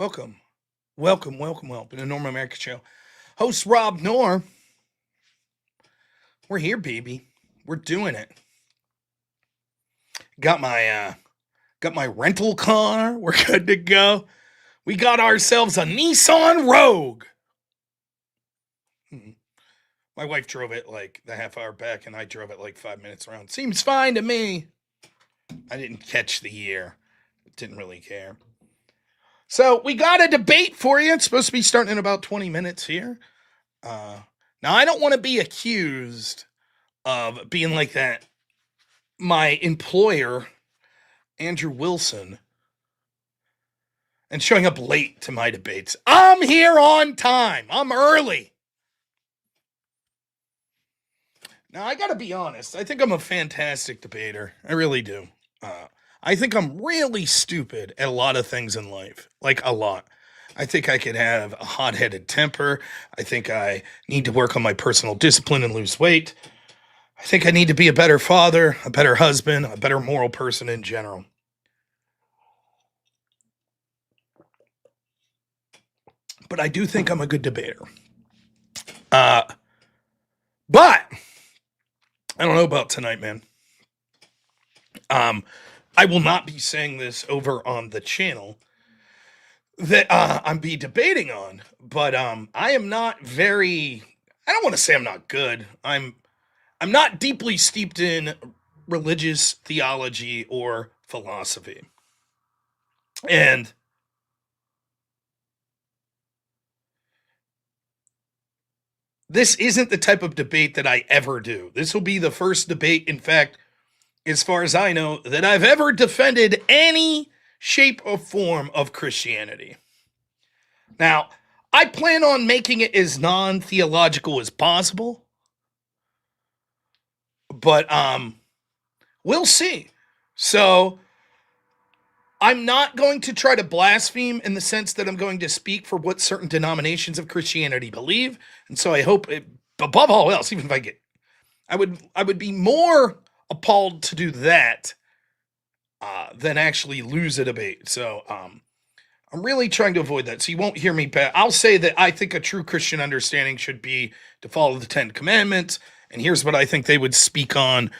Welcome, welcome to the Normal America Show. Host Rob Noor. We're here, baby. We're doing it. Got my rental car. We're good to go. We got ourselves a Nissan Rogue. My wife drove it like the half hour back, and I drove it like 5 minutes around. Seems fine to me. I didn't catch the year. Didn't really care. So we got a debate for you. It's supposed to be starting in about 20 minutes here. Now, I don't want to be accused of being like that. My employer, Andrew Wilson, and showing up late to my debates. I'm here on time. I'm early. Now, I got to be honest. I think I'm a fantastic debater. I really do. I think I'm really stupid at a lot of things in life. Like, a lot. I think I could have a hot-headed temper. I think I need to work on my personal discipline and lose weight. I think I need to be a better father, a better husband, a better moral person in general. But I do think I'm a good debater. But I don't know about tonight, man. I will not be saying this over on the channel that I'm be debating on, but I am not very. I don't want to say I'm not good. I'm not deeply steeped in religious theology or philosophy, and this isn't the type of debate that I ever do. This will be the first debate, in fact, as far as I know, that I've ever defended any shape or form of Christianity. Now, I plan on making it as non-theological as possible, but we'll see. So, I'm not going to try to blaspheme in the sense that I'm going to speak for what certain denominations of Christianity believe, and so I hope, above all else, even if I get, I would be more appalled to do that than actually lose a debate. So I'm really trying to avoid that. So you won't hear me. I'll say that I think a true Christian understanding should be to follow the 10 Commandments. And here's what I think they would speak on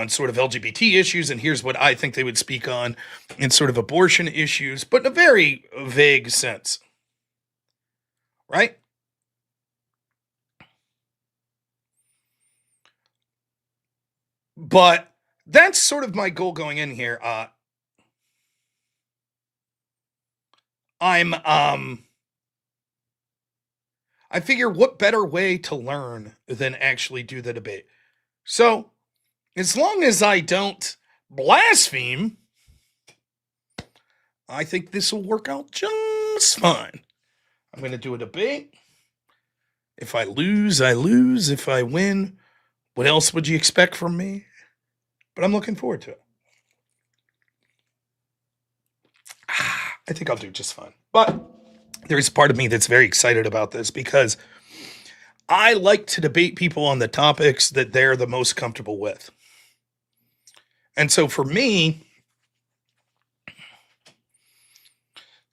sort of LGBT issues. And here's what I think they would speak on in sort of abortion issues, but in a very vague sense. Right? But that's sort of my goal going in here. I figure what better way to learn than actually do the debate. So, as long as I don't blaspheme, I think this will work out just fine. I'm going to do a debate. If I lose, I lose. If I win, what else would you expect from me? But I'm looking forward to it. I think I'll do just fine. But there is part of me that's very excited about this because I like to debate people on the topics that they're the most comfortable with. And so for me,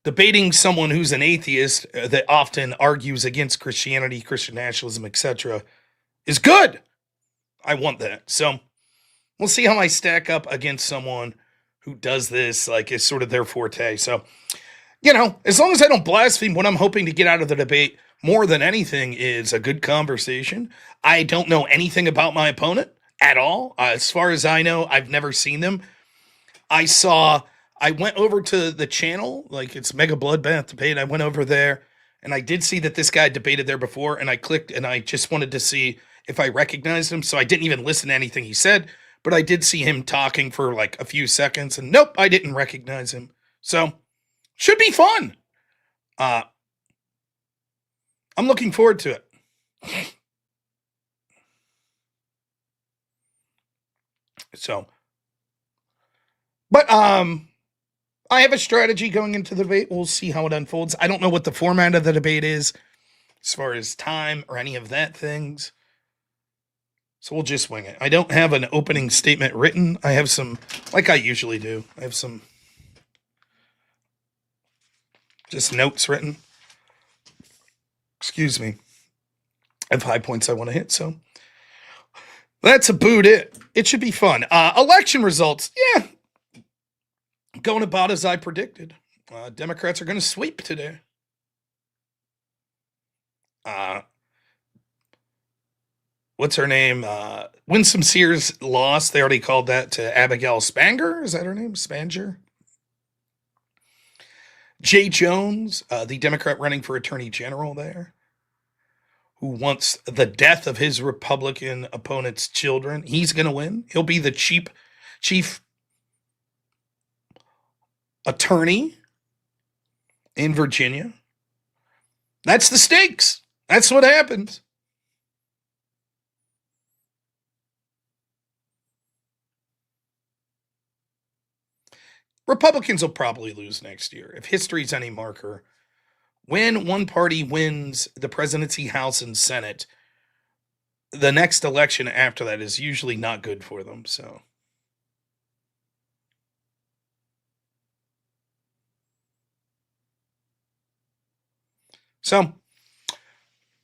debating someone who's an atheist that often argues against Christianity, Christian nationalism, etc., is good. I want that. So we'll see how I stack up against someone who does this, like it's sort of their forte. So, as long as I don't blaspheme, what I'm hoping to get out of the debate more than anything is a good conversation. I don't know anything about my opponent at all. As far as I know, I've never seen them. I went over to the channel, like it's Mega Bloodbath Debate. I went over there and I did see that this guy debated there before, and I clicked and I just wanted to see if I recognized him. So I didn't even listen to anything he said, but I did see him talking for like a few seconds, and nope, I didn't recognize him. So should be fun. I'm looking forward to it. So, but I have a strategy going into the debate. We'll see how it unfolds. I don't know what the format of the debate is as far as time or any of that things. So we'll just wing it. I don't have an opening statement written. I have some, like I usually do. I have some Just notes written. Excuse me. I have high points I want to hit, so that's about it. It should be fun. Election results, yeah, going about as I predicted. Democrats are going to sweep today. What's her name? Winsome Sears lost. They already called that to Abigail Spanger. Is that her name? Spanger? Jay Jones, the Democrat running for Attorney General there, who wants the death of his Republican opponent's children. He's going to win. He'll be the chief attorney in Virginia. That's the stakes. That's what happens. Republicans will probably lose next year. If history's any marker, when one party wins the presidency, House, and Senate, the next election after that is usually not good for them. So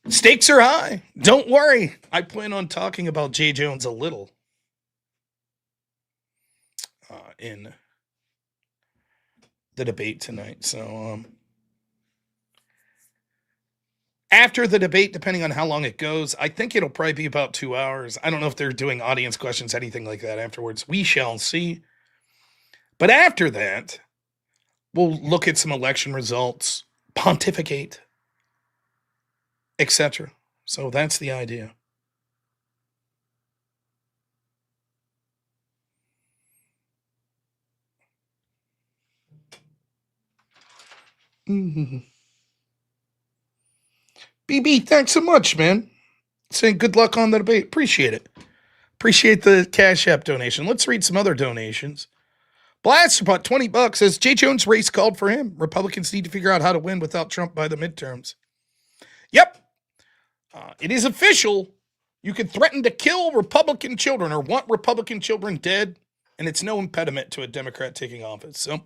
stakes are high. Don't worry. I plan on talking about Jay Jones a little in the debate tonight. So after the debate, depending on how long it goes, I think it'll probably be about 2 hours. I don't know if they're doing audience questions, anything like that afterwards. We shall see. But after that, we'll look at some election results, pontificate, etc. So that's the idea. Mm-hmm. BB, thanks so much, man. Saying good luck on the debate. Appreciate it. Appreciate the Cash App donation. Let's read some other donations. Blasterbot, $20 says Jay Jones' race called for him. Republicans need to figure out how to win without Trump by the midterms. Yep. It is official. You can threaten to kill Republican children or want Republican children dead, and it's no impediment to a Democrat taking office. So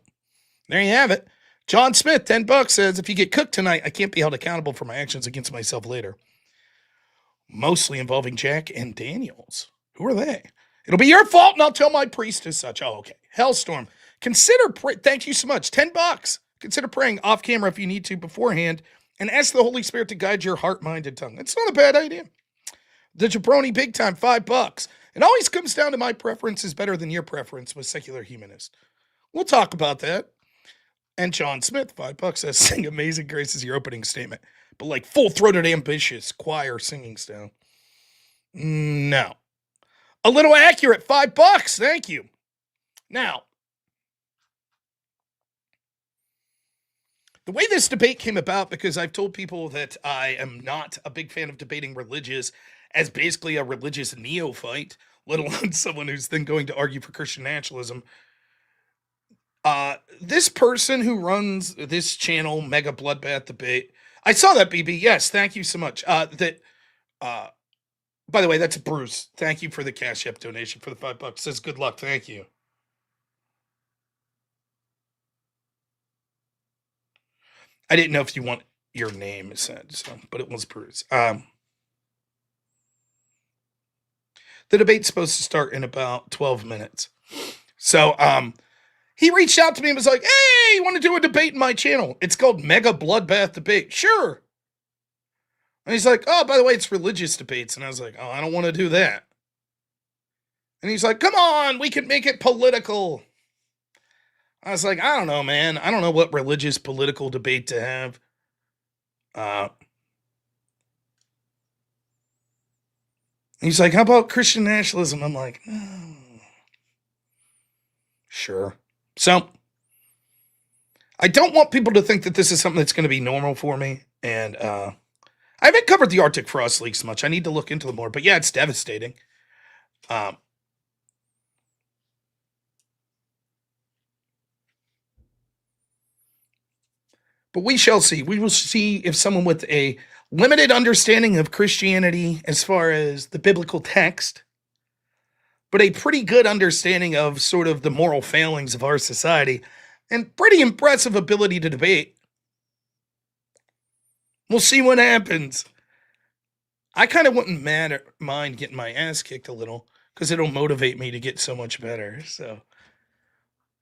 there you have it. John Smith, $10 says, if you get cooked tonight, I can't be held accountable for my actions against myself later. Mostly involving Jack and Daniels. Who are they? It'll be your fault, and I'll tell my priest as such. Oh, okay. Hellstorm. Thank you so much. $10. Consider praying off camera if you need to beforehand, and ask the Holy Spirit to guide your heart, mind, and tongue. It's not a bad idea. The Jabroni Big Time, $5. It always comes down to my preference is better than your preference with Secular Humanist. We'll talk about that. And John Smith, $5 says, sing Amazing Grace as your opening statement. But like full-throated, ambitious choir singing style. No. A little accurate, $5. Thank you. Now, the way this debate came about, because I've told people that I am not a big fan of debating religious as basically a religious neophyte, let alone someone who's then going to argue for Christian nationalism. This person who runs this channel, Mega Bloodbath Debate, I saw that, BB. Yes, thank you so much. By the way, that's Bruce. Thank you for the Cash App donation for the $5. Says good luck. Thank you. I didn't know if you want your name said, so, but it was Bruce. The debate's supposed to start in about 12 minutes. So, he reached out to me and was like, hey, you want to do a debate in my channel? It's called Mega Bloodbath Debate. Sure. And he's like, oh, by the way, it's religious debates. And I was like, oh, I don't want to do that. And he's like, come on, we can make it political. I was like, I don't know, man. I don't know what religious political debate to have. He's like, how about Christian nationalism? I'm like, oh. Sure. So, I don't want people to think that this is something that's going to be normal for me. And I haven't covered the Arctic frost leaks much. I need to look into them more. But yeah, it's devastating. But we shall see. We will see if someone with a limited understanding of Christianity as far as the biblical text, but a pretty good understanding of sort of the moral failings of our society, and pretty impressive ability to debate. We'll see what happens. I kind of wouldn't mind getting my ass kicked a little because it'll motivate me to get so much better. So,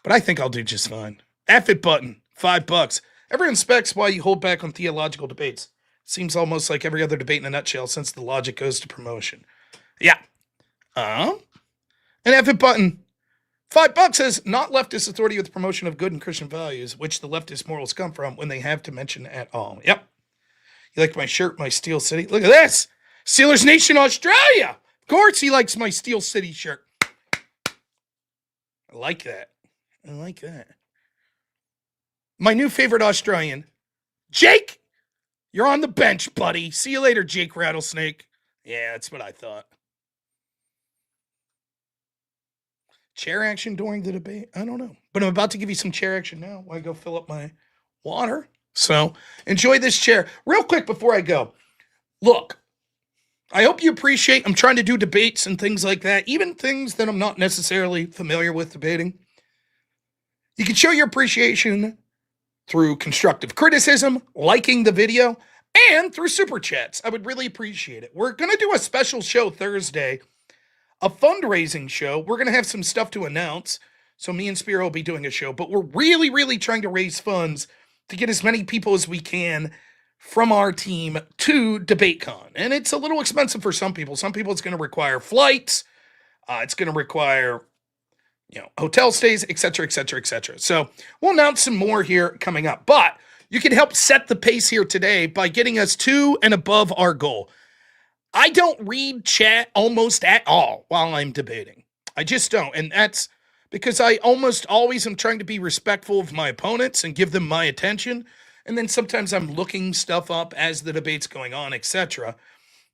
but I think I'll do just fine. F it button, $5. Everyone expects why you hold back on theological debates. Seems almost like every other debate in a nutshell since the logic goes to promotion. Yeah. An F it button. $5 says not leftist authority with the promotion of good and Christian values, which the leftist morals come from when they have to mention at all. Yep. You like my shirt, my Steel City? Look at this. Steelers Nation Australia. Of course he likes my Steel City shirt. I like that. I like that. My new favorite Australian, Jake. You're on the bench, buddy. See you later, Jake Rattlesnake. Yeah, that's what I thought. Chair action during the debate? I don't know. But I'm about to give you some chair action now while I go fill up my water. So enjoy this chair. Real quick before I go. Look, I hope you appreciate I'm trying to do debates and things like that, even things that I'm not necessarily familiar with debating. You can show your appreciation through constructive criticism, liking the video, and through super chats. I would really appreciate it. We're going to do a special show Thursday, a fundraising show. We're going to have some stuff to announce. So me and Spiro will be doing a show, but we're really, really trying to raise funds to get as many people as we can from our team to DebateCon. And it's a little expensive for some people. Some people it's going to require flights. It's going to require, hotel stays, et cetera, et cetera, et cetera. So we'll announce some more here coming up. But you can help set the pace here today by getting us to and above our goal. I don't read chat almost at all while I'm debating. I just don't. And that's because I almost always am trying to be respectful of my opponents and give them my attention. And then sometimes I'm looking stuff up as the debate's going on, etc.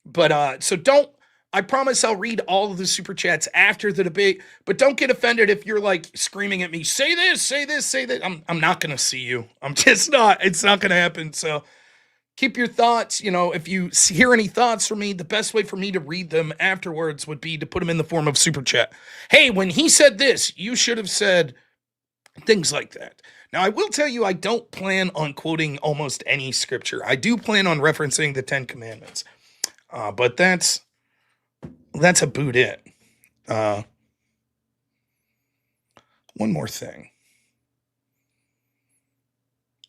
But so don't, I promise I'll read all of the super chats after the debate, but don't get offended if you're like screaming at me, say this, say this, say that. I'm not going to see you. I'm just not. It's not going to happen. So keep your thoughts. If you hear any thoughts from me, the best way for me to read them afterwards would be to put them in the form of super chat. Hey, when he said this, you should have said things like that. Now, I will tell you, I don't plan on quoting almost any scripture. I do plan on referencing the 10 Commandments. But that's about it. One more thing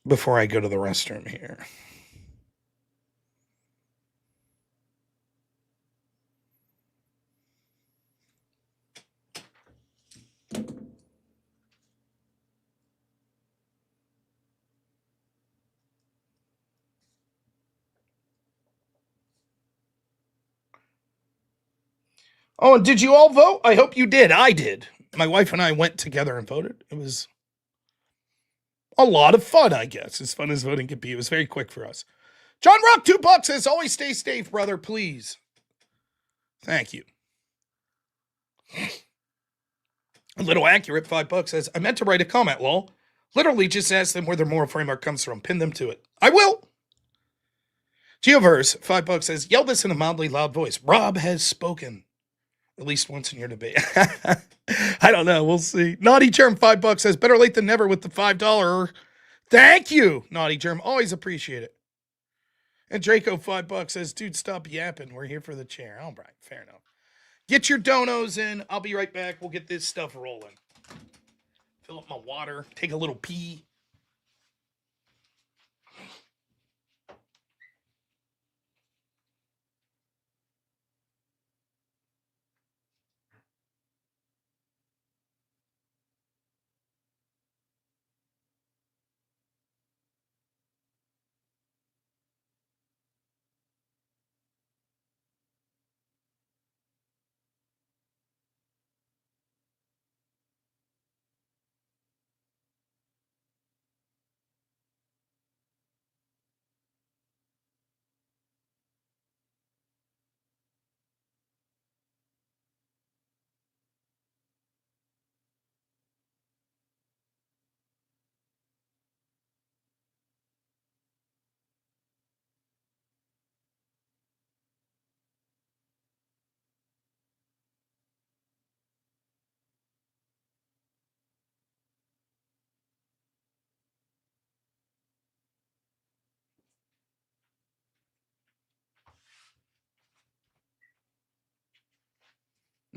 before I go to the restroom here. Oh, and did you all vote? I hope you did. I did. My wife and I went together and voted. It was a lot of fun, I guess. As fun as voting could be. It was very quick for us. John Rock, $2 says, always stay safe, brother, please. Thank you. A little accurate, $5 says, I meant to write a comment, lol. Literally just ask them where their moral framework comes from. Pin them to it. I will. Geoverse, $5 says, yell this in a mildly loud voice. Rob has spoken. At least once in your debate. I don't know. We'll see. Naughty Germ, $5 says, better late than never with the $5. Thank you, Naughty Germ. Always appreciate it. And Draco, $5 says, dude, stop yapping. We're here for the chair. All right, fair enough. Get your donos in. I'll be right back. We'll get this stuff rolling. Fill up my water. Take a little pee.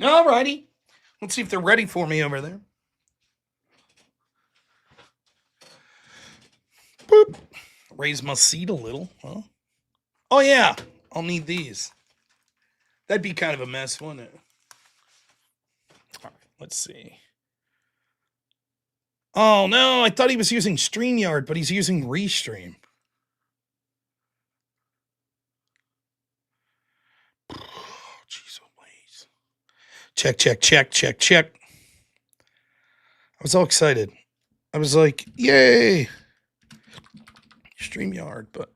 All righty. Let's see if they're ready for me over there. Boop. Raise my seat a little. Huh? Oh, yeah. I'll need these. That'd be kind of a mess, wouldn't it? All right, let's see. Oh, no. I thought he was using StreamYard, but he's using Restream. Jeez, Louise. Check. I was all excited. I was like, yay. StreamYard, but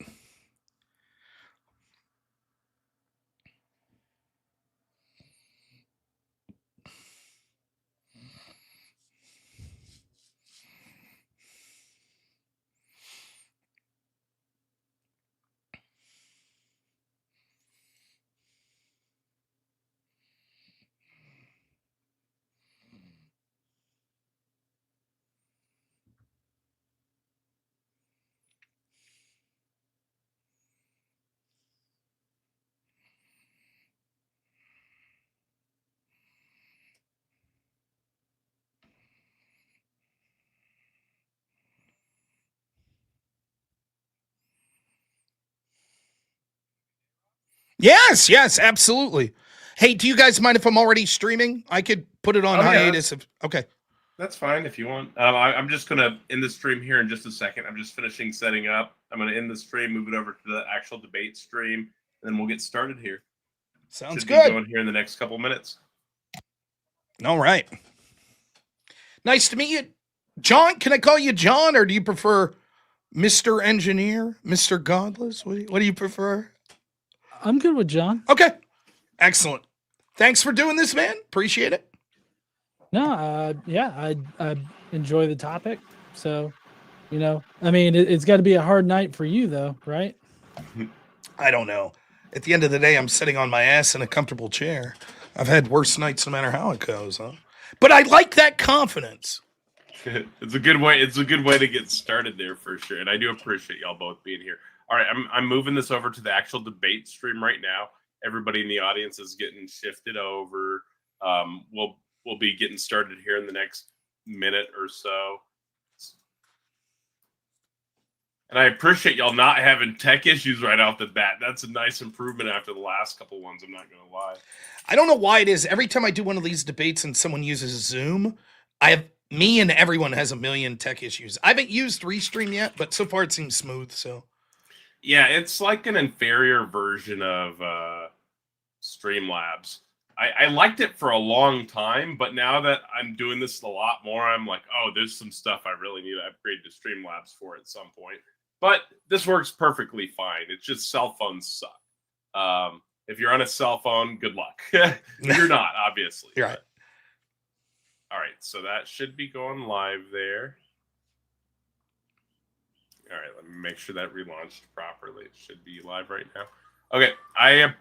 yes, absolutely. Hey, do you guys mind if I'm already streaming? I could put it on hiatus. Okay. That's fine if you want. I'm just going to end the stream here in just a second. I'm just finishing setting up. I'm going to end the stream, move it over to the actual debate stream, and then we'll get started here. Sounds good. Be going here in the next couple minutes. All right. Nice to meet you. John, can I call you John, or do you prefer Mr. Engineer, Mr. Godless? What do you prefer? I'm good with John. Okay. Excellent. Thanks for doing this, man. Appreciate it. No, yeah, I enjoy the topic. So, I mean, it's got to be a hard night for you, though, right? I don't know. At the end of the day, I'm sitting on my ass in a comfortable chair. I've had worse nights no matter how it goes, huh? But I like that confidence. It's a good way. It's a good way to get started there for sure. And I do appreciate y'all both being here. All right, I'm moving this over to the actual debate stream right now. Everybody in the audience is getting shifted over. We'll be getting started here in the next minute or so. And I appreciate y'all not having tech issues right off the bat. That's a nice improvement after the last couple ones, I'm not going to lie. I don't know why it is. Every time I do one of these debates and someone uses Zoom, me and everyone has a million tech issues. I haven't used Restream yet, but so far it seems smooth. So, yeah, it's like an inferior version of Streamlabs. I liked it for a long time, but now that I'm doing this a lot more, I'm like, oh, there's some stuff I really need to upgrade to Streamlabs for at some point. But this works perfectly fine. It's just cell phones suck. If you're on a cell phone, good luck. You're not, obviously. You're right. All right, so that should be going live there. All right, let me make sure that relaunched properly. It should be live right now. Okay, I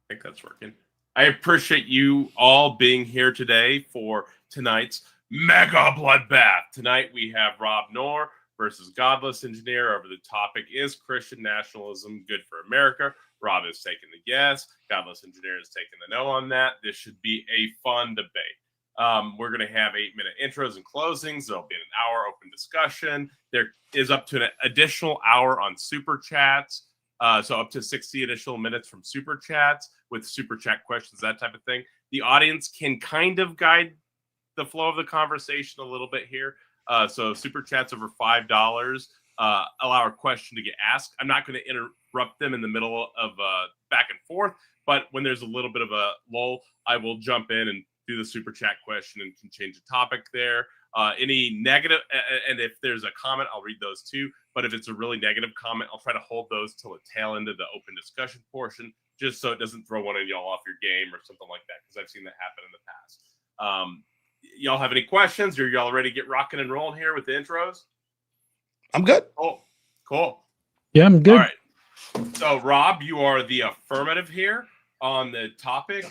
think that's working. I appreciate you all being here today for tonight's mega bloodbath. Tonight we have robnoerr versus Godless Engineer. Over the topic is Christian nationalism good for America? Rob is taking the yes. Godless Engineer is taking the no on that. This should be a fun debate. We're going to have 8-minute intros and closings. There'll be an hour open discussion. There is up to an additional hour on super chats. So up to 60 additional minutes from super chats with super chat questions, that type of thing. The audience can kind of guide the flow of the conversation a little bit here. So super chats over $5 allow a question to get asked. I'm not going to interrupt them in the middle of back and forth, but when there's a little bit of a lull, I will jump in and do the super chat question and can change the topic there. Any negative, and if there's a comment, I'll read those too. But if it's a really negative comment, I'll try to hold those till the tail end of the open discussion portion, just so it doesn't throw one of y'all off your game or something like that, because I've seen that happen in the past. Y'all have any questions, or y'all ready to get rocking and rolling here with the intros? I'm good. Oh, cool. Yeah, I'm good. All right. So, Rob, you are the affirmative here on the topic.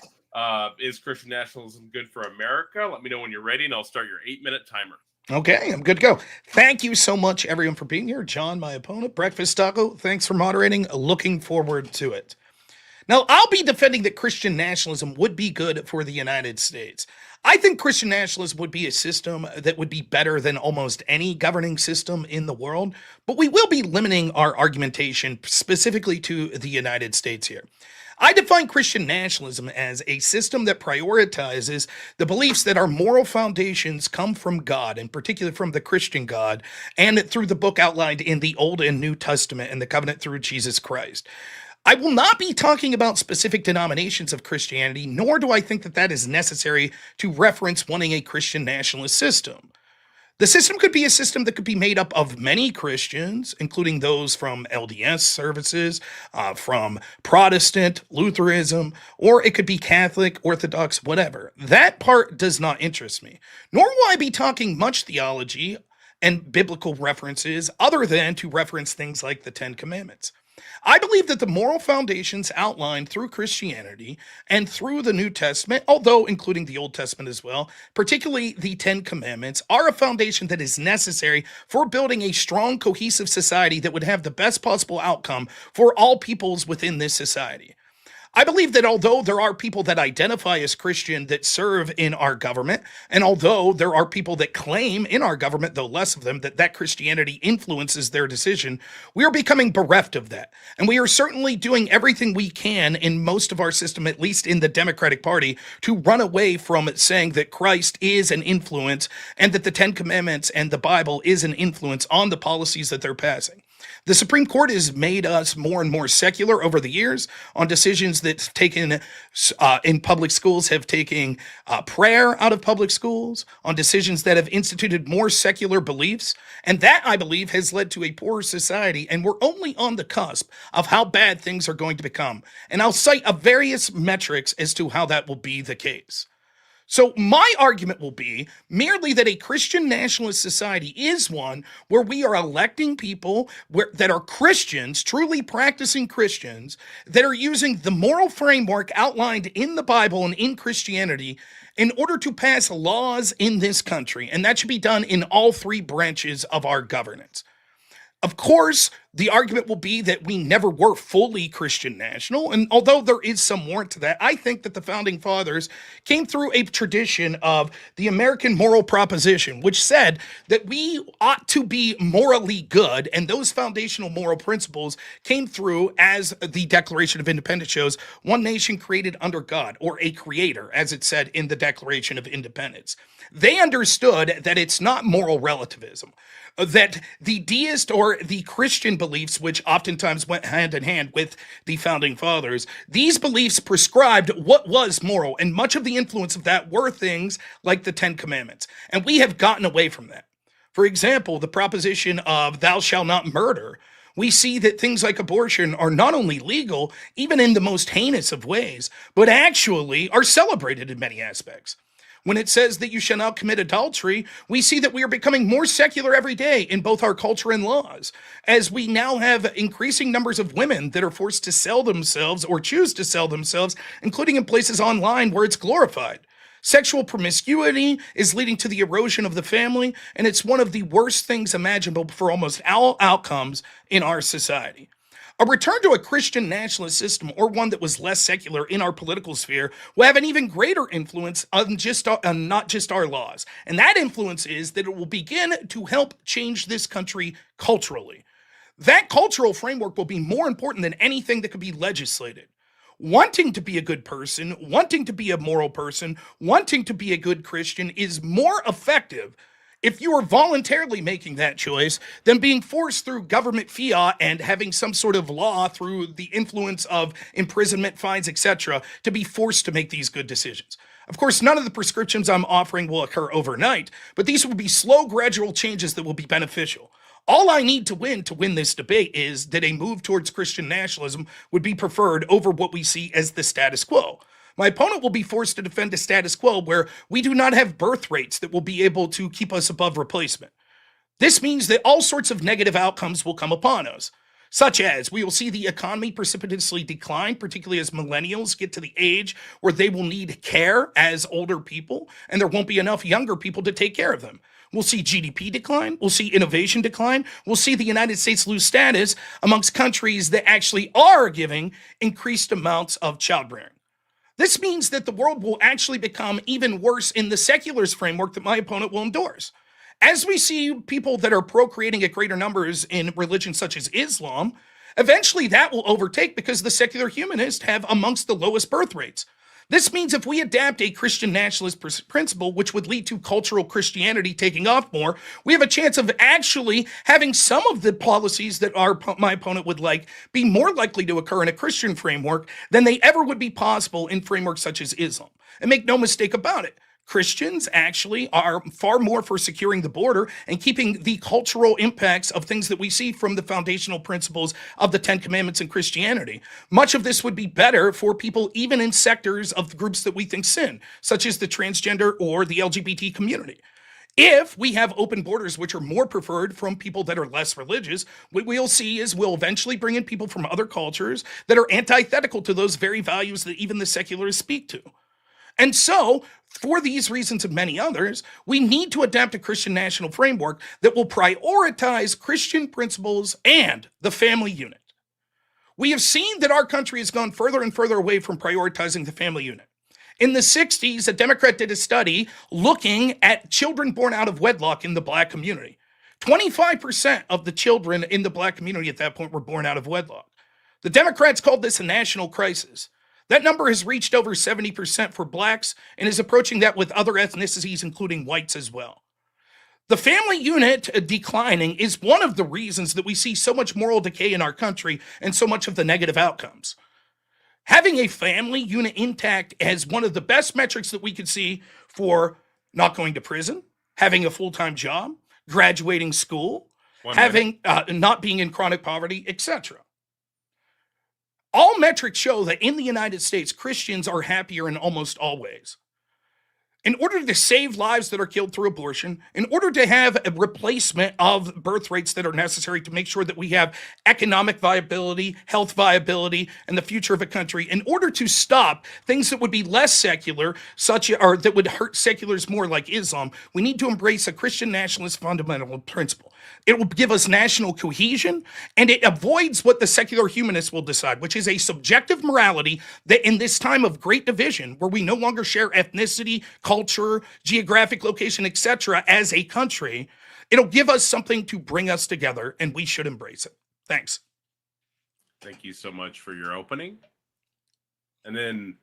Is Christian nationalism good for America? Let me know when you're ready, and I'll start your 8-minute timer. Okay, I'm good to go. Thank you so much, everyone, for being here. John, my opponent, Breakfast Taco, thanks for moderating. Looking forward to it. Now, I'll be defending that Christian nationalism would be good for the United States. I think Christian nationalism would be a system that would be better than almost any governing system in the world, but we will be limiting our argumentation specifically to the United States here. I define Christian nationalism as a system that prioritizes the beliefs that our moral foundations come from God, in particular from the Christian God, and through the book outlined in the Old and New Testament and the covenant through Jesus Christ. I will not be talking about specific denominations of Christianity, nor do I think that that is necessary to reference wanting a Christian nationalist system. The system could be a system that could be made up of many Christians, including those from LDS services, from Protestant, Lutheranism, or it could be Catholic, Orthodox, whatever. That part does not interest me. Nor will I be talking much theology and biblical references other than to reference things like the Ten Commandments. I believe that the moral foundations outlined through Christianity and through the New Testament, although including the Old Testament as well, particularly the Ten Commandments, are a foundation that is necessary for building a strong, cohesive society that would have the best possible outcome for all peoples within this society. I believe that although there are people that identify as Christian that serve in our government, and although there are people that claim in our government, though less of them, that Christianity influences their decision, we are becoming bereft of that. And we are certainly doing everything we can in most of our system, at least in the Democratic Party, to run away from saying that Christ is an influence and that the Ten Commandments and the Bible is an influence on the policies that they're passing. The Supreme Court has made us more and more secular over the years on decisions that taken in public schools have taken prayer out of public schools, on decisions that have instituted more secular beliefs. And that, I believe, has led to a poorer society. And we're only on the cusp of how bad things are going to become. And I'll cite various metrics as to how that will be the case. So my argument will be merely that a Christian nationalist society is one where we are electing people that are Christians, truly practicing Christians, that are using the moral framework outlined in the Bible and in Christianity in order to pass laws in this country. And that should be done in all three branches of our governance. Of course, the argument will be that we never were fully Christian national, and although there is some warrant to that, I think that the Founding Fathers came through a tradition of the American moral proposition, which said that we ought to be morally good, and those foundational moral principles came through as the Declaration of Independence shows, one nation created under God, or a creator, as it said in the Declaration of Independence. They understood that it's not moral relativism, that the deist or the Christian beliefs, which oftentimes went hand in hand with the Founding Fathers, these beliefs prescribed what was moral, and much of the influence of that were things like the Ten Commandments. And we have gotten away from that. For example, the proposition of thou shalt not murder. We see that things like abortion are not only legal, even in the most heinous of ways, but actually are celebrated in many aspects. When it says that you shall not commit adultery, we see that we are becoming more secular every day in both our culture and laws, as we now have increasing numbers of women that are forced to sell themselves or choose to sell themselves, including in places online where it's glorified. Sexual promiscuity is leading to the erosion of the family, and it's one of the worst things imaginable for almost all outcomes in our society. A return to a Christian nationalist system, or one that was less secular in our political sphere, will have an even greater influence on not just our laws. And that influence is that it will begin to help change this country culturally. That cultural framework will be more important than anything that could be legislated. Wanting to be a good person, wanting to be a moral person, wanting to be a good Christian is more effective if you are voluntarily making that choice than being forced through government fiat and having some sort of law through the influence of imprisonment, fines, etc., to be forced to make these good decisions. Of course, none of the prescriptions I'm offering will occur overnight, but these will be slow, gradual changes that will be beneficial. All I need to win this debate is that a move towards Christian nationalism would be preferred over what we see as the status quo. My opponent will be forced to defend a status quo where we do not have birth rates that will be able to keep us above replacement. This means that all sorts of negative outcomes will come upon us, such as we will see the economy precipitously decline, particularly as millennials get to the age where they will need care as older people, and there won't be enough younger people to take care of them. We'll see GDP decline. We'll see innovation decline. We'll see the United States lose status amongst countries that actually are giving increased amounts of childbearing. This means that the world will actually become even worse in the secularist framework that my opponent will endorse. As we see people that are procreating at greater numbers in religions such as Islam, eventually that will overtake because the secular humanists have amongst the lowest birth rates. This means if we adapt a Christian nationalist principle, which would lead to cultural Christianity taking off more, we have a chance of actually having some of the policies that my opponent would like be more likely to occur in a Christian framework than they ever would be possible in frameworks such as Islam. And make no mistake about it, Christians actually are far more for securing the border and keeping the cultural impacts of things that we see from the foundational principles of the Ten Commandments in Christianity. Much of this would be better for people even in sectors of the groups that we think sin, such as the transgender or the LGBT community. If we have open borders, which are more preferred from people that are less religious, what we'll see is we'll eventually bring in people from other cultures that are antithetical to those very values that even the secularists speak to. And so, for these reasons and many others, we need to adapt a Christian national framework that will prioritize Christian principles and the family unit. We have seen that our country has gone further and further away from prioritizing the family unit. In the 60s, a Democrat did a study looking at children born out of wedlock in the Black community. 25% of the children in the Black community at that point were born out of wedlock. The Democrats called this a national crisis. That number has reached over 70% for Blacks and is approaching that with other ethnicities, including whites as well. The family unit declining is one of the reasons that we see so much moral decay in our country and so much of the negative outcomes. Having a family unit intact as one of the best metrics that we could see for not going to prison, having a full-time job, graduating school, having not being in chronic poverty, etc. All metrics show that in the United States, Christians are happier in almost all ways. In order to save lives that are killed through abortion, in order to have a replacement of birth rates that are necessary to make sure that we have economic viability, health viability, and the future of a country, in order to stop things that would be less secular, or that would hurt seculars more like Islam, we need to embrace a Christian nationalist fundamental principle. It will give us national cohesion, and it avoids what the secular humanists will decide, which is a subjective morality that in this time of great division, where we no longer share ethnicity, culture, geographic location, etc., as a country, it'll give us something to bring us together, and we should embrace it. Thanks. Thank you so much for your opening. And then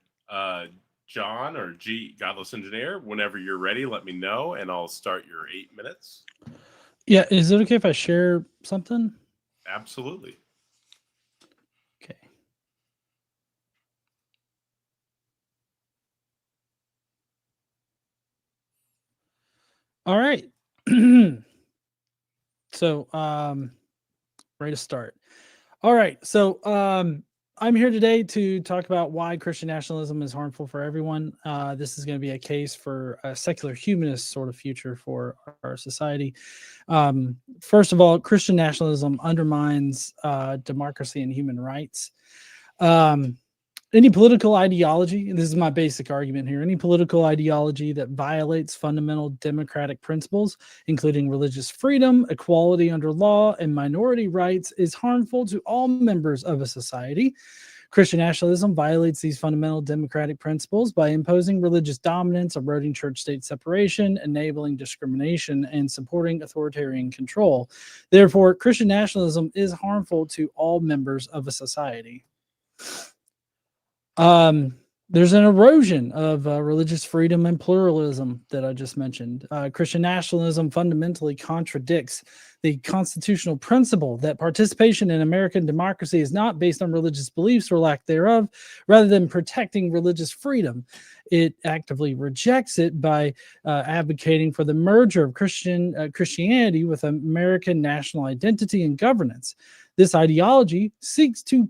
John or Godless Engineer, whenever you're ready, let me know, and I'll start your 8 minutes. Yeah, is it okay if I share something? Absolutely. Okay. All right. So, ready to start. All right. So, I'm here today to talk about why Christian nationalism is harmful for everyone. This is going to be a case for a secular humanist sort of future for our society. First of all, Christian nationalism undermines democracy and human rights. Any political ideology, and this is my basic argument here, any political ideology that violates fundamental democratic principles, including religious freedom, equality under law, and minority rights, is harmful to all members of a society. Christian nationalism violates these fundamental democratic principles by imposing religious dominance, eroding church-state separation, enabling discrimination, and supporting authoritarian control. Therefore, Christian nationalism is harmful to all members of a society. There's an erosion of religious freedom and pluralism that I just mentioned. Christian nationalism fundamentally contradicts the constitutional principle that participation in American democracy is not based on religious beliefs or lack thereof, rather than protecting religious freedom. It actively rejects it by advocating for the merger of Christianity with American national identity and governance. This ideology seeks to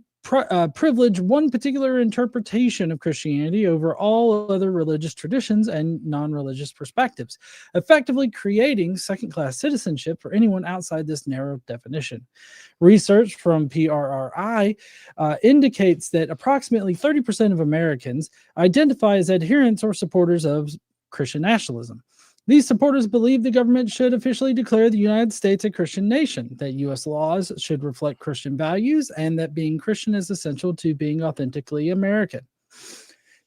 privilege one particular interpretation of Christianity over all other religious traditions and non-religious perspectives, effectively creating second-class citizenship for anyone outside this narrow definition. Research from PRRI indicates that approximately 30% of Americans identify as adherents or supporters of Christian nationalism. These supporters believe the government should officially declare the United States a Christian nation, that U.S. laws should reflect Christian values, and that being Christian is essential to being authentically American.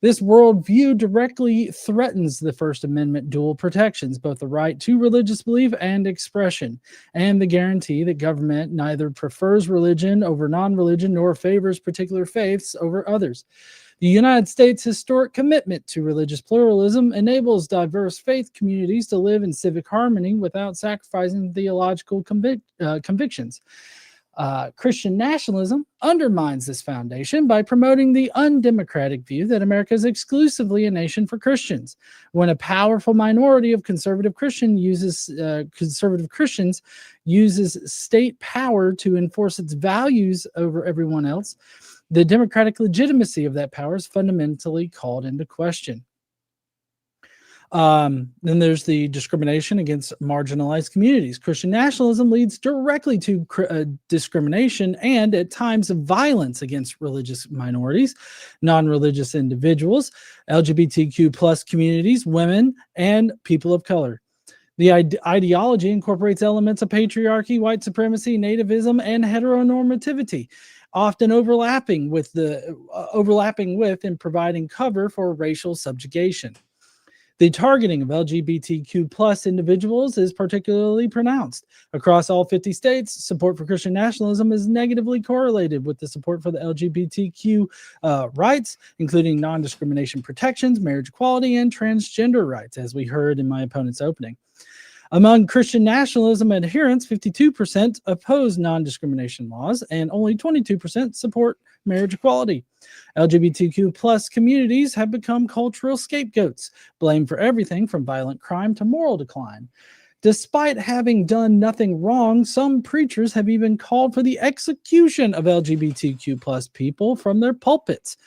This worldview directly threatens the First Amendment dual protections, both the right to religious belief and expression, and the guarantee that government neither prefers religion over non-religion nor favors particular faiths over others. The United States' historic commitment to religious pluralism enables diverse faith communities to live in civic harmony without sacrificing theological convictions. Christian nationalism undermines this foundation by promoting the undemocratic view that America is exclusively a nation for Christians. When a powerful minority of conservative Christians uses state power to enforce its values over everyone else, the democratic legitimacy of that power is fundamentally called into question. Then there's the discrimination against marginalized communities. Christian nationalism leads directly to discrimination and at times violence against religious minorities, non-religious individuals, LGBTQ plus communities, women, and people of color. The ideology incorporates elements of patriarchy, white supremacy, nativism, and heteronormativity, often overlapping with and providing cover for racial subjugation. The targeting of LGBTQ plus individuals is particularly pronounced. Across all 50 states, support for Christian nationalism is negatively correlated with the support for the LGBTQ rights, including non-discrimination protections, marriage equality, and transgender rights, as we heard in my opponent's opening. Among Christian nationalism adherents, 52% oppose non-discrimination laws and only 22% support marriage equality. LGBTQ plus communities have become cultural scapegoats, blamed for everything from violent crime to moral decline. Despite having done nothing wrong, some preachers have even called for the execution of LGBTQ plus people from their pulpits.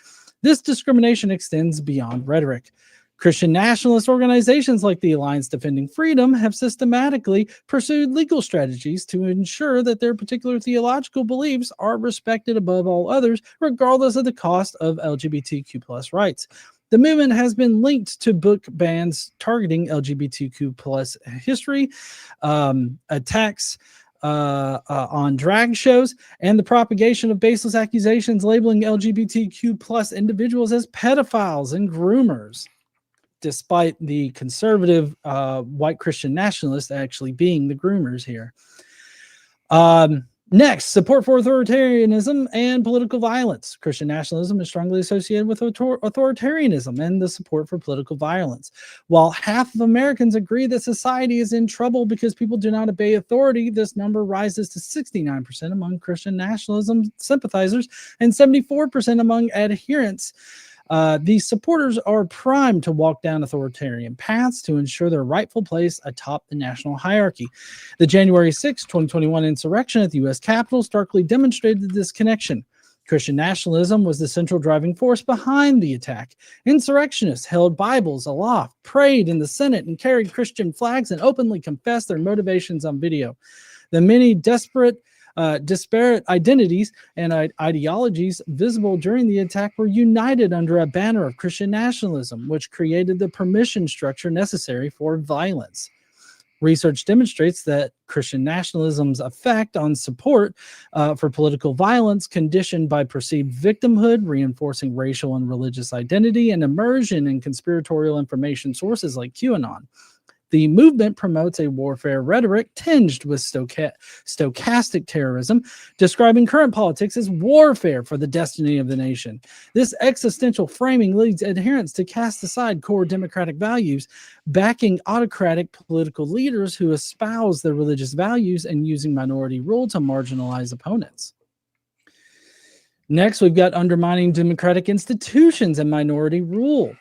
This discrimination extends beyond rhetoric. Christian nationalist organizations like the Alliance Defending Freedom have systematically pursued legal strategies to ensure that their particular theological beliefs are respected above all others, regardless of the cost of LGBTQ plus rights. The movement has been linked to book bans targeting LGBTQ plus history, attacks on drag shows, and the propagation of baseless accusations labeling LGBTQ plus individuals as pedophiles and groomers, despite the conservative white Christian nationalists actually being the groomers here. Next, support for authoritarianism and political violence. Christian nationalism is strongly associated with authoritarianism and the support for political violence. While half of Americans agree that society is in trouble because people do not obey authority, this number rises to 69% among Christian nationalism sympathizers and 74% among adherents. These supporters are primed to walk down authoritarian paths to ensure their rightful place atop the national hierarchy. The January 6, 2021 insurrection at the U.S. Capitol starkly demonstrated this connection. Christian nationalism was the central driving force behind the attack. Insurrectionists held Bibles aloft, prayed in the Senate, and carried Christian flags and openly confessed their motivations on video. The many disparate identities and ideologies visible during the attack were united under a banner of Christian nationalism, which created the permission structure necessary for violence. Research demonstrates that Christian nationalism's effect on support for political violence, conditioned by perceived victimhood, reinforcing racial and religious identity, and immersion in conspiratorial information sources like QAnon. The movement promotes a warfare rhetoric tinged with stochastic terrorism, describing current politics as warfare for the destiny of the nation. This existential framing leads adherents to cast aside core democratic values, backing autocratic political leaders who espouse their religious values and using minority rule to marginalize opponents. Next, we've got undermining democratic institutions and minority rule.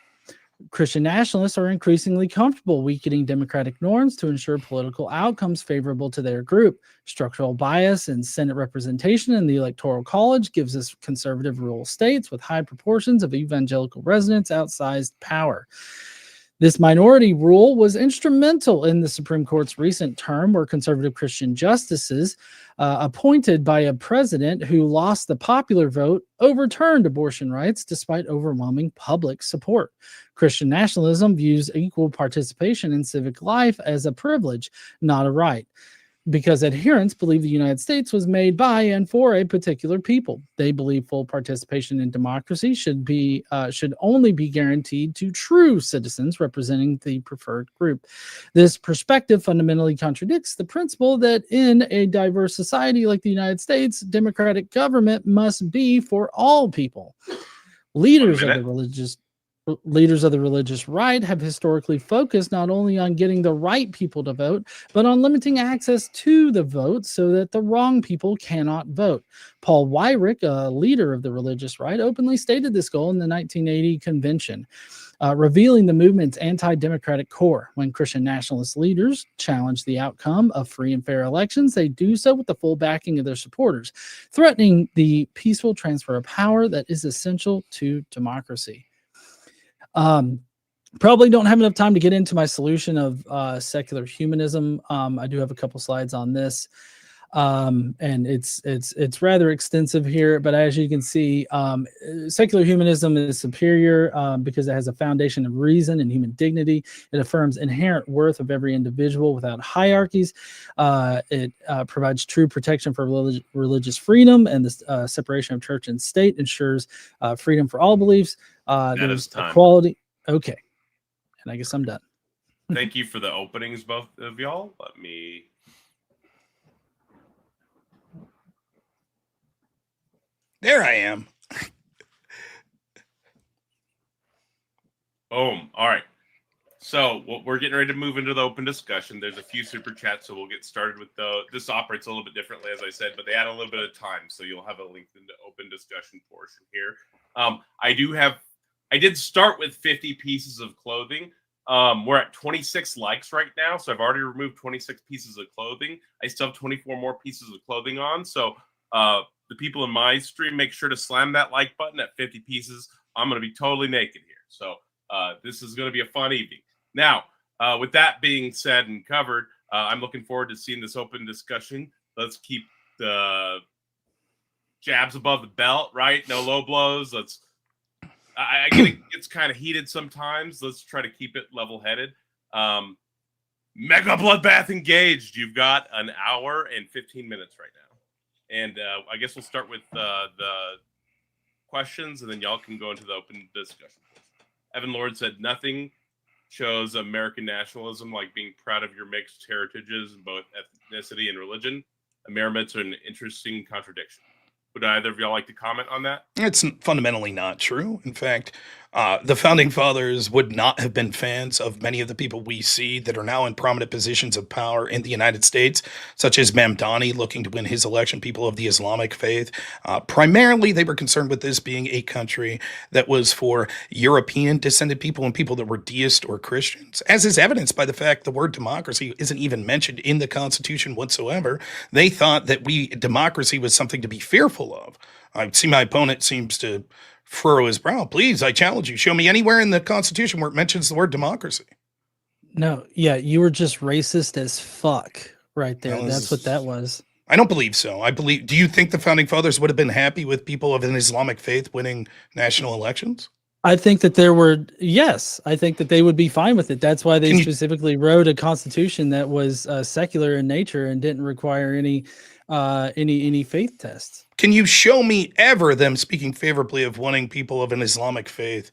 Christian nationalists are increasingly comfortable weakening democratic norms to ensure political outcomes favorable to their group. Structural bias in Senate representation in the Electoral College gives us conservative rural states with high proportions of evangelical residents outsized power. This minority rule was instrumental in the Supreme Court's recent term, where conservative Christian justices appointed by a president who lost the popular vote overturned abortion rights despite overwhelming public support. Christian nationalism views equal participation in civic life as a privilege, not a right, because adherents believe the United States was made by and for a particular people. They believe full participation in democracy should only be guaranteed to true citizens representing the preferred group. This perspective fundamentally contradicts the principle that in a diverse society like the United States, democratic government must be for all people. Leaders of the religious right have historically focused not only on getting the right people to vote, but on limiting access to the vote so that the wrong people cannot vote. Paul Weyrich, a leader of the religious right, openly stated this goal in the 1980 convention, revealing the movement's anti-democratic core. When Christian nationalist leaders challenge the outcome of free and fair elections, they do so with the full backing of their supporters, threatening the peaceful transfer of power that is essential to democracy. Probably don't have enough time to get into my solution of secular humanism. I do have a couple slides on this, and it's rather extensive here. But as you can see, secular humanism is superior because it has a foundation of reason and human dignity. It affirms inherent worth of every individual without hierarchies. It provides true protection for religious freedom, and the separation of church and state ensures freedom for all beliefs. There's equality. Okay. And I guess I'm done. Thank you for the openings, both of y'all. Let me. There I am. Boom. All right. So we're getting ready to move into the open discussion. There's a few super chats, so we'll get started with this operates a little bit differently, as I said, but they add a little bit of time, so you'll have a link in the open discussion portion here. I did start with 50 pieces of clothing. We're at 26 likes right now, so I've already removed 26 pieces of clothing. I still have 24 more pieces of clothing on, so the people in my stream, make sure to slam that like button at 50 pieces. I'm going to be totally naked here, so this is going to be a fun evening. Now, with that being said and covered, I'm looking forward to seeing this open discussion. Let's keep the jabs above the belt, right? No low blows. I get it's kind of heated sometimes. Let's try to keep it level-headed. Mega Bloodbath engaged. You've got an hour and 15 minutes right now. And I guess we'll start with the questions, and then y'all can go into the open discussion. Evan Lord said, nothing shows American nationalism like being proud of your mixed heritages in both ethnicity and religion. Ameriments are an interesting contradiction. Would either of y'all like to comment on that? It's fundamentally not true. In fact, the founding fathers would not have been fans of many of the people we see that are now in prominent positions of power in the United States, such as Mamdani looking to win his election, people of the Islamic faith. Primarily, they were concerned with this being a country that was for European descended people and people that were deist or Christians, as is evidenced by the fact the word democracy isn't even mentioned in the Constitution whatsoever. They thought that democracy was something to be fearful of. I see my opponent seems to furrow his brow. Please, I challenge you. Show me anywhere in the Constitution where it mentions the word democracy. No, yeah, you were just racist as fuck right there. That's what that was. I don't believe so. Do you think the founding fathers would have been happy with people of an Islamic faith winning national elections? I think that I think that they would be fine with it. That's why they specifically wrote a constitution that was secular in nature and didn't require any faith tests. Can you show me ever them speaking favorably of wanting people of an Islamic faith?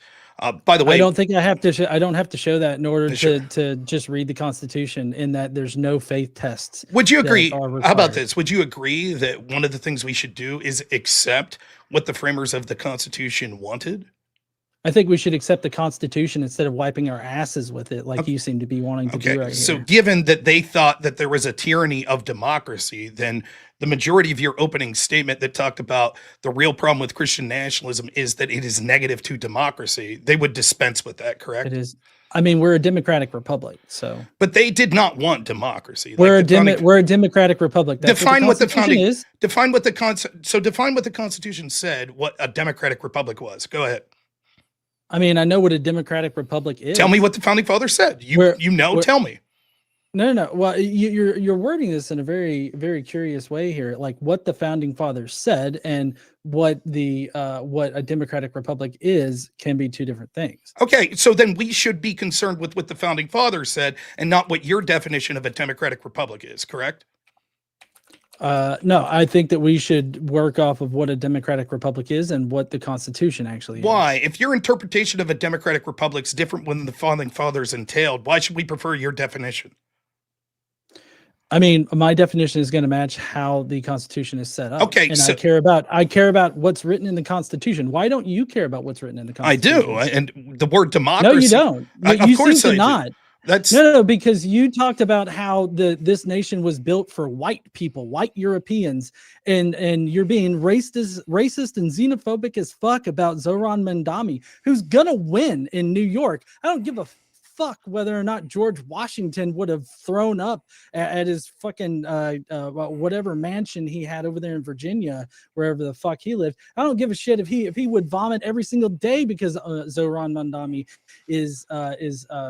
By the way, I don't think I have to. I don't have to show that in order to just read the Constitution. In that there's no faith tests. Would you agree? How about this? Would you agree that one of the things we should do is accept what the framers of the Constitution wanted? I think we should accept the Constitution instead of wiping our asses with it, like you seem to be wanting to do right here. So given that they thought that there was a tyranny of democracy, then the majority of your opening statement that talked about the real problem with Christian nationalism is that it is negative to democracy, they would dispense with that, correct? It is. I mean, we're a democratic republic, so. But they did not want democracy. We're a democratic republic. That's define what the founding is. Define what the Constitution said. What a democratic republic was. Go ahead. I mean, I know what a democratic republic is. Tell me what the founding fathers said. Tell me. No. Well, you're wording this in a very, very curious way here. Like what the founding fathers said and what a democratic republic is can be two different things. Okay, so then we should be concerned with what the founding fathers said and not what your definition of a democratic republic is, correct? No, I think that we should work off of what a democratic republic is and what the Constitution actually is. Why? If your interpretation of a democratic republic is different than the founding fathers entailed, why should we prefer your definition? I mean, my definition is going to match how the Constitution is set up. Okay, and so I care about what's written in the Constitution. Why don't you care about what's written in the Constitution? I do, and the word democracy. No, you don't. Of course, I do. Not. That's no, because you talked about how this nation was built for white people, white Europeans, and you're being racist and xenophobic as fuck about Zoran Mandami, who's gonna win in New York. I don't give a fuck whether or not George Washington would have thrown up at his fucking whatever mansion he had over there in Virginia, wherever the fuck he lived. I don't give a shit if he would vomit every single day because Zoran Mandami is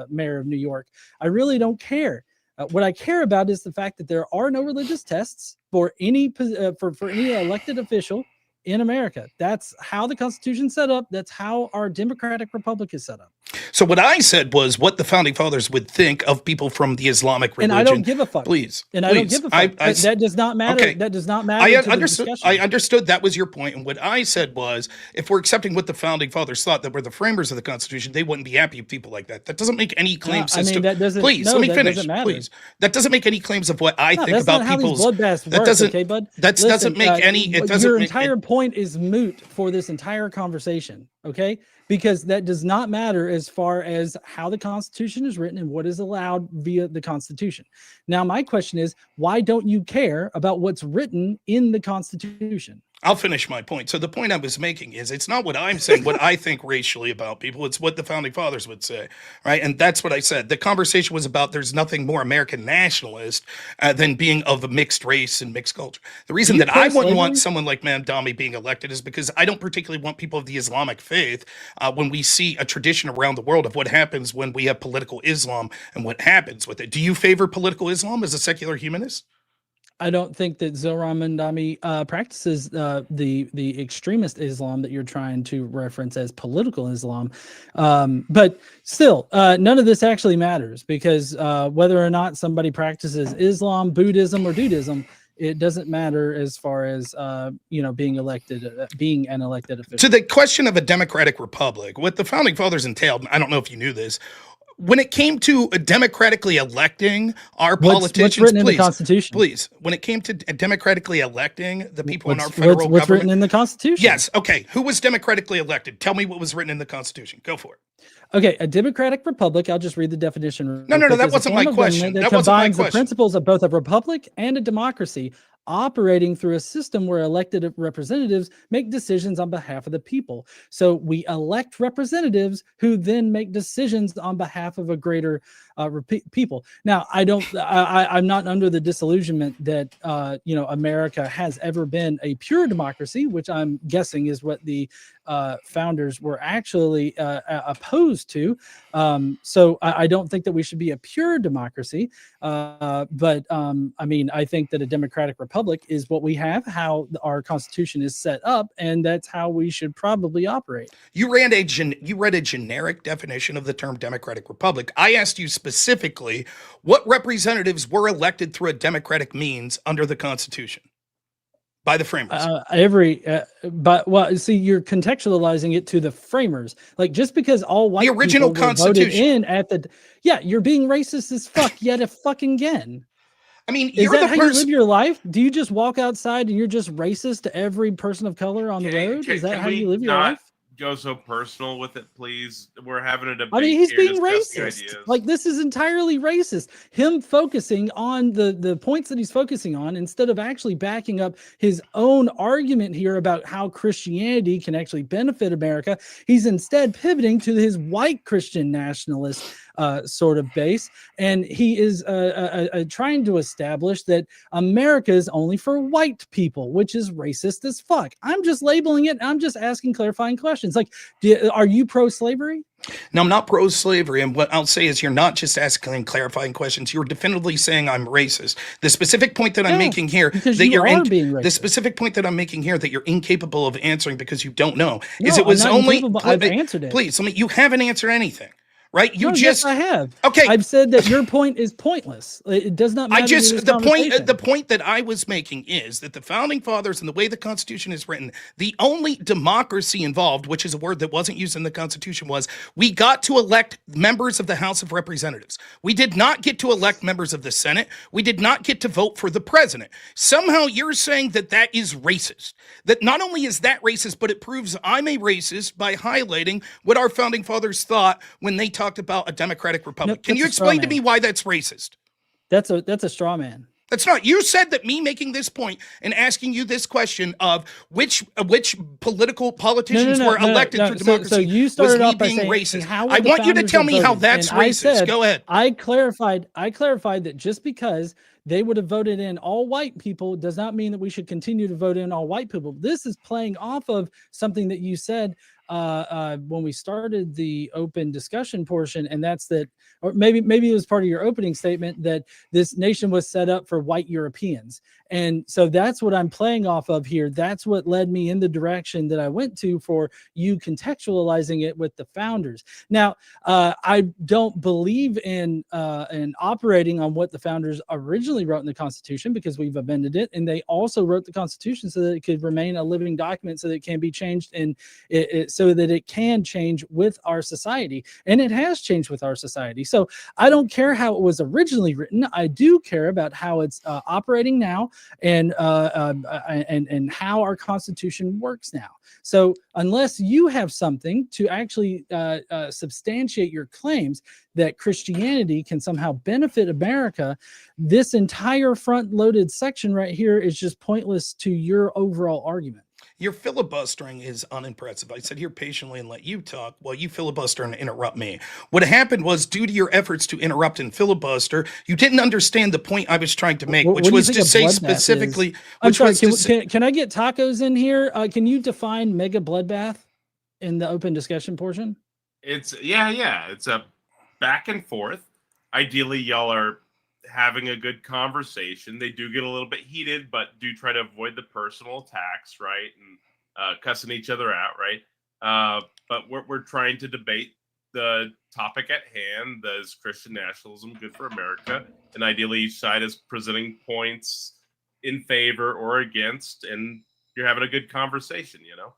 mayor of New York. I really don't care. What I care about is the fact that there are no religious tests for any for any elected official in America. That's how the Constitution's set up. That's how our democratic republic is set up. So what I said was what the founding fathers would think of people from the Islamic religion. And I don't give a fuck. Please. I don't give a fuck. That does not matter. Okay. That does not matter. I understood that was your point. And what I said was, if we're accepting what the founding fathers thought, that were the framers of the Constitution, they wouldn't be happy with people like that. That doesn't make any claims. That doesn't. Please, let me finish. Please. That doesn't make any claims of what I think about people's. That doesn't. Okay, bud. That doesn't make any. It doesn't. Your entire point is moot for this entire conversation. Okay. Because that does not matter as far as how the Constitution is written and what is allowed via the Constitution. Now, my question is, why don't you care about what's written in the Constitution? I'll finish my point. So the point I was making is it's not what I'm saying, what I think racially about people. It's what the founding fathers would say, right? And that's what I said. The conversation was about there's nothing more American nationalist than being of a mixed race and mixed culture. The reason that I wouldn't want someone like Mandami being elected is because I don't particularly want people of the Islamic faith when we see a tradition around the world of what happens when we have political Islam and what happens with it. Do you favor political Islam as a secular humanist? I don't think that Zoran Mandami practices the extremist Islam that you're trying to reference as political Islam. But still, none of this actually matters because whether or not somebody practices Islam, Buddhism, or Dudism, it doesn't matter as far as being an elected official. To the question of a democratic republic, what the founding fathers entailed, I don't know if you knew this, when it came to democratically electing our politicians, what's written in the Constitution? Please, when it came to democratically electing the people in our federal government, what's written in the Constitution? Yes. Okay. Who was democratically elected? Tell me what was written in the Constitution. Go for it. Okay, a democratic republic. I'll just read the definition. No. That wasn't my question. That combines the principles of both a republic and a democracy, operating through a system where elected representatives make decisions on behalf of the people. So we elect representatives who then make decisions on behalf of a greater people. Now, I'm not under the disillusionment that America has ever been a pure democracy, which I'm guessing is what the founders were actually opposed to. So I don't think that we should be a pure democracy. But I think that a democratic republic is what we have, how our Constitution is set up, and that's how we should probably operate. You read a generic definition of the term democratic republic. I asked you specifically what representatives were elected through a democratic means under the Constitution by the framers. See, you're contextualizing it to the framers. Like just because all white the original people Constitution were voted in you're being racist as fuck yet a fucking again. I mean, is that how you live your life? Do you just walk outside and you're just racist to every person of color on the road? Is that how you live your life? Go so personal with it, please. We're having a debate. I mean, he's being racist. Like this is entirely racist. Him focusing on the points that he's focusing on instead of actually backing up his own argument here about how Christianity can actually benefit America. He's instead pivoting to his white Christian nationalist sort of base, and he is trying to establish that America is only for white people, which is racist as fuck. I'm just labeling it. I'm just asking clarifying questions. Like, are you pro-slavery? No, I'm not pro-slavery, and what I'll say is you're not just asking clarifying questions. You're definitively saying I'm racist. The specific point that I'm making here because that you you're are being racist. the specific point that I'm making here that you're incapable of answering because you don't know No, is it was I'm not only. incapable. I've answered it. Please, you haven't answered anything, right? You No, just yes, I have. okay. I've said that your point is pointless. It does not matter. I just to this the point that I was making is that the founding fathers and the way the Constitution is written, the only democracy involved, which is a word that wasn't used in the Constitution, was we got to elect members of the House of Representatives. We did not get to elect members of the Senate. We did not get to vote for the president. Somehow you're saying that that is racist. That not only is that racist, but it proves I'm a racist by highlighting what our founding fathers thought when they talked about a democratic republic. Can you explain to me why that's racist? That's a straw man. That's not. You said that me making this point and asking you this question of which politicians were elected through democracy so you started was off me by being saying, racist. how I want you to tell me how that's and racist. I said, Go ahead. I clarified that just because they would have voted in all white people does not mean that we should continue to vote in all white people. This is playing off of something that you said when we started the open discussion portion, and that's that, or maybe it was part of your opening statement, that this nation was set up for white Europeans. And so that's what I'm playing off of here. That's what led me in the direction that I went to for you contextualizing it with the founders. Now, I don't believe in operating on what the founders originally wrote in the Constitution, because we've amended it, and they also wrote the Constitution so that it could remain a living document, so that it can be changed, and so that it can change with our society. And it has changed with our society. So I don't care how it was originally written. I do care about how it's operating now, and how our Constitution works now. So unless you have something to actually substantiate your claims that Christianity can somehow benefit America, this entire front-loaded section right here is just pointless to your overall argument. Your filibustering is unimpressive. I sit here patiently and let you talk while you filibuster and interrupt me. What happened was, due to your efforts to interrupt and filibuster, you didn't understand the point I was trying to make, which was to say specifically. I'm sorry, can I get tacos in here? Can you define mega bloodbath in the open discussion portion? It's it's a back and forth. Ideally, y'all are having a good conversation. They do get a little bit heated, but do try to avoid the personal attacks, right? And cussing each other out, right? But we're trying to debate the topic at hand. Is Christian nationalism good for America? And ideally, each side is presenting points in favor or against, and you're having a good conversation, you know?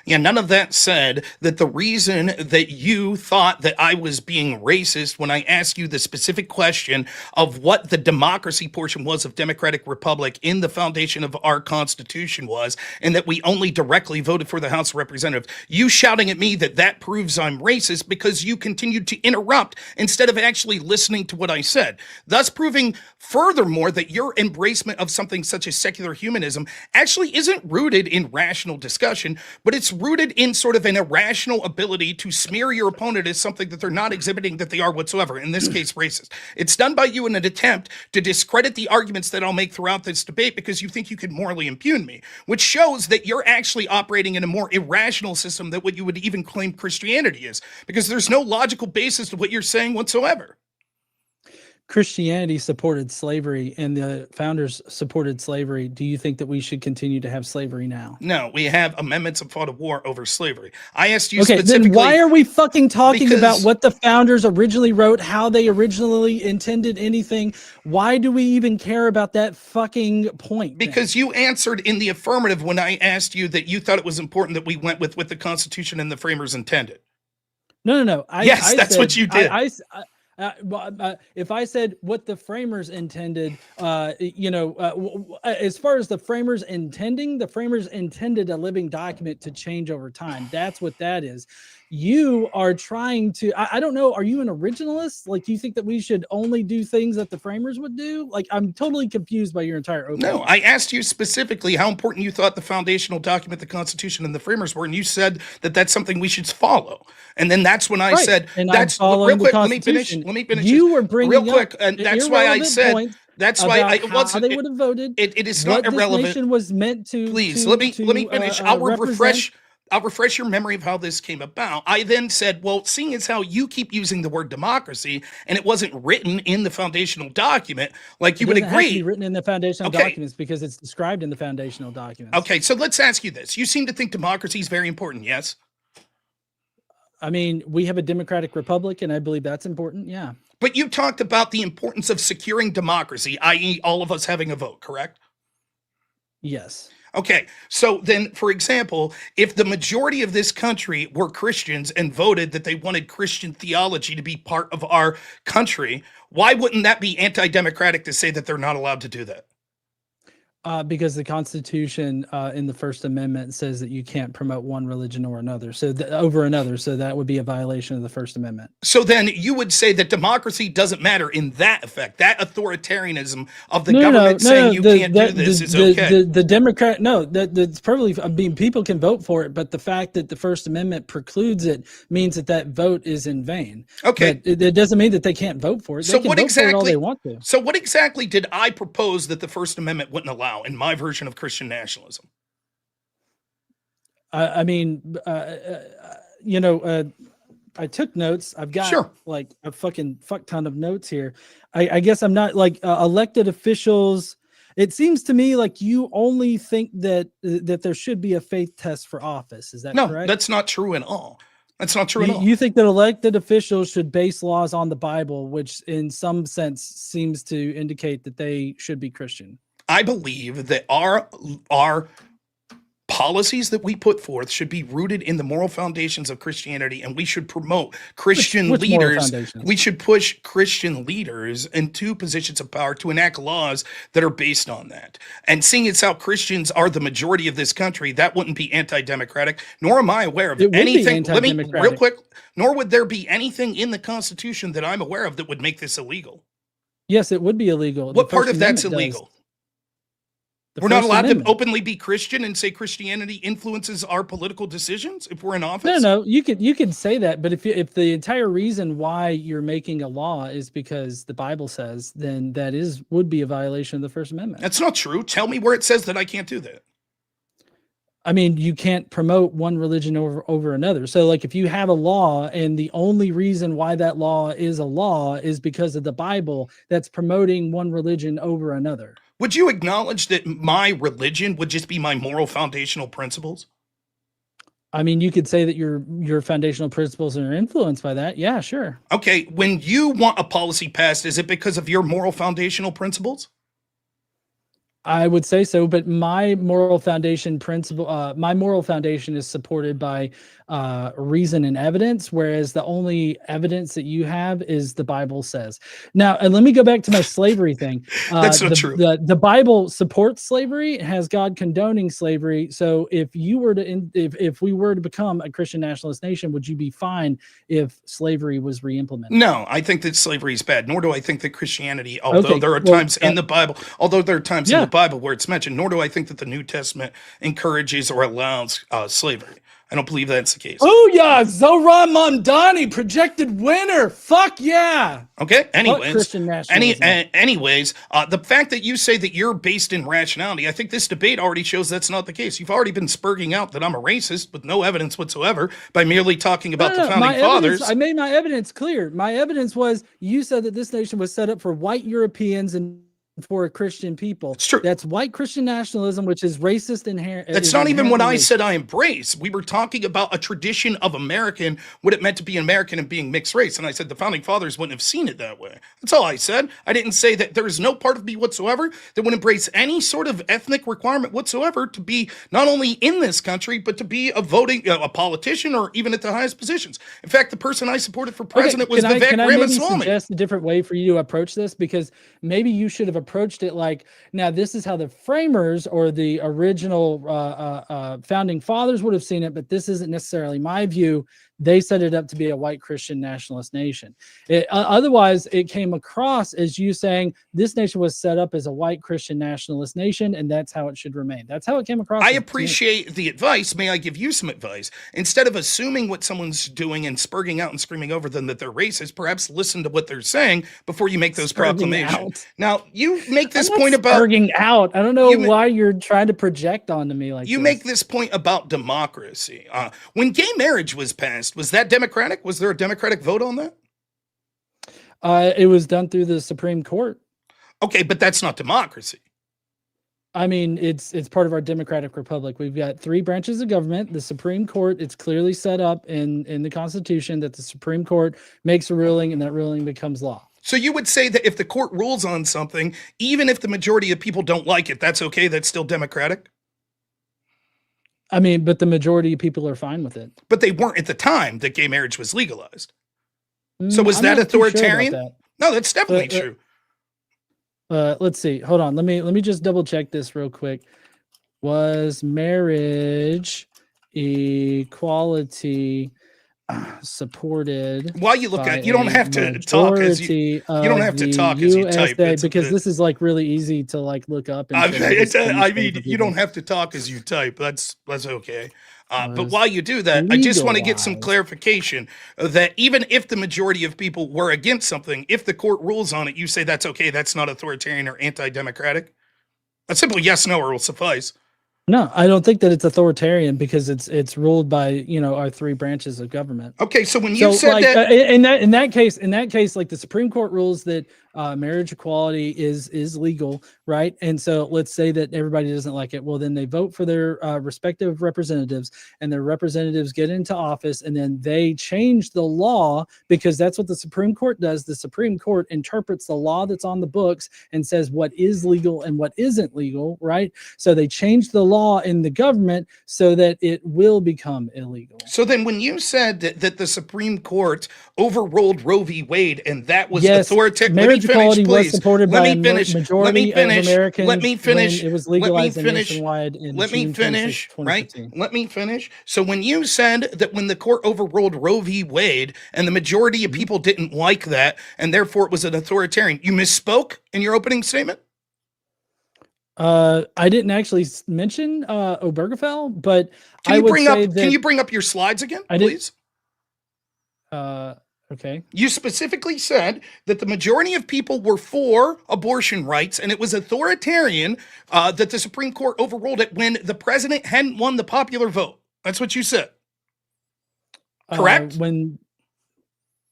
Yeah, none of that said that the reason that you thought that I was being racist when I asked you the specific question of what the democracy portion was of Democratic Republic in the foundation of our Constitution was, and that we only directly voted for the House of Representatives, you shouting at me that proves I'm racist because you continued to interrupt instead of actually listening to what I said, thus proving furthermore that your embracement of something such as secular humanism actually isn't rooted in rational discussion, but it's rooted in sort of an irrational ability to smear your opponent as something that they're not exhibiting that they are whatsoever, in this case, racist. It's done by you in an attempt to discredit the arguments that I'll make throughout this debate because you think you could morally impugn me, which shows that you're actually operating in a more irrational system than what you would even claim Christianity is, because there's no logical basis to what you're saying whatsoever. Christianity supported slavery and the founders supported slavery. Do you think that we should continue to have slavery now? No, we have amendments and fought a war over slavery. I asked you specifically. Then why are we fucking talking about what the founders originally wrote, how they originally intended anything? Why do we even care about that fucking point? Because you answered in the affirmative when I asked you that you thought it was important that we went with what the Constitution and the framers intended. No. That's what you did. If I said what the framers intended, as far as the framers intended a living document to change over time. That's what that is. you are trying to, I don't know, are you an originalist? Like, do you think that we should only do things that the framers would do? Like, I'm totally confused by your entire opening. No, I asked you specifically how important you thought the foundational document, the Constitution, and the framers were, and you said that that's something we should follow. And then that's when I Right. said, And that's I'm following real the quick. Let me finish. Constitution. Let me finish. You this. were bringing real quick, up and that's why I irrelevant said. points That's why about it how wasn't. they would have voted. It is what not irrelevant. This nation was meant to. Please to, let me to, finish. represent. I'll refresh your memory of how this came about. I then said, well, seeing as how you keep using the word democracy and it wasn't written in the foundational document, like you would It doesn't have to agree. be written in the foundational documents because it's described in the foundational documents. Okay, so let's ask you this. You seem to think democracy is very important, yes? I mean, we have a democratic republic, and I believe that's important. Yeah. But you talked about the importance of securing democracy, i.e. all of us having a vote, correct? Yes. Okay, so then, for example, if the majority of this country were Christians and voted that they wanted Christian theology to be part of our country, why wouldn't that be anti-democratic to say that they're not allowed to do that? Because the Constitution in the First Amendment says that you can't promote one religion or another, over another. So that would be a violation of the First Amendment. So then you would say that democracy doesn't matter in that effect. That authoritarianism of the government saying you can't do this is okay. The Democrat, that's probably, I mean, people can vote for it, but the fact that the First Amendment precludes it means that vote is in vain. Okay. But it doesn't mean that they can't vote for it. They So can what vote for it exactly? all they want to. So what exactly did I propose that the First Amendment wouldn't allow in my version of Christian nationalism? I mean, I took notes. I've got like a fucking fuck ton of notes here. I guess I'm not like elected officials. It seems to me like you only think that there should be a faith test for office. Is that correct? No, that's not true at all. That's not true at all. You think that elected officials should base laws on the Bible, which in some sense seems to indicate that they should be Christian. I believe that our policies that we put forth should be rooted in the moral foundations of Christianity, and we should promote Christian leaders. We should push Christian leaders into positions of power to enact laws that are based on that. And seeing as how Christians are the majority of this country, that wouldn't be anti-democratic, nor am I aware of anything. Let me, real quick, nor would there be anything in the Constitution that I'm aware of that would make this illegal. Yes, it would be illegal. What part of that's illegal? We're not allowed to openly be Christian and say Christianity influences our political decisions if we're in office? No, you can say that, but if the entire reason why you're making a law is because the Bible says, then that would be a violation of the First Amendment. That's not true. Tell me where it says that I can't do that. I mean, you can't promote one religion over another. So like if you have a law and the only reason why that law is a law is because of the Bible, that's promoting one religion over another. Would you acknowledge that my religion would just be my moral foundational principles? I mean, you could say that your foundational principles are influenced by that. Yeah, sure. Okay, when you want a policy passed, is it because of your moral foundational principles? I would say so, but my moral foundation is supported by reason and evidence, whereas the only evidence that you have is the Bible says. Now, and let me go back to my slavery thing. That's not true. The Bible supports slavery, it has God condoning slavery. So if we were to become a Christian nationalist nation, would you be fine if slavery was re-implemented? No, I think that slavery is bad, nor do I think that Christianity, although there are times in the Bible, in the Bible where it's mentioned, nor do I think that the New Testament encourages or allows slavery. I don't believe that's the case. Oh yeah, Zoran Mondani, projected winner. Fuck yeah. Okay. Anyways, Christian nationalism. Anyways, the fact that you say that you're based in rationality, I think this debate already shows that's not the case. You've already been spurging out that I'm a racist with no evidence whatsoever by merely talking about the founding fathers. I made my evidence clear. My evidence was you said that this nation was set up for white Europeans and for Christian people. It's true. That's white Christian nationalism, which is racist inherent. That's not even what I said I embrace. We were talking about a tradition of American, what it meant to be an American and being mixed race. And I said the founding fathers wouldn't have seen it that way. That's all I said. I didn't say that there is no part of me whatsoever that would embrace any sort of ethnic requirement whatsoever to be not only in this country, but to be a politician or even at the highest positions. In fact, the person I supported for president was Vivek Ramaswamy. Can I suggest a different way for you to approach this? Because maybe you should have approached it like, now this is how the framers or the original founding fathers would have seen it, but this isn't necessarily my view. they set it up to be a white Christian nationalist nation. Otherwise, it came across as you saying this nation was set up as a white Christian nationalist nation, and that's how it should remain. That's how it came across. I appreciate the advice. May I give you some advice? Instead of assuming what someone's doing and spurging out and screaming over them that they're racist, perhaps listen to what they're saying before you make those proclamations. Now, you make this point about spurging out. I don't know why you're trying to project onto me like you this. make this point about democracy. When gay marriage was passed, was that democratic? Was there a democratic vote on that? It was done through the Supreme Court. Okay, but that's not democracy. I mean, it's part of our democratic republic. We've got 3 branches of government. The Supreme Court, it's clearly set up in the Constitution that the Supreme Court makes a ruling and that ruling becomes law. So you would say that if the court rules on something, even if the majority of people don't like it, that's okay? That's still democratic? I mean, but the majority of people are fine with it. But they weren't at the time that gay marriage was legalized. So was I'm that not too sure about authoritarian? that. No, that's definitely true. Let's see. Hold on. Let me just double check this real quick. Was marriage equality supported? While you look at, you don't have to talk as you don't have to talk as you type. Because this is like really easy to like look up. And I mean, you don't have to talk as you type. That's okay. But while you do that, I just want to get some clarification that even if the majority of people were against something, if the court rules on it, you say that's okay. That's not authoritarian or anti-democratic. A simple yes, no, or will suffice. No, I don't think that it's authoritarian because it's ruled by our 3 branches of government. Okay, so when you said like, that, in that case, like the Supreme Court rules that marriage equality is legal, right? And so let's say that everybody doesn't like it. Well, then they vote for their respective representatives, and their representatives get into office, and then they change the law because that's what the Supreme Court does. The Supreme Court interprets the law that's on the books and says what is legal and what isn't legal, right? So they change the law in the government so that it will become illegal. So then when you said that the Supreme Court overruled Roe v. Wade and that was authoritarian, marriage equality was supported by a majority of Americans. Let me finish. It was legalized nationwide in Let me June finish. 26, Right? 2015. Let me finish. So when you said that when the court overruled Roe v. Wade and the majority of people didn't like that and therefore it was an authoritarian, you misspoke in your opening statement? I didn't actually mention Obergefell, but Can you bring up your slides again, please? Okay. You specifically said that the majority of people were for abortion rights, and it was authoritarian that the Supreme Court overruled it when the president hadn't won the popular vote. That's what you said. Correct?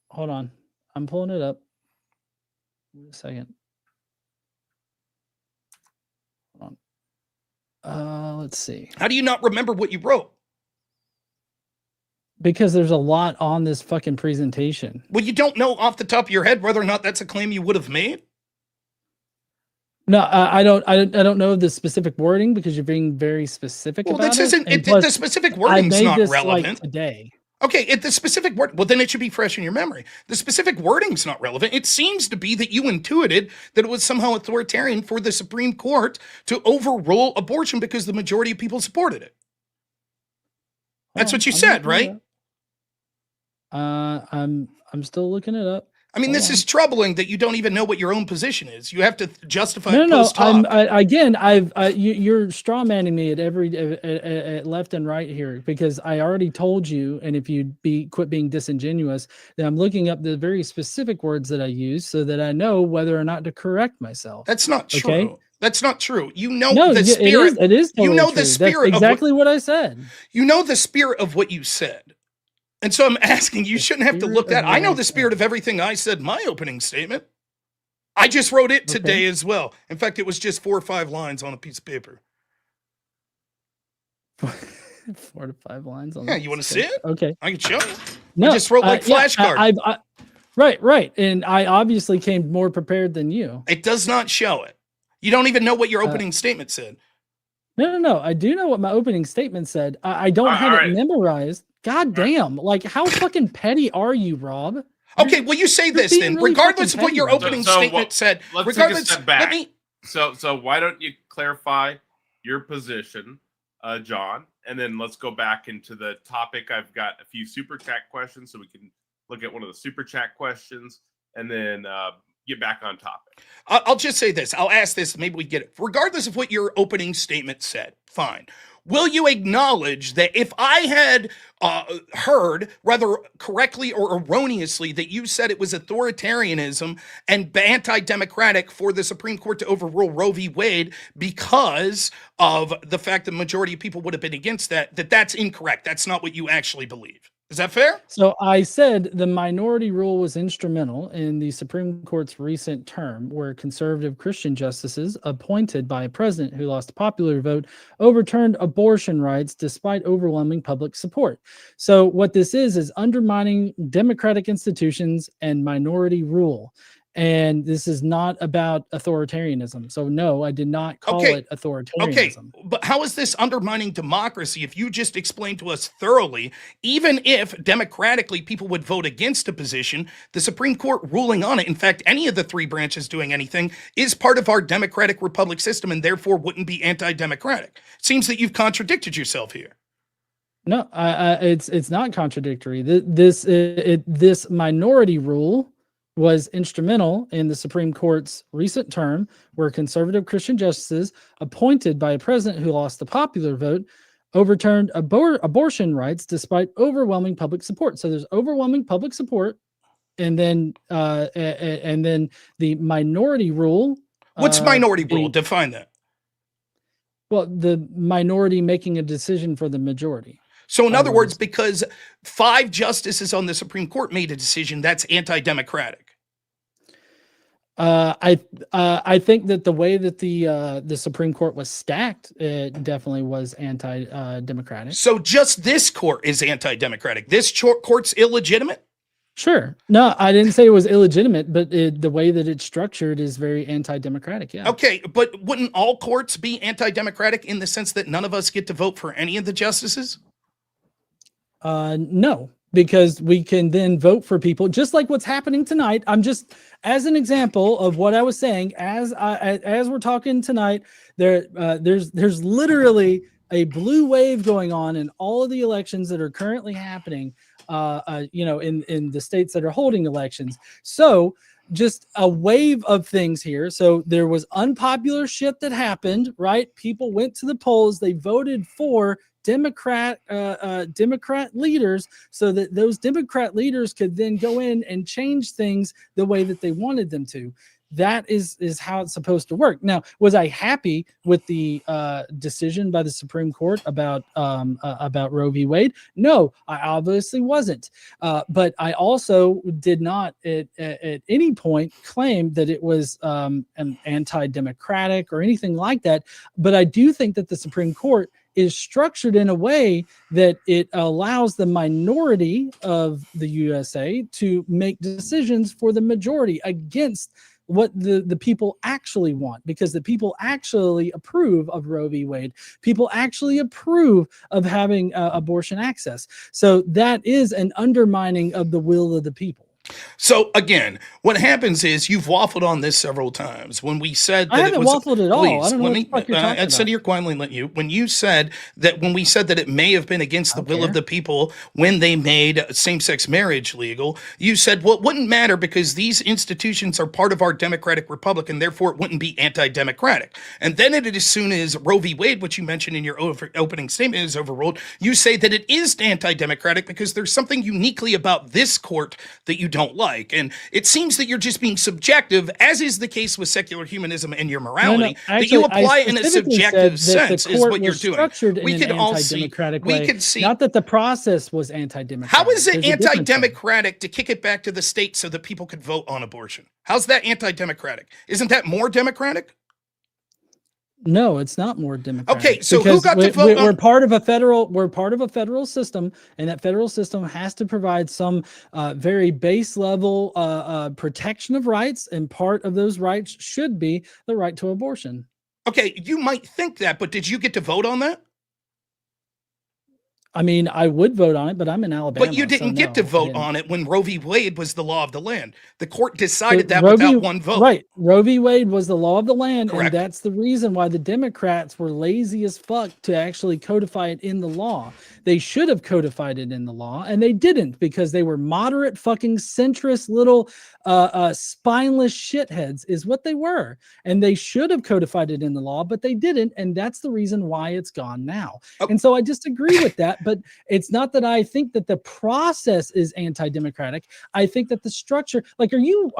Hold on. I'm pulling it up. Wait a second. Hold on. Let's see. How do you not remember what you wrote? Because there's a lot on this fucking presentation. Well, you don't know off the top of your head whether or not that's a claim you would have made? No, I don't know the specific wording because you're being very specific about this isn't it. The specific wording's not relevant. Like today. Okay, the specific word, well, then it should be fresh in your memory. The specific wording's not relevant. It seems to be that you intuited that it was somehow authoritarian for the Supreme Court to overrule abortion because the majority of people supported it. That's what you said, right? I'm still looking it up. I mean, this is troubling that you don't even know what your own position is. You have to justify. No. You're straw manning me at left and right here because I already told you, and if you quit being disingenuous, that I'm looking up the very specific words that I use so that I know whether or not to correct myself. That's not true. Okay? That's not true. You know the spirit. It is totally you know true. the spirit. That's exactly what I said. You know the spirit of what you said. And so I'm asking, you shouldn't have to look that. I know the spirit of everything I said in my opening statement. I just wrote it today as well. In fact, it was just 4 or 5 lines on a piece of paper. 4 to 5 lines on. Yeah, you want to see it? Okay, I can show you. No, I just wrote like flashcards. Right, and I obviously came more prepared than you. It does not show it. You don't even know what your opening statement said. No. I do know what my opening statement said. I don't have it memorized. God damn! Like, how fucking petty are you, Rob? Okay, well, you say this then. Really regardless of what your opening statement said, let's take a step back. So why don't you clarify your position, John, and then let's go back into the topic. I've got a few super chat questions, so we can look at one of the super chat questions, and then get back on topic. I'll just say this. I'll ask this. Maybe we get it. Regardless of what your opening statement said, fine. Will you acknowledge that if I had heard, whether correctly or erroneously, that you said it was authoritarianism and anti-democratic for the Supreme Court to overrule Roe v. Wade because of the fact that the majority of people would have been against that, that's incorrect? That's not what you actually believe. Is that fair? So I said the minority rule was instrumental in the Supreme Court's recent term, where conservative Christian justices appointed by a president who lost a popular vote overturned abortion rights despite overwhelming public support. So what this is undermining democratic institutions and minority rule. And this is not about authoritarianism. So no, I did not call it authoritarianism. Okay, but how is this undermining democracy if you just explained to us thoroughly, even if democratically people would vote against a position, the Supreme Court ruling on it, in fact, any of the three branches doing anything, is part of our democratic republic system and therefore wouldn't be anti-democratic? It seems that you've contradicted yourself here. No, it's not contradictory. This minority rule was instrumental in the Supreme Court's recent term, where conservative Christian justices appointed by a president who lost the popular vote overturned abortion rights despite overwhelming public support. So there's overwhelming public support, and then the minority rule. What's minority rule? Define that. Well, the minority making a decision for the majority. So in other words, because 5 justices on the Supreme Court made a decision, that's anti-democratic. I think that the way that the Supreme Court was stacked, it definitely was anti-democratic. So just this court is anti-democratic. This court's illegitimate? Sure. No, I didn't say it was illegitimate, but the way that it's structured is very anti-democratic. Yeah. Okay, but wouldn't all courts be anti-democratic in the sense that none of us get to vote for any of the justices? No, because we can then vote for people, just like what's happening tonight. I'm just, as an example of what I was saying, as we're talking tonight, there's literally a blue wave going on in all of the elections that are currently happening, in the states that are holding elections. So just a wave of things here. So there was unpopular shit that happened, right? People went to the polls, they voted for Democrat leaders, so that those Democrat leaders could then go in and change things the way that they wanted them to. That is how it's supposed to work. Now, was I happy with the decision by the Supreme Court about Roe v. Wade? No, I obviously wasn't. But I also did not at any point claim that it was an anti-democratic or anything like that. But I do think that the Supreme Court is structured in a way that it allows the minority of the USA to make decisions for the majority against what the people actually want, because the people actually approve of Roe v. Wade. People actually approve of having abortion access. So that is an undermining of the will of the people. So again, what happens is you've waffled on this several times. When we said that I haven't waffled at all. Please, I don't know what the fuck you're talking I'd sit here quietly and let you. When you said that, when we said that it may have been against the will of the people when they made same-sex marriage legal, you said, well, it wouldn't matter because these institutions are part of our democratic republic and therefore it wouldn't be anti-democratic. And then as soon as Roe v. Wade, which you mentioned in your opening statement, is overruled, you say that it is anti-democratic because there's something uniquely about this court that you don't like. And it seems that you're just being subjective, as is the case with secular humanism and your morality, Actually, that you apply in a subjective sense is what you're doing. We could all see, we could see, not that the process was anti-democratic. How is it anti-democratic to kick it back to the state so that people could vote on abortion? How's that anti-democratic? Isn't that more democratic? No, it's not more democratic. Okay, so who got to vote? We're part of a federal system, and that federal system has to provide some very base level protection of rights, and part of those rights should be the right to abortion. Okay, you might think that, but did you get to vote on that? I mean, I would vote on it, but I'm in Alabama. But you didn't get to vote on it when Roe v. Wade was the law of the land. The court decided that without one vote. Right. Roe v. Wade was the law of the land. Correct. And that's the reason why the Democrats were lazy as fuck to actually codify it in the law. They should have codified it in the law, and they didn't, because they were moderate fucking centrist little spineless shitheads is what they were. And they should have codified it in the law, but they didn't. And that's the reason why it's gone now. Oh. And so I disagree with that, but it's not that I think that the process is anti-democratic. I think that the structure, like, are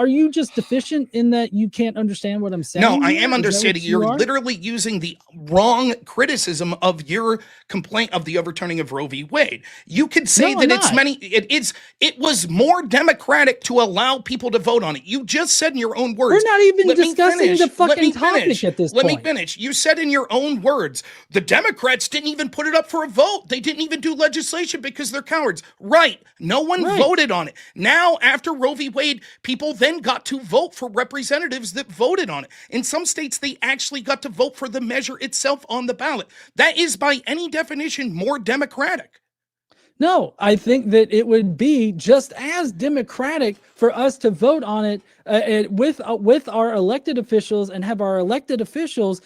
you just deficient in that you can't understand what I'm saying? No, I am understanding. You're literally using the wrong criticism of your complaint of the overturning of Roe v. Wade. You could say that it was more democratic to allow people to vote on it. You just said in your own words. We're not even discussing the fucking topic at this point. Let me finish. You said in your own words, the Democrats didn't even put it up for a vote. They didn't even do legislation because they're cowards. Right. No one voted on it. Now, after Roe v. Wade, people then got to vote for representatives that voted on it. In some states, they actually got to vote for the measure itself on the ballot. That is, by any definition, more democratic. No, I think that it would be just as democratic for us to vote on it with our elected officials and have our elected officials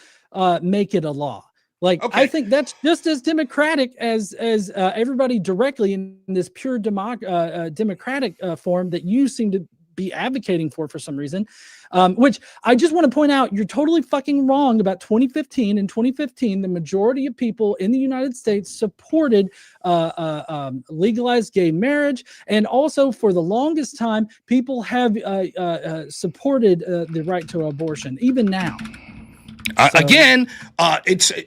make it a law. Like, okay. I think that's just as democratic as everybody directly in this pure democratic form that you seem to be advocating for some reason, which I just want to point out, you're totally fucking wrong about 2015. In 2015, the majority of people in the United States supported legalized gay marriage, and also for the longest time, people have supported the right to abortion, even now. Again,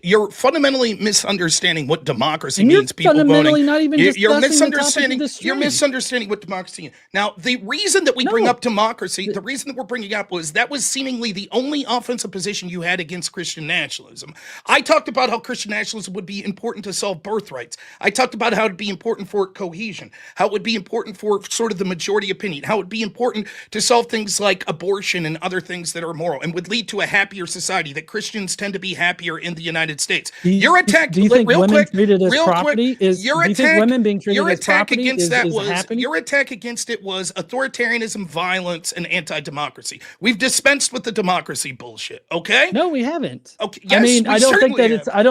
you're fundamentally misunderstanding what democracy means. People voting. Not even you're misunderstanding what democracy is. Now, the reason that we bring up democracy, the reason that we're bringing up was that was seemingly the only offensive position you had against Christian nationalism. I talked about how Christian nationalism would be important to solve birthrights. I talked about how it'd be important for cohesion, how it would be important for sort of the majority opinion, how it would be important to solve things like abortion and other things that are immoral and would lead to a happier society, that Christians tend to be happier in the United States. Your attack, do you think real women quick, treated as real property quick, is your do you attack, think women being treated your as attack property against is, that is was happening? Your attack against it was authoritarianism, violence, and anti-democracy. We've dispensed with the democracy bullshit. Okay? No, we haven't. Okay. Yes, I mean, I don't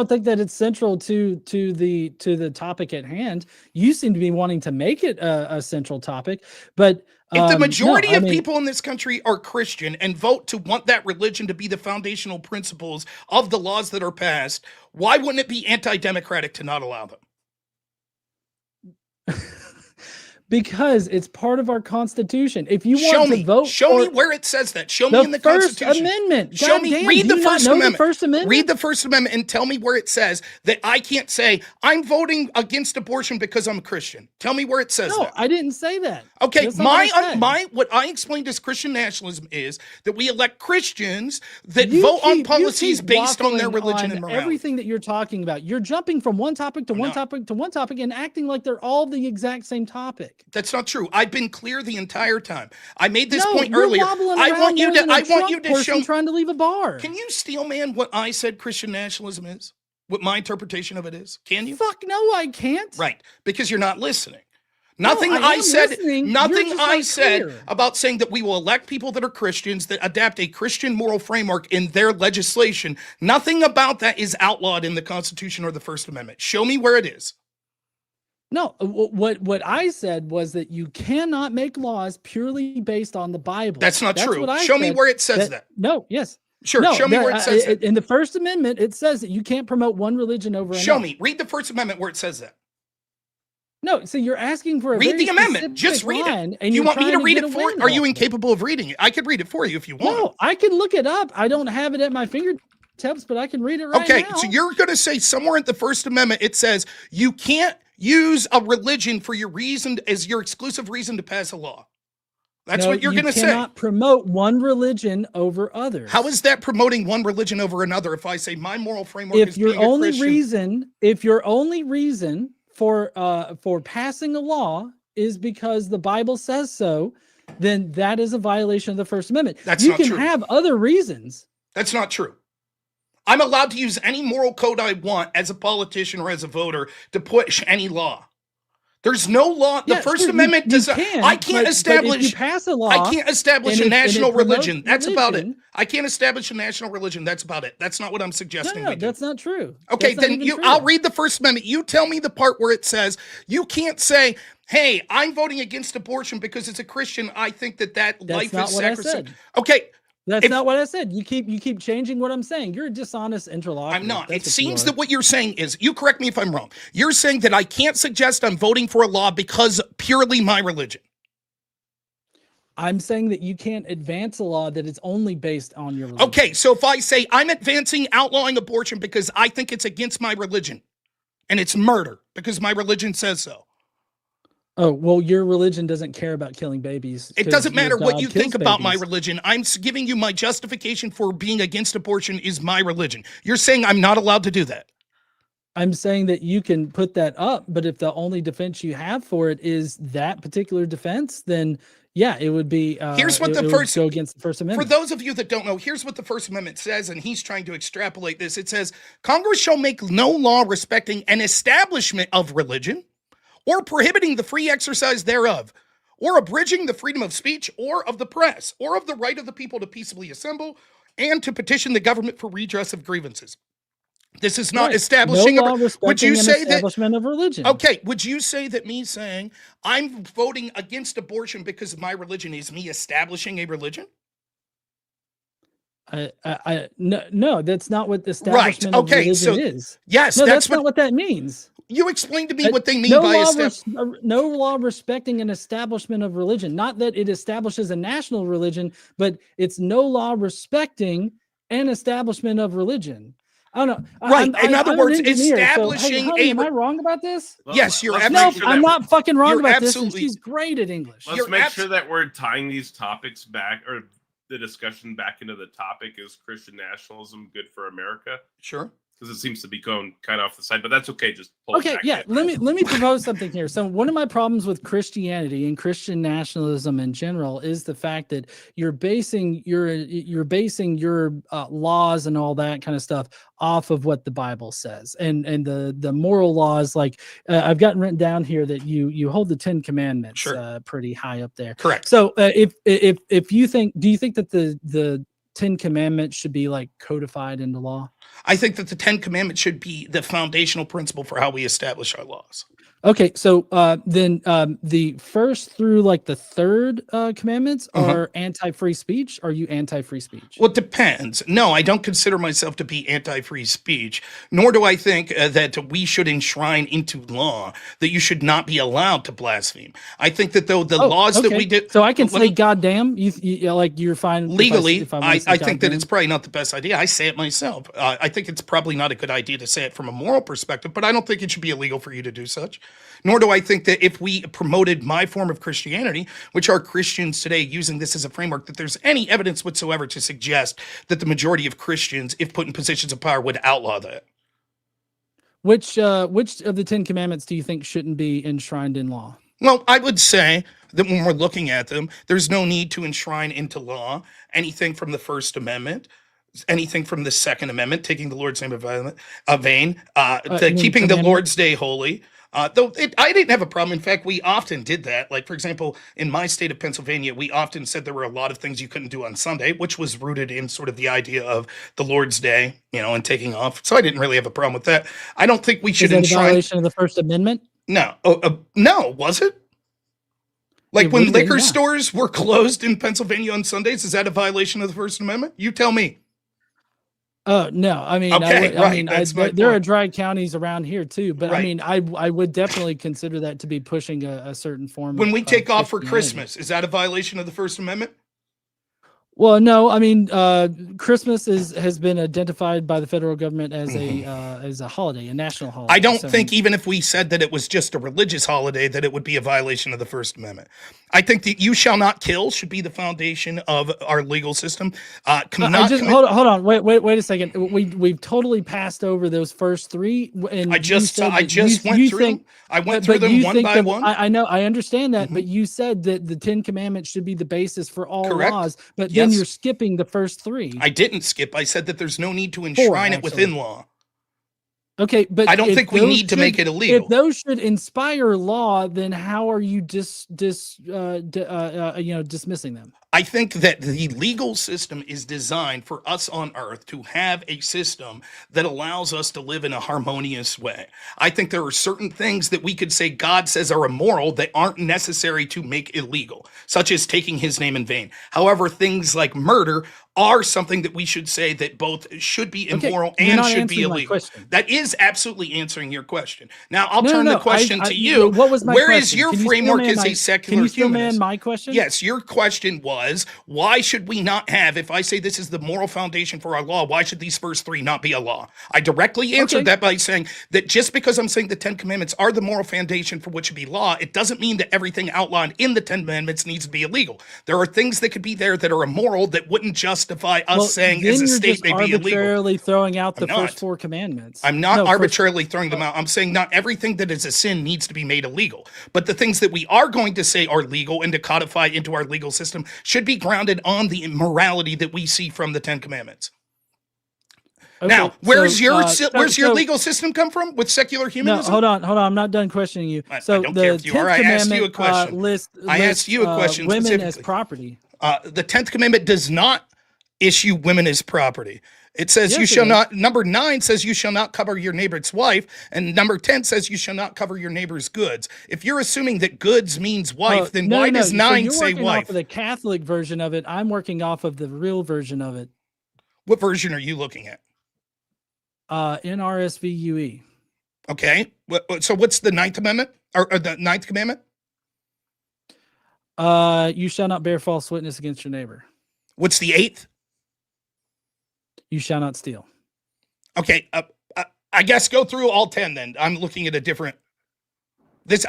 think that it's central to the topic at hand. You seem to be wanting to make it a central topic, but if the majority of people in this country are Christian and vote to want that religion to be the foundational principles of the laws that are passed, why wouldn't it be anti-democratic to not allow them? Because it's part of our Constitution. If you want to vote, show me where it says that. Show me in the Constitution. First Amendment. Show me. Read the First Amendment. Read the First Amendment and tell me where it says that I can't say I'm voting against abortion because I'm a Christian. Tell me where it says that. No, I didn't say that. Okay, what I explained as Christian nationalism is that we elect Christians that vote on policies based on their religion and morality. Everything that you're talking about, you're jumping from one topic to one topic to one topic and acting like they're all the exact same topic. That's not true. I've been clear the entire time. I made this point earlier. I want you to show. Trying to leave a bar. Can you steel man what I said Christian nationalism is? What my interpretation of it is? Can you? Fuck no, I can't. Right, because you're not listening. Nothing I said about saying that we will elect people that are Christians that adapt a Christian moral framework in their legislation. Nothing about that is outlawed in the Constitution or the First Amendment. Show me where it is. No, what I said was that you cannot make laws purely based on the Bible. That's not true. Show me where it says that. No, yes. Sure, show me where it says that. In the First Amendment, it says that you can't promote one religion over another. Show me. Read the First Amendment where it says that. No, so you're asking for a read the amendment. Just read it. And you want me to read it for you? Are you incapable of reading it? I could read it for you if you want. No, I can look it up. I don't have it at my fingertips, but I can read it right now. Okay, so you're going to say somewhere in the First Amendment it says you can't use a religion for your reason as your exclusive reason to pass a law. That's what you're going to say. You cannot promote one religion over others. How is that promoting one religion over another if I say my moral framework is being a Christian? If your only reason for passing a law is because the Bible says so, then that is a violation of the First Amendment. That's not true. You can have other reasons. That's not true. I'm allowed to use any moral code I want as a politician or as a voter to push any law. There's no law. The Yeah, First sure, Amendment does. you can, I can't but establish. if you pass a law, I can't establish a and it national promotes religion. That's about it. religion- I can't establish a national religion. That's about it. That's not what I'm No, suggesting. no, we do. that's not true. Okay, That's not then even you. true. I'll read the First Amendment. You tell me the part where it says you can't say, "Hey, I'm voting against abortion because as a Christian, I think that That's life not is what I sacrosanct." said. Okay, That's if- not what I said. You keep changing what I'm saying. You're a dishonest interlocutor. I'm not. That's It what you seems are. that what you're saying is, you correct me if I'm wrong. You're saying that I can't suggest I'm voting for a law because purely my religion. I'm saying that you can't advance a law that is only based on your religion. Okay, so if I say I'm advancing outlawing abortion because I think it's against my religion, and it's murder because my religion says so. Oh, well, your religion doesn't care about killing babies. It 'cause doesn't your matter what God you kills think about my babies. religion. I'm giving you my justification for being against abortion is my religion. You're saying I'm not allowed to do that. I'm saying that you can put that up, but if the only defense you have for it is that particular defense, then yeah, it would be. Here's what it the would first- go against the First For Amendment. those of you that don't know, here's what the First Amendment says, and he's trying to extrapolate this. It says, Congress shall make no law respecting an establishment of religion or prohibiting the free exercise thereof, or abridging the freedom of speech or of the press, or of the right of the people to peaceably assemble and to petition the government for redress of grievances. This is not Right. establishing. No law would respecting you an say that? establishment of religion? Okay, would you say that me saying I'm voting against abortion because of my religion is me establishing a religion? No, that's not what the establishment of okay, religion so- is. Yes, No, that's that's not what that means. you explained to me what they mean no by law no law respecting an establishment of religion. Not that it establishes a national religion, but it's no law respecting an establishment of religion. I don't know. Right. In other I'm an words, engineer, establishing honey, a am I wrong about this? Yes, you're let's absolutely- make No, sure I'm that- not fucking wrong you're about this. And absolutely- she's great at English. Let's You're make abs- sure that we're tying these topics back, or the discussion back into the topic: is Christian nationalism good for America? Sure. Because it seems to be going kind of off the side, but that's okay. Just pull it Okay, back yeah. in. Let me propose something here. So one of my problems with Christianity and Christian nationalism in general is the fact that you're basing your laws and all that kind of stuff off of what the Bible says, and the moral laws. Like I've gotten written down here that you hold the Ten Commandments Sure. pretty high up there. Correct. So if you think, do you think that the Ten Commandments should be like codified into law? I think that the Ten Commandments should be the foundational principle for how we establish our laws. Okay, so then the first through like the third commandments are anti-free speech. Are you anti-free speech? Well, it depends. No, I don't consider myself to be anti-free speech, nor do I think that we should enshrine into law that you should not be allowed to blaspheme. I think that though the laws that we did, so I can let say me- "goddamn." You like you're fine legally, if I I wanna say think that "goddamn"? it's probably not the best idea. I say it myself. I think it's probably not a good idea to say it from a moral perspective, but I don't think it should be illegal for you to do such. Nor do I think that if we promoted my form of Christianity, which are Christians today using this as a framework, that there's any evidence whatsoever to suggest that the majority of Christians, if put in positions of power, would outlaw that. Which of the Ten Commandments do you think shouldn't be enshrined in law? Well, I would say that when we're looking at them, there's no need to enshrine into law anything from the First Amendment, anything from the Second Amendment, taking the Lord's name in vain, to you mean keeping the commandment? Lord's Day holy. I didn't have a problem. In fact, we often did that. Like, for example, in my state of Pennsylvania, we often said there were a lot of things you couldn't do on Sunday, which was rooted in sort of the idea of the Lord's Day, and taking off. So I didn't really have a problem with that. I don't think we Is should that a enshrine. violation of the First Amendment? No, no, was it? Like It when would've been, liquor yeah. stores were closed in Pennsylvania on Sundays, is that a violation of the First Amendment? You tell me. Oh no, I mean, Okay, right, that's my there are point. dry counties around here too, but I Right. mean, I would definitely consider that to be pushing a certain form. When we of take off for Christianity. Christmas, is that a violation of the First Amendment? Well, no, I mean, Christmas has been identified by the federal government as a holiday, a national holiday. I don't So- think even if we said that it was just a religious holiday, that it would be a violation of the First Amendment. I think that you shall not kill should be the foundation of our legal system. I just hold on, wait a second. We've totally passed over those first three. And I you just said that went you through think- them. I went but through them you one think by that- one. I know, I understand that, but you said that the Ten Commandments should be the basis for all Correct. laws. But then then Yes. you're skipping the first three. I didn't skip. I said that there's no need to enshrine it within actually. law. Okay, but I don't if think we those need to make should- it illegal. If those should inspire law, then how are you dismissing them? I think that the legal system is designed for us on earth to have a system that allows us to live in a harmonious way. I think there are certain things that we could say God says are immoral that aren't necessary to make illegal, such as taking his name in vain. However, things like murder are something that we should say that both should be immoral you're and not should be answering my illegal. question. That is absolutely answering your question. Now, I'll No, turn no, the question I- to you. What was my Where question? is your Can you still framework man as my- a secular Can you still man humanist? my question? Yes, your question was, why should we not have, if I say this is the moral foundation for our law, why should these first three not be a law? I directly answered Okay. that by saying that just because I'm saying the 10 Commandments are the moral foundation for what should be law, it doesn't mean that everything outlined in the 10 Commandments needs to be illegal. There are things that could be there that are immoral that wouldn't justify us saying then as a you're state just may be illegal. arbitrarily throwing out the I'm not. first four commandments. I'm not No, arbitrarily throwing them out. I'm saying not everything that is a sin needs to be made illegal. But the things that we are going to say are legal and to codify into our legal system should be grounded on the morality that we see from the 10 Commandments. Okay, Now, where's so, your legal system come from with secular No, humanism? hold on. I'm not done questioning you. I So don't the care if you 10th are. I asked you a commandment question. I asked you a question women as specifically. property. The 10th Commandment does not issue women as property. It says Yes, you it shall does. not, number 9 says you shall not cover your neighbor's wife, and number 10 says you shall not cover your neighbor's goods. If you're assuming that goods means wife, then No, why no, does so 9 you're say working wife? off of the Catholic version of it. I'm working off of the real version of it. What version are you looking at? NRSVUE. Okay. So what's the 9th Amendment or the 9th Commandment? You shall not bear false witness against your neighbor. What's the 8th? You shall not steal. Okay. I guess go through all 10 then. I'm looking at a different.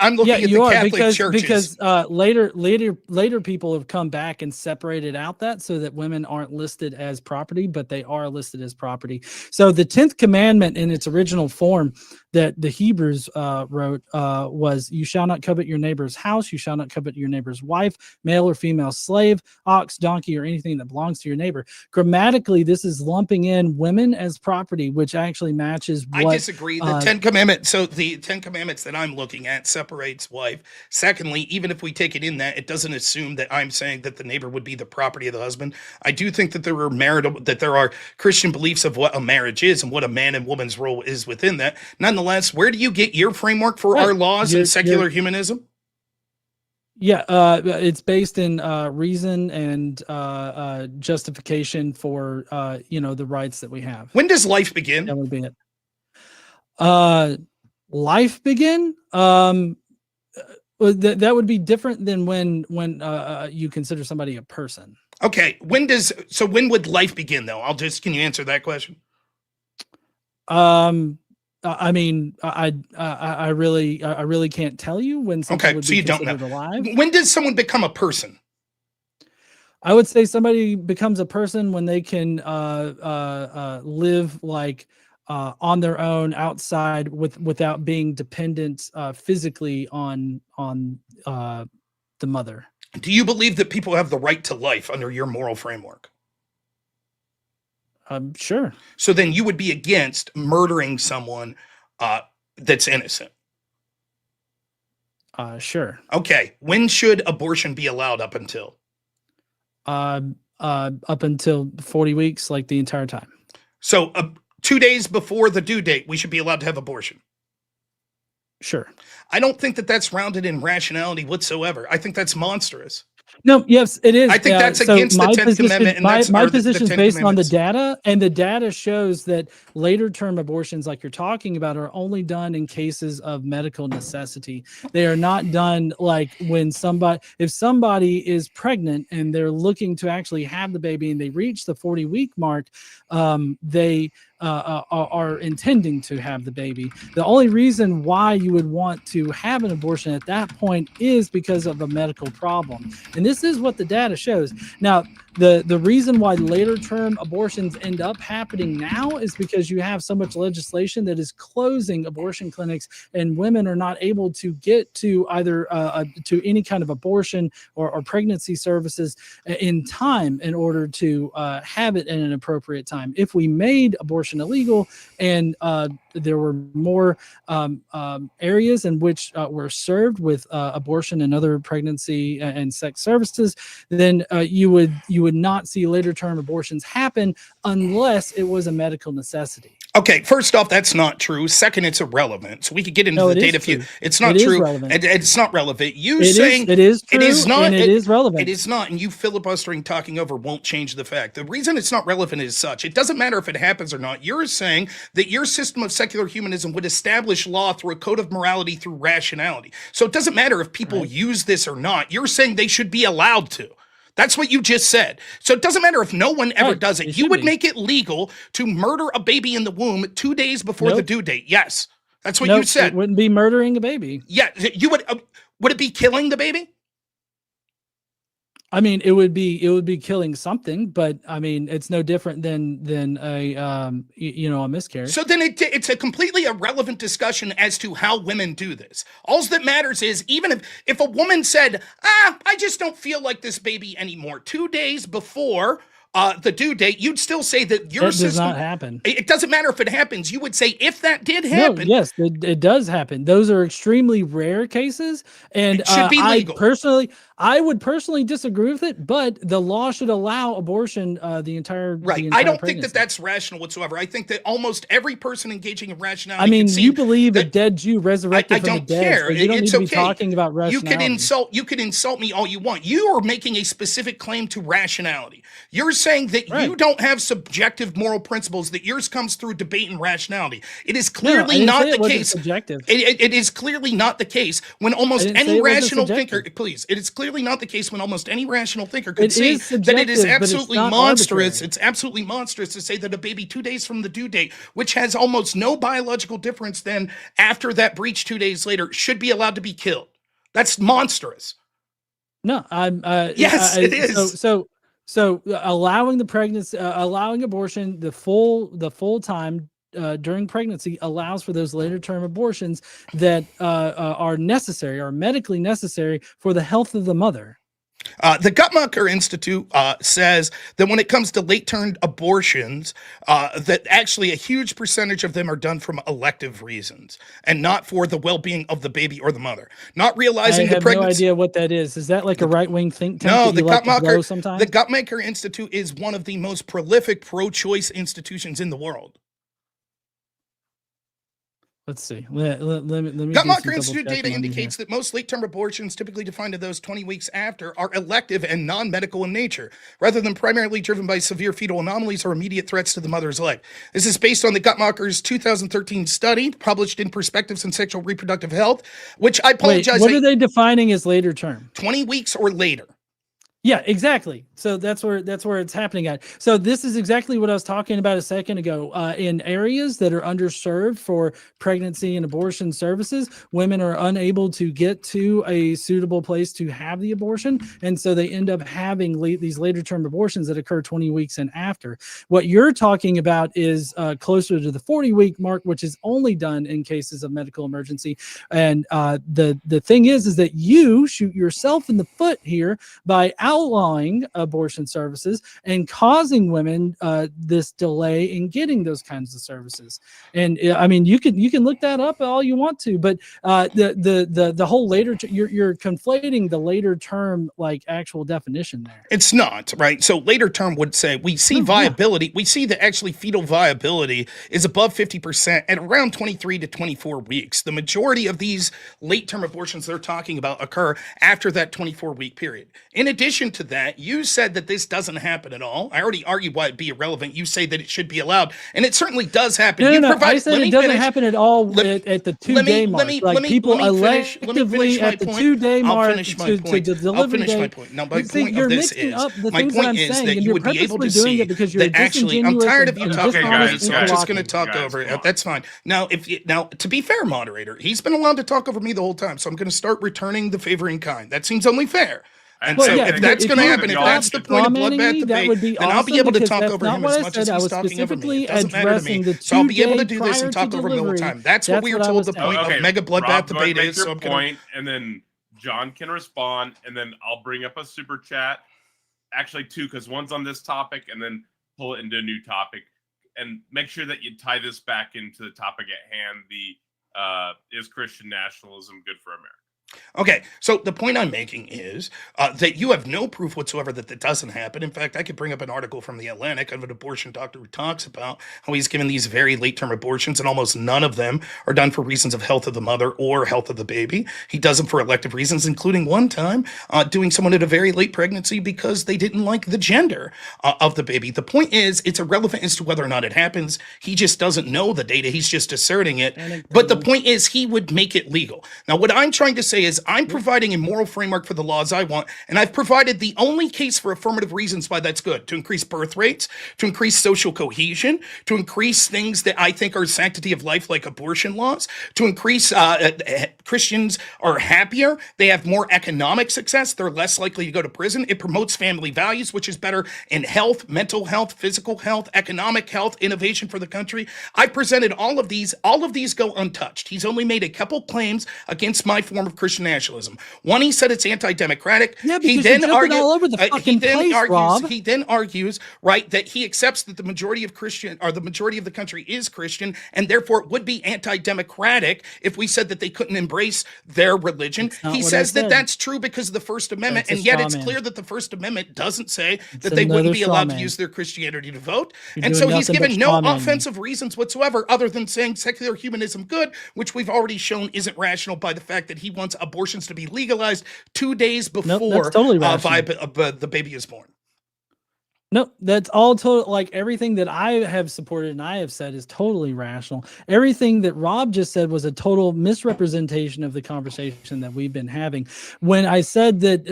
I'm looking at the Catholic churches. Because later people have come back and separated out that so that women aren't listed as property, but they are listed as property. So the 10th commandment in its original form that the Hebrews wrote was, you shall not covet your neighbor's house, you shall not covet your neighbor's wife, male or female slave, ox, donkey, or anything that belongs to your neighbor. Grammatically, this is lumping in women as property, which actually matches what— I disagree. The 10 Commandments, so the 10 Commandments that I'm looking at separates wife. Secondly, even if we take it in that, it doesn't assume that I'm saying that the neighbor would be the property of the husband. I do think that there are Christian beliefs of what a marriage is and what a man and woman's role is within that. Nonetheless, where do you get your framework for our laws and secular humanism? Yeah, it's based in reason and justification for the rights that we have. When does life begin? That would be it. Life begin? That would be different than when you consider somebody a person. Okay, when would life begin though? Can you answer that question? I mean, I really can't tell you when something would be considered alive. When does someone become a person? I would say somebody becomes a person when they can live like on their own outside without being dependent physically on the mother. Do you believe that people have the right to life under your moral framework? Sure. So then you would be against murdering someone that's innocent. Sure. Okay. When should abortion be allowed up until? Up until 40 weeks, like the entire time. So 2 days before the due date, we should be allowed to have abortion. Sure. I don't think that that's rounded in rationality whatsoever. I think that's monstrous. No, yes, it is. I think that's against the 10th Commandment. And my position is based on the data, and the data shows that later term abortions, like you're talking about, are only done in cases of medical necessity. They are not done like when if somebody is pregnant and they're looking to actually have the baby and they reach the 40-week mark, they are intending to have the baby. The only reason why you would want to have an abortion at that point is because of a medical problem. And this is what the data shows. Now, the reason why later term abortions end up happening now is because you have so much legislation that is closing abortion clinics, and women are not able to get to either to any kind of abortion or pregnancy services in time in order to have it in an appropriate time. If we made abortion illegal and there were more areas in which were served with abortion and other pregnancy and sex services, then you would not see later term abortions happen unless it was a medical necessity. Okay, first off, that's not true. Second, it's irrelevant. So we could get into the data. If you, it's not true. It's not relevant. You saying it is true. It is not. It is relevant. It is not. And you filibustering, talking over won't change the fact. The reason it's not relevant is such. It doesn't matter if it happens or not. You're saying that your system of secular humanism would establish law through a code of morality through rationality. So it doesn't matter if people use this or not. You're saying they should be allowed to. That's what you just said. So it doesn't matter if no one ever does it. You would make it legal to murder a baby in the womb 2 days before the due date. Yes. That's what you said. It wouldn't be murdering a baby. Yeah. You would it be killing the baby? I mean, it would be killing something, but I mean, it's no different than a a miscarriage. So then it's a completely irrelevant discussion as to how women do this. All that matters is even if a woman said, I just don't feel like this baby anymore, 2 days before the due date, you'd still say that your system does not happen. It doesn't matter if it happens. You would say if that did happen. No, yes, it does happen. Those are extremely rare cases, and it should be legal. I would personally disagree with it, but the law should allow abortion the entire I don't think that that's rational whatsoever. I think that almost every person engaging in rationality. I mean, you believe a dead Jew resurrected from the dead. I don't care. So you don't need to be talking about rationality. You can insult me all you want. You are making a specific claim to rationality. You're saying that you don't have subjective moral principles, that yours comes through debate and rationality. It is clearly not the case. Subjective. It is clearly not the case when almost any rational thinker, it is clearly not the case when almost any rational thinker could say that it is absolutely monstrous. It's absolutely monstrous to say that a baby 2 days from the due date, which has almost no biological difference then after that breach 2 days later, should be allowed to be killed. That's monstrous. No, I'm yes, it is. So allowing the pregnancy, allowing abortion the full time during pregnancy allows for those later term abortions that are necessary, are medically necessary for the health of the mother. The Godless Institute says that when it comes to late-term abortions, that actually a huge percentage of them are done from elective reasons and not for the well-being of the baby or the mother. Not realizing the pregnancy. I have no idea what that is. Is that like a right-wing think tank? No, the Godless Institute is one of the most prolific pro-choice institutions in the world. Let's see. Let me. Godless Institute data indicates that most late-term abortions, typically defined as those 20 weeks after, are elective and non-medical in nature, rather than primarily driven by severe fetal anomalies or immediate threats to the mother's life. This is based on the Godless 2013 study published in Perspectives in Sexual Reproductive Health, which I apologize. Wait, what are they defining as later term? 20 weeks or later. Yeah, exactly. So that's where it's happening at. So this is exactly what I was talking about a second ago. In areas that are underserved for pregnancy and abortion services, women are unable to get to a suitable place to have the abortion, and so they end up having these later term abortions that occur 20 weeks and after. What you're talking about is closer to the 40-week mark, which is only done in cases of medical emergency. And the thing is that you shoot yourself in the foot here by outlawing abortion services and causing women this delay in getting those kinds of services. And I mean, you can look that up all you want to, but the whole later you're conflating the later term like actual definition there. It's not, right? So later term would say we see viability. We see that actually fetal viability is above 50% at around 23 to 24 weeks. The majority of these late term abortions they're talking about occur after that 24-week period. In addition to that, you said that this doesn't happen at all. I already argued why it'd be irrelevant. You say that it should be allowed, and it certainly does happen. No, I said it doesn't happen at all at the 2-day mark. People electively at the 2-day mark to deliver my point. Now, my point of this is that you would be able to see that actually, I'm tired of you talking about it, so I'm just going to talk over it. That's fine. Now, to be fair, moderator, he's been allowed to talk over me the whole time, so I'm going to start returning the favor in kind. That seems only fair. And Well, so yeah, if that's if going to you happen, if y'all that's the should- point of commenting bloodbath me, that debate, would be then I'll be awesome, able to because talk that's over not him what as I much said. as I he's was talking over me. specifically It doesn't matter to me. addressing the So I'll be able to 2-day do this prior and to talk over him the whole delivery. time. That's what That's we were what I told was the saying. point Okay, of mega bloodbath Rob, go ahead, debate make is. your So I'm going to. point, and then John can respond, and then I'll bring up a super chat. Actually, two, because one's on this topic, and then pull it into a new topic, and make sure that you tie this back into the topic at hand. The is Christian nationalism good for America? Okay, so the point I'm making is that you have no proof whatsoever that that doesn't happen. In fact, I could bring up an article from The Atlantic of an abortion doctor who talks about how he's given these very late-term abortions, and almost none of them are done for reasons of health of the mother or health of the baby. He does them for elective reasons, including one time doing someone at a very late pregnancy because they didn't like the gender of the baby. The point is, it's irrelevant as to whether or not it happens. He just doesn't know the data. He's just asserting it. But the point is, he would make it legal. Now, what I'm trying to say is I'm providing a moral framework for the laws I want, and I've provided the only case for affirmative reasons why that's good: to increase birth rates, to increase social cohesion, to increase things that I think are sanctity of life, like abortion laws, to increase Christians are happier, they have more economic success, they're less likely to go to prison. It promotes family values, which is better in health, mental health, physical health, economic health, innovation for the country. I presented all of these go untouched. He's only made a couple claims against my form of Christian nationalism. One, he said it's anti-democratic. Yeah, because you're jumping all over the fucking place, Rob. He then argues, right, that he accepts that the majority of the country is Christian, and therefore it would be anti-democratic if we said that they couldn't embrace their religion. He says that that's true because of the First Amendment, and yet it's clear that the First Amendment doesn't say that they wouldn't be allowed to use their Christianity to vote. And so he's given no offensive reasons whatsoever other than saying secular humanism good, which we've already shown isn't rational by the fact that he wants abortions to be legalized 2 days before the baby is born. No, that's all total. Like, everything that I have supported and I have said is totally rational. Everything that Rob just said was a total misrepresentation of the conversation that we've been having. When I said that,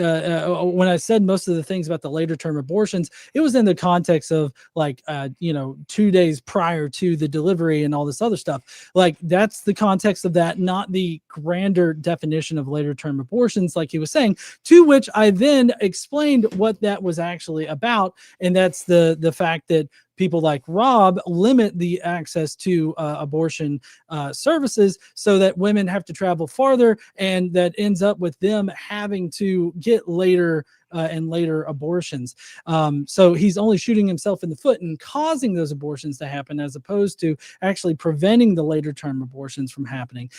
when I said most of the things about the later term abortions, it was in the context of, like, 2 days prior to the delivery and all this other stuff. Like, that's the context of that, not the grander definition of later term abortions, like he was saying, to which I then explained what that was actually about. And that's the fact that people like Rob limit the access to abortion services so that women have to travel farther, and that ends up with them having to get later and later abortions. So he's only shooting himself in the foot and causing those abortions to happen, as opposed to actually preventing the later term abortions from happening.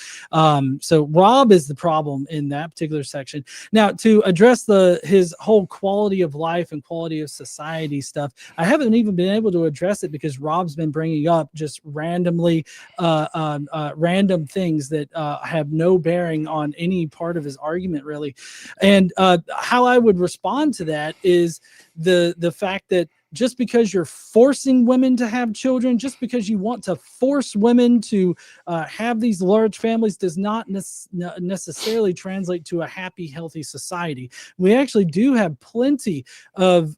So Rob is the problem in that particular section. Now, to address his whole quality of life and quality of society stuff, I haven't even been able to address it because Rob's been bringing up just randomly random things that have no bearing on any part of his argument, really. And how I would respond to that is the fact that just because you're forcing women to have children, just because you want to force women to have these large families, does not necessarily translate to a happy, healthy society. We actually do have plenty of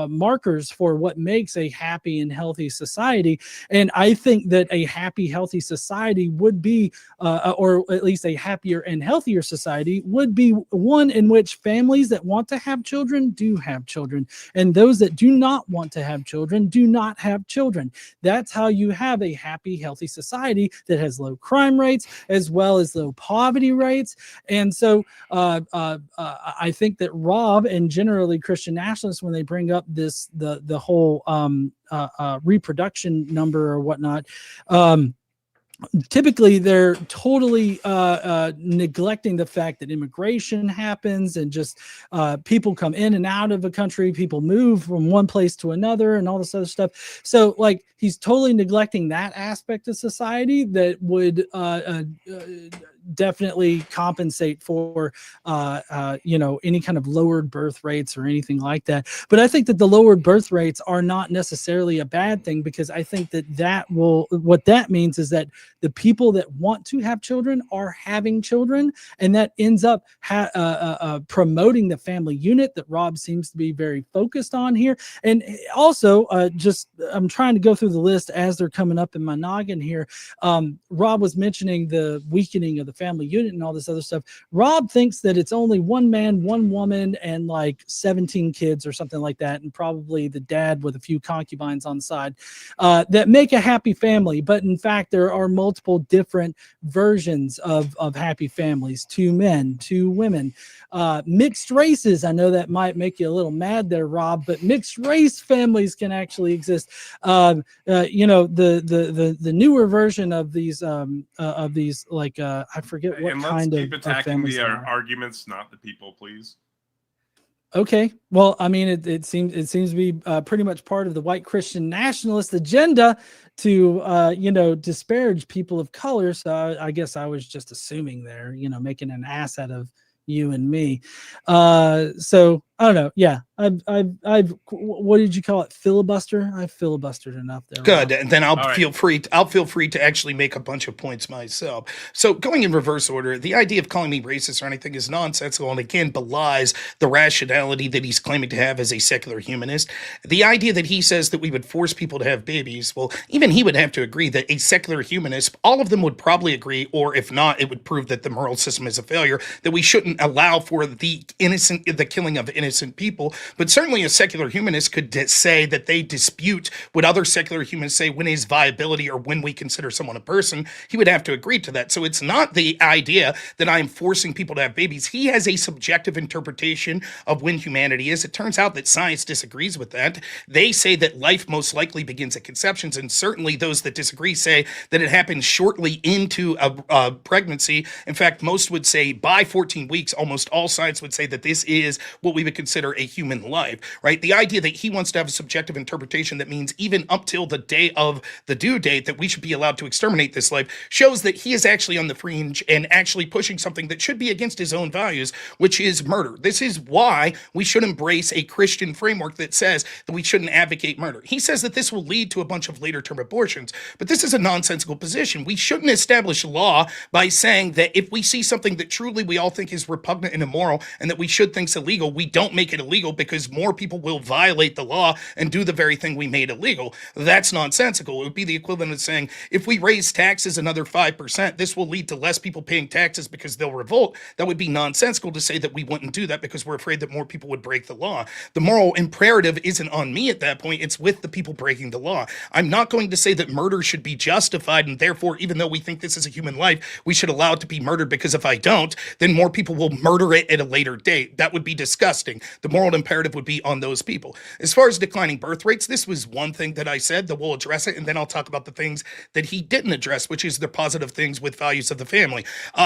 markers for what makes a happy and healthy society. And I think that a happy, healthy society would be, or at least a happier and healthier society would be one in which families that want to have children do have children, and those that do not want to have children do not have children. That's how you have a happy, healthy society that has low crime rates as well as low poverty rates. And so I think that Rob and generally Christian nationalists, when they bring up the whole reproduction number or whatnot, typically they're totally neglecting the fact that immigration happens, and just people come in and out of a country, people move from one place to another, and all this other stuff. So, like, he's totally neglecting that aspect of society that would definitely compensate for any kind of lowered birth rates or anything like that. But I think that the lowered birth rates are not necessarily a bad thing, because I think that what that means is that the people that want to have children are having children, and that ends up promoting the family unit that Rob seems to be very focused on here. And also, I'm trying to go through the list as they're coming up in my noggin here. Rob was mentioning the weakening of the family unit and all this other stuff. Rob thinks that it's only one man, one woman, and like 17 kids or something like that, and probably the dad with a few concubines on the side, that make a happy family. But in fact, there are multiple different versions of happy families: 2 men, 2 women, mixed races. I know that might make you a little mad there, Rob, but mixed race families can actually exist. You know, the newer version of these like I forget what and kind let's keep of attacking families the there are. arguments, not the people, please. Okay, well, I mean, it seems to be pretty much part of the white Christian nationalist agenda to you know, disparage people of color. So I guess I was just assuming there, you know, making an ass out of you and me. So I don't know. Yeah, I've what did you call it? Filibuster? I filibustered enough there. Good, Rob. and then I'll All right. feel free. I'll feel free to actually make a bunch of points myself. So, going in reverse order, the idea of calling me racist or anything is nonsensical, and again belies the rationality that he's claiming to have as a secular humanist. The idea that he says that we would force people to have babies, well, even he would have to agree that a secular humanist, all of them would probably agree, or if not, it would prove that the moral system is a failure, that we shouldn't allow for the killing of innocent people. But certainly, a secular humanist could say that they dispute what other secular humans say when is viability or when we consider someone a person. He would have to agree to that. So it's not the idea that I'm forcing people to have babies. He has a subjective interpretation of when humanity is. It turns out that science disagrees with that. They say that life most likely begins at conceptions, and certainly those that disagree say that it happens shortly into a pregnancy. In fact, most would say by 14 weeks, almost all science would say that this is what we would consider a human life, right? The idea that he wants to have a subjective interpretation that means even up till the day of the due date that we should be allowed to exterminate this life shows that he is actually on the fringe and actually pushing something that should be against his own values, which is murder. This is why we should embrace a Christian framework that says that we shouldn't advocate murder. He says that this will lead to a bunch of later term abortions, but this is a nonsensical position. We shouldn't establish law by saying that if we see something that truly we all think is repugnant and immoral and that we should think's illegal, we don't make it illegal because more people will violate the law and do the very thing we made illegal. That's nonsensical. It would be the equivalent of saying, if we raise taxes another 5%, this will lead to less people paying taxes because they'll revolt. That would be nonsensical to say that we wouldn't do that because we're afraid that more people would break the law. The moral imperative isn't on me at that point. It's with the people breaking the law. I'm not going to say that murder should be justified, and therefore, even though we think this is a human life, we should allow it to be murdered, because if I don't, then more people will murder it at a later date. That would be disgusting. The moral imperative would be on those people. As far as declining birth rates, this was one thing that I said that we'll address it, and then I'll talk about the things that he didn't address, which is the positive things with values of the family.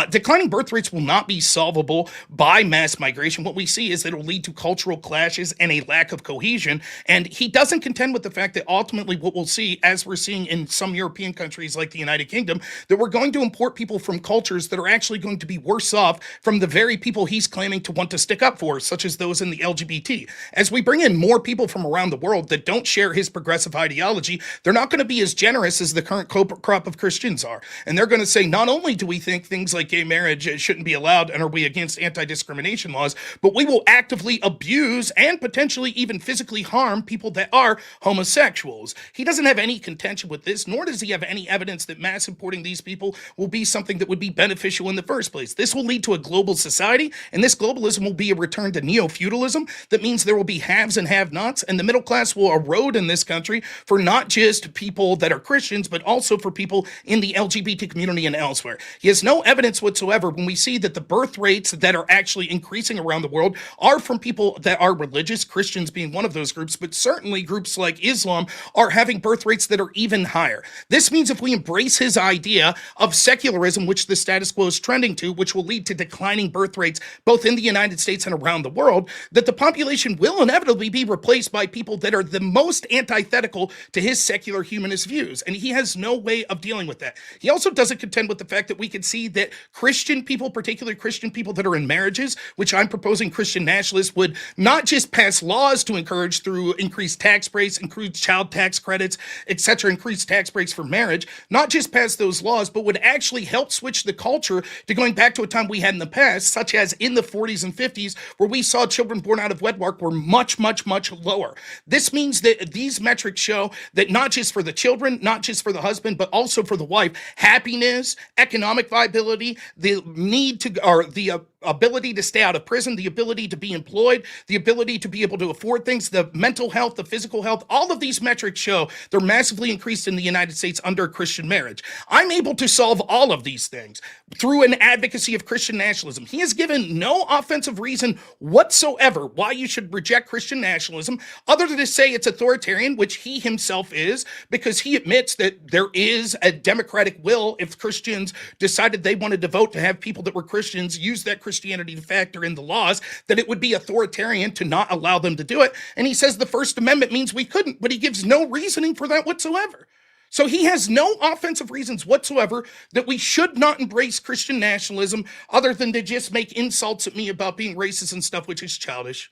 Declining birth rates will not be solvable by mass migration. What we see is that it will lead to cultural clashes and a lack of cohesion, and he doesn't contend with the fact that ultimately what we'll see, as we're seeing in some European countries like the United Kingdom, that we're going to import people from cultures that are actually going to be worse off from the very people he's claiming to want to stick up for, such as those in the LGBT. As we bring in more people from around the world that don't share his progressive ideology, they're not going to be as generous as the current crop of Christians are. And they're going to say, not only do we think things like gay marriage shouldn't be allowed and are we against anti-discrimination laws, but we will actively abuse and potentially even physically harm people that are homosexuals. He doesn't have any contention with this, nor does he have any evidence that mass importing these people will be something that would be beneficial in the first place. This will lead to a global society, and this globalism will be a return to neo-feudalism. That means there will be haves and have-nots, and the middle class will erode in this country for not just people that are Christians, but also for people in the LGBT community and elsewhere. He has no evidence whatsoever when we see that the birth rates that are actually increasing around the world are from people that are religious, Christians being one of those groups, but certainly groups like Islam are having birth rates that are even higher. This means if we embrace his idea of secularism, which the status quo is trending to, which will lead to declining birth rates both in the United States and around the world, that the population will inevitably be replaced by people that are the most antithetical to his secular humanist views, and he has no way of dealing with that. He also doesn't contend with the fact that we can see that Christian people, particularly Christian people that are in marriages, which I'm proposing Christian nationalists would not just pass laws to encourage through increased tax breaks, increased child tax credits, etc., increased tax breaks for marriage, not just pass those laws, but would actually help switch the culture to going back to a time we had in the past, such as in the 40s and 50s, where we saw children born out of wedlock were much, much, much lower. This means that these metrics show that not just for the children, not just for the husband, but also for the wife, happiness, economic viability, the need to, or the ability to stay out of prison, the ability to be employed, the ability to be able to afford things, the mental health, the physical health, all of these metrics show they're massively increased in the United States under Christian marriage. I'm able to solve all of these things through an advocacy of Christian nationalism. He has given no offensive reason whatsoever why you should reject Christian nationalism, other than to say it's authoritarian, which he himself is, because he admits that there is a democratic will if Christians decided they wanted to vote to have people that were Christians use that Christianity to factor in the laws, that it would be authoritarian to not allow them to do it. And he says the First Amendment means we couldn't, but he gives no reasoning for that whatsoever. So he has no offensive reasons whatsoever that we should not embrace Christian nationalism, other than to just make insults at me about being racist and stuff, which is childish.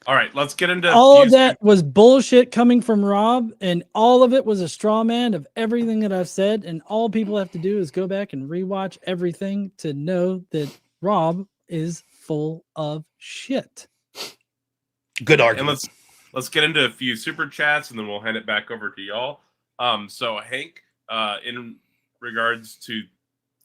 All right, let's get into all of that was bullshit coming from Rob, and all of it was a straw man of everything that I've said. And all people have to do is go back and rewatch everything to know that Rob is full of shit. Good argument. And let's get into a few super chats, and then we'll hand it back over to y'all. So Hank, in regards to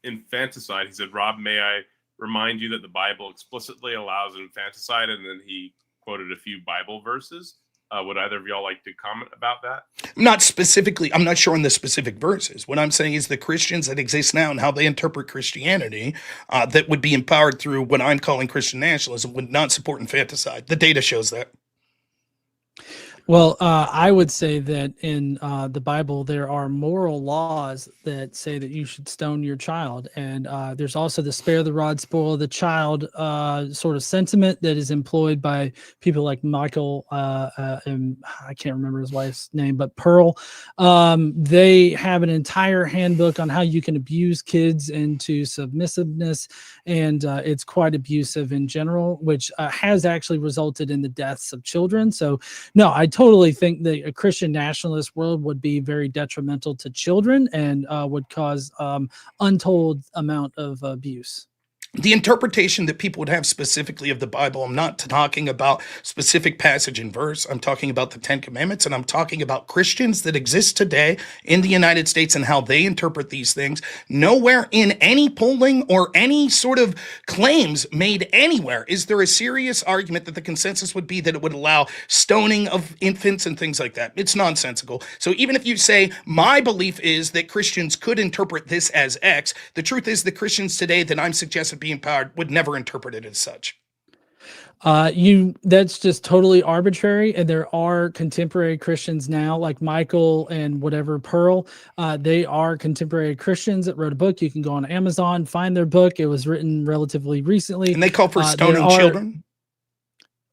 infanticide, he said, "Rob, may I remind you that the Bible explicitly allows infanticide?" And then he quoted a few Bible verses. Would either of y'all like to comment about that? Not specifically. I'm not sure on the specific verses. What I'm saying is the Christians that exist now and how they interpret Christianity that would be empowered through what I'm calling Christian nationalism would not support infanticide. The data shows that. Well, I would say that in the Bible, there are moral laws that say that you should stone your child. And there's also the spare the rod, spoil the child sort of sentiment that is employed by people like Michael, and I can't remember his wife's name, but Pearl. They have an entire handbook on how you can abuse kids into submissiveness. And it's quite abusive in general, which has actually resulted in the deaths of children. So, no, I totally think that a Christian nationalist world would be very detrimental to children and would cause untold amount of abuse. The interpretation that people would have specifically of the Bible, I'm not talking about specific passage and verse. I'm talking about the Ten Commandments, and I'm talking about Christians that exist today in the United States and how they interpret these things. Nowhere in any polling or any sort of claims made anywhere is there a serious argument that the consensus would be that it would allow stoning of infants and things like that. It's nonsensical. So even if you say, my belief is that Christians could interpret this as X, the truth is the Christians today that I'm suggesting being empowered would never interpret it as such. That's just totally arbitrary. And there are contemporary Christians now, like Michael and whatever Pearl. They are contemporary Christians that wrote a book. You can go on Amazon, find their book. It was written relatively recently. And they call for stoning children?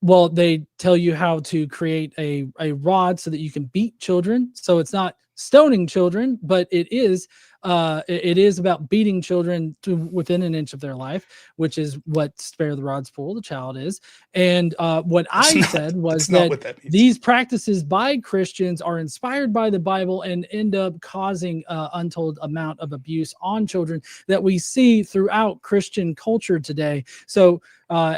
Well, they tell you how to create a rod so that you can beat children. So it's not stoning children, but it is about beating children to within an inch of their life, which is what spare the rod, spoil the child is. And what I said was that these practices by Christians are inspired by the Bible and end up causing untold amount of abuse on children that we see throughout Christian culture today. So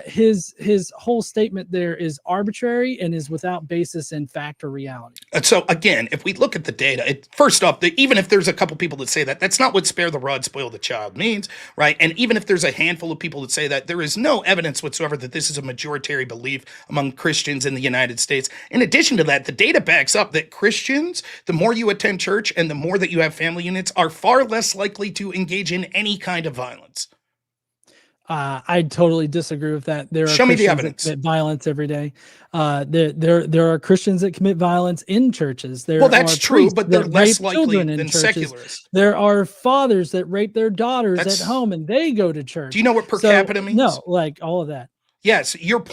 his whole statement there is arbitrary and is without basis in fact or reality. And so again, if we look at the data, first off, even if there's a couple people that say that, that's not what spare the rod, spoil the child means, right? And even if there's a handful of people that say that, there is no evidence whatsoever that this is a majoritarian belief among Christians in the United States. In addition to that, the data backs up that Christians, the more you attend church and the more that you have family units, are far less likely to engage in any kind of violence. I totally disagree with that. There are Show me the Christians evidence. that commit violence every day. There are Christians that commit violence in churches. Well, that's true, but they're less likely than secularists. There are fathers that rape their daughters at home and they go to church. Do you know what per capita means? No, like all of that. Yes, you're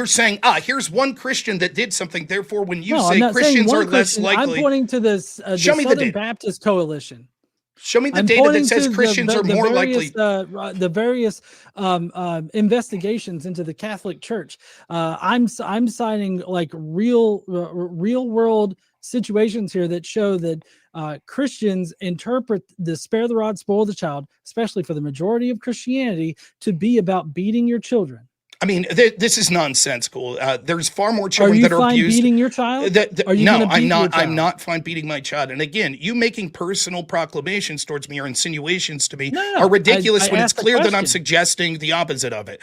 saying, here's one Christian that did something. Therefore, when you say Christians are less likely. I'm pointing to this Southern Baptist Coalition. Show me the data that says Christians are more likely. The various investigations into the Catholic Church. I'm citing like real world situations here that show that Christians interpret the spare the rod, spoil the child, especially for the majority of Christianity, to be about beating your children. I mean, this is nonsensical. There's far more Are children you that are fine abused. beating your child? Are you No, gonna I'm beat your not. I'm child? not fine beating my child. And again, you making personal proclamations towards me or insinuations to me No, no, are no. ridiculous I when it's asked a clear that I'm question. suggesting the opposite of it.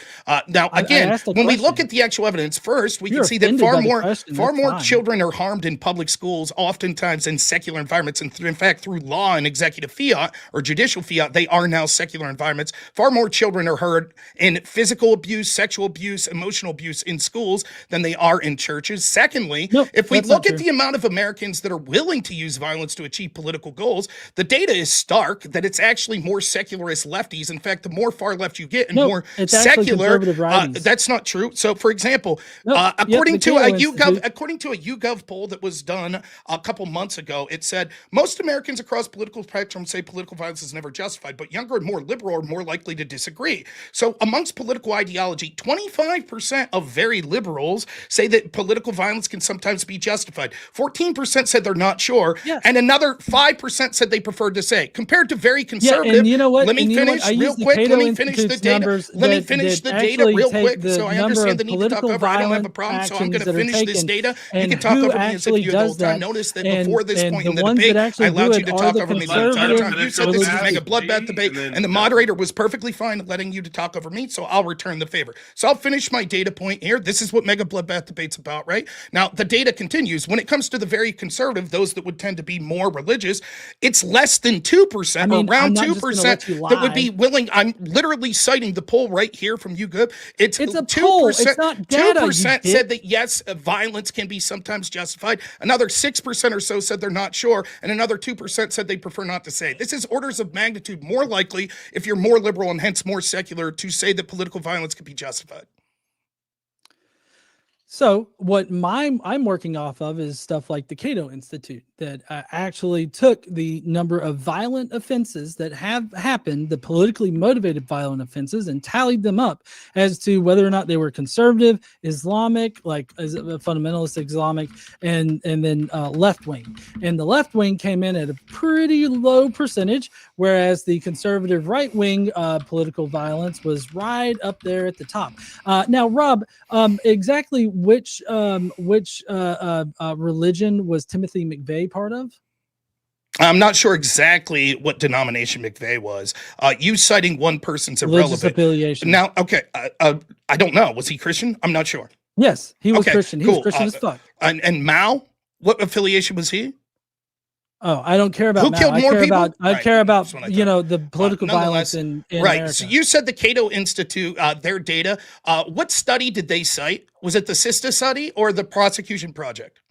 Now, I again, asked a when we look question. at the actual evidence, first we You're can see that offended by the question. far That's more fine. children are harmed in public schools, oftentimes in secular environments, and in fact, through law and executive fiat or judicial fiat, they are now secular environments. Far more children are hurt in physical abuse, sexual abuse, emotional abuse in schools than they are in churches. Secondly, Nope, if we that's not look at true. the amount of Americans that are willing to use violence to achieve political goals, the data is stark that it's actually more secularist lefties. In fact, the more far left you get and Nope, more it's actually secular, conservative righties. that's not true. So, for example, Nope, yep, according the to a Cato YouGov, Institute. according to a YouGov poll that was done a couple months ago, it said most Americans across political spectrum say political violence is never justified, but younger and more liberal are more likely to disagree. So, amongst political ideology, 25% of very liberals say that political violence can sometimes be justified. 14% said they're not sure, Yeah. and another 5% said they preferred to say. Compared to very Yeah, conservative, and you know what? let me And you know what? finish I real use the quick. Cato Let me finish the Institute's data. numbers Let me that finish the data actually real take quick, the so I number understand of the need to talk political over. I don't have a violent problem, so I'm actions going to that are finish this taken, data. You and can talk who over me as if actually you had the whole does time. that. Notice that And before this and point the in the ones that debate, I actually do allowed you it to are talk the over me the entire conservative time. You said this is a mega bloodbath debate, and the moderator was perfectly fine letting you to talk over me, so I'll return the favor. So I'll finish my data point here. This is what mega bloodbath debate's about, right? Now, the data continues. When it comes to the very conservative, those that would tend to be more religious, it's less than 2%, I mean, or I'm around not just gonna 2% let you that would be lie. willing. I'm literally citing the poll right here from YouGov. It's It's a 2%. poll. It's not data, you 2% said dick. that yes, violence can be sometimes justified. Another 6% or so said they're not sure, and another 2% said they prefer not to say. This is orders of magnitude more likely if you're more liberal and hence more secular to say that political violence can be justified. So what I'm working off of is stuff like the Cato Institute that actually took the number of violent offenses that have happened, the politically motivated violent offenses, and tallied them up as to whether or not they were conservative, Islamic, like as a fundamentalist Islamic, and then left wing. And the left wing came in at a pretty low percentage, whereas the conservative right wing political violence was right up there at the top. Now, Rob, exactly which religion was Timothy McVeigh part of? I'm not sure exactly what denomination McVeigh was. You citing one person's Religious irrelevant. affiliation. Now, okay, I don't know. Was he Christian? I'm not sure. Yes, he was Okay, Christian. He cool. was Christian as fuck. And Mao, what affiliation was he? Oh, I don't care about Who Mao. killed I more care people? about I Right, care about that's what I the political violence nonetheless, in right. America. So you said the Cato Institute, their data. What study did they cite? Was it the SISTA study or the prosecution project?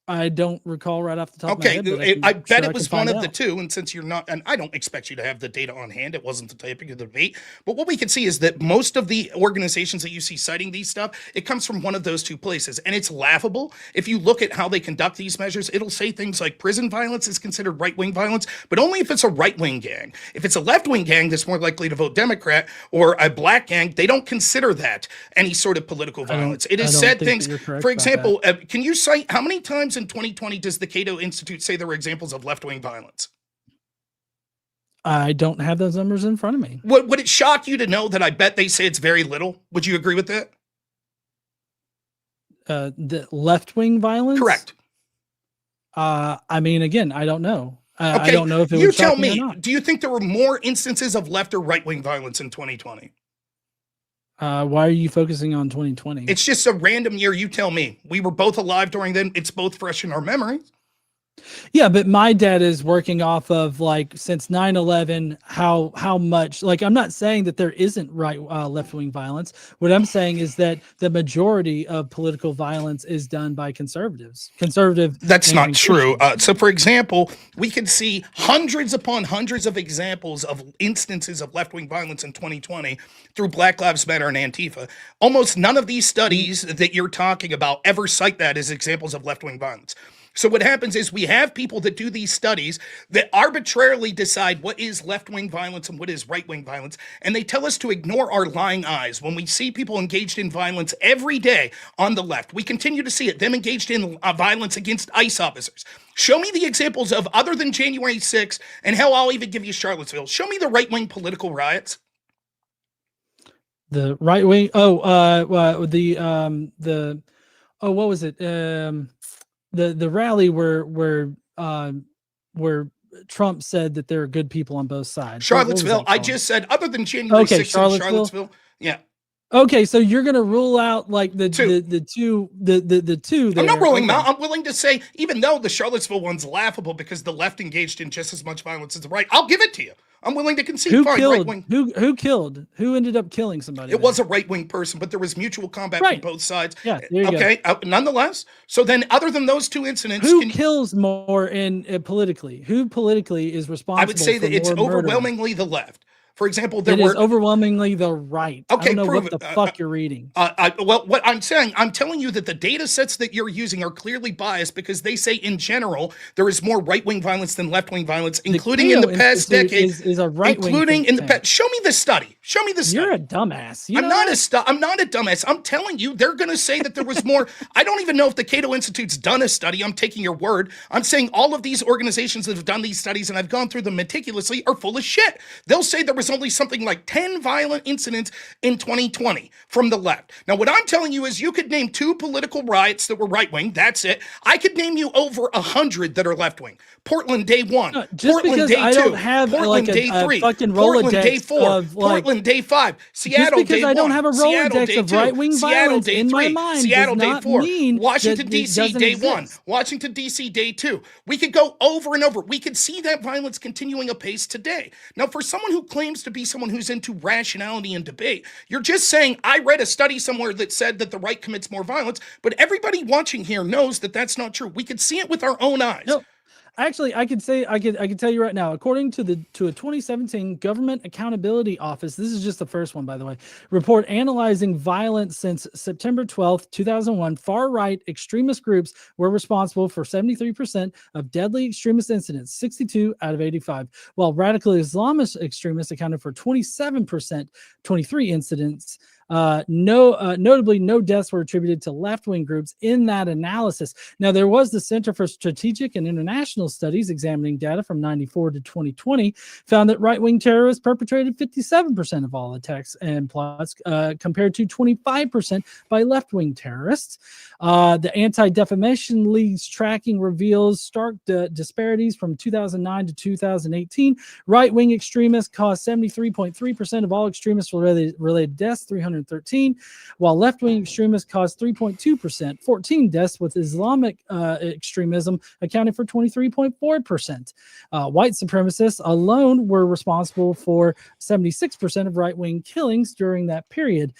I don't recall right off the top Okay, of my head. I bet it was one of the out. two. And since you're not, and I don't expect you to have the data on hand, it wasn't the topic of the debate. But what we can see is that most of the organizations that you see citing these stuff, it comes from one of those two places. And it's laughable. If you look at how they conduct these measures, it'll say things like prison violence is considered right-wing violence, but only if it's a right-wing gang. If it's a left-wing gang that's more likely to vote Democrat, or a black gang, they don't consider that any sort of political violence. It is said things, for example, can you cite how many times in 2020 does the Cato Institute say there were examples of left-wing violence? I don't have those numbers in front of me. Would it shock you to know that I bet they say it's very little? Would you agree with that? The left-wing violence? Correct. I mean, again, I don't know. Okay, I don't know if it you would tell shock me me, or not. do you think there were more instances of left or right-wing violence in 2020? Why are you focusing on 2020? It's just a random year. You tell me. We were both alive during then. It's both fresh in our memories. Yeah, but my dad is working off of like since 9/11, how much, like, I'm not saying that there isn't left-wing violence. What I'm saying is that the majority of political violence is done by conservatives. That's not and true. Christians. So, for example, we can see hundreds upon hundreds of examples of instances of left-wing violence in 2020 through Black Lives Matter and Antifa. Almost none of these studies that you're talking about ever cite that as examples of left-wing violence. So what happens is we have people that do these studies that arbitrarily decide what is left-wing violence and what is right-wing violence, and they tell us to ignore our lying eyes. When we see people engaged in violence every day on the left, we continue to see it, them engaged in violence against ICE officers. Show me the examples of, other than January 6th, and hell, I'll even give you Charlottesville. Show me the right-wing political riots. The right wing. Oh, what was it? The rally where Trump said that there are good people on both sides. What was Charlottesville. that I called? just said, other than January Okay, 6th in Charlottesville. Charlottesville. Yeah. Okay, so you're gonna rule out like the Two. the two there. I'm not ruling them Okay. out. I'm willing to say, even though the Charlottesville one's laughable because the left engaged in just as much violence as the right, I'll give it to you. I'm willing to concede. Who Fine, killed? right wing. Who killed? Who ended up killing somebody? It there? was a right wing person, but there was mutual combat from Right. both sides. Yeah, there you go. Okay. Nonetheless, so then, other than those two incidents, Who kills more in politically? Who politically is responsible? I would say for that it's more murder? overwhelmingly the left. For example, there It were is overwhelmingly the right. I Okay, don't know prove what it. the fuck you're reading. well, what I'm saying, I'm telling you that the data sets that you're using are clearly biased because they say in general there is more right-wing violence than left-wing violence, including in the past decade. Is a right-wing including in the thing. past. Show me the study. Show me the study. You're a dumbass. You I'm know not that? I'm not a dumbass. I'm telling you, they're going to say that there was more. I don't even know if the Cato Institute's done a study. I'm taking your word. I'm saying all of these organizations that have done these studies, and I've gone through them meticulously, are full of shit. They'll say there was only something like 10 violent incidents in 2020 from the left. Now, what I'm telling you is you could name 2 political riots that were right-wing. That's it. I could name you over 100 that are left-wing. Portland day 1. No, just Portland because day I 2. don't have Portland like day a 3. fucking Portland Rolodex day 4. of like, Portland day 5. Seattle just because day 1. I don't have a Seattle Rolodex day of 2. right-wing Seattle violence day in 3. my mind Seattle does day not 4. mean Washington that it D.C. doesn't day 1. exist. Washington D.C. day 2. We could go over and over. We could see that violence continuing apace today. Now, for someone who claims to be someone who's into rationality and debate, you're just saying, I read a study somewhere that said that the right commits more violence, but everybody watching here knows that that's not true. We could see it with our own eyes. No. Actually, I could tell you right now, according to a 2017 Government Accountability Office, this is just the first one, by the way, report analyzing violence since September 12th, 2001, far-right extremist groups were responsible for 73% of deadly extremist incidents, 62 out of 85, while radical Islamist extremists accounted for 27%, 23 incidents. Notably, no deaths were attributed to left-wing groups in that analysis. Now, there was the Center for Strategic and International Studies examining data from 94 to 2020, found that right-wing terrorists perpetrated 57% of all attacks and plots, compared to 25% by left-wing terrorists. The Anti-Defamation League's tracking reveals stark disparities from 2009 to 2018. Right-wing extremists caused 73.3% of all extremist-related deaths, 313, while left-wing extremists caused 3.2%, 14 deaths, with Islamic extremism accounting for 23.4%. White supremacists alone were responsible for 76% of right-wing killings during that period.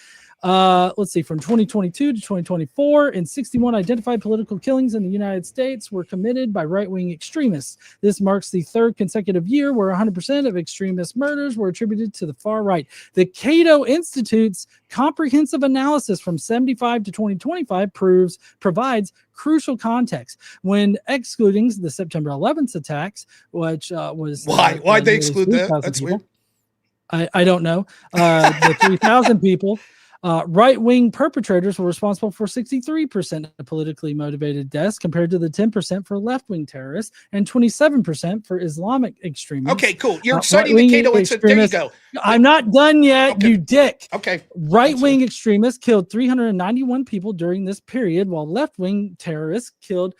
Let's see, from 2022 to 2024, and 61 identified political killings in the United States were committed by right-wing extremists. This marks the 3rd consecutive year where 100% of extremist murders were attributed to the far right. The Cato Institute's comprehensive analysis from 75 to 2025 provides crucial context when excluding the September 11th attacks, which was Why'd they exclude that? That's people. weird. I don't know. The 3,000 people. Right-wing perpetrators were responsible for 63% of politically motivated deaths, compared to the 10% for left-wing terrorists and 27% for Islamic extremists. Okay, cool. You're citing the Cato Institute. There you go. I'm not done yet, Okay. you dick. Okay. Right-wing extremists killed 391 people during this period, while left-wing terrorists killed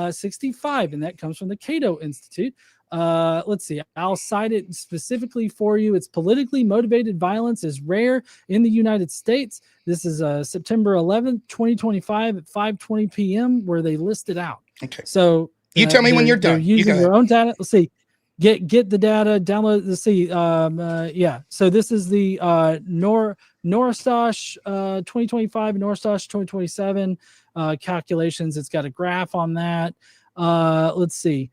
65, and that comes from the Cato Institute. Let's see, I'll cite it specifically for you. It's politically motivated violence is rare in the United States. This is September 11th, 2025 at 5:20 p.m. where they list it out. Okay. So you tell me when you're done. They're using their own data. Let's see. Get the data, download. Let's see. Yeah. So this is the Norstash 2025, Norstash 2027 calculations. It's got a graph on that. Let's see.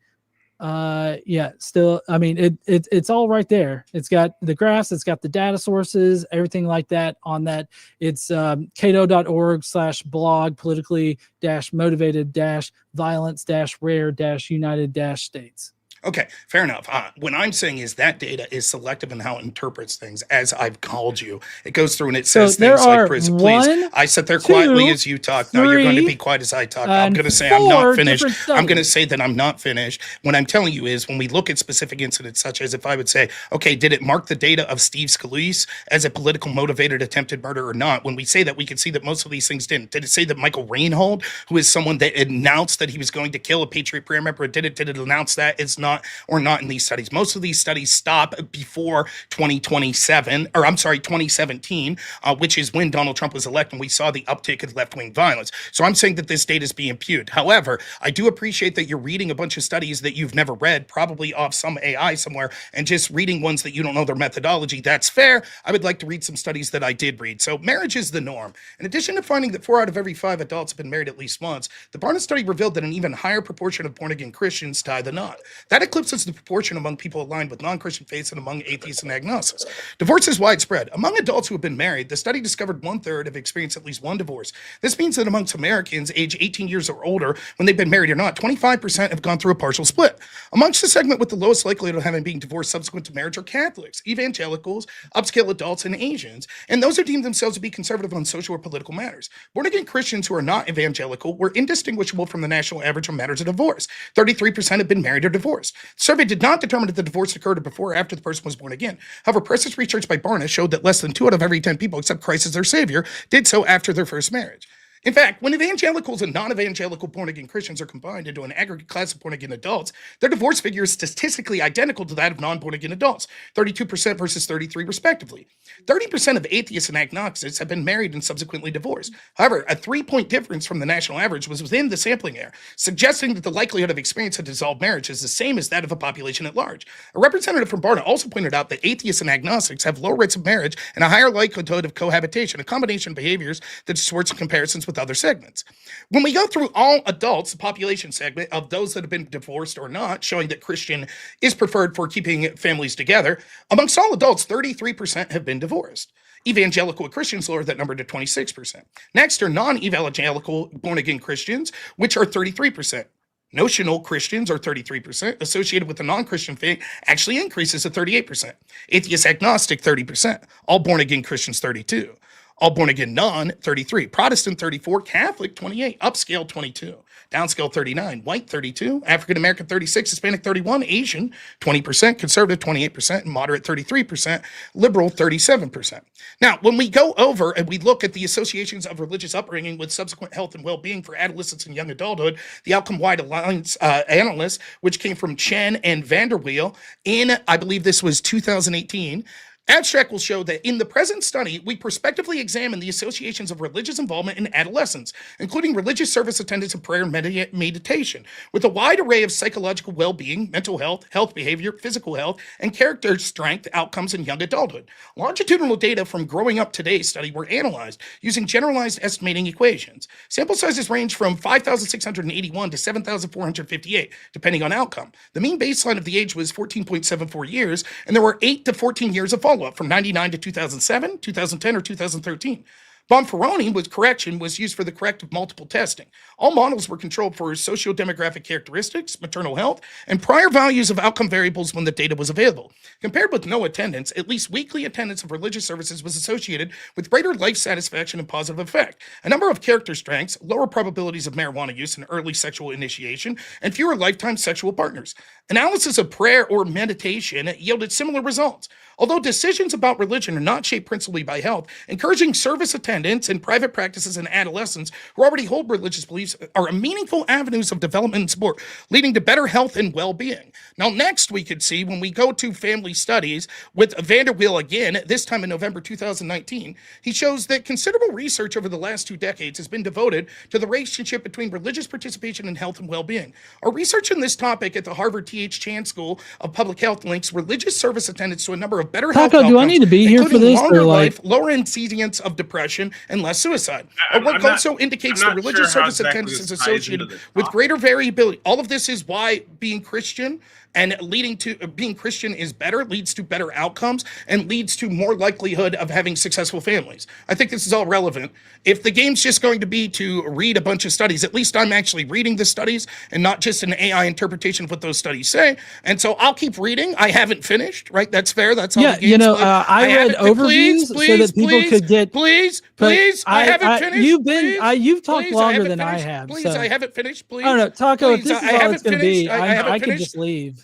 Yeah, still, I mean, it's all right there. It's got the graphs, it's got the data sources, everything like that on that. It's cato.org/blog politically-motivated-violence-rare-united-states. Okay, fair enough. What I'm saying is that data is selective in how it interprets things, as I've called you. It goes through and it So says there things like, are please, one, I sit there quietly two, as you talk. Now you're going to be 3, quiet as I talk. I'm and going to say I'm not 4 finished. different I'm going to studies. say that I'm not finished. What I'm telling you is when we look at specific incidents, such as if I would say, okay, did it mark the data of Steve Scalise as a political motivated attempted murder or not? When we say that, we can see that most of these things didn't. Did it say that Michael Reinhold, who is someone that announced that he was going to kill a Patriot Prayer member, did it announce that? It's not, or not in these studies. Most of these studies stop before 2027, or I'm sorry, 2017, which is when Donald Trump was elected, and we saw the uptick of left-wing violence. So I'm saying that this data is being impugned. However, I do appreciate that you're reading a bunch of studies that you've never read, probably off some AI somewhere, and just reading ones that you don't know their methodology. That's fair. I would like to read some studies that I did read. So marriage is the norm. In addition to finding that 4 out of every 5 adults have been married at least once, the Barna study revealed that an even higher proportion of born-again Christians tie the knot. That eclipses the proportion among people aligned with non-Christian faiths and among atheists and agnostics. Divorce is widespread. Among adults who have been married, the study discovered 1/3 have experienced at least one divorce. This means that amongst Americans age 18 years or older, when they've been married or not, 25% have gone through a partial split. Amongst the segment with the lowest likelihood of having being divorced subsequent to marriage are Catholics, evangelicals, upscale adults, and Asians, and those who deem themselves to be conservative on social or political matters. Born-again Christians who are not evangelical were indistinguishable from the national average on matters of divorce. 33% have been married or divorced. The survey did not determine if the divorce occurred before or after the person was born again. However, previous research by Barna showed that less than 2 out of every 10 people accept Christ as their savior did so after their first marriage. In fact, when evangelicals and non-evangelical born-again Christians are combined into an aggregate class of born-again adults, their divorce figure is statistically identical to that of non-born-again adults, 32% versus 33% respectively. 30% of atheists and agnostics have been married and subsequently divorced. However, a 3-point difference from the national average was within the sampling error, suggesting that the likelihood of experiencing a dissolved marriage is the same as that of a population at large. A representative from Barna also pointed out that atheists and agnostics have low rates of marriage and a higher likelihood of cohabitation, a combination of behaviors that distorts comparisons with other segments. When we go through all adults, the population segment of those that have been divorced or not, showing that Christian is preferred for keeping families together, amongst all adults, 33% have been divorced. Evangelical Christians lower that number to 26%. Next are non-evangelical born-again Christians, which are 33%. Notional Christians are 33%, associated with the non-Christian faith actually increases to 38%. Atheist agnostic, 30%. All born-again Christians, 32%. All born-again non, 33%. Protestant, 34%. Catholic, 28%. Upscale, 22%. Downscale, 39%. White, 32%. African-American, 36%. Hispanic, 31%. Asian, 20%. Conservative, 28%. And moderate, 33%. Liberal, 37%. Now, when we go over and we look at the associations of religious upbringing with subsequent health and well-being for adolescents and young adulthood, the Outcome-Wide Alliance analysts, which came from Chen and Vanderweel in, I believe this was 2018, abstract will show that in the present study, we prospectively examine the associations of religious involvement in adolescents, including religious service attendance and prayer and meditation, with a wide array of psychological well-being, mental health, health behavior, physical health, and character strength outcomes in young adulthood. Longitudinal data from Growing Up Today's study were analyzed using generalized estimating equations. Sample sizes range from 5,681 to 7,458, depending on outcome. The mean baseline of the age was 14.74 years, and there were 8 to 14 years of follow-up from 99 to 2007, 2010, or 2013. Bonferroni was used for the corrective multiple testing. All models were controlled for socio-demographic characteristics, maternal health, and prior values of outcome variables when the data was available. Compared with no attendance, at least weekly attendance of religious services was associated with greater life satisfaction and positive effect. A number of character strengths, lower probabilities of marijuana use and early sexual initiation, and fewer lifetime sexual partners. Analysis of prayer or meditation yielded similar results. Although decisions about religion are not shaped principally by health, encouraging service attendance in private practices in adolescents who already hold religious beliefs are meaningful avenues of development and support, leading to better health and well-being. Now, next we could see when we go to family studies with Vanderweel again, this time in November 2019, he shows that considerable research over the last 2 decades has been devoted to the relationship between religious participation and health and well-being. Our research in this topic at the Harvard T.H. Chan School of Public Health links religious service attendance to a number of better health Taco, outcomes, do I need to be here for including this? longer Or like, life, lower incidence of depression, depression and less suicide. I- Our work I'm not- also indicates I'm the not religious sure how service exactly attendance is this ties into associated the with topic. greater variability. All of this is why being Christian and leading to being Christian is better, leads to better outcomes, and leads to more likelihood of having successful families. I think this is all relevant. If the game's just going to be to read a bunch of studies, at least I'm actually reading the studies and not just an AI interpretation of what those studies say. And so I'll keep reading. I haven't finished, right? That's fair. That's how the game's played. I read haven't- overviews so that people could get. Please, But I haven't finished. You've talked Please, longer haven't than I finished. have. Please, So I haven't finished. Please. I don't know, Taco. If Please, this is I all it's haven't going to be, finished. I haven't I can finished. just leave.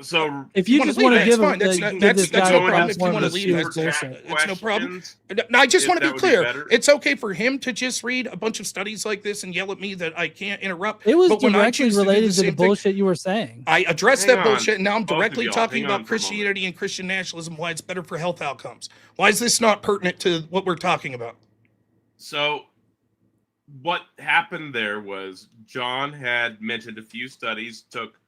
So If you wanna just want to leave, give that's fine. That's give this that's guy no a problem. If you platform want to to leave, spew that's bullshit. it's no problem. questions, No, I just if want to that be would be clear. better. It's okay for him to just read a bunch of studies like this and yell at me that I can't interrupt. It was but when I directly choose to do related to the same thing, bullshit you were saying. I addressed Hang that on, bullshit, and now I'm both of directly y'all, talking hang on about for a moment. Christianity and Christian nationalism, why it's better for health outcomes. Why is this not pertinent to what we're talking about? So what happened there was John had mentioned a few studies, took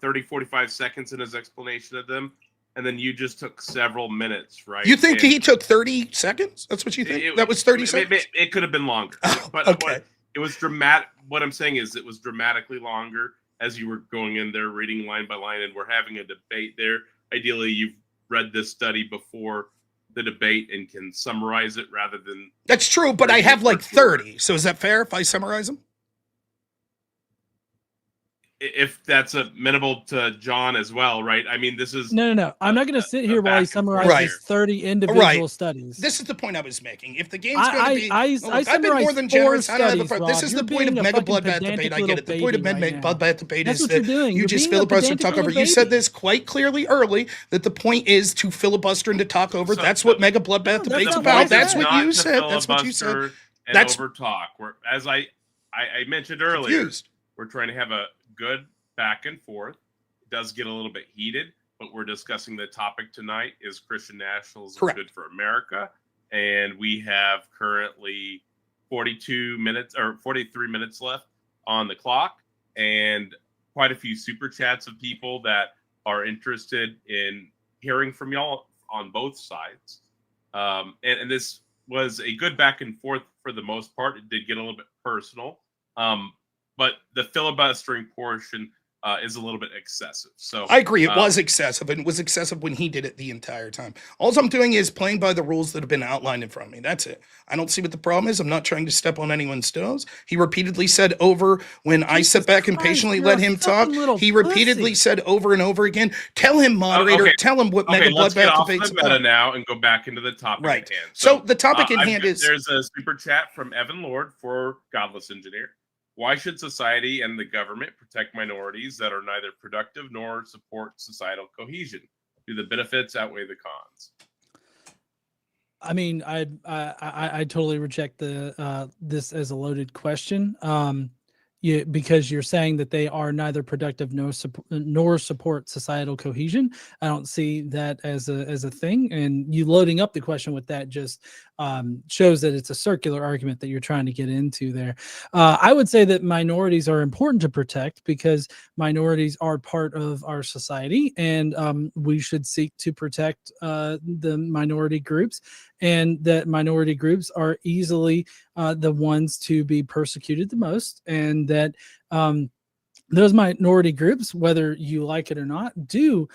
30, 45 seconds in his explanation of them, and then you just took several minutes, right? You think And he took 30 seconds? That's what you think? That was 30 seconds? It could have been longer. Oh, But okay. it was dramatic. What I'm saying is it was dramatically longer as you were going in there, reading line by line, and we're having a debate there. Ideally, you've read this study before the debate and can summarize it rather than. That's true, but I have like 30. So is that fair if I summarize them? If that's amenable to John as well, right? I mean, this is No. I'm not going to sit here while he back and forth summarizes Right. 30 individual Right. studies. This is the point I was making. If the game's going to be, I look, I've been more summarized than 4 generous. I don't have a studies, problem. This Rob. is You're the point of being a Mega fucking Bloodbath pedantic debate. I little get it. The point of baby Mega right now. Bloodbath debate That's is what you're that doing. you You're just being a filibuster and pedantic talk over. little You said baby. this quite clearly early that the point is to filibuster and to talk over. So- That's what Mega Bloodbath No, that's debate's not about. what I That's said. what Not you to said. That's what you said. filibuster and That's- over talk. As I mentioned earlier, Confused. we're trying to have a good back and forth. It does get a little bit heated, but we're discussing the topic tonight: is Christian nationalism Correct. good for America? And we have currently 42 minutes or 43 minutes left on the clock, and quite a few super chats of people that are interested in hearing from y'all on both sides. And this was a good back and forth for the most part. It did get a little bit personal, but the filibustering portion is a little bit excessive. So I agree. It was excessive, and it was excessive when he did it the entire time. All I'm doing is playing by the rules that have been outlined in front of me. That's it. I don't see what the problem is. I'm not trying to step on anyone's toes. He repeatedly said over when I sat back and Christ, patiently you're let a him talk. fucking little He repeatedly pussy. said over and over again, tell him, moderator, okay. tell him what Okay, Mega let's get Bloodbath off debate's the meta about. now and go back into the topic Right. at hand. So the topic in hand is there's a super chat from Evan Lord for Godless Engineer. Why should society and the government protect minorities that are neither productive nor support societal cohesion? Do the benefits outweigh the cons? I mean, I totally reject the this as a loaded question. Because you're saying that they are neither productive nor support societal cohesion. I don't see that as a thing. And you loading up the question with that just shows that it's a circular argument that you're trying to get into there. I would say that minorities are important to protect because minorities are part of our society, and we should seek to protect the minority groups, and that minority groups are easily the ones to be persecuted the most, and that those minority groups, whether you like it or not, do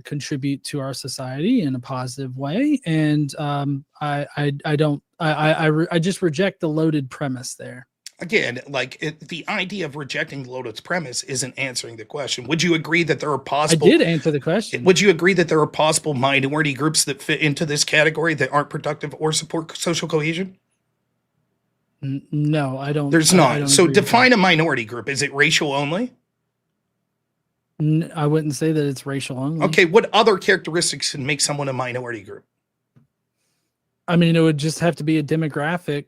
contribute to our society in a positive way. And I just reject the loaded premise there. again, the idea of rejecting Lode's premise isn't answering the question. Would you agree that there are possible? I did answer the question. Would you agree that there are possible minority groups that fit into this category that aren't productive or support social cohesion? No, I don't. There's I not. don't So agree with define a minority group. Is it racial only? that. I wouldn't say that it's racial only. Okay, what other characteristics can make someone a minority group? I mean, it would just have to be a demographic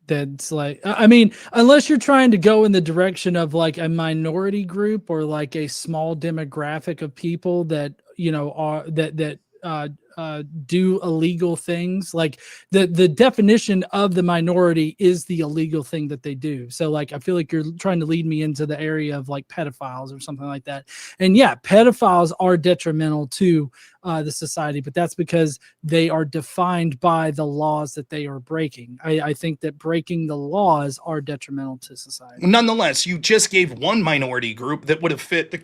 that's like, I mean, unless you're trying to go in the direction of like a minority group or like a small demographic of people that, you know, are do illegal things. Like the definition of the minority is the illegal thing that they do. So like I feel like you're trying to lead me into the area of like pedophiles or something like that. And yeah, pedophiles are detrimental to the society, but that's because they are defined by the laws that they are breaking. I think that breaking the laws are detrimental to society. Nonetheless, you just gave one minority group that would have fit the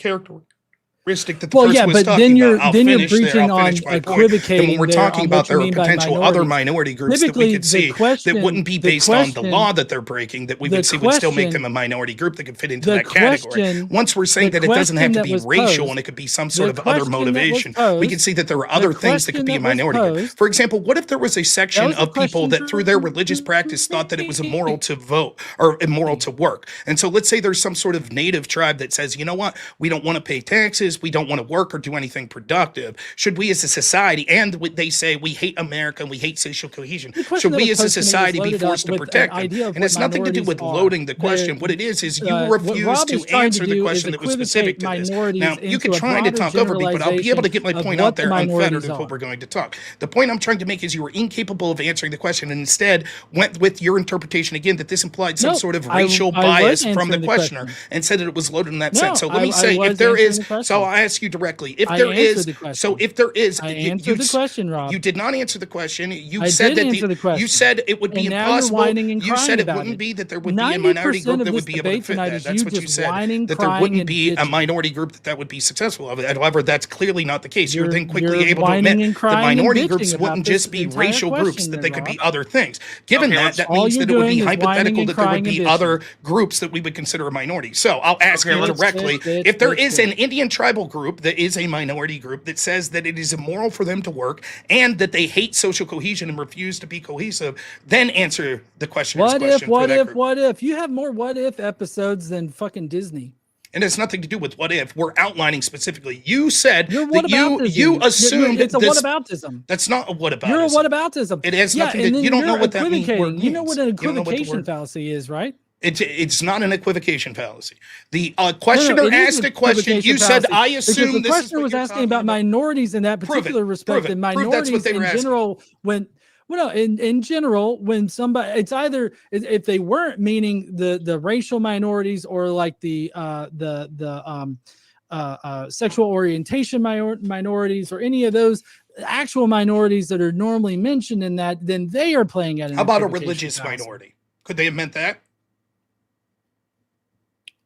characteristic that the Well, person yeah, was but talking then you're about. then you're Finish there. breaching I'll on finish my point. equivocating. And when we're there talking on about what you there are mean by potential other minorities. minority groups that Typically, we could the see question- that wouldn't be the based on the question- law that they're breaking, that we the would see would still make question- them a minority group that could fit into the that category. question- Once we're saying the that it doesn't have to question be that was racial posed- and it could be some sort the of other question that was motivation, we posed- can see that there are the other things that could question be a that was minority group. posed- For example, what if there was a section was a of people question that for through their religious practice thought that it was immoral to vote or immoral to work? And so let's say there's some sort of native tribe that says, you know what, we don't want to pay taxes, we don't want to work or do anything productive. Should we as a society, and they say we hate America and we hate social cohesion, question should that we was as a posed to me was society be loaded forced up to with protect an them? idea of And it's what nothing to do with minorities loading the are. question. The- What it is you what refuse Rob to is trying answer to the do question is that was specific to equivocate this. minorities Now, you into can a try to broader talk over me, but I'll be able to get my generalization point of out what the there unfettered minorities if are. we're going to talk. The point I'm trying to make is you were incapable of answering the question and instead went with your interpretation again that this implied some No, sort of I racial was bias from answering the the questioner question. and said that it was loaded in that No, sense. So let me I say, was if there answering is, the question. so I'll ask you directly, if I there answered is, the question. so if there is, I you- answered the question, Rob. You did not answer the question. You I said did that answer the question. you said it would be And now you're impossible. whining and You said crying it about wouldn't it. be that there would be a minority 90% group of that this would be able to debate fit tonight that. is That's you what you just said. whining, That there crying, wouldn't and be a bitching. minority group that would be successful. However, that's clearly not the case. You're then quickly you're able to whining admit and that crying and minority bitching groups about wouldn't this just be entire racial groups, question that then, they could be Rob. other things. Given Okay, that all means you're that it would be doing is whining hypothetical and that there would crying and be bitching. other groups that we would consider a minority. So I'll ask Okay, you let's- directly, Bitch, if there bitch, is bitch. an Indian tribal group that is a minority group that says that it is immoral for them to work and that they hate social cohesion and refuse to be cohesive, then answer the questioner's What question if, for what that if, group. what if? You have more what if episodes than fucking Disney. And it's nothing to do with what if. We're outlining specifically. You said You're that you assumed it's a this. whataboutism. That's not a whataboutism. You're a whataboutism. It has yeah, nothing and to. then You don't know you're what that means. equivocating. You know what an You don't know what the equivocation word- fallacy is, right? It's not an equivocation fallacy. The questioner it is asked an a question. equivocation You said, fallacy, "I because assume the this is questioner what was you're asking talking about minorities in that Prove it. particular respect, Prove it. and Prove that's what minorities they were in asking. general. In general, when somebody, it's either if they weren't meaning the racial minorities or like the sexual orientation minorities or any of those actual minorities that are normally mentioned in that, then they are playing at an How about a equivocation religious fallacy. minority? Could they have meant that?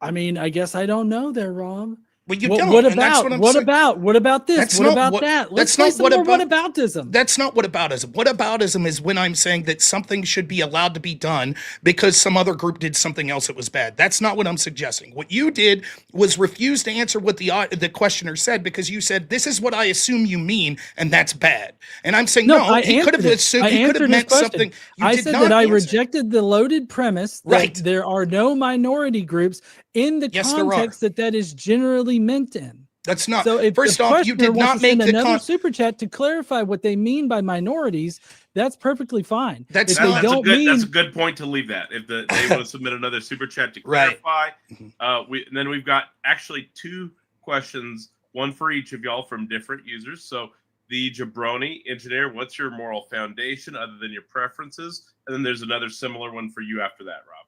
I mean, I guess I don't know there, Rob. Well, you What, don't. what and that's about? I'm What saying. about? What about this? That's What not about what- that? that's Let's play not some what more about- whataboutism. That's not whataboutism. Whataboutism is when I'm saying that something should be allowed to be done because some other group did something else that was bad. That's not what I'm suggesting. What you did was refuse to answer what the questioner said because you said, "This is what I assume you mean," and that's bad. And I'm saying, no, I he could have answered it. assumed. I He could have answered his meant question. something. You I did said not that I answer. rejected the loaded premise that Right. there are no minority groups in the Yes, there are. context that is generally meant in. That's not. So if First the off, you questioner did wants not to make send the another super chat to clarify what they mean by minorities, that's perfectly fine. That's if not- they That's a don't good. mean That's a good point to leave that. If they want to submit another super chat to Right. clarify, and then we've got actually two questions, one for each of y'all from different users. So the Jabroni engineer, what's your moral foundation other than your preferences? And then there's another similar one for you after that, Rob.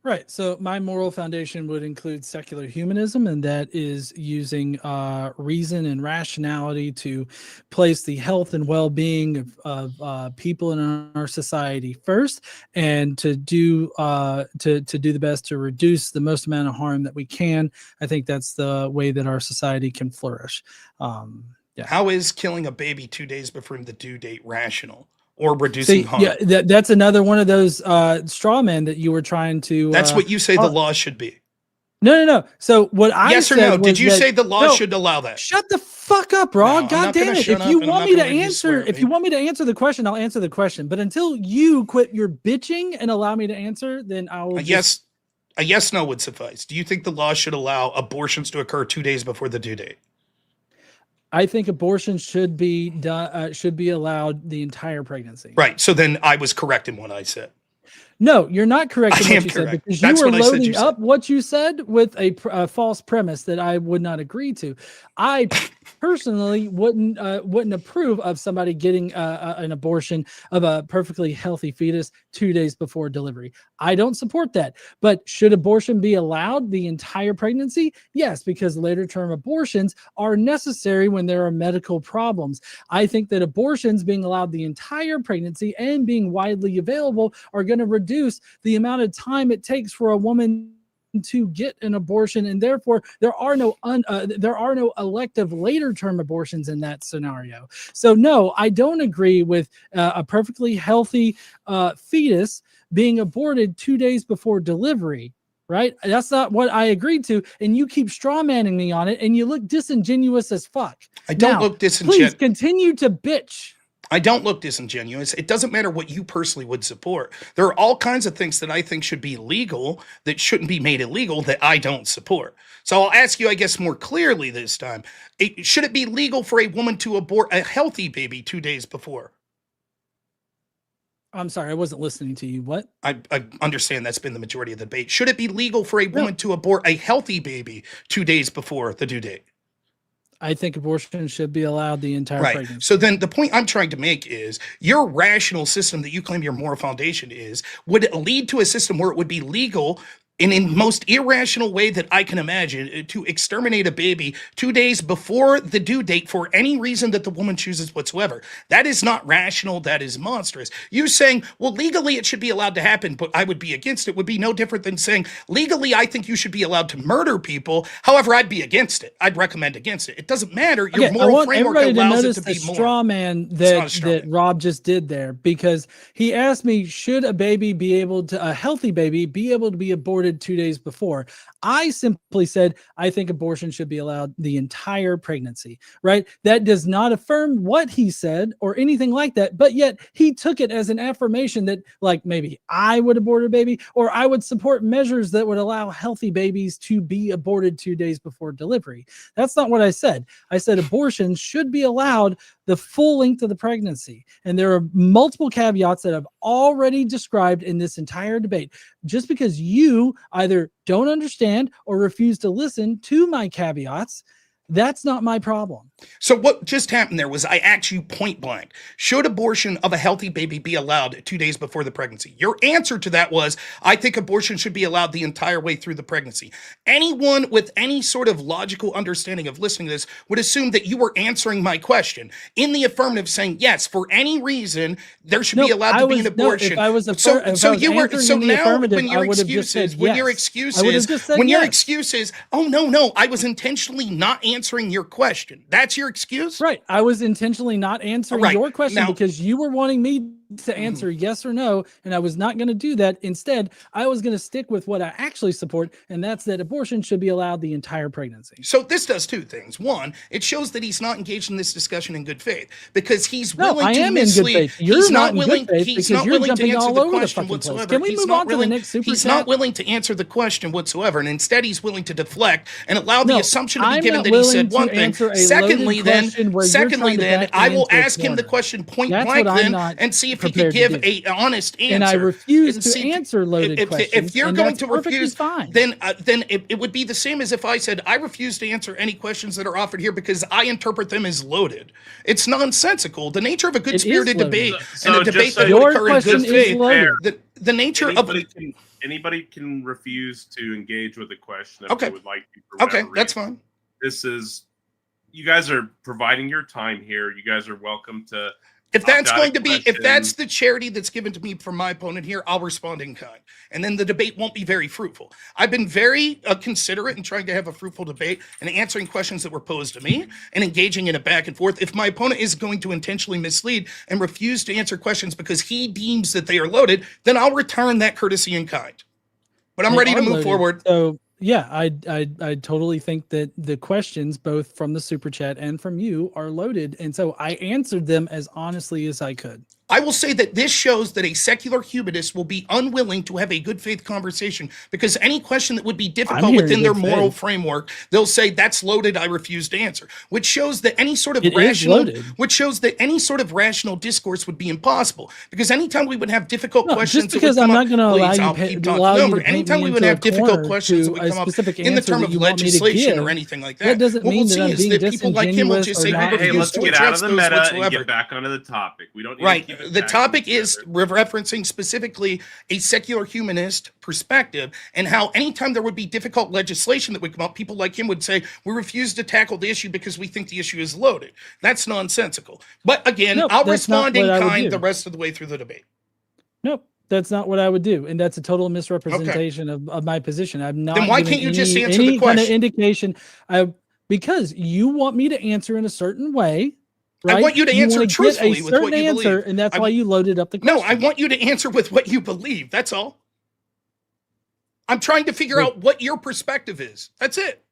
Right. So my moral foundation would include secular humanism, and that is using reason and rationality to place the health and well-being of people in our society first, and to do the best to reduce the most amount of harm that we can. I think that's the way that our society can flourish. Yeah. How is killing a baby 2 days before the due date rational or reducing See, harm? yeah, that's another one of those straw men that you were trying to. That's what you say the law should be. No. So what I Yes or said no? Did was you that- say the law No, should allow that? Shut the fuck up, Rod. No, I'm God not damn gonna it. shut If up, you and I'm want not me to gonna let you swear answer, at if me. you want me to answer the question, I'll answer the question. But until you quit your bitching and allow me to answer, then I will. A yes, no would suffice. Do you think the law should allow abortions to occur 2 days before the due date? I think abortion should be done. Should be allowed the entire pregnancy. Right. So then I was correct in what I said. No, you're not correct in I am what you said, correct. because That's you were what I said you loading said. up what you said with a false premise that I would not agree to. I personally wouldn't approve of somebody getting an abortion of a perfectly healthy fetus 2 days before delivery. I don't support that. But should abortion be allowed the entire pregnancy? Yes, because later term abortions are necessary when there are medical problems. I think that abortions being allowed the entire pregnancy and being widely available are going to reduce the amount of time it takes for a woman to get an abortion, and therefore there are no elective later term abortions in that scenario. So no, I don't agree with a perfectly healthy fetus being aborted 2 days before delivery. Right? That's not what I agreed to, and you keep straw manning me on it, and you look disingenuous as fuck. I don't look disingenuous. Please continue to bitch. I don't look disingenuous. It doesn't matter what you personally would support. There are all kinds of things that I think should be legal that shouldn't be made illegal that I don't support. So I'll ask you, I guess, more clearly this time. Should it be legal for a woman to abort a healthy baby 2 days before? I'm sorry, I wasn't listening to you. What? I understand that's been the majority of the debate. Should it be legal for a woman to abort a healthy baby 2 days before the due date? I think abortion should be allowed the entire pregnancy. So then the point I'm trying to make is your rational system that you claim your moral foundation is would lead to a system where it would be legal in the most irrational way that I can imagine to exterminate a baby 2 days before the due date for any reason that the woman chooses whatsoever. That is not rational. That is monstrous. You saying, well, legally it should be allowed to happen, but I would be against it would be no different than saying, legally I think you should be allowed to murder people. However, I'd be against it. I'd recommend against it. It doesn't matter. Your moral framework allows it to be more. Straw man that Rob just did there, because he asked me, should a baby be able to, a healthy baby be able to be aborted 2 days before? I simply said, I think abortion should be allowed the entire pregnancy, right? That does not affirm what he said or anything like that, but yet he took it as an affirmation that like maybe I would abort a baby, or I would support measures that would allow healthy babies to be aborted 2 days before delivery. That's not what I said. I said abortion should be allowed the full length of the pregnancy. And there are multiple caveats that I've already described in this entire debate. Just because you either don't understand or refuse to listen to my caveats, that's not my problem. So what just happened there was I asked you point blank, should abortion of a healthy baby be allowed 2 days before the pregnancy? Your answer to that was, I think abortion should be allowed the entire way through the pregnancy. Anyone with any sort of logical understanding of listening to this would assume that you were answering my question in the affirmative, saying, yes, for any reason, there should be allowed to be an abortion. When your excuse is, oh, no, I was intentionally not answering your question. That's your excuse? Right. I was intentionally not answering your question because you were wanting me to answer yes or no, and I was not going to do that. Instead, I was going to stick with what I actually support, and that's that abortion should be allowed the entire pregnancy. So this does two things. One, it shows that he's not engaged in this discussion in good faith because he's willing to mislead. He's not willing to answer the question whatsoever. Can we move on to the next super chat? He's not willing to answer the question whatsoever, and instead he's willing to deflect and allow the assumption to be given that he said one thing. Secondly, then I will ask him the question point blank then and see if he could give an honest answer. And I refuse to answer loaded questions. If you're going to refuse, then it would be the same as if I said, I refuse to answer any questions that are offered here because I interpret them as loaded. It's nonsensical. The nature of a good-spirited debate and a debate that would occur in good faith, the nature of... Anybody can refuse to engage with a question if they would like to. Okay, that's fine. This is... You guys are providing your time here. You guys are welcome to... If that's going to be, if that's the charity that's given to me from my opponent here, I'll respond in kind. And then the debate won't be very fruitful. I've been very considerate in trying to have a fruitful debate and answering questions that were posed to me and engaging in a back and forth. If my opponent is going to intentionally mislead and refuse to answer questions because he deems that they are loaded, then I'll return that courtesy in kind. But I'm ready to move forward. So yeah, I totally think that the questions, both from the super chat and from you, are loaded. And so I answered them as honestly as I could. I will say that this shows that a secular humanist will be unwilling to have a good faith conversation, because any question that would be difficult hearing within their good moral faith. framework, they'll say that's loaded, I refuse to answer, which shows that any sort of It is rational, loaded. which shows that any sort of rational discourse would be impossible, because anytime we would have difficult No, questions, just because it would I'm come not up- going to allow please, you, I'll keep talking over. to paint Anytime me we would into have a difficult corner questions that to would a come up specific in the answer term that of you want me to legislation or give, anything like that that, doesn't what mean we'll that see I'm is being that people like him will disingenuous just or say, not we Hey, refuse let's to get out address of the those meta and whatsoever. get back onto the topic. We don't need Right. to keep The attacking topic each is other. referencing specifically a secular humanist perspective, and how anytime there would be difficult legislation that would come up, people like him would say, we refuse to tackle the issue because we think the issue is loaded. That's nonsensical. But again, Nope, I'll that's not respond in what I would kind do. the rest of the way through the debate. Nope, that's not what I would do, and that's a total misrepresentation of my position. I'm not. why giving can't you just answer the any kind of question? indication? Because you want me to answer in a certain way. Right? I want you to answer wanna get truthfully a with what certain you answer, believe. and that's I- why you loaded up the question. No, I want you to answer with what you believe. That's all. I'm trying to figure out what your perspective is. That's it.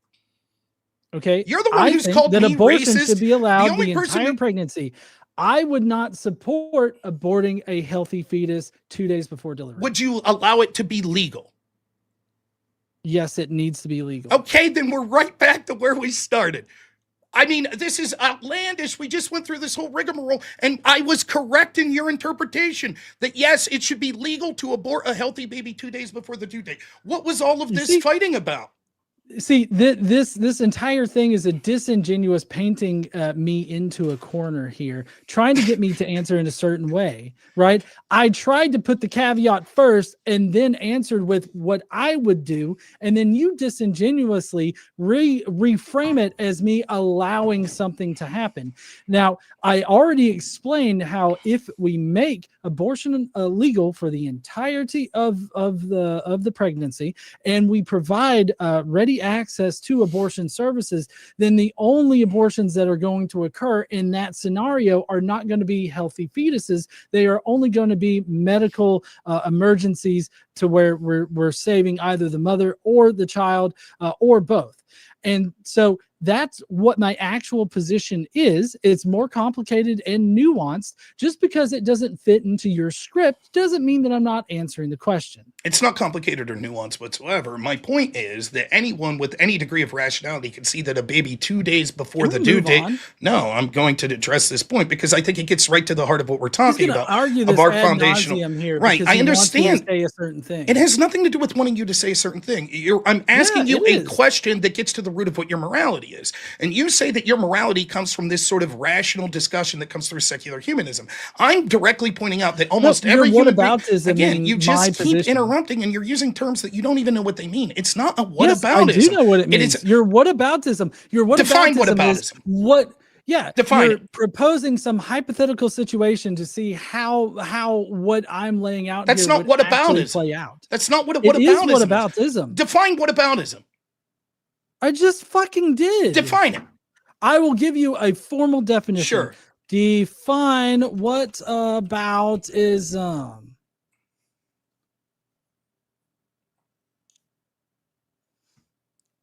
Okay, You're the one I who's think called that me abortion racist. should be allowed only the person entire who- pregnancy. I would not support aborting a healthy fetus 2 days before delivery. Would you allow it to be legal? Yes, it needs to be legal. Okay, then we're right back to where we started. I mean, this is outlandish. We just went through this whole rigmarole, and I was correct in your interpretation that yes, it should be legal to abort a healthy baby 2 days before the due date. What was all of You this see- fighting about? See, this entire thing is a disingenuous painting me into a corner here, trying to get me to answer in a certain way, right? I tried to put the caveat first and then answered with what I would do, and then you disingenuously reframe it as me allowing something to happen. Now, I already explained how if we make abortion illegal for the entirety of the pregnancy, and we provide ready access to abortion services, then the only abortions that are going to occur in that scenario are not going to be healthy fetuses. They are only going to be medical emergencies to where we're saving either the mother or the child or both. And so that's what my actual position is. It's more complicated and nuanced. Just because it doesn't fit into your script doesn't mean that I'm not answering the question. It's not complicated or nuanced whatsoever. My point is that anyone with any degree of rationality can see that a baby 2 days before Can the we due move date. on? No, I'm going to address this point because I think it gets right to the heart of what we're He's talking gonna about. argue of this our ad foundational. nauseum here Right, because I he wants me to understand. say a certain thing. It has nothing to do with wanting you to say a certain thing. I'm asking you it a is. question that gets to the root of what your morality is. And you say that your morality comes from this sort of rational discussion that comes through secular humanism. I'm directly pointing out that almost your every human being, whataboutism again, in you my just keep position. interrupting and you're using terms that you don't even know what they mean. It's not a Yes, I whataboutism. do know what it means. is Your whataboutism. Your Define whataboutism is whataboutism. what. Yeah, Define you're proposing some hypothetical situation to see how what I'm laying out. That's here not would actually whataboutism. play out. That's not what It is whataboutism is. whataboutism. Define whataboutism. I just fucking did. Define it. I will give you a formal definition. Sure. Define whataboutism.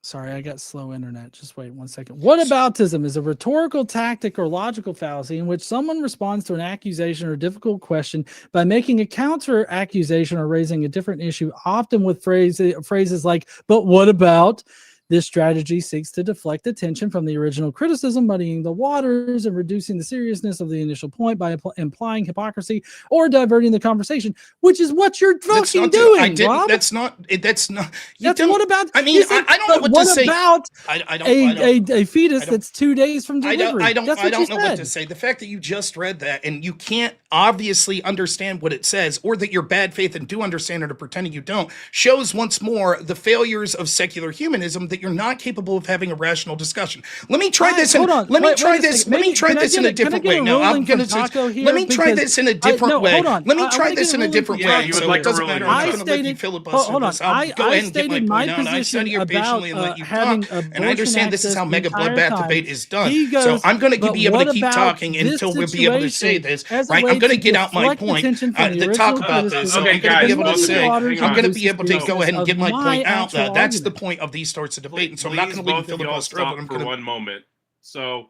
Sorry, I got slow internet. Just wait 1 second. Whataboutism is a rhetorical tactic or logical fallacy in which someone responds to an accusation or difficult question by making a counter accusation or raising a different issue, often with phrases like, but what about? This strategy seeks to deflect attention from the original criticism, muddying the waters and reducing the seriousness of the initial point by implying hypocrisy or diverting the conversation, which is what you're fucking doing, I didn't. Rob. That's not. That's not. You That's don't- what about? I mean, you said, I don't know but what to say. about I don't. a fetus I don't- that's 2 days from I delivery? don't That's what you know what said. to say. The fact that you just read that and you can't obviously understand what it says, or that you're bad faith and do understand it or pretending you don't, shows once more the failures of secular humanism, that you're not capable of having a rational discussion. Let me try this. Hold on. Let me Wait try a this. second. Let me Maybe- try can I this get in a- a different can I way. get a Now I'm ruling going from to. Taco here? Let me try Because this in a different no, way. hold on. Let me I try wanna this get a in a ruling different from way. Taco you So would it like a doesn't ruling matter. from I'm I not going to let you stated- filibuster hold on. this. I'll go I ahead and get stated my my point out. I position sat here patiently and about, let you having talk. And I abortion understand this is access how the mega entire bloodbath time. debate is done. He So goes, I'm going to but be able what to keep about talking this until we'll be able to say situation this. as a Right? way I'm going to to get out my deflect point attention from the to original talk about this. criticism So Okay, I'm going to guys, be able to muddy say. waters I'm going to and be able to go ahead and of get my point out. actual That's the argument. point of these sorts of debate. And so I'm Please, not going to leave both of y'all filibuster up, stop but I'm for going to. one moment. So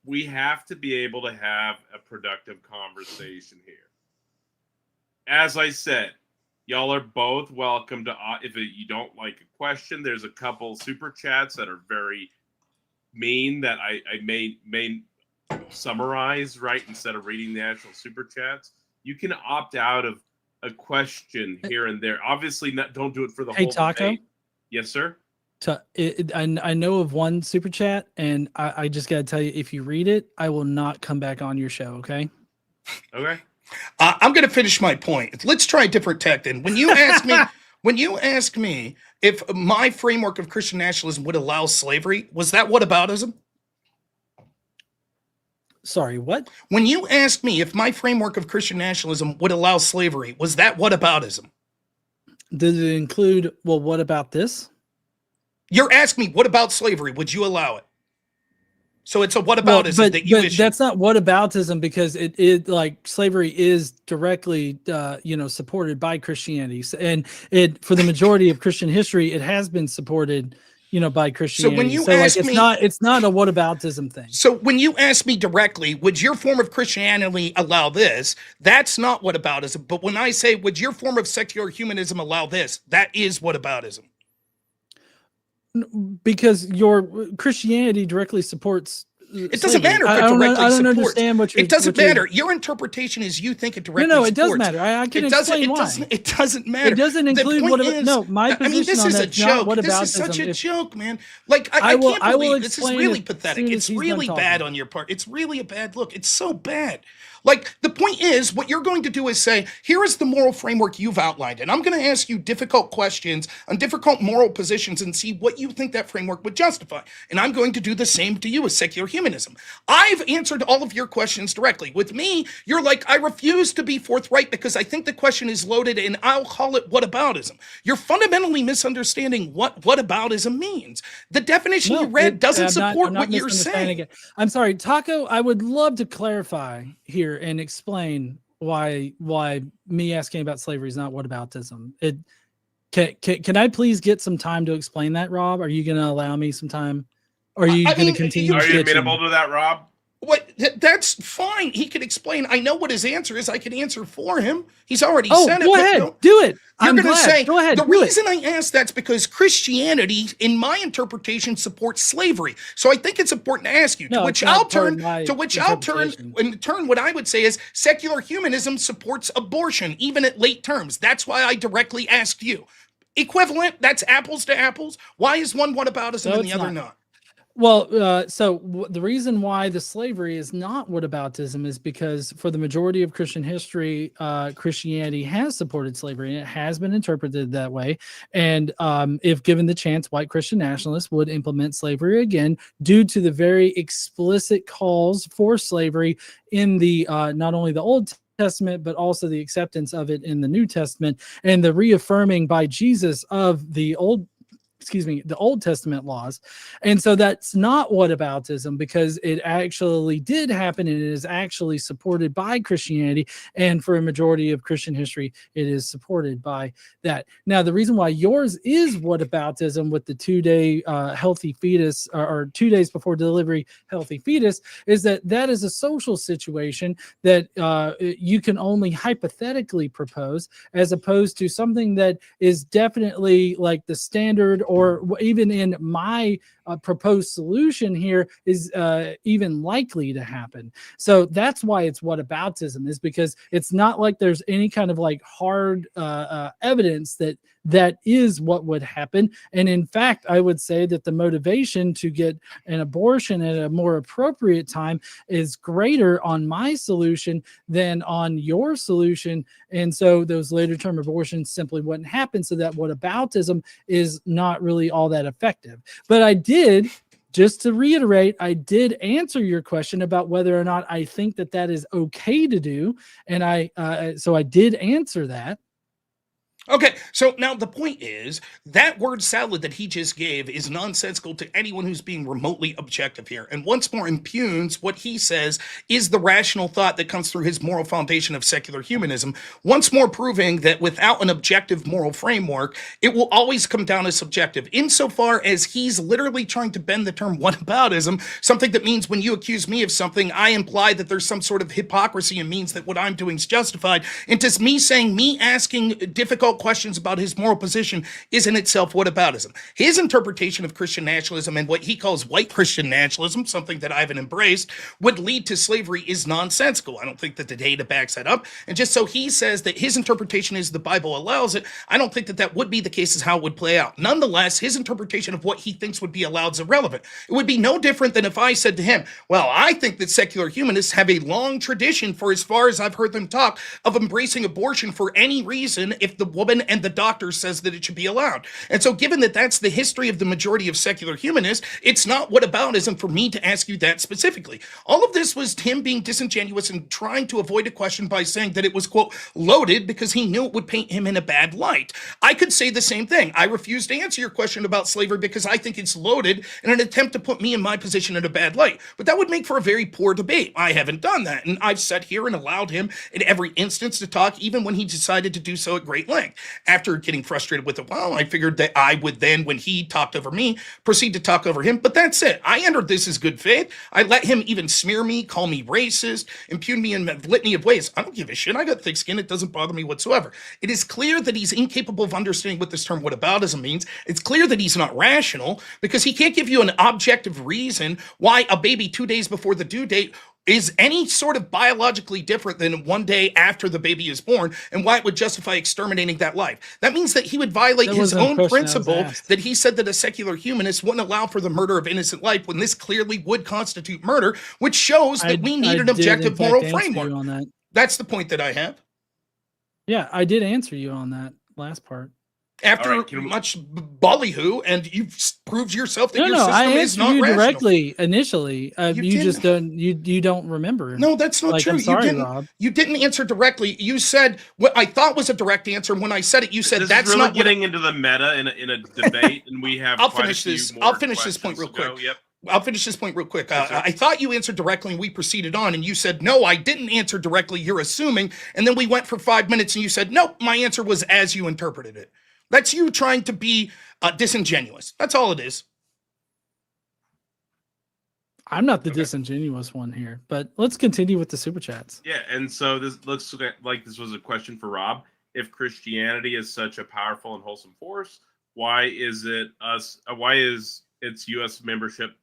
we have to be able to have a productive conversation here. as I said, y'all are both welcome to. If you don't like a question, there's a couple super chats that are very mean that I may summarize right instead of reading the actual super chats. You can opt out of a question here and there. Obviously, don't do it for the whole Taco? debate. Yes, sir. I know of one super chat, and I just got to tell you, if you read it, I will not come back on your show. Okay. Okay. I'm going to finish my point. Let's try a different tack then. When you ask me if my framework of Christian nationalism would allow slavery, was that whataboutism? Sorry, what? When you asked me if my framework of Christian nationalism would allow slavery, was that whataboutism? Did it include, well, what about this? You're asking me, what about slavery? Would you allow it? So it's a whataboutism that you issue. That's not whataboutism, because it like slavery is directly supported by Christianity, and it for the majority of Christian history it has been supported by Christianity. So when you ask me, it's not a whataboutism thing. So when you ask me directly, would your form of Christianity allow this? That's not whataboutism. But when I say, would your form of secular humanism allow this? That is whataboutism. Because your Christianity directly supports. It doesn't matter if it directly supports. I don't understand what you're. It doesn't matter. Your interpretation is you think it directly supports. No, it does matter. I can explain why. It doesn't matter. It doesn't include what about. No, my position this on is a that joke. what This is such a joke, man. Like I can't believe this is really pathetic. It's really bad on your part. It's really a bad look. It's so bad. Like, the point is, what you're going to do is say, here is the moral framework you've outlined, and I'm going to ask you difficult questions on difficult moral positions and see what you think that framework would justify. And I'm going to do the same to you as secular humanism. I've answered all of your questions directly. With me, you're like, I refuse to be forthright because I think the question is loaded and I'll call it whataboutism. You're fundamentally misunderstanding what whataboutism means. The definition you read doesn't support what you're saying. I'm sorry, Taco, I would love to clarify here and explain why me asking about slavery is not whataboutism. Can I please get some time to explain that, Rob? Are you going to allow me some time? Or are you going to continue? Are you amenable to that, Rob? What? That's fine. He can explain. I know what his answer is. I can answer for him. He's already said it. Go ahead. Do it. You're going to say, go ahead. The reason I asked that's because Christianity, in my interpretation, supports slavery. So I think it's important to ask you, to which I'll turn, in turn, what I would say is secular humanism supports abortion, even at late terms. That's why I directly asked you. Equivalent, that's apples to apples. Why is one whataboutism and the other not? Well, the reason why the slavery is not whataboutism is because for the majority of Christian history, Christianity has supported slavery, and it has been interpreted that way. And if given the chance, white Christian nationalists would implement slavery again due to the very explicit calls for slavery in the not only the Old Testament, but also the acceptance of it in the New Testament, and the reaffirming by Jesus of the Old Testament laws. And so that's not whataboutism, because it actually did happen, and it is actually supported by Christianity. And for a majority of Christian history, it is supported by that. Now, the reason why yours is whataboutism with the 2-day healthy fetus, or 2 days before delivery healthy fetus, is that is a social situation that you can only hypothetically propose, as opposed to something that is definitely like the standard, or even in my proposed solution here is even likely to happen. So that's why it's whataboutism, is because it's not like there's any kind of like hard evidence that is what would happen. And in fact, I would say that the motivation to get an abortion at a more appropriate time is greater on my solution than on your solution. And so those later term abortions simply wouldn't happen. So that whataboutism is not really all that effective. But I did, just to reiterate, I did answer your question about whether or not I think that is okay to do. And so I did answer that. Okay, so now the point is that word salad that he just gave is nonsensical to anyone who's being remotely objective here. And once more impugns what he says is the rational thought that comes through his moral foundation of secular humanism, once more proving that without an objective moral framework, it will always come down as subjective, insofar as he's literally trying to bend the term whataboutism, something that means when you accuse me of something, I imply that there's some sort of hypocrisy and means that what I'm doing is justified, into me asking difficult questions about his moral position is in itself whataboutism. His interpretation of Christian nationalism and what he calls white Christian nationalism, something that I haven't embraced, would lead to slavery is nonsensical. I don't think that the data backs that up. And just so he says that his interpretation is the Bible allows it, I don't think that that would be the case as how it would play out. Nonetheless, his interpretation of what he thinks would be allowed is irrelevant. It would be no different than if I said to him, well, I think that secular humanists have a long tradition, for as far as I've heard them talk, of embracing abortion for any reason if the woman and the doctor says that it should be allowed. And so given that that's the history of the majority of secular humanists, it's not whataboutism for me to ask you that specifically. All of this was him being disingenuous and trying to avoid a question by saying that it was, quote, loaded because he knew it would paint him in a bad light. I could say the same thing. I refuse to answer your question about slavery because I think it's loaded in an attempt to put me in my position in a bad light. But that would make for a very poor debate. I haven't done that. And I've sat here and allowed him in every instance to talk, even when he decided to do so at great length. After getting frustrated with it, well, I figured that I would then, when he talked over me, proceed to talk over him. But that's it. I entered this as good faith. I let him even smear me, call me racist, impugn me in a litany of ways. I don't give a shit. I got thick skin. It doesn't bother me whatsoever. It is clear that he's incapable of understanding what this term whataboutism means. It's clear that he's not rational because he can't give you an objective reason why a baby 2 days before the due date is any sort of biologically different than 1 day after the baby is born, and why it would justify exterminating that life. That means that he would violate his own principle that he said that a secular humanist wouldn't allow for the murder of innocent life when this clearly would constitute murder, which shows that we need an objective moral framework. On that. That's the point that I have. Yeah, I did answer you on that last part. After much ballyhoo, and you've proved yourself that your system is not rational. Directly initially. You just don't. You don't remember. No, that's not true. I'm sorry, Rob. You didn't answer directly. You said what I thought was a direct answer. When I said it, you said that's really not getting into the meta in a debate, and we have. I'll finish this point real quick. Yep. I'll finish this point real quick. I thought you answered directly and we proceeded on, and you said, no, I didn't answer directly. You're assuming. And then we went for 5 minutes and you said, nope, my answer was as you interpreted it. That's you trying to be disingenuous. That's all it is. I'm not the disingenuous one here, but let's continue with the super chats. Yeah, and so this looks like this was a question for Rob. If Christianity is such a powerful and wholesome force, why is its U.S. membership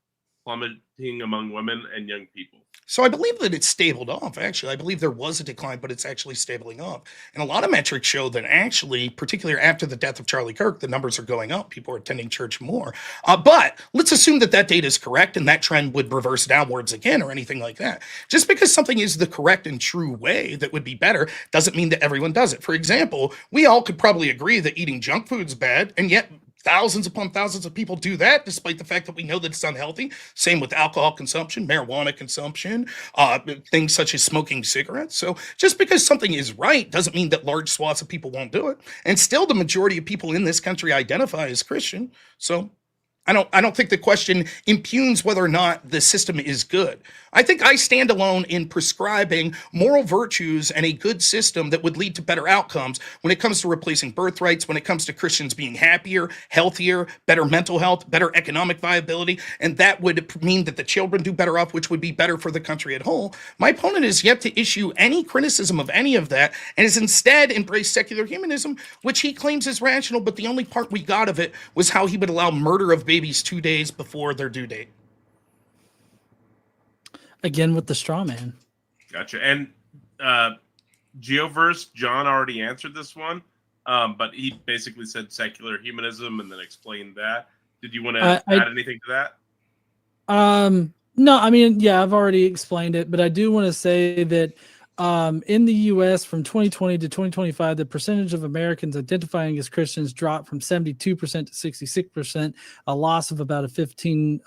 plummeting among women and young people? So I believe that it's stabled off, actually. I believe there was a decline, but it's actually stabling off. And a lot of metrics show that actually, particularly after the death of Charlie Kirk, the numbers are going up. People are attending church more. But let's assume that that data is correct and that trend would reverse downwards again or anything like that. Just because something is the correct and true way that would be better doesn't mean that everyone does it. For example, we all could probably agree that eating junk food is bad, and yet thousands upon thousands of people do that, despite the fact that we know that it's unhealthy. Same with alcohol consumption, marijuana consumption, things such as smoking cigarettes. So just because something is right doesn't mean that large swaths of people won't do it. And still the majority of people in this country identify as Christian. So I don't think the question impugns whether or not the system is good. I think I stand alone in prescribing moral virtues and a good system that would lead to better outcomes when it comes to replacing birthrights, when it comes to Christians being happier, healthier, better mental health, better economic viability, and that would mean that the children do better off, which would be better for the country at whole. My opponent is yet to issue any criticism of any of that and has instead embraced secular humanism, which he claims is rational, but the only part we got of it was how he would allow murder of babies 2 days before their due date. Again with the straw man. Gotcha. And Geoverse, John already answered this one, but he basically said secular humanism and then explained that. Did you want to add anything to that? No, I mean, yeah, I've already explained it, but I do want to say that in the U.S. from 2020 to 2025, the percentage of Americans identifying as Christians dropped from 72% to 66%, a loss of about 15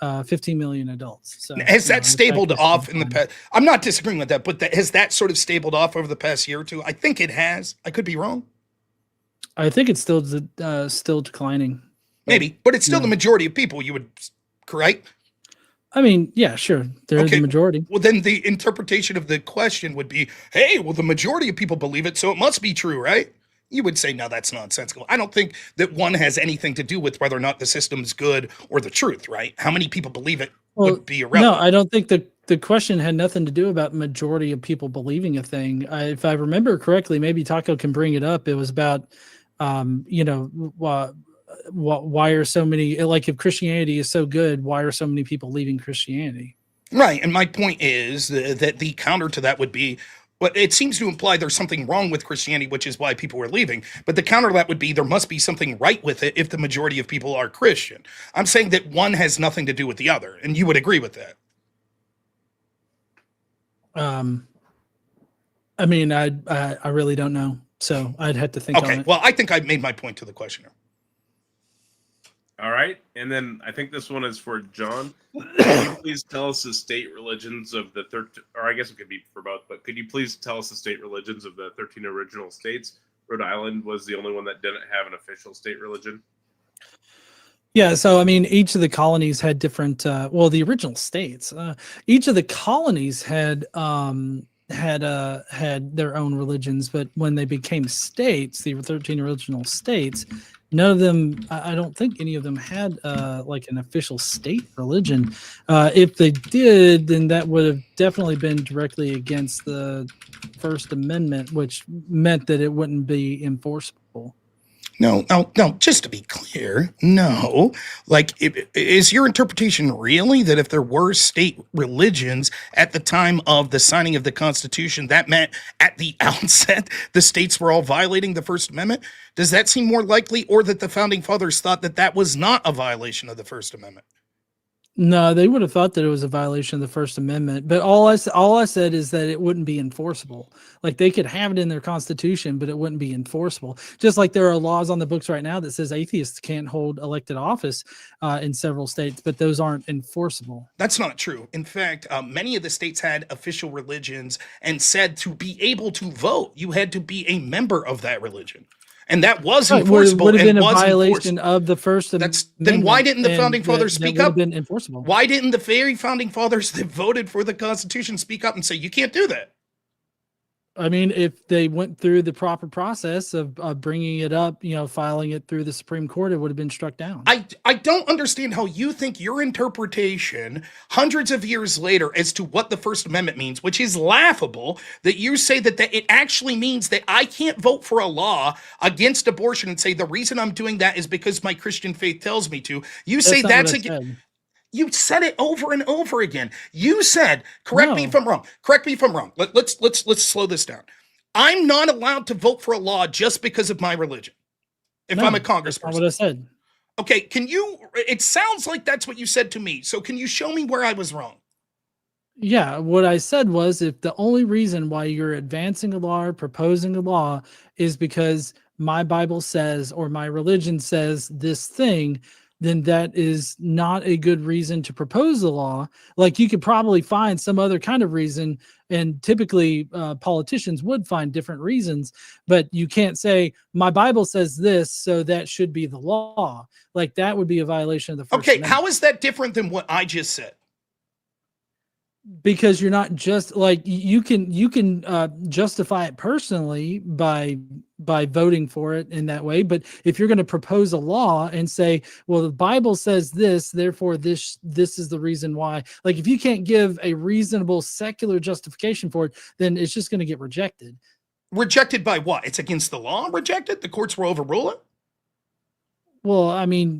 million adults. So, has that stabled off in the past? I'm not disagreeing with that, but has that sort of stabled off over the past year or two? I think it has. I could be wrong. I think it's still declining. Maybe, but it's still no. the majority of people. You would, correct? I mean, yeah, sure. They're Okay. the majority. Well, then the interpretation of the question would be, hey, well, the majority of people believe it, so it must be true, right? You would say, no, that's nonsensical. I don't think that one has anything to do with whether or not the system's good or the truth, right? How many people believe it would be irrelevant. No, I don't think the question had nothing to do about majority of people believing a thing. If I remember correctly, maybe Taco can bring it up. It was about, why are so many, like, if Christianity is so good, why are so many people leaving Christianity? Right. And my point is that the counter to that would be, well, it seems to imply there's something wrong with Christianity, which is why people are leaving. But the counter to that would be there must be something right with it if the majority of people are Christian. I'm saying that one has nothing to do with the other, and you would agree with that. I mean, I really don't know, so I'd have to think on Okay. it. Well, I think I made my point to the questioner. All right, and then I think this one is for John. Can you please tell us the state religions of the 13, or I guess it could be for both, but could you please tell us the state religions of the 13 original states? Rhode Island was the only one that didn't have an official state religion. Yeah, so I mean, each of the colonies had different. The original states, each of the colonies had their own religions, but when they became states, the 13 original states, none of them, I don't think any of them had like an official state religion. If they did, then that would have definitely been directly against the First Amendment, which meant that it wouldn't be enforceable. No, just to be clear, no. Like, is your interpretation really that if there were state religions at the time of the signing of the Constitution, that meant at the outset the states were all violating the First Amendment? Does that seem more likely, or that the Founding Fathers thought that that was not a violation of the First Amendment? No, they would have thought that it was a violation of the First Amendment, but all I said is that it wouldn't be enforceable. Like, they could have it in their constitution, but it wouldn't be enforceable. Just like there are laws on the books right now that says atheists can't hold elected office in several states, but those aren't enforceable. That's not true. In fact, many of the states had official religions and said to be able to vote, you had to be a member of that religion. And that was enforceable. Would have been and a was violation of the First Amendment. Then why didn't the Founding Fathers speak up? Been enforceable. Why didn't the very Founding Fathers that voted for the Constitution speak up and say, you can't do that? I mean, if they went through the proper process of bringing it up, filing it through the Supreme Court, it would have been struck down. I don't understand how you think your interpretation hundreds of years later as to what the First Amendment means, which is laughable, that you say that it actually means that I can't vote for a law against abortion and say the reason I'm doing that is because my Christian faith tells me to. You say that's again. You said it over and over again. You said, correct me if I'm wrong. Correct me if I'm wrong. Let's slow this down. I'm not allowed to vote for a law just because of my religion. If I'm a congressperson. That's not what I said. Okay, it sounds like that's what you said to me. So can you show me where I was wrong? Yeah, what I said was, if the only reason why you're advancing a law or proposing a law is because my Bible says or my religion says this thing, then that is not a good reason to propose a law. Like, you could probably find some other kind of reason, and typically politicians would find different reasons, but you can't say my Bible says this, so that should be the law. Like, that would be a violation of the First Amendment. How is that different than what I just said? Because you're not just like, you can justify it personally by voting for it in that way, but if you're going to propose a law and say, well, the Bible says this, therefore this is the reason why, like, if you can't give a reasonable secular justification for it, then it's just going to get rejected. Rejected by what? It's against the law? Rejected? The courts will overrule it? Well, I mean,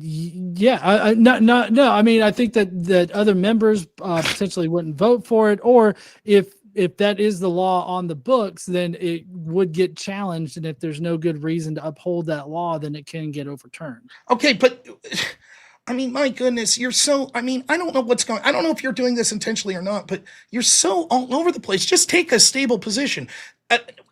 yeah, no. I mean, I think that other members potentially wouldn't vote for it, or if that is the law on the books, then it would get challenged, and if there's no good reason to uphold that law, then it can get overturned. Okay, but I mean, my goodness, I don't know what's going. I don't know if you're doing this intentionally or not, but you're so all over the place. Just take a stable position.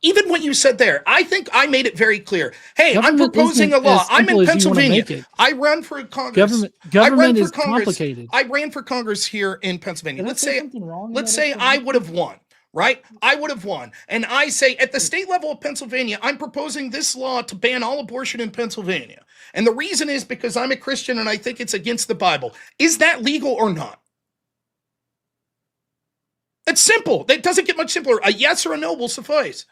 Even what you said there, I think I made it very clear. Hey, I'm proposing a law. I'm in Pennsylvania. I run for Congress. Government is complicated. I ran for Congress here in Pennsylvania. Let's say I would have won. right? I would have won. And I say at the state level of Pennsylvania, I'm proposing this law to ban all abortion in Pennsylvania. And the reason is because I'm a Christian and I think it's against the Bible. Is that legal or not? It's simple. It doesn't get much simpler. A yes or a no will suffice.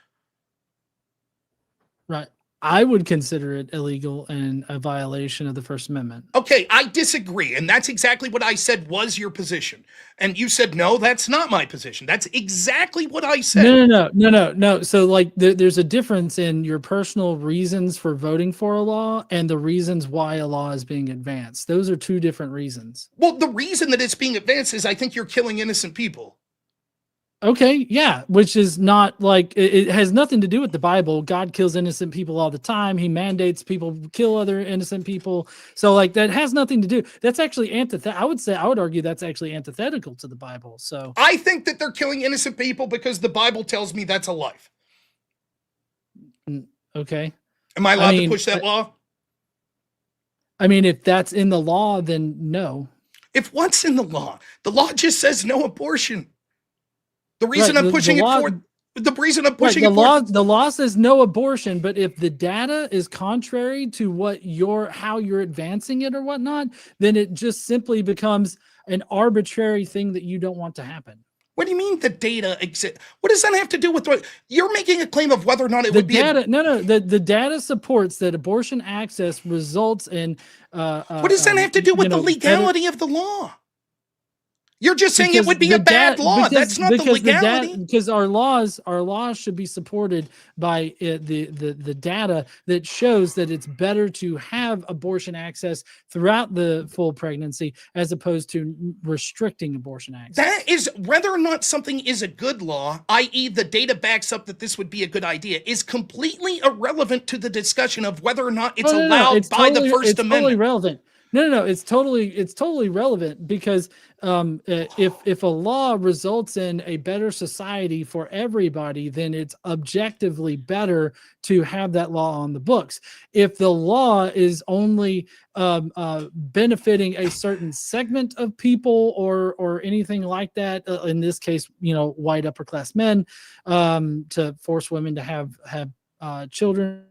Right. I would consider it illegal and a violation of the First Amendment. Okay, I disagree. And that's exactly what I said was your position. And you said, no, that's not my position. That's exactly what I said. No. So like there's a difference in your personal reasons for voting for a law and the reasons why a law is being advanced. Those are two different reasons. Well, the reason that it's being advanced is I think you're killing innocent people. Okay, yeah, which is not like it has nothing to do with the Bible. God kills innocent people all the time. He mandates people kill other innocent people. So like that has nothing to do. That's actually I would argue that's actually antithetical to the Bible. So I think that they're killing innocent people because the Bible tells me that's a life. Okay. Am I allowed to push that law? I mean, if that's in the law, then no. If what's in the law just says no abortion. The reason I'm pushing it forward, the reason I'm pushing it forward, the law says no abortion, but if the data is contrary to what how you're advancing it or whatnot, then it just simply becomes an arbitrary thing that you don't want to happen. What do you mean the data exists? What does that have to do with what you're making a claim of whether or not it would be? The data supports that abortion access results in. What does that have to do with the legality of the law? You're just saying it would be a bad law. That's not the legality. Because our laws should be supported by the data that shows that it's better to have abortion access throughout the full pregnancy as opposed to restricting abortion access. That is whether or not something is a good law, i.e. the data backs up that this would be a good idea, is completely irrelevant to the discussion of whether or not it's allowed by the First Amendment. Totally relevant. No. It's totally relevant because if a law results in a better society for everybody, then it's objectively better to have that law on the books. If the law is only benefiting a certain segment of people or anything like that, in this case, white upper class men, to force women to have children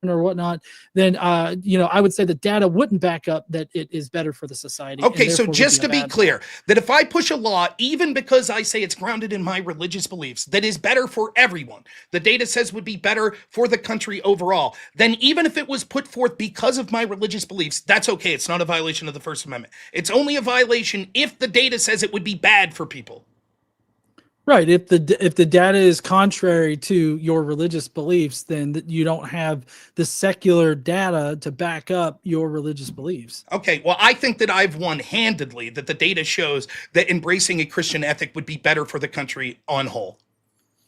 or whatnot, then I would say the data wouldn't back up that it is better for the society. Okay, so just to be clear, that if I push a law, even because I say it's grounded in my religious beliefs, that is better for everyone, the data says would be better for the country overall, then even if it was put forth because of my religious beliefs, that's okay. It's not a violation of the First Amendment. It's only a violation if the data says it would be bad for people. Right. If the data is contrary to your religious beliefs, then you don't have the secular data to back up your religious beliefs. Okay. Well, I think that I've won handedly that the data shows that embracing a Christian ethic would be better for the country on whole.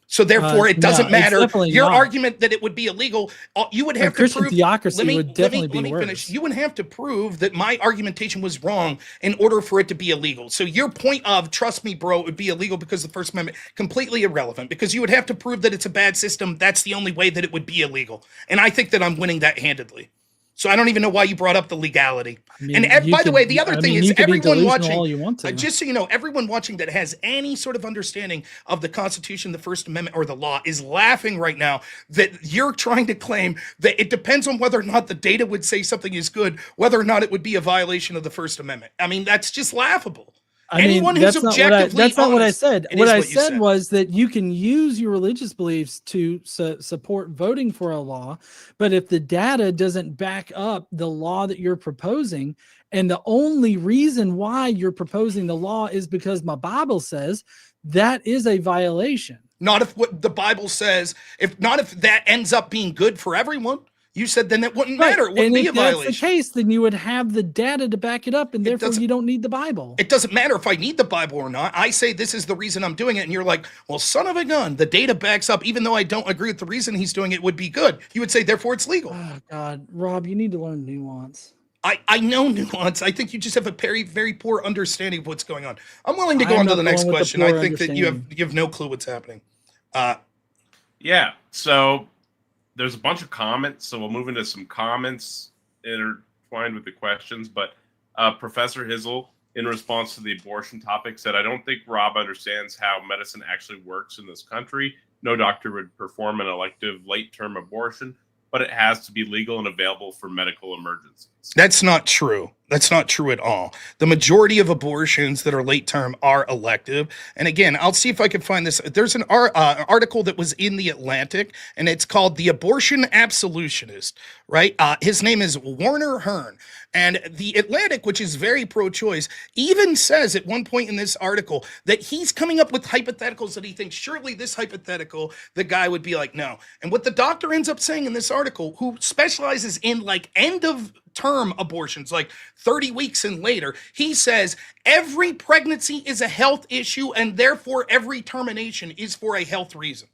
So therefore, it doesn't matter. Your argument that it would be illegal, you would have to prove. Theocracy would definitely be worse. Finish. You would have to prove that my argumentation was wrong in order for it to be illegal. So your point of, trust me, bro, it would be illegal because of the First Amendment, completely irrelevant, because you would have to prove that it's a bad system. That's the only way that it would be illegal. And I think that I'm winning that handedly. So I don't even know why you brought up the legality. And by the way, the other thing is everyone watching, just so you know, everyone watching that has any sort of understanding of the Constitution, the First Amendment, or the law is laughing right now that you're trying to claim that it depends on whether or not the data would say something is good, whether or not it would be a violation of the First Amendment. I mean, that's just laughable. Anyone who's objectively that's not what I said. What I said was that you can use your religious beliefs to support voting for a law, but if the data doesn't back up the law that you're proposing, and the only reason why you're proposing the law is because my Bible says, that is a violation. Not if what the Bible says, if that ends up being good for everyone. You said then it wouldn't matter. It wouldn't be a violation. If that's the case, then you would have the data to back it up, and therefore you don't need the Bible. It doesn't matter if I need the Bible or not. I say this is the reason I'm doing it, and you're like, well, son of a gun, the data backs up, even though I don't agree with the reason he's doing it would be good. You would say, therefore, it's legal. Oh, God. Rob, you need to learn nuance. I know nuance. I think you just have a very, very poor understanding of what's going on. I'm willing to go on to the next question. I think that you have no clue what's happening. Yeah, so there's a bunch of comments, so we'll move into some comments intertwined with the questions. But Professor Hizzle in response to the abortion topic, said, I don't think Rob understands how medicine actually works in this country. No doctor would perform an elective late-term abortion, but it has to be legal and available for medical emergencies. That's not true. That's not true at all. The majority of abortions that are late term are elective. And again, I'll see if I can find this. There's an article that was in The Atlantic, and it's called The Abortion Absolutionist, right? His name is Werner Hearn. And The Atlantic, which is very pro-choice, even says at one point in this article that he's coming up with hypotheticals that he thinks surely this hypothetical, the guy would be like, no. And what the doctor ends up saying in this article, who specializes in like end of term abortions, like 30 weeks and later, he says every pregnancy is a health issue and therefore every termination is for a health reason.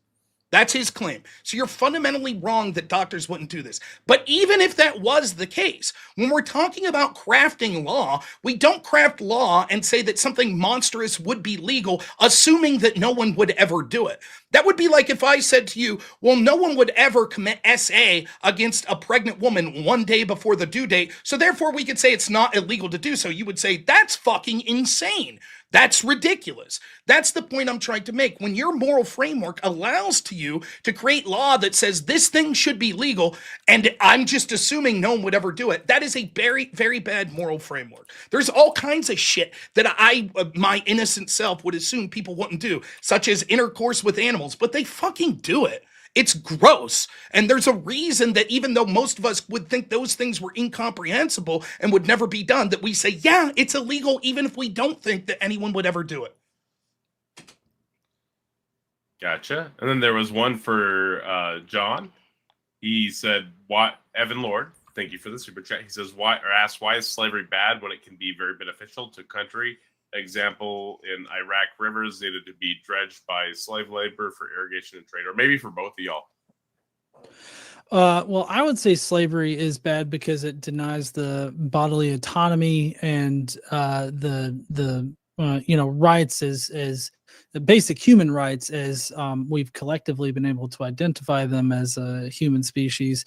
That's his claim. So you're fundamentally wrong that doctors wouldn't do this. But even if that was the case, when we're talking about crafting law, we don't craft law and say that something monstrous would be legal, assuming that no one would ever do it. That would be like if I said to you, well, no one would ever commit SA against a pregnant woman one day before the due date, so therefore we could say it's not illegal to do so. You would say, that's fucking insane. That's ridiculous. That's the point I'm trying to make. When your moral framework allows to you to create law that says this thing should be legal, and I'm just assuming no one would ever do it, that is a very, very bad moral framework. There's all kinds of shit that my innocent self would assume people wouldn't do, such as intercourse with animals, but they fucking do it. It's gross. And there's a reason that even though most of us would think those things were incomprehensible and would never be done, that we say, yeah, it's illegal, even if we don't think that anyone would ever do it. Gotcha. And then there was one for John. He said, "Why, Evan Lord? Thank you for the super chat." He says, "Asked why is slavery bad when it can be very beneficial to country? Example, in Iraq, rivers needed to be dredged by slave labor for irrigation and trade," or maybe for both of y'all. Well, I would say slavery is bad because it denies the bodily autonomy and the rights as the basic human rights as we've collectively been able to identify them as a human species.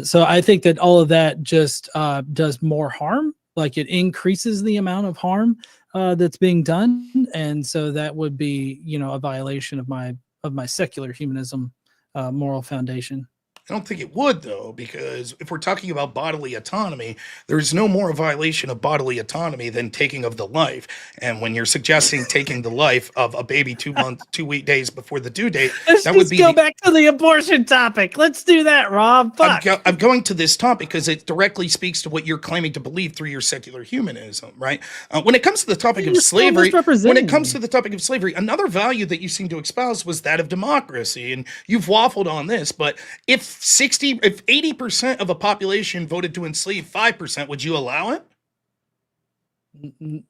So I think that all of that just does more harm. Like it increases the amount of harm that's being done, and so that would be, a violation of my secular humanism moral foundation. I don't think it would, though, because if we're talking about bodily autonomy, there's no more violation of bodily autonomy than taking of the life. And when you're suggesting taking the life of a baby 2 days before the due date, Let's go back to the abortion topic. Let's do that, Rob. Fuck. I'm going to this topic because it directly speaks to what you're claiming to believe through your secular humanism, right? When it comes to the topic of slavery, another value that you seem to espouse was that of democracy, and you've waffled on this, but if 80% of a population voted to enslave 5%, would you allow it?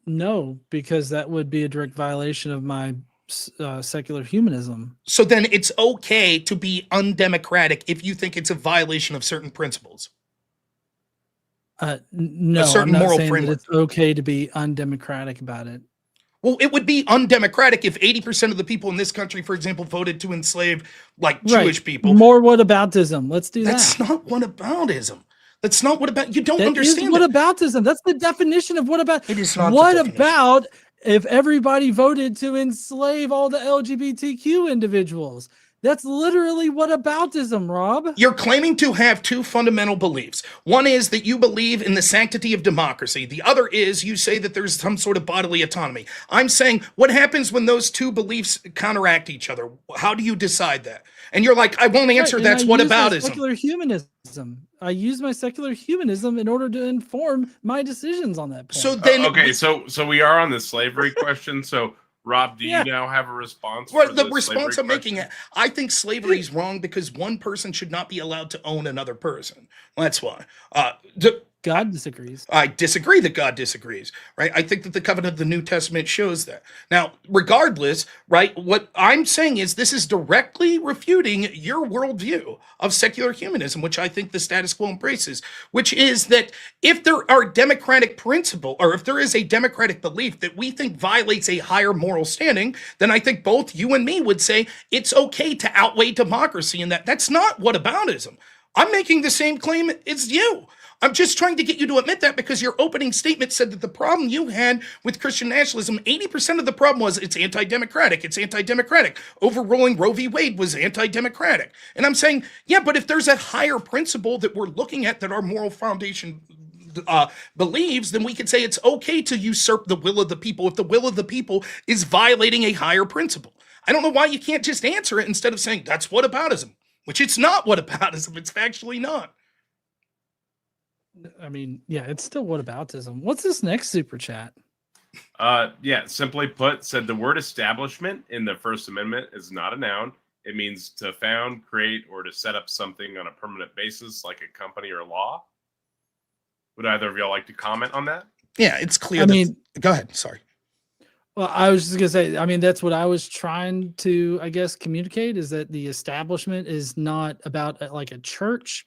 No, because that would be a direct violation of my secular humanism. So then it's okay to be undemocratic if you think it's a violation of certain principles. No, a certain I'm not moral saying framework. that it's okay to be undemocratic about it. Well, it would be undemocratic if 80% of the people in this country, for example, voted to enslave Jewish people. More whataboutism. Let's do that. That's not whataboutism. That's not what about. You don't That understand. Is whataboutism. That's the definition of what about. It is not. What about if everybody voted to enslave all the LGBTQ individuals? That's literally whataboutism, Rob. You're claiming to have two fundamental beliefs. One is that you believe in the sanctity of democracy. The other is you say that there's some sort of bodily autonomy. I'm saying, what happens when those two beliefs counteract each other? How do you decide that? And you're like, I won't answer. Right, that's whataboutism. Secular humanism. I use my secular humanism in order to inform my decisions on that point. So then, okay, so we are on the slavery question. So, Rob, do you now have a response? Well, the response I'm making, I think slavery is wrong because one person should not be allowed to own another person. That's why. God disagrees. I disagree that God disagrees, right? I think that the covenant of the New Testament shows that. Now, regardless, right, what I'm saying is this is directly refuting your worldview of secular humanism, which I think the status quo embraces, which is that if there are democratic principle, or if there is a democratic belief that we think violates a higher moral standing, then I think both you and me would say it's okay to outweigh democracy in that. That's not whataboutism. I'm making the same claim as you. I'm just trying to get you to admit that, because your opening statement said that the problem you had with Christian nationalism, 80% of the problem was it's anti-democratic. It's anti-democratic. Overruling Roe v. Wade was anti-democratic. And I'm saying, yeah, but if there's a higher principle that we're looking at that our moral foundation believes, then we could say it's okay to usurp the will of the people if the will of the people is violating a higher principle. I don't know why you can't just answer it instead of saying that's whataboutism, which it's not whataboutism. It's factually not. I mean, yeah, it's still whataboutism. What's this next super chat? Yeah, simply put, said the word establishment in the First Amendment is not a noun. It means to found, create, or to set up something on a permanent basis, like a company or law. Would either of y'all like to comment on that? Yeah, it's clear. Go ahead. Sorry. Well, I was just gonna say, I mean, that's what I was trying to, I guess, communicate, is that the establishment is not about like a church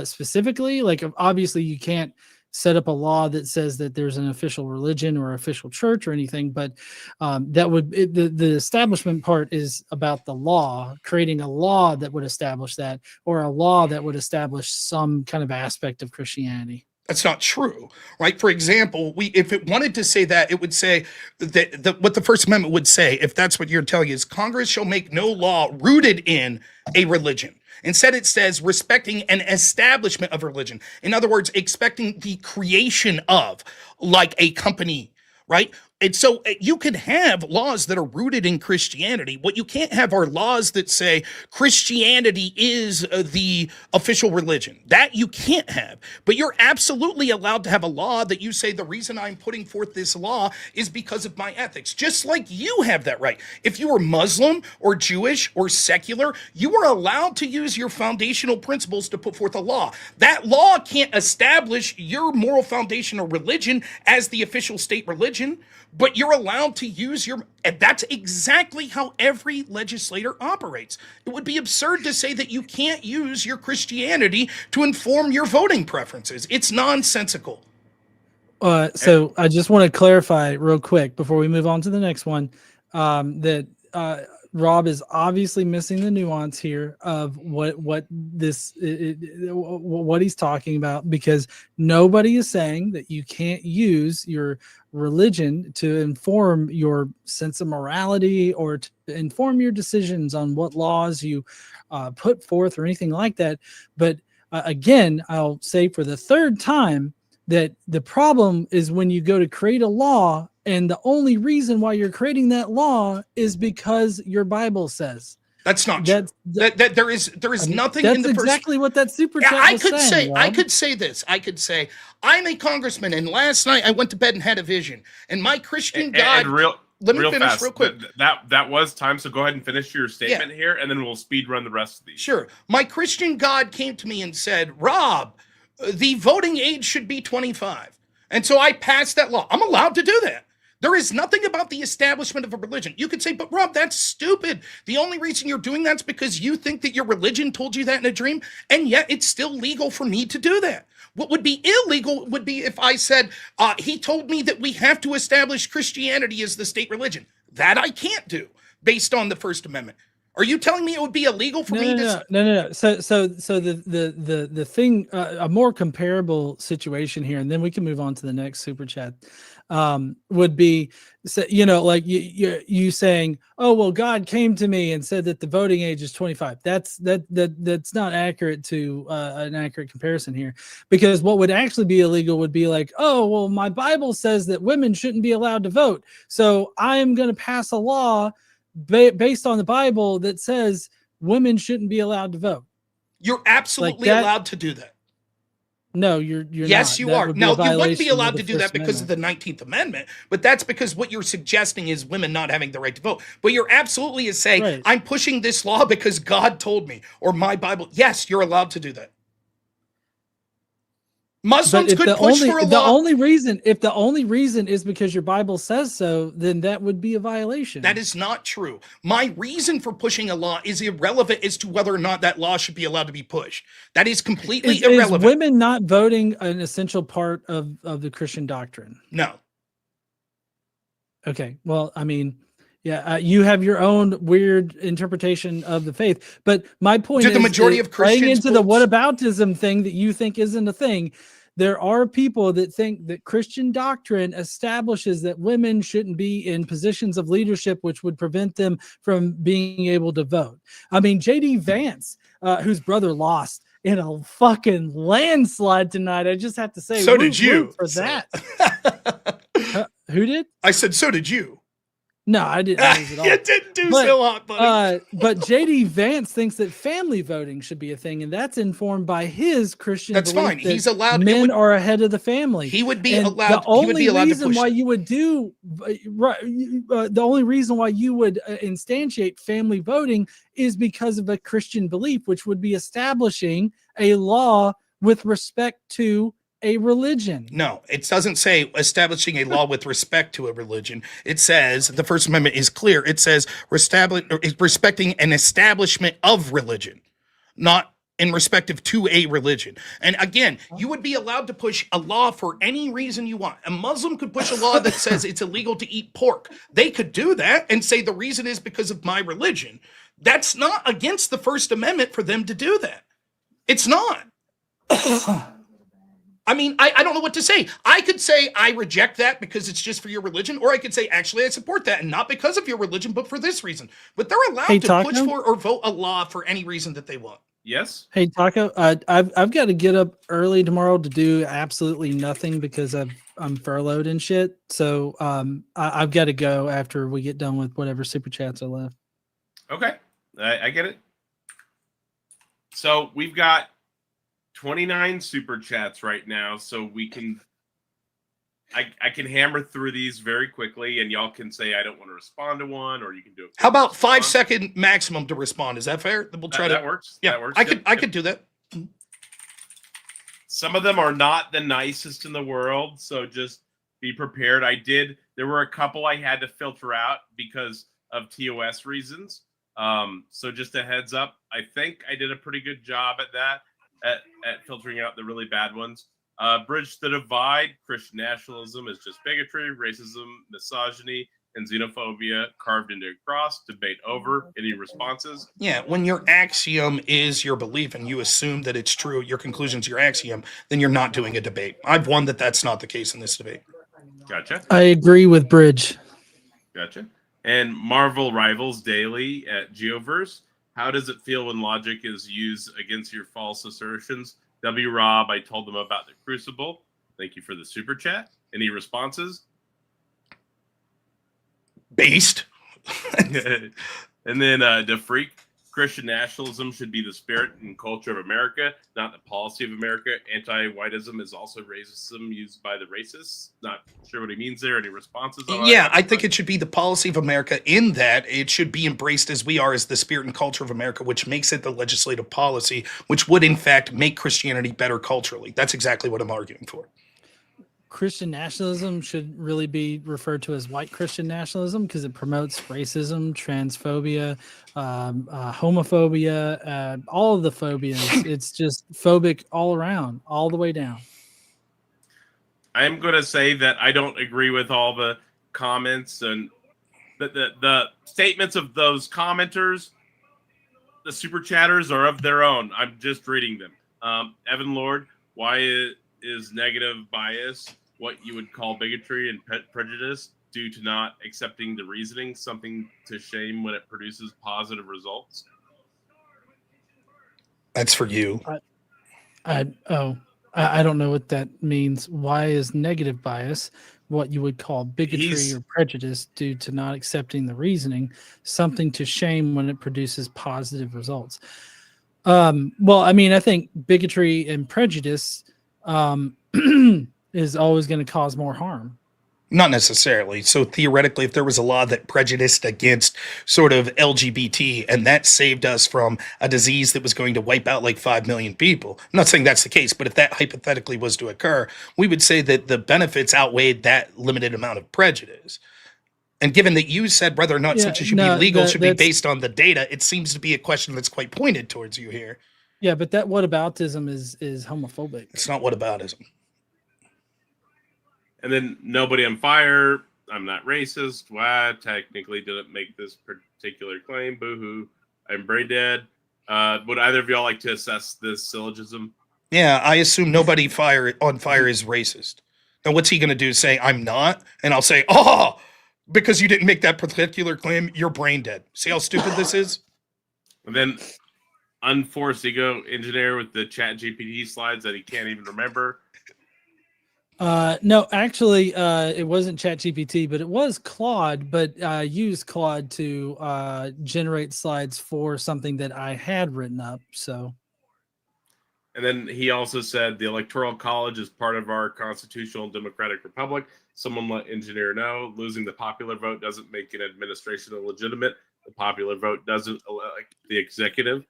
specifically. Like, obviously you can't set up a law that says that there's an official religion or official church or anything, but that would, the establishment part is about the law, creating a law that would establish that, or a law that would establish some kind of aspect of Christianity. That's not true, right? For example, if it wanted to say that, it would say that what the First Amendment would say, if that's what you're telling, is Congress shall make no law rooted in a religion. Instead, it says respecting an establishment of religion. In other words, expecting the creation of, like, a company, right? And so you could have laws that are rooted in Christianity. What you can't have are laws that say Christianity is the official religion. That you can't have. But you're absolutely allowed to have a law that you say the reason I'm putting forth this law is because of my ethics. Just like you have that right. If you were Muslim or Jewish or secular, you are allowed to use your foundational principles to put forth a law. That law can't establish your moral foundation or religion as the official state religion, but you're allowed to use and that's exactly how every legislator operates. It would be absurd to say that you can't use your Christianity to inform your voting preferences. It's nonsensical. So I just want to clarify real quick before we move on to the next one, that Rob is obviously missing the nuance here of what he's talking about, because nobody is saying that you can't use your religion to inform your sense of morality or to inform your decisions on what laws you put forth or anything like that. But again, I'll say for the third time that the problem is when you go to create a law, and the only reason why you're creating that law is because your Bible says. That's not true. That there is nothing in the That's exactly what that super chat was saying. I could say this. I could say I'm a congressman, and last night I went to bed and had a vision, and my Christian God. Let me finish real quick. That was time, so go ahead and finish your statement here, and then we'll speed run the rest of these. Sure. My Christian God came to me and said, Rob, the voting age should be 25. And so I passed that law. I'm allowed to do that. There is nothing about the establishment of a religion. You could say, but Rob, that's stupid. The only reason you're doing that's because you think that your religion told you that in a dream, and yet it's still legal for me to do that. What would be illegal would be if I said, he told me that we have to establish Christianity as the state religion. That I can't do based on the First Amendment. Are you telling me it would be illegal for me to? No. So the thing, a more comparable situation here, and then we can move on to the next super chat. Would be, like you saying, oh well, God came to me and said that the voting age is 25. That's not accurate to an accurate comparison here, because what would actually be illegal would be like, oh well, my Bible says that women shouldn't be allowed to vote, so I am going to pass a law based on the Bible that says women shouldn't be allowed to vote. You're absolutely allowed to do that. No, you're yes, not. you That are. would be No, a you wouldn't be violation allowed of to the do that First because of the Amendment. 19th Amendment, but that's because what you're suggesting is women not having the right to vote. But you're absolutely is saying, Right. I'm pushing this law because God told me, or my Bible. Yes, you're allowed to do that. Muslims could push for a law. If the only reason is because your Bible says so, then that would be a violation. That is not true. My reason for pushing a law is irrelevant as to whether or not that law should be allowed to be pushed. That is completely irrelevant. Is women not voting an essential part of the Christian doctrine? No. Okay. Well, I mean, Yeah, you have your own weird interpretation of the faith, but my point Do is, the majority of playing Christians into the books- whataboutism thing that you think isn't a thing. There are people that think that Christian doctrine establishes that women shouldn't be in positions of leadership, which would prevent them from being able to vote. I mean, J.D. Vance, whose brother lost in a fucking landslide tonight. I just have to say, So did you. for So- that. Who did? I said, so did you. No, I didn't lose at all. You didn't do so hot, buddy. But JD Vance thinks that family voting should be a thing, and that's informed by his Christian. That's belief fine. that He's allowed. Men are ahead of the family. He would be And allowed. The only he would be allowed reason to push. why you would do the only reason why you would instantiate family voting is because of a Christian belief, which would be establishing a law with respect to a religion. No, it doesn't say establishing a law with respect to a religion. It says the First Amendment is clear. It says respecting an establishment of religion, not in respective to a religion. And again, you would be allowed to push a law for any reason you want. A Muslim could push a law that says it's illegal to eat pork. They could do that and say the reason is because of my religion. That's not against the First Amendment for them to do that. It's not. I mean, I don't know what to say. I could say I reject that because it's just for your religion, or I could say actually I support that, and not because of your religion, but for this reason. But they're allowed to push for or vote a law for any reason that they want. Yes. Hey Taco, I've got to get up early tomorrow to do absolutely nothing because I'm furloughed and shit. So I've got to go after we get done with whatever super chats are left. Okay, I get it. So we've got 29 super chats right now, so we can I can hammer through these very quickly, and y'all can say I don't want to respond to one, or you can do it. How about 5 second maximum to respond? Is that fair? We'll try that works. Yeah, that works. I could do that. Some of them are not the nicest in the world, so just be prepared. There were a couple I had to filter out because of TOS reasons. So just a heads up, I think I did a pretty good job at that. At filtering out the really bad ones. Bridge the divide. Christian nationalism is just bigotry, racism, misogyny, and xenophobia carved into a cross. Debate over. Any responses? Yeah, when your axiom is your belief and you assume that it's true, your conclusion's your axiom, then you're not doing a debate. I've won that's not the case in this debate. Gotcha. I agree with Bridge. Gotcha. And Marvel Rivals Daily at Geoverse. How does it feel when logic is used against your false assertions? W. Rob, I told them about the Crucible. Thank you for the super chat. Any responses? Based. And then the Freak. Christian nationalism should be the spirit and culture of America, not the policy of America. Anti-whiteism is also racism used by the racists. Not sure what he means there. Any responses? Yeah, I think it should be the policy of America in that it should be embraced as we are as the spirit and culture of America, which makes it the legislative policy, which would in fact make Christianity better culturally. That's exactly what I'm arguing for. Christian nationalism should really be referred to as white Christian nationalism because it promotes racism, transphobia, homophobia, all of the phobias. It's just phobic all around, all the way down. I am going to say that I don't agree with all the comments and the statements of those commenters. The super chatters are of their own. I'm just reading them. Evan Lord, why is negative bias what you would call bigotry and prejudice due to not accepting the reasoning something to shame when it produces positive results? That's for you. I don't know what that means. Why is negative bias what you would call bigotry or prejudice due to not accepting the reasoning something to shame when it produces positive results? Well, I mean, I think bigotry and prejudice is always going to cause more harm. Not necessarily. So theoretically, if there was a law that prejudiced against sort of LGBT and that saved us from a disease that was going to wipe out like 5 million people, I'm not saying that's the case, but if that hypothetically was to occur, we would say that the benefits outweighed that limited amount of prejudice. And given that you said whether or not something should be legal should be based on the data, it seems to be a question that's quite pointed towards you here. Yeah, but that whataboutism is homophobic. It's not whataboutism. And then Nobody on Fire. I'm not racist. Why? Technically didn't make this particular claim. Boo-hoo. I'm brain dead. Would either of y'all like to assess this syllogism? Yeah, I assume nobody on fire is racist. Now, what's he going to do? Say, I'm not? And I'll say, oh, because you didn't make that particular claim, you're brain dead. See how stupid this is? And then unforced ego engineer with the chat GPT slides that he can't even remember. No, actually, it wasn't ChatGPT, but it was Claude. But I used Claude to generate slides for something that I had written up. So, and then he also said the Electoral College is part of our constitutional and democratic republic. Someone let engineer know. Losing the popular vote doesn't make an administration illegitimate. The popular vote doesn't elect the executive.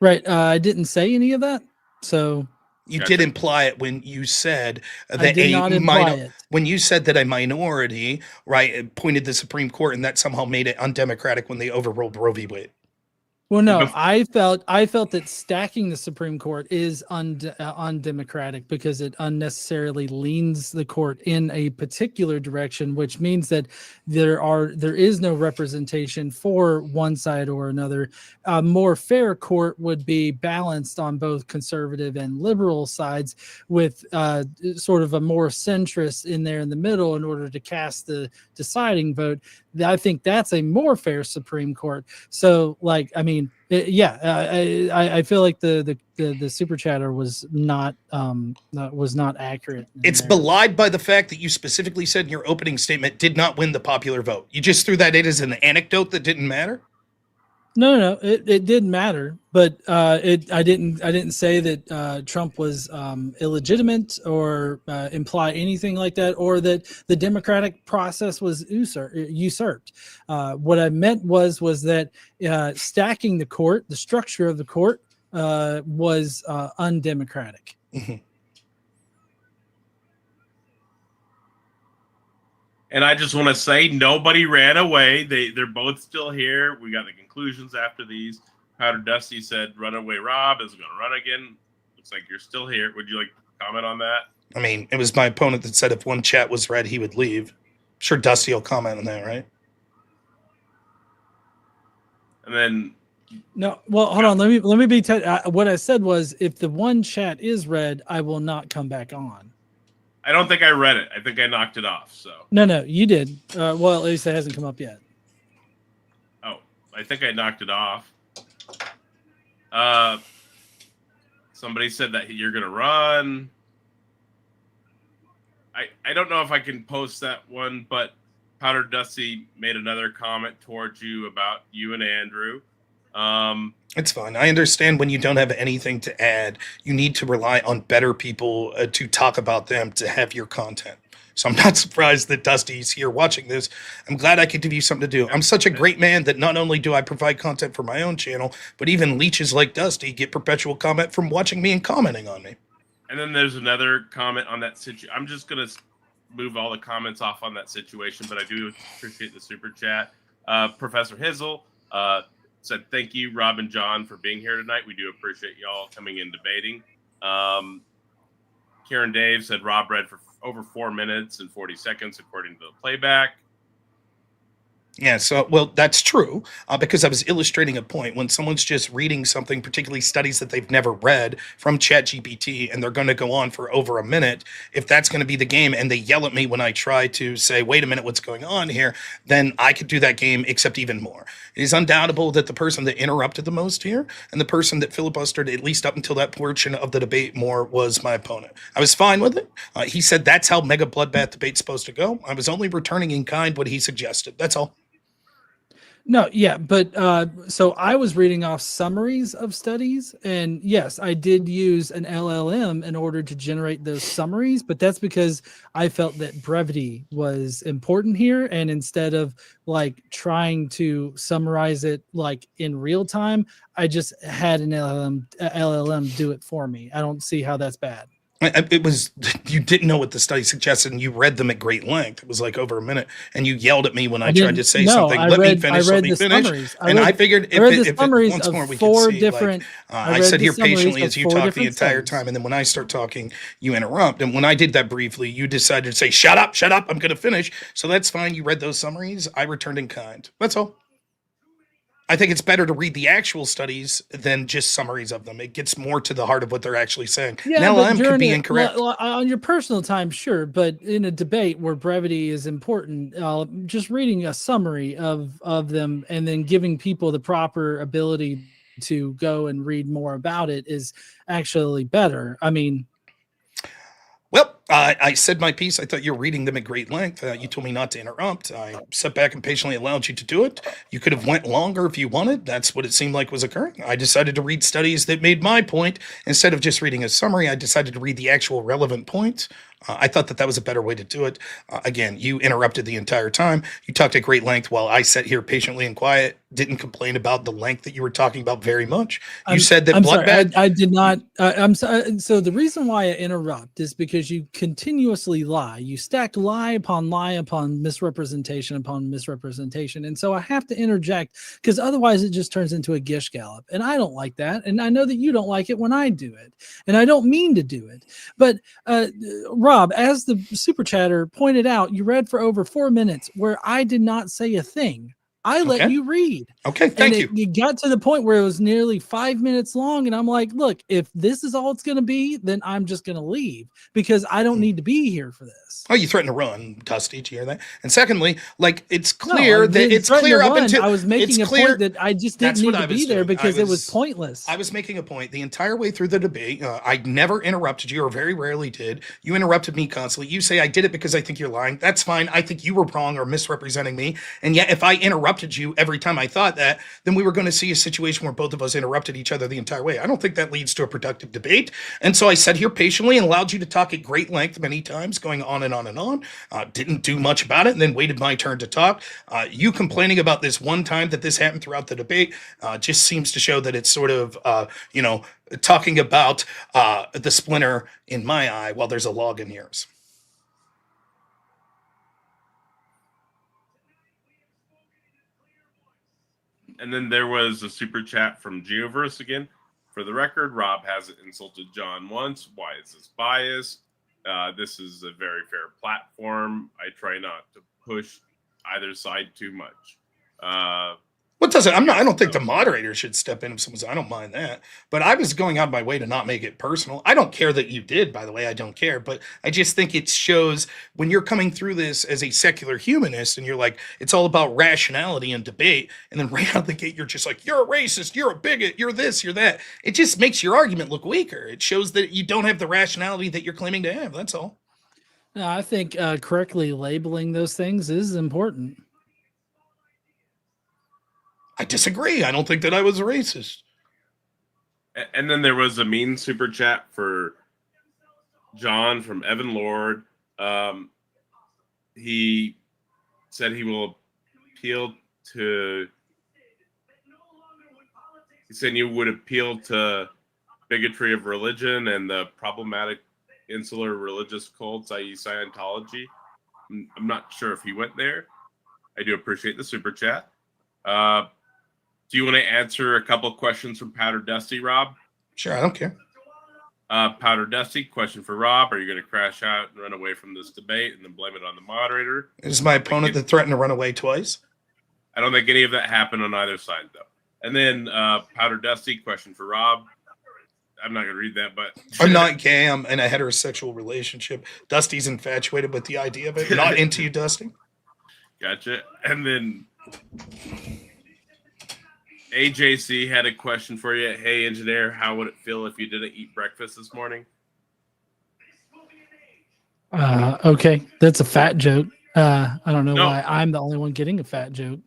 Right. I didn't say any of that. So. You Gotcha. did imply it when you said that I did not imply it. When you said that a minority, right, pointed the Supreme Court, and that somehow made it undemocratic when they overruled Roe v. Wade. Well, no, I felt that stacking the Supreme Court is undemocratic because it unnecessarily leans the court in a particular direction, which means that there is no representation for one side or another. A more fair court would be balanced on both conservative and liberal sides, with sort of a more centrist in there in the middle in order to cast the deciding vote. I think that's a more fair Supreme Court. So, like, I mean, I feel like the super chatter was not accurate. It's belied by the fact that you specifically said in your opening statement did not win the popular vote. You just threw that in as an anecdote that didn't matter. No, it did matter, but I didn't say that Trump was illegitimate or imply anything like that, or that the democratic process was usurped. What I meant was that stacking the court, the structure of the court, was undemocratic. Mm-hmm. And I just want to say nobody ran away. They're both still here. We got the conclusions after these. Powder Dusty said Runaway Rob is going to run again. Looks like you're still here. Would you like to comment on that? I mean, it was my opponent that said if one chat was read, he would leave. I'm sure Dusty will comment on that, right? And then no, well, hold on. Let me be. What I said was, if the one chat is read, I will not come back on. I don't think I read it. I think I knocked it off. So no, you did. Well, at least it hasn't come up yet. Oh, I think I knocked it off. Somebody said that you're gonna run. I don't know if I can post that one, but Powder Dusty made another comment towards you about you and Andrew. It's fine. I understand when you don't have anything to add, you need to rely on better people to talk about them to have your content. So I'm not surprised that Dusty's here watching this. I'm glad I could give you something to do. I'm such a great man that not only do I provide content for my own channel, but even leeches like Dusty get perpetual comment from watching me and commenting on me. And then there's another comment on that situation. I'm just going to move all the comments off on that situation, but I do appreciate the super chat. Professor Hizzle said, thank you, Rob and John, for being here tonight. We do appreciate y'all coming in debating. Karen Dave said Rob read for over 4 minutes and 40 seconds, according to the playback. Yeah, so, well, that's true, because I was illustrating a point. When someone's just reading something, particularly studies that they've never read from ChatGPT, and they're going to go on for over a minute, if that's going to be the game, and they yell at me when I try to say, wait a minute, what's going on here, then I could do that game, except even more. It is undoubtable that the person that interrupted the most here, and the person that filibustered, at least up until that portion of the debate more, was my opponent. I was fine with it. He said that's how mega bloodbath debate's supposed to go. I was only returning in kind what he suggested. That's all. No, yeah, but so I was reading off summaries of studies, and yes, I did use an LLM in order to generate those summaries, but that's because I felt that brevity was important here, and instead of like trying to summarize it like in real time, I just had an LLM do it for me. I don't see how that's bad. It was, you didn't know what the study suggested, and you read them at great length. It was like over a minute, and you yelled at me when I tried to say something. I Let me read finish. Let me the finish. summaries. And I figured I read the if summaries once of more we could four see, different. I read sat the here summaries patiently of as you four talk the different entire studies. time, and then when I start talking, you interrupt. And when I did that briefly, you decided to say, "Shut up, shut up! I'm going to finish." So that's fine. You read those summaries. I returned in kind. That's all. I think it's better to read the actual studies than just summaries of them. It gets more to the heart of what they're actually saying. Yeah, Now, but I could be incorrect. on your personal time, sure, but in a debate where brevity is important, just reading a summary of them and then giving people the proper ability to go and read more about it is actually better. I mean, Well, I said my piece. I thought you were reading them at great length. You told me not to interrupt. I sat back and patiently allowed you to do it. You could have went longer if you wanted. That's what it seemed like was occurring. I decided to read studies that made my point. Instead of just reading a summary, I decided to read the actual relevant points. I thought that was a better way to do it. Again, you interrupted the entire time. You talked at great length while I sat here patiently and quiet, didn't complain about the length that you were talking about very much. You said that I'm sorry, bloodbath. I did not. I'm sorry. So the reason why I interrupt is because you continuously lie. You stack lie upon misrepresentation upon misrepresentation, and so I have to interject because otherwise it just turns into a gish gallop, and I don't like that, and I know that you don't like it when I do it, and I don't mean to do it. But Rob, as the super chatter pointed out, you read for over 4 minutes where I did not say a thing. I let Okay. you read. Okay, thank you. You got to the point where it was nearly 5 minutes long. And I'm like, look, if this is all it's going to be, then I'm just going to leave because I don't need to be here for this. Oh, you threatened to run, Dusty. Did you hear that? And secondly, like it's No, clear I that didn't it's threaten to clear up run. until I was making a clear point that I just that's didn't what need I to was be there doing. because it was pointless. I was making a point the entire way through the debate. I never interrupted you, or very rarely did. You interrupted me constantly. You say I did it because I think you're lying. That's fine. I think you were wrong or misrepresenting me. And yet, if I interrupted you every time I thought that, then we were going to see a situation where both of us interrupted each other the entire way. I don't think that leads to a productive debate. And so I sat here patiently and allowed you to talk at great length many times, going on and on and on. Didn't do much about it, and then waited my turn to talk. You complaining about this one time that this happened throughout the debate just seems to show that it's sort of, talking about the splinter in my eye while there's a log in yours. And then there was a super chat from Geoverse again. For the record, Rob hasn't insulted John once. Why is this biased? This is a very fair platform. I try not to push either side too much. What does it? I don't think the moderator should step in if someone's. I don't mind that, but I was going out of my way to not make it personal. I don't care that you did, by the way. I don't care, but I just think it shows when you're coming through this as a secular humanist, and you're like, it's all about rationality and debate, and then right out of the gate, you're just like, you're a racist, you're a bigot, you're this, you're that. It just makes your argument look weaker. It shows that you don't have the rationality that you're claiming to have. That's all. No, I think correctly labeling those things is important. I disagree. I don't think that I was a racist. And then there was a mean super chat for John from Evan Lord. He said he will appeal to. He said you would appeal to bigotry of religion and the problematic insular religious cults, i.e., Scientology. I'm not sure if he went there. I do appreciate the super chat. Do you want to answer a couple of questions from Powder Dusty, Rob? Sure, I don't care. Powder Dusty, question for Rob. Are you going to crash out and run away from this debate and then blame it on the moderator? Is my opponent that threatened to run away twice? I don't think any of that happened on either side, though. And then Powder Dusty, question for Rob. I'm not going to read that, but... I'm not gay. I'm in a heterosexual relationship. Dusty's infatuated with the idea of it. Not into you, Dusty. Gotcha. And then... AJC had a question for you. Hey, engineer, how would it feel if you didn't eat breakfast this morning? Okay, that's a fat joke. I don't know why I'm the only one getting a fat joke.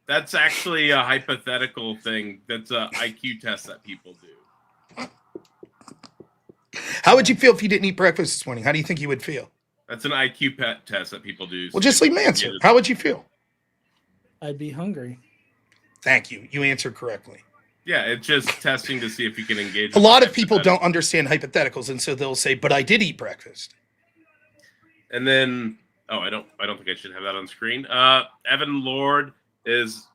That's actually a hypothetical thing. That's a IQ test that people do. How would you feel if you didn't eat breakfast this morning? How do you think you would feel? That's an IQ test that people do. Well, just leave me answer. How would you feel? I'd be hungry. Thank you. You answered correctly. Yeah, it's just testing to see if you can engage. A lot of people don't understand hypotheticals, and so they'll say, "But I did eat breakfast." And then, I don't think I should have that on screen. Evan Lord is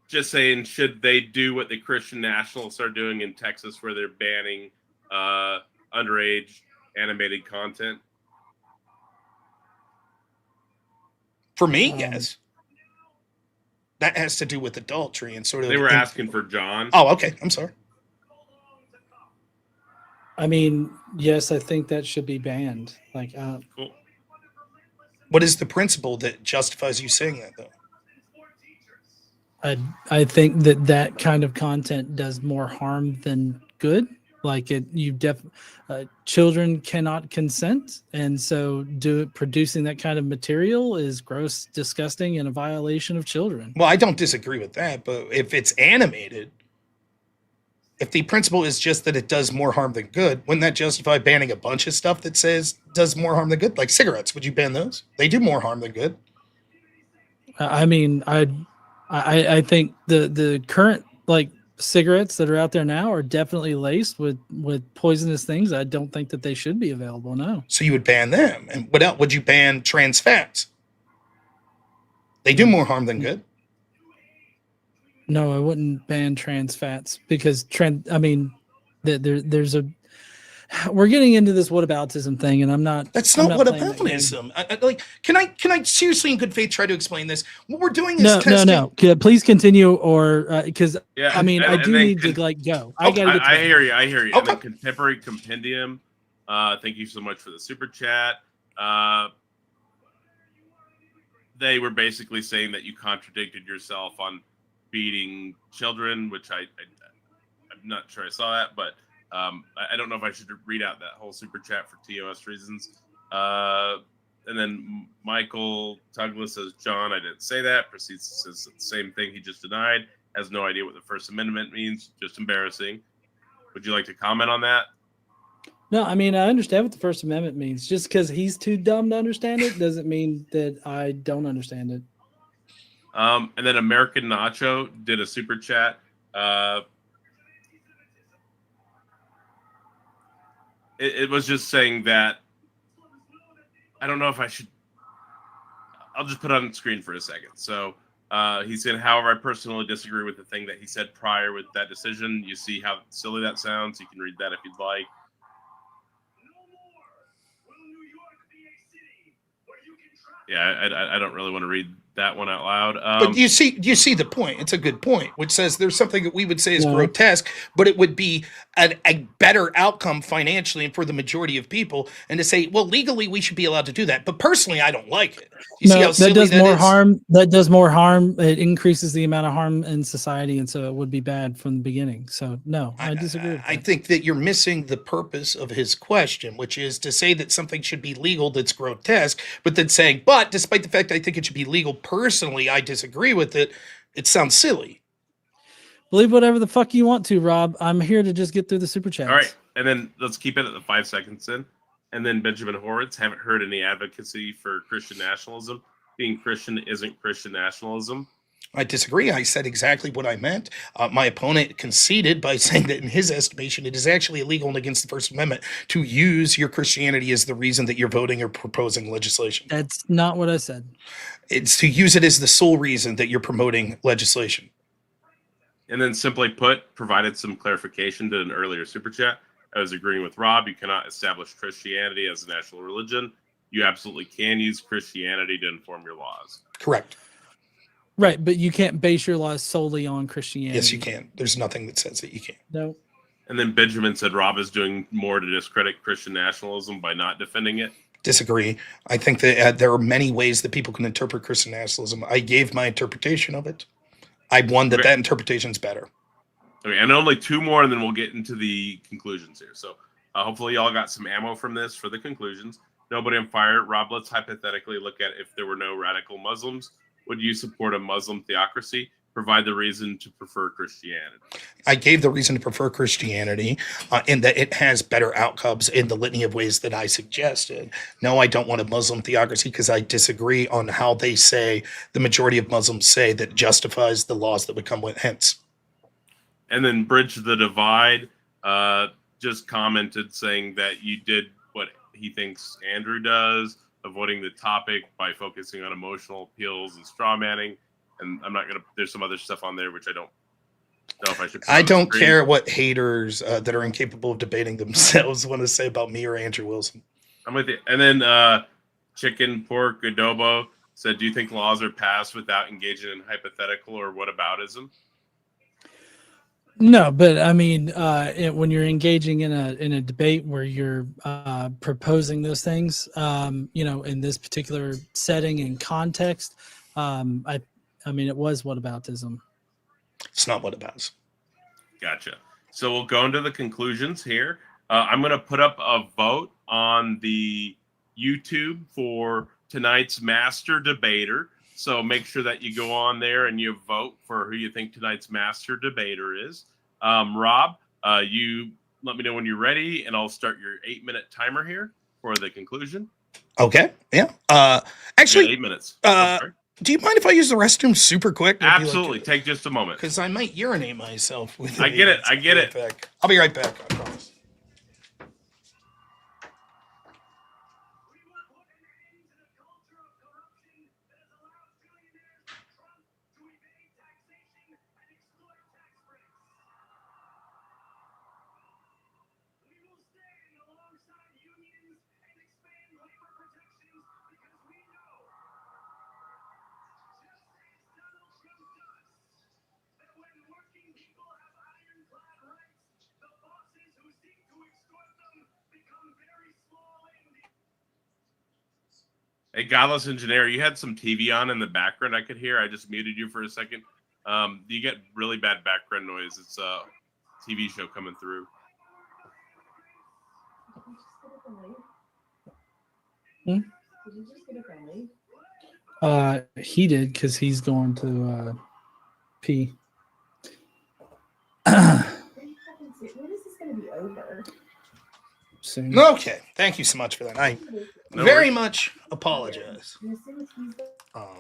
just saying, should they do what the Christian nationalists are doing in Texas, where they're banning underage animated content? For me, yes. That has to do with adultery and sort of. They were asking for John. Oh, okay. I'm sorry. I mean, yes, I think that should be banned. Like, cool. What is the principle that justifies you saying that, though? I think that kind of content does more harm than good. Like children cannot consent, and so producing that kind of material is gross, disgusting, and a violation of children. Well, I don't disagree with that, but if it's animated, if the principle is just that it does more harm than good, wouldn't that justify banning a bunch of stuff that says does more harm than good? Like cigarettes, would you ban those? They do more harm than good. I mean, I think the current like cigarettes that are out there now are definitely laced with poisonous things. I don't think that they should be available. No. So you would ban them, and what else would you ban? Trans fats. They do more harm than good. No, I wouldn't ban trans fats because there's a. We're getting into this whataboutism thing, and I'm not. That's not whataboutism. Can I seriously, in good faith, try to explain this? What we're doing is testing. No. Please continue, or because yeah, I mean, I do need to go. I gotta. I hear you. Okay. And then Contemporary Compendium. Thank you so much for the super chat. They were basically saying that you contradicted yourself on beating children, which I'm not sure I saw that, but. I don't know if I should read out that whole super chat for TOS reasons. And then Michael Tugla says, John, I didn't say that. Proceeds to says the same thing he just denied. Has no idea what the First Amendment means. Just embarrassing. Would you like to comment on that? No, I mean, I understand what the First Amendment means. Just because he's too dumb to understand it doesn't mean that I don't understand it. And then American Nacho did a super chat. It was just saying that I don't know if I should. I'll just put it on the screen for a second. So he said, however, I personally disagree with the thing that he said prior with that decision. You see how silly that sounds. You can read that if you'd like. Yeah, I don't really want to read that one out loud. But you see the point. It's a good point, which says there's something that we would say is grotesque, but it would be a better outcome financially and for the majority of people. And to say, well, legally we should be allowed to do that, but personally I don't like it. You see how silly that does more harm. That does more harm. It increases the amount of harm in society, and so it would be bad from the beginning. So no, I disagree with that. I think that you're missing the purpose of his question, which is to say that something should be legal that's grotesque, but then saying, but despite the fact I think it should be legal personally, I disagree with it. It sounds silly. Believe whatever the fuck you want to, Rob. I'm here to just get through the super chats. All right, and then let's keep it at the 5 seconds in. And then Benjamin Horowitz, haven't heard any advocacy for Christian nationalism. Being Christian isn't Christian nationalism. I disagree. I said exactly what I meant. My opponent conceded by saying that in his estimation, it is actually illegal and against the First Amendment to use your Christianity as the reason that you're voting or proposing legislation. That's not what I said. It's to use it as the sole reason that you're promoting legislation. And then simply put, provided some clarification to an earlier super chat. I was agreeing with Rob. You cannot establish Christianity as a national religion. You absolutely can use Christianity to inform your laws. Correct. Right, but you can't base your laws solely on Christianity. Yes, you can. There's nothing that says that you can't. No. And then Benjamin said Rob is doing more to discredit Christian nationalism by not defending it. Disagree. I think that there are many ways that people can interpret Christian nationalism. I gave my interpretation of it. I won that that interpretation is better. Okay, and only 2 more, and then we'll get into the conclusions here. So hopefully y'all got some ammo from this for the conclusions. Nobody on fire. Rob, let's hypothetically look at if there were no radical Muslims. Would you support a Muslim theocracy? Provide the reason to prefer Christianity. I gave the reason to prefer Christianity in that it has better outcomes in the litany of ways that I suggested. No, I don't want a Muslim theocracy because I disagree on how they say the majority of Muslims say that justifies the laws that would come with hence. And then Bridge the Divide just commented saying that you did what he thinks Andrew does, avoiding the topic by focusing on emotional appeals and straw manning. And I'm not going to, there's some other stuff on there which I don't know if I should. I don't care what haters that are incapable of debating themselves want to say about me or Andrew Wilson. I'm with you. And then Chicken Pork Adobo said, do you think laws are passed without engaging in hypothetical or whataboutism? No, but I mean, when you're engaging in a debate where you're proposing those things, in this particular setting and context, I mean, it was whataboutism. It's not whataboutism. Gotcha. So we'll go into the conclusions here. I'm going to put up a vote on the YouTube for tonight's master debater. So make sure that you go on there and you vote for who you think tonight's master debater is. Rob, you let me know when you're ready, and I'll start your 8-minute timer here for the conclusion. Okay. Yeah. Actually, 8 minutes. Do you mind if I use the restroom super quick? Absolutely. Take just a moment. Because I might urinate myself. I get it. I get it. Back. I'll be right back. I promise. Hey, Godless Engineer, you had some TV on in the background I could hear. I just muted you for a second. You get really bad background noise. It's a TV show coming through. Did you just get a friendly? He did, because he's going to pee. When is this going to be over? Soon. Okay. Thank you so much for that. I very much apologize. Are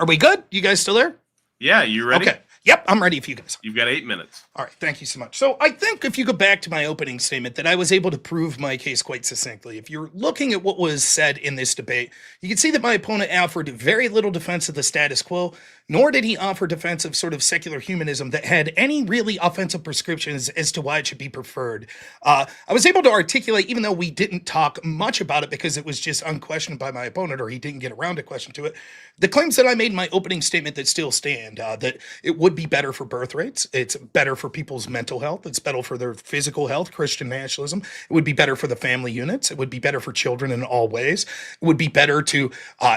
we good? You guys still there? Yeah, you ready? Okay. Yep, I'm ready if you guys. You've got 8 minutes. All right, thank you so much. So I think if you go back to my opening statement that I was able to prove my case quite succinctly. If you're looking at what was said in this debate, you can see that my opponent offered very little defense of the status quo, nor did he offer defense of sort of secular humanism that had any really offensive prescriptions as to why it should be preferred. I was able to articulate, even though we didn't talk much about it because it was just unquestioned by my opponent or he didn't get around to question to it, the claims that I made in my opening statement that still stand, that it would be better for birth rates, it's better for people's mental health, it's better for their physical health, Christian nationalism, it would be better for the family units, it would be better for children in all ways, it would be better to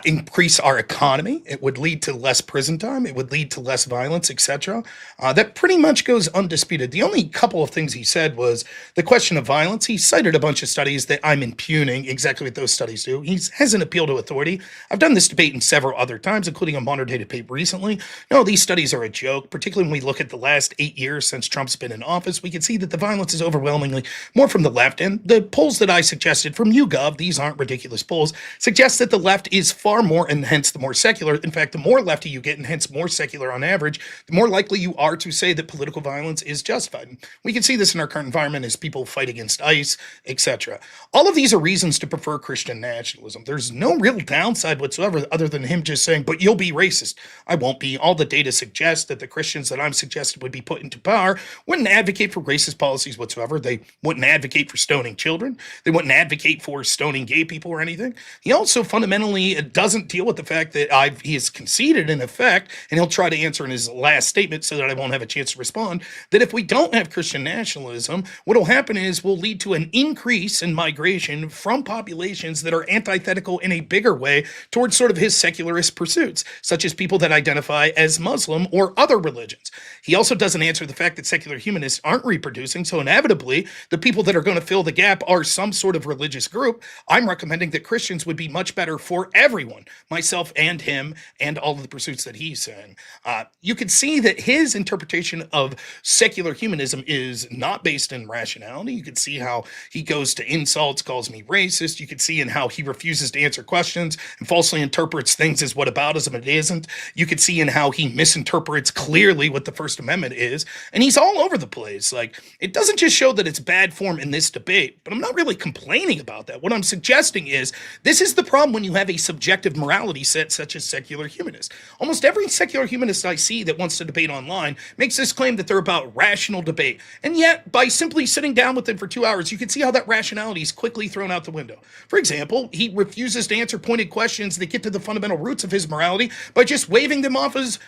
increase our economy, it would lead to less prison time, it would lead to less violence, etc. That pretty much goes undisputed. The only couple of things he said was the question of violence. He cited a bunch of studies that I'm impugning exactly what those studies do. He has an appeal to authority. I've done this debate in several other times, including a modern day debate recently. No, these studies are a joke, particularly when we look at the last 8 years since Trump's been in office. We can see that the violence is overwhelmingly more from the left, and the polls that I suggested from YouGov, these aren't ridiculous polls, suggest that the left is far more and hence the more secular. In fact, the more lefty you get and hence more secular on average, the more likely you are to say that political violence is justified. We can see this in our current environment as people fight against ICE, etc. All of these are reasons to prefer Christian nationalism. There's no real downside whatsoever other than him just saying, but you'll be racist. I won't be. All the data suggests that the Christians that I'm suggesting would be put into power wouldn't advocate for racist policies whatsoever. They wouldn't advocate for stoning children. They wouldn't advocate for stoning gay people or anything. He also fundamentally doesn't deal with the fact that he has conceded in effect, and he'll try to answer in his last statement so that I won't have a chance to respond, that if we don't have Christian nationalism, what will happen is we'll lead to an increase in migration from populations that are antithetical in a bigger way towards sort of his secularist pursuits, such as people that identify as Muslim or other religions. He also doesn't answer the fact that secular humanists aren't reproducing, so inevitably the people that are going to fill the gap are some sort of religious group. I'm recommending that Christians would be much better for everyone, myself and him, and all of the pursuits that he's saying. You can see that his interpretation of secular humanism is not based in rationality. You can see how he goes to insults, calls me racist. You can see in how he refuses to answer questions and falsely interprets things as whataboutism it isn't. You can see in how he misinterprets clear clearly what the First Amendment is, and he's all over the place. Like, it doesn't just show that it's bad form in this debate, but I'm not really complaining about that. What I'm suggesting is this is the problem when you have a subjective morality set such as secular humanists. Almost every secular humanist I see that wants to debate online makes this claim that they're about rational debate, and yet by simply sitting down with them for 2 hours, you can see how that rationality is quickly thrown out the window. For example, he refuses to answer pointed questions that get to the fundamental roots of his morality by just waving them off as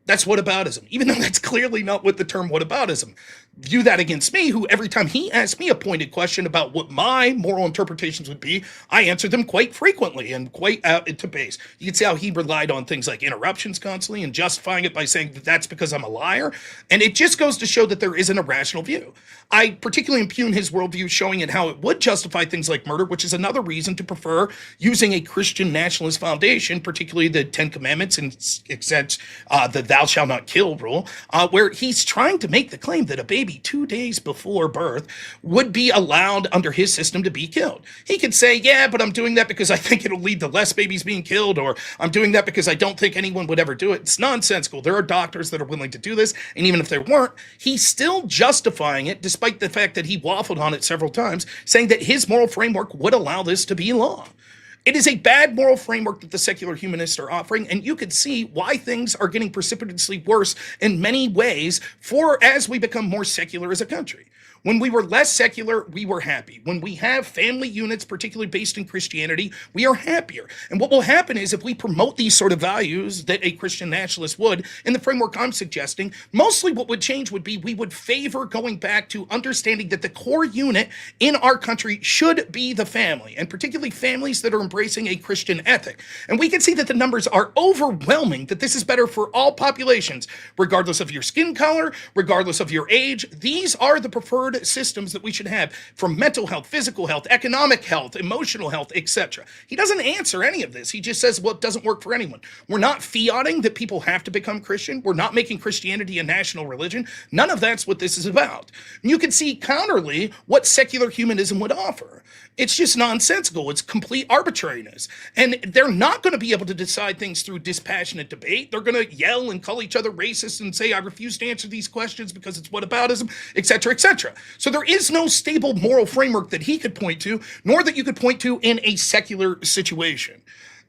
that's whataboutism, even though that's clearly not what the term whataboutism. View that against me, who every time he asked me a pointed question about what my moral interpretations would be, I answered them quite frequently and quite out into base. You can see how he relied on things like interruptions constantly and justifying it by saying that that's because I'm a liar. And it just goes to show that there isn't a rational view. I particularly impugn his worldview, showing it how it would justify things like murder, which is another reason to prefer using a Christian nationalist foundation, particularly the Ten Commandments and the thou shalt not kill rule, where he's trying to make the claim that a baby 2 days before birth would be allowed under his system to be killed. He could say, yeah, but I'm doing that because I think it'll lead to less babies being killed, or I'm doing that because I don't think anyone would ever do it. It's nonsensical. There are doctors that are willing to do this, and even if there weren't, he's still justifying it, despite the fact that he waffled on it several times, saying that his moral framework would allow this to be law. It is a bad moral framework that the secular humanists are offering, and you can see why things are getting precipitously worse in many ways as we become more secular as a country. When we were less secular, we were happy. When we have family units, particularly based in Christianity, we are happier. And what will happen is if we promote these sort of values that a Christian nationalist would, in the framework I'm suggesting, mostly what would change would be we would favor going back to understanding that the core unit in our country should be the family, and particularly families that are embracing a Christian ethic. And we can see that the numbers are overwhelming, that this is better for all populations, regardless of your skin color, regardless of your age. These are the preferred systems that we should have, from mental health, physical health, economic health, emotional health, etc. He doesn't answer any of this. He just says, well, it doesn't work for anyone. We're not fiating that people have to become Christian. We're not making Christianity a national religion. None of that's what this is about. And you can see counterly what secular humanism would offer. It's just nonsensical. It's complete arbitrariness. And they're not going to be able to decide things through dispassionate debate. They're going to yell and call each other racist and say, I refuse to answer these questions because it's whataboutism, etc., etc. So there is no stable moral framework that he could point to, nor that you could point to in a secular situation.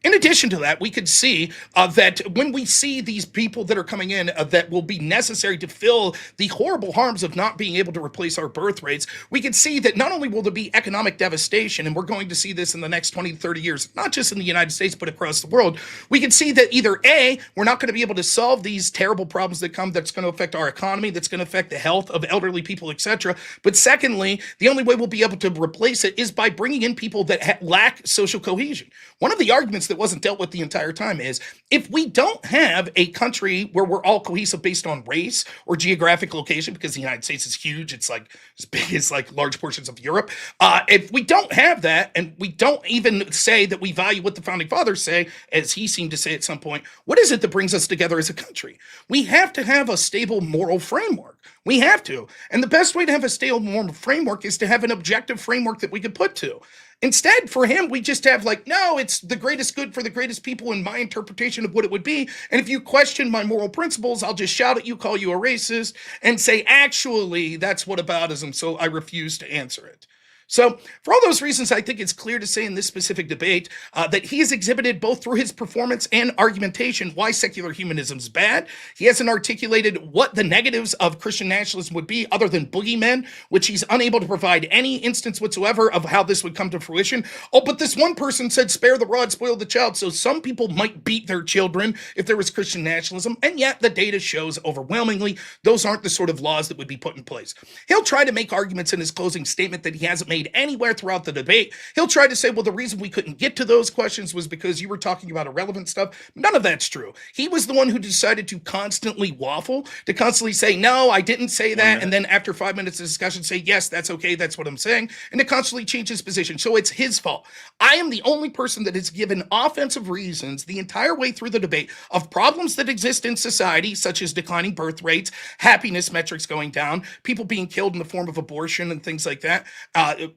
In addition to that, we could see that when we see these people that are coming in that will be necessary to fill the horrible harms of not being able to replace our birth rates, we can see that not only will there be economic devastation, and we're going to see this in the next 20 to 30 years, not just in the United States, but across the world, we can see that either A, we're not going to be able to solve these terrible problems that come that's going to affect our economy, that's going to affect the health of elderly people, etc. But secondly, the only way we'll be able to replace it is by bringing in people that lack social cohesion. One of the arguments that wasn't dealt with the entire time is if we don't have a country where we're all cohesive based on race or geographic location, because the United States is huge, it's like as big as like large portions of Europe. If we don't have that, and we don't even say that we value what the founding fathers say, as he seemed to say at some point, what is it that brings us together as a country? We have to have a stable moral framework. We have to. And the best way to have a stable moral framework is to have an objective framework that we could put to. Instead, for him, we just have like, no, it's the greatest good for the greatest people in my interpretation of what it would be. And if you question my moral principles, I'll just shout at you, call you a racist, and say, actually, that's whataboutism, so I refuse to answer it. So for all those reasons, I think it's clear to say in this specific debate that he has exhibited both through his performance and argumentation why secular humanism is bad. He hasn't articulated what the negatives of Christian nationalism would be other than boogeymen, which he's unable to provide any instance whatsoever of how this would come to fruition. Oh, but this one person said, spare the rod, spoil the child. So some people might beat their children if there was Christian nationalism. And yet the data shows overwhelmingly those aren't the sort of laws that would be put in place. He'll try to make arguments in his closing statement that he hasn't made anywhere throughout the debate. He'll try to say, well, the reason we couldn't get to those questions was because you were talking about irrelevant stuff. None of that's true. He was the one who decided to constantly waffle, to constantly say, no, I didn't say that. And then after 5 minutes of discussion, say, yes, that's okay. That's what I'm saying. And to constantly change his position. So it's his fault. I am the only person that has given offensive reasons the entire way through the debate of problems that exist in society, such as declining birth rates, happiness metrics going down, people being killed in the form of abortion and things like that,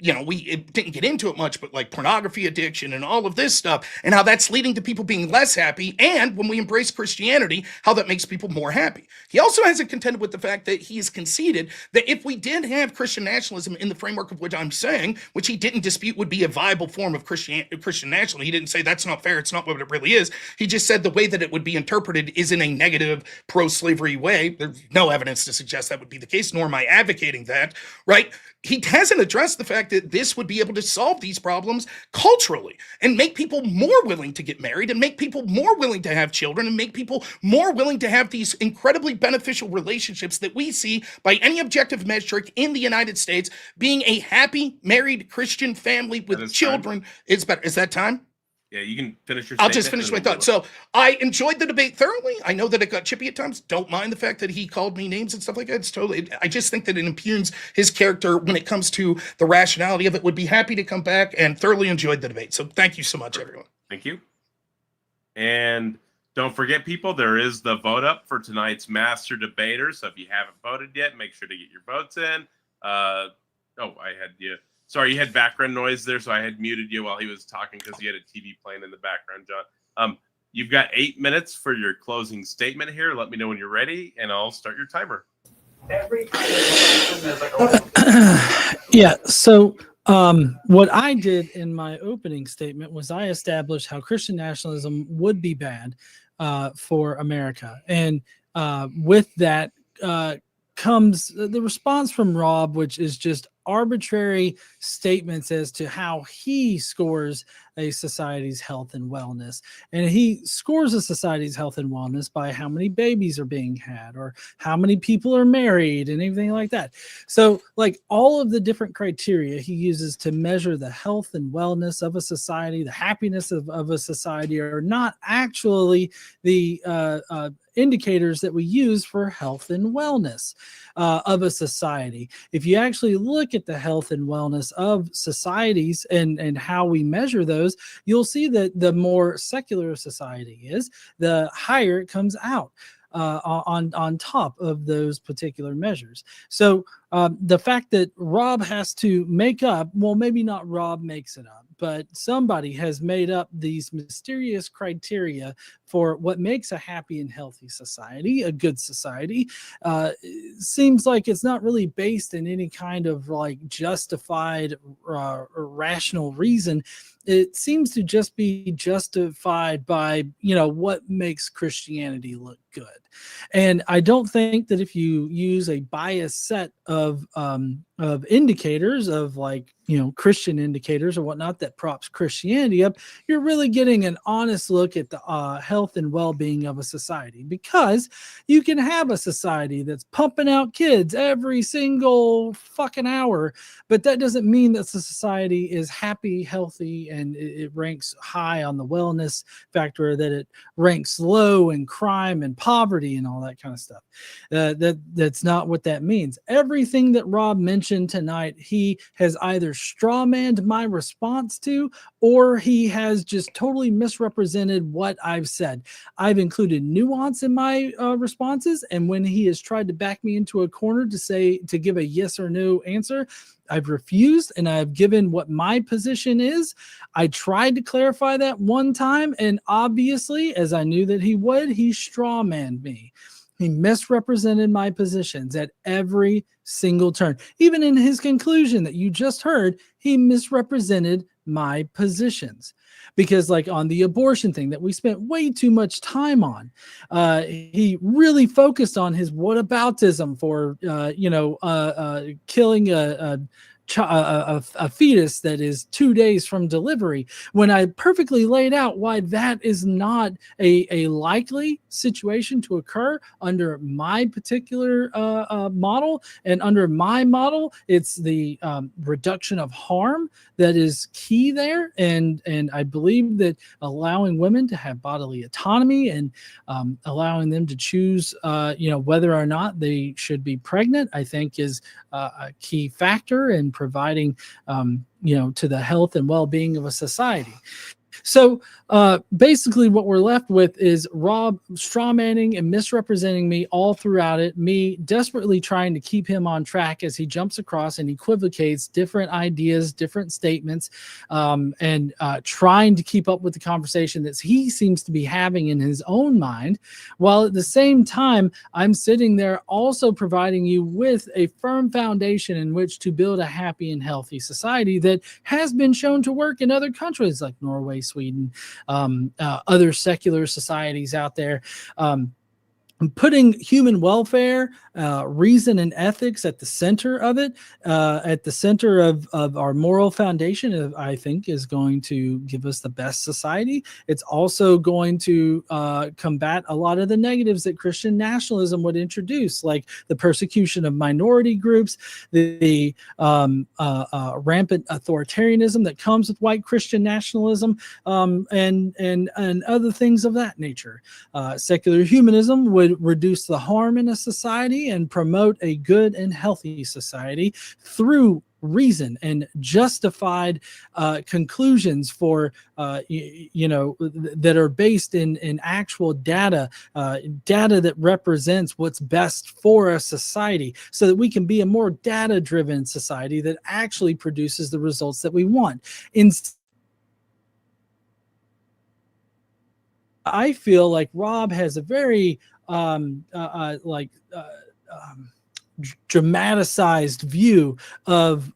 we didn't get into it much, but like pornography addiction and all of this stuff, and how that's leading to people being less happy. And when we embrace Christianity, how that makes people more happy. He also hasn't contended with the fact that he has conceded that if we did have Christian nationalism in the framework of what I'm saying, which he didn't dispute would be a viable form of Christian nationalism, he didn't say that's not fair, it's not what it really is. He just said the way that it would be interpreted is in a negative pro-slavery way. There's no evidence to suggest that would be the case, nor am I advocating that, right? He hasn't addressed the fact that this would be able to solve these problems culturally and make people more willing to get married and make people more willing to have children and make people more willing to have these incredibly beneficial relationships that we see by any objective metric in the United States. Being a happy, married Christian family with children is better. Is that time? Yeah, you can finish your I'll just finish my thought. So I enjoyed the debate thoroughly. I know that it got chippy at times. Don't mind the fact that he called me names and stuff like that. It's totally, I just think that it impugns his character when it comes to the rationality of it. Would be happy to come back, and thoroughly enjoyed the debate. So thank you so much, everyone. Thank you. And don't forget, people, there is the vote up for tonight's master debater. So if you haven't voted yet, make sure to get your votes in. I had you. Sorry, you had background noise there, so I had muted you while he was talking because he had a TV playing in the background, John. You've got 8 minutes for your closing statement here. Let me know when you're ready, and I'll start your timer. Yeah, so what I did in my opening statement was I established how Christian nationalism would be bad for America. And with that comes the response from Rob, which is just arbitrary statements as to how he scores a society's health and wellness. And he scores a society's health and wellness by how many babies are being had or how many people are married and anything like that. So like all of the different criteria he uses to measure the health and wellness of a society, the happiness of a society, are not actually the indicators that we use for health and wellness of a society. If you actually look at the health and wellness of societies and how we measure those, you'll see that the more secular a society is, the higher it comes out on top of those particular measures. So the fact that Rob has to make up, well, maybe not Rob makes it up, but somebody has made up these mysterious criteria for what makes a happy and healthy society, a good society. Seems like it's not really based in any kind of like justified or rational reason. It seems to just be justified by, what makes Christianity look good. And I don't think that if you use a biased set of indicators of Christian indicators or whatnot that props Christianity up, you're really getting an honest look at the health and well-being of a society. Because you can have a society that's pumping out kids every single fucking hour, but that doesn't mean that the society is happy, healthy, and it ranks high on the wellness factor, that it ranks low in crime and poverty and all that kind of stuff. That's not what that means. Everything that Rob mentioned tonight, he has either strawmanned my response to, or he has just totally misrepresented what I've said. I've included nuance in my responses, and when he has tried to back me into a corner to give a yes or no answer, I've refused, and I've given what my position is. I tried to clarify that one time, and obviously, as I knew that he would, he strawmanned me. He misrepresented my positions at every single turn. Even in his conclusion that you just heard, he misrepresented my positions. Because like on the abortion thing that we spent way too much time on, he really focused on his whataboutism for, killing a fetus that is 2 days from delivery, when I perfectly laid out why that is not a likely situation to occur under my particular model. And under my model, it's the reduction of harm that is key there. And I believe that allowing women to have bodily autonomy and allowing them to choose, whether or not they should be pregnant, I think is a key factor in providing, to the health and well-being of a society. So basically what we're left with is Rob strawmanning and misrepresenting me all throughout it, me desperately trying to keep him on track as he jumps across and equivocates different ideas, different statements, and trying to keep up with the conversation that he seems to be having in his own mind, while at the same time, I'm sitting there also providing you with a firm foundation in which to build a happy and healthy society that has been shown to work in other countries like Norway, Sweden, other secular societies out there. Putting human welfare, reason, and ethics at the center of it, at the center of our moral foundation, I think is going to give us the best society. It's also going to combat a lot of the negatives that Christian nationalism would introduce, like the persecution of minority groups, the rampant authoritarianism that comes with white Christian nationalism, and other things of that nature. Secular humanism would reduce the harm in a society and promote a good and healthy society through reason and justified conclusions for that are based in actual data that represents what's best for a society, so that we can be a more data driven society that actually produces the results that we want. I feel like Rob has a very dramatized view of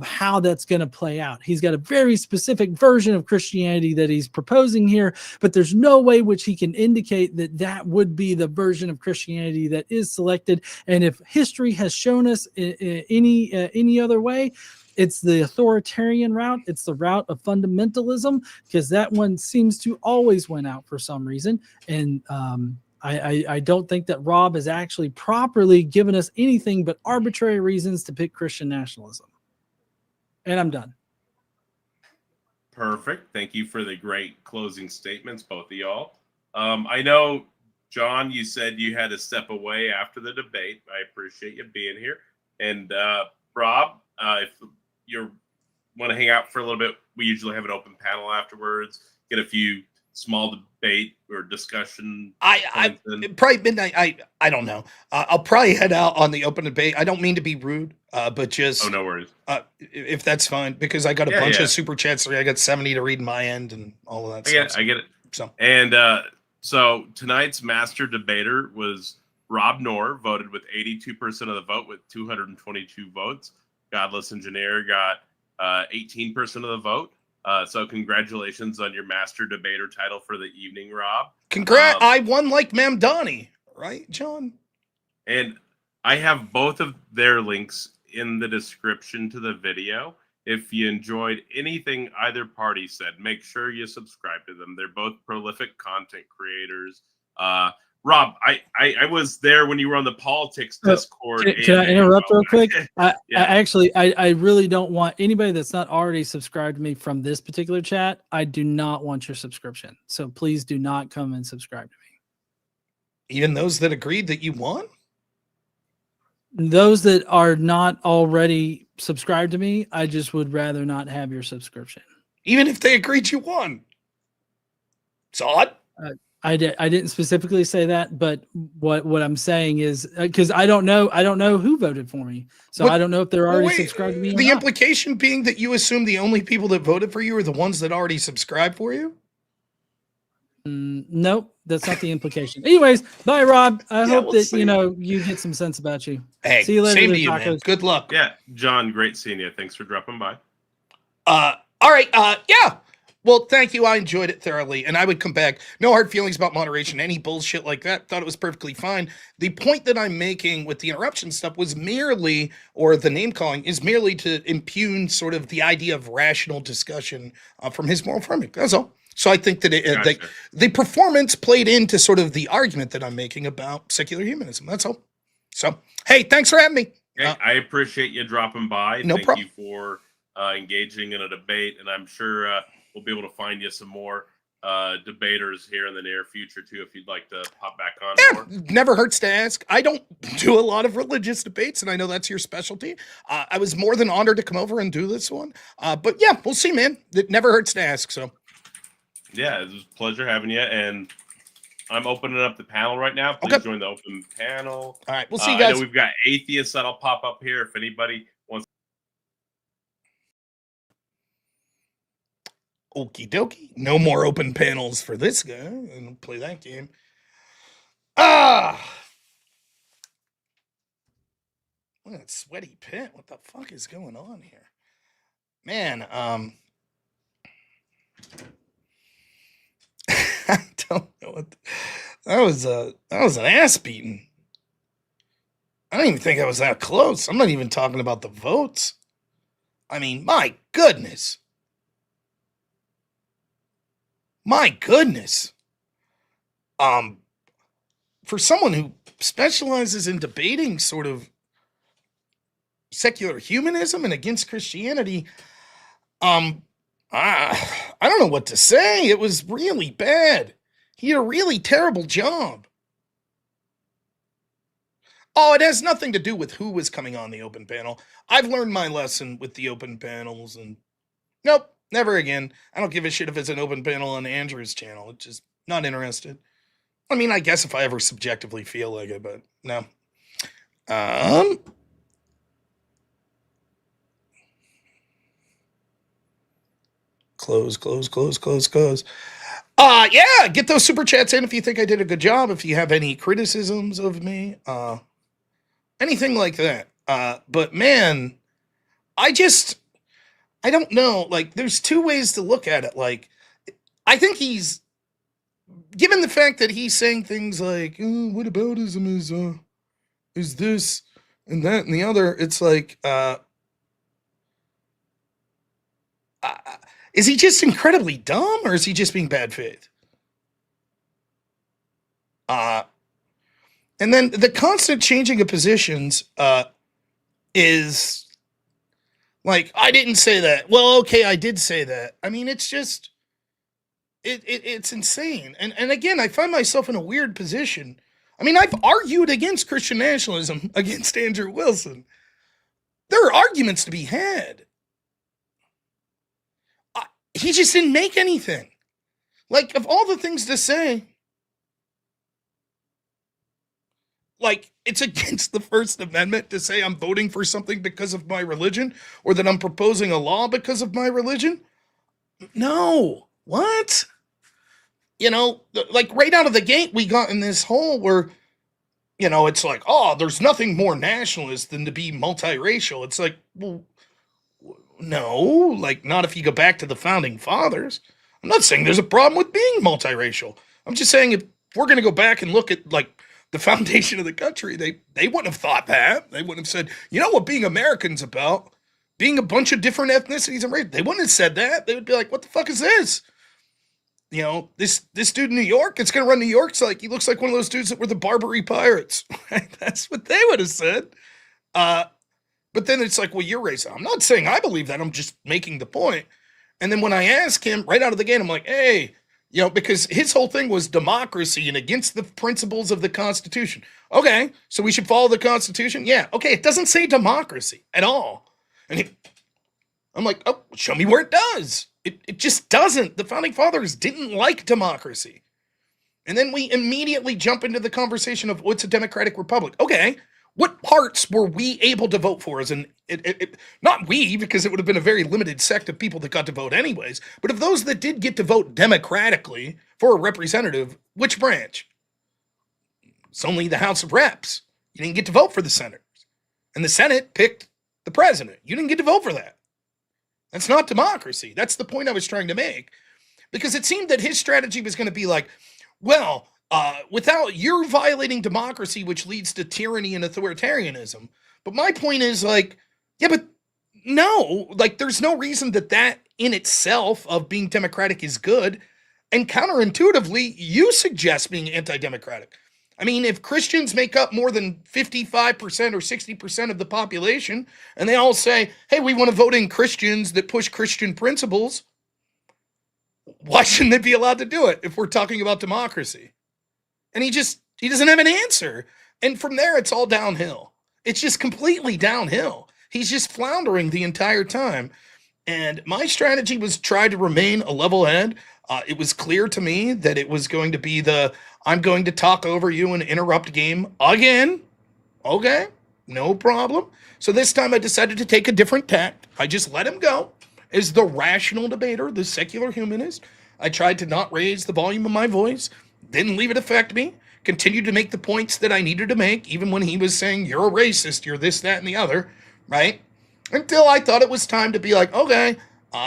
how that's going to play out. He's got a very specific version of Christianity that he's proposing here, but there's no way which he can indicate that that would be the version of Christianity that is selected. And if history has shown us any other way, it's the authoritarian route. It's the route of fundamentalism, because that one seems to always win out for some reason. And I don't think that Rob has actually properly given us anything but arbitrary reasons to pick Christian nationalism. And I'm done. Perfect. Thank you for the great closing statements, both of y'all. I know, John, you said you had to step away after the debate. I appreciate you being here. And Rob, if you want to hang out for a little bit, we usually have an open panel afterwards, get a few small debate or discussion. I probably midnight. I don't know. I'll probably head out on the open debate. I don't mean to be rude, but just no worries. If that's fine, because I got a bunch of super chats. I got 70 to read in my end and all of that stuff. I get it. So so tonight's master debater was robnoerr, voted with 82% of the vote with 222 votes. Godless Engineer got 18% of the vote. So congratulations on your master debater title for the evening, Rob. Congrats. I won like Ma'am Donnie, right, John? And I have both of their links in the description to the video. If you enjoyed anything either party said, make sure you subscribe to them. They're both prolific content creators. Rob, I was there when you were on the politics Discord. Can I interrupt real quick? I really don't want anybody that's not already subscribed to me from this particular chat. I do not want your subscription. So please do not come and subscribe to me. Even those that agreed that you won? Those that are not already subscribed to me, I just would rather not have your subscription. Even if they agreed you won. It's odd. I didn't specifically say that, but what I'm saying is because I don't know who voted for me, so I don't know if they're already subscribed to me. The implication being that you assume the only people that voted for you are the ones that already subscribed for you. Nope, that's not the implication. Anyways, bye, Rob. I hope that you get some sense about you. Hey, see you later. Same to you, man. Good luck. Yeah, John, great seeing you. Thanks for dropping by. All right. Yeah. Well, thank you. I enjoyed it thoroughly, and I would come back. No hard feelings about moderation, any bullshit like that. Thought it was perfectly fine. The point that I'm making with the interruption stuff was merely, or the name calling, is merely to impugn sort of the idea of rational discussion from his moral framework. That's all. So I think that the performance played into sort of the argument that I'm making about secular humanism. That's all. So, hey, thanks for having me. Hey, I appreciate you dropping by. No problem. Thank you for engaging in a debate, and I'm sure we'll be able to find you some more debaters here in the near future too, if you'd like to hop back on board. Never hurts to ask. I don't do a lot of religious debates, and I know that's your specialty. I was more than honored to come over and do this one. But yeah, we'll see, man. It never hurts to ask. So Yeah, it was a pleasure having you. And I'm opening up the panel right now. Please Okay. join the open panel. All right, we'll see you I guys. know we've got atheists that'll pop up here if anybody wants. Okie dokie. No more open panels for this guy. And play that game. Ah! Look at that sweaty pit. What the fuck is going on here? Man, I don't know what that was an ass beating. I don't even think I was that close. I'm not even talking about the votes. I mean, my goodness. My goodness. For someone who specializes in debating sort of secular humanism and against Christianity, I don't know what to say. It was really bad. He did a really terrible job. Oh, it has nothing to do with who was coming on the open panel. I've learned my lesson with the open panels, and nope, never again. I don't give a shit if it's an open panel on Andrew's channel. It's just not interested. I mean, I guess if I ever subjectively feel like it, but no. Close. Yeah, get those super chats in if you think I did a good job. If you have any criticisms of me, anything like that. But man, I don't know. Like, there's two ways to look at it. Like, I think he's, given the fact that he's saying things like, oh, whataboutism is this and that and the other, it's like, is he just incredibly dumb, or is he just being bad faith? And then the constant changing of positions is like, I didn't say that. Well, okay, I did say that. I mean, it's just, it's insane. And again, I find myself in a weird position. I mean, I've argued against Christian nationalism against Andrew Wilson. There are arguments to be had. He just didn't make anything. Like, of all the things to say, like, it's against the First Amendment to say I'm voting for something because of my religion, or that I'm proposing a law because of my religion. No. What? You know, like, right out of the gate, we got in this hole where, you know, it's like, oh, there's nothing more nationalist than to be multiracial. It's like, well, no, like, not if you go back to the founding fathers. I'm not saying there's a problem with being multiracial. I'm just saying, if we're going to go back and look at, like, the foundation of the country, they wouldn't have thought that. They wouldn't have said, you know what being American's about? Being a bunch of different ethnicities and race. They wouldn't have said that. They would be like, what the fuck is this? You know, this dude in New York, it's going to run New York's like, he looks like one of those dudes that were the Barbary Pirates. That's what they would have said. But then it's like, well, you're racist. I'm not saying I believe that. I'm just making the point. And then when I ask him right out of the gate, I'm like, hey, you know, because his whole thing was democracy and against the principles of the Constitution. Okay, so we should follow the Constitution? Yeah, okay, it doesn't say democracy at all. And I'm like, oh, show me where it does. It just doesn't. The Founding Fathers didn't like democracy. And then we immediately jump into the conversation of what's a democratic republic. Okay, what parts were we able to vote for? As in, not we, because it would have been a very limited sect of people that got to vote anyways, but of those that did get to vote democratically for a representative, which branch? It's only the House of Reps. You didn't get to vote for the senators. And the Senate picked the president. You didn't get to vote for that. That's not democracy. That's the point I was trying to make. Because it seemed that his strategy was going to be like, well, without, you're violating democracy, which leads to tyranny and authoritarianism. But my point is like, yeah, but no, like, there's no reason that in itself of being democratic is good. And counterintuitively, you suggest being anti-democratic. I mean, if Christians make up more than 55% or 60% of the population, and they all say, hey, we want to vote in Christians that push Christian principles, why shouldn't they be allowed to do it if we're talking about democracy? And he doesn't have an answer. And from there, it's all downhill. It's just completely downhill. He's just floundering the entire time. And my strategy was try to remain a level head. It was clear to me that it was going to be the I'm going to talk over you and interrupt game again. Okay, no problem. So this time I decided to take a different tact. I just let him go as the rational debater, the secular humanist. I tried to not raise the volume of my voice, didn't leave it affect me, continued to make the points that I needed to make, even when he was saying, you're a racist, you're this, that, and the other, right? Until I thought it was time to be like, okay,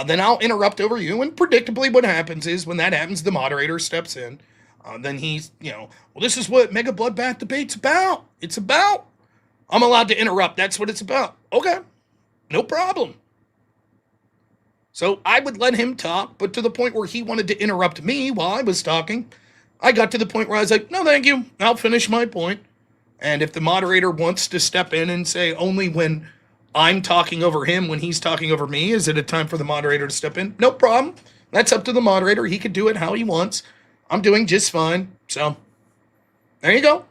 then I'll interrupt over you. And predictably, what happens is when that happens, the moderator steps in. Then he's, well, this is what Mega Bloodbath Debate's about. It's about. I'm allowed to interrupt. That's what it's about. Okay, no problem. So I would let him talk, but to the point where he wanted to interrupt me while I was talking, I got to the point where I was like, no, thank you. I'll finish my point. And if the moderator wants to step in and say only when I'm talking over him, when he's talking over me, is it a time for the moderator to step in? No problem. That's up to the moderator. He can do it how he wants. I'm doing just fine. So there you go.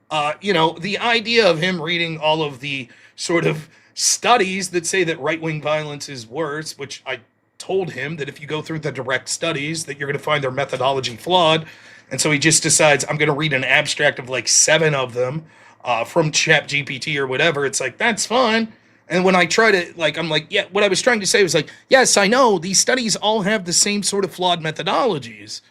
The idea of him reading all of the sort of studies that say that right-wing violence is worse, which I told him that if you go through the direct studies that you're going to find their methodology flawed. And so he just decides I'm going to read an abstract of like 7 of them from ChatGPT or whatever. It's like, that's fine. And when I try to, I'm like, yeah, what I was trying to say was like, yes, I know these studies all have the same sort of flawed methodologies,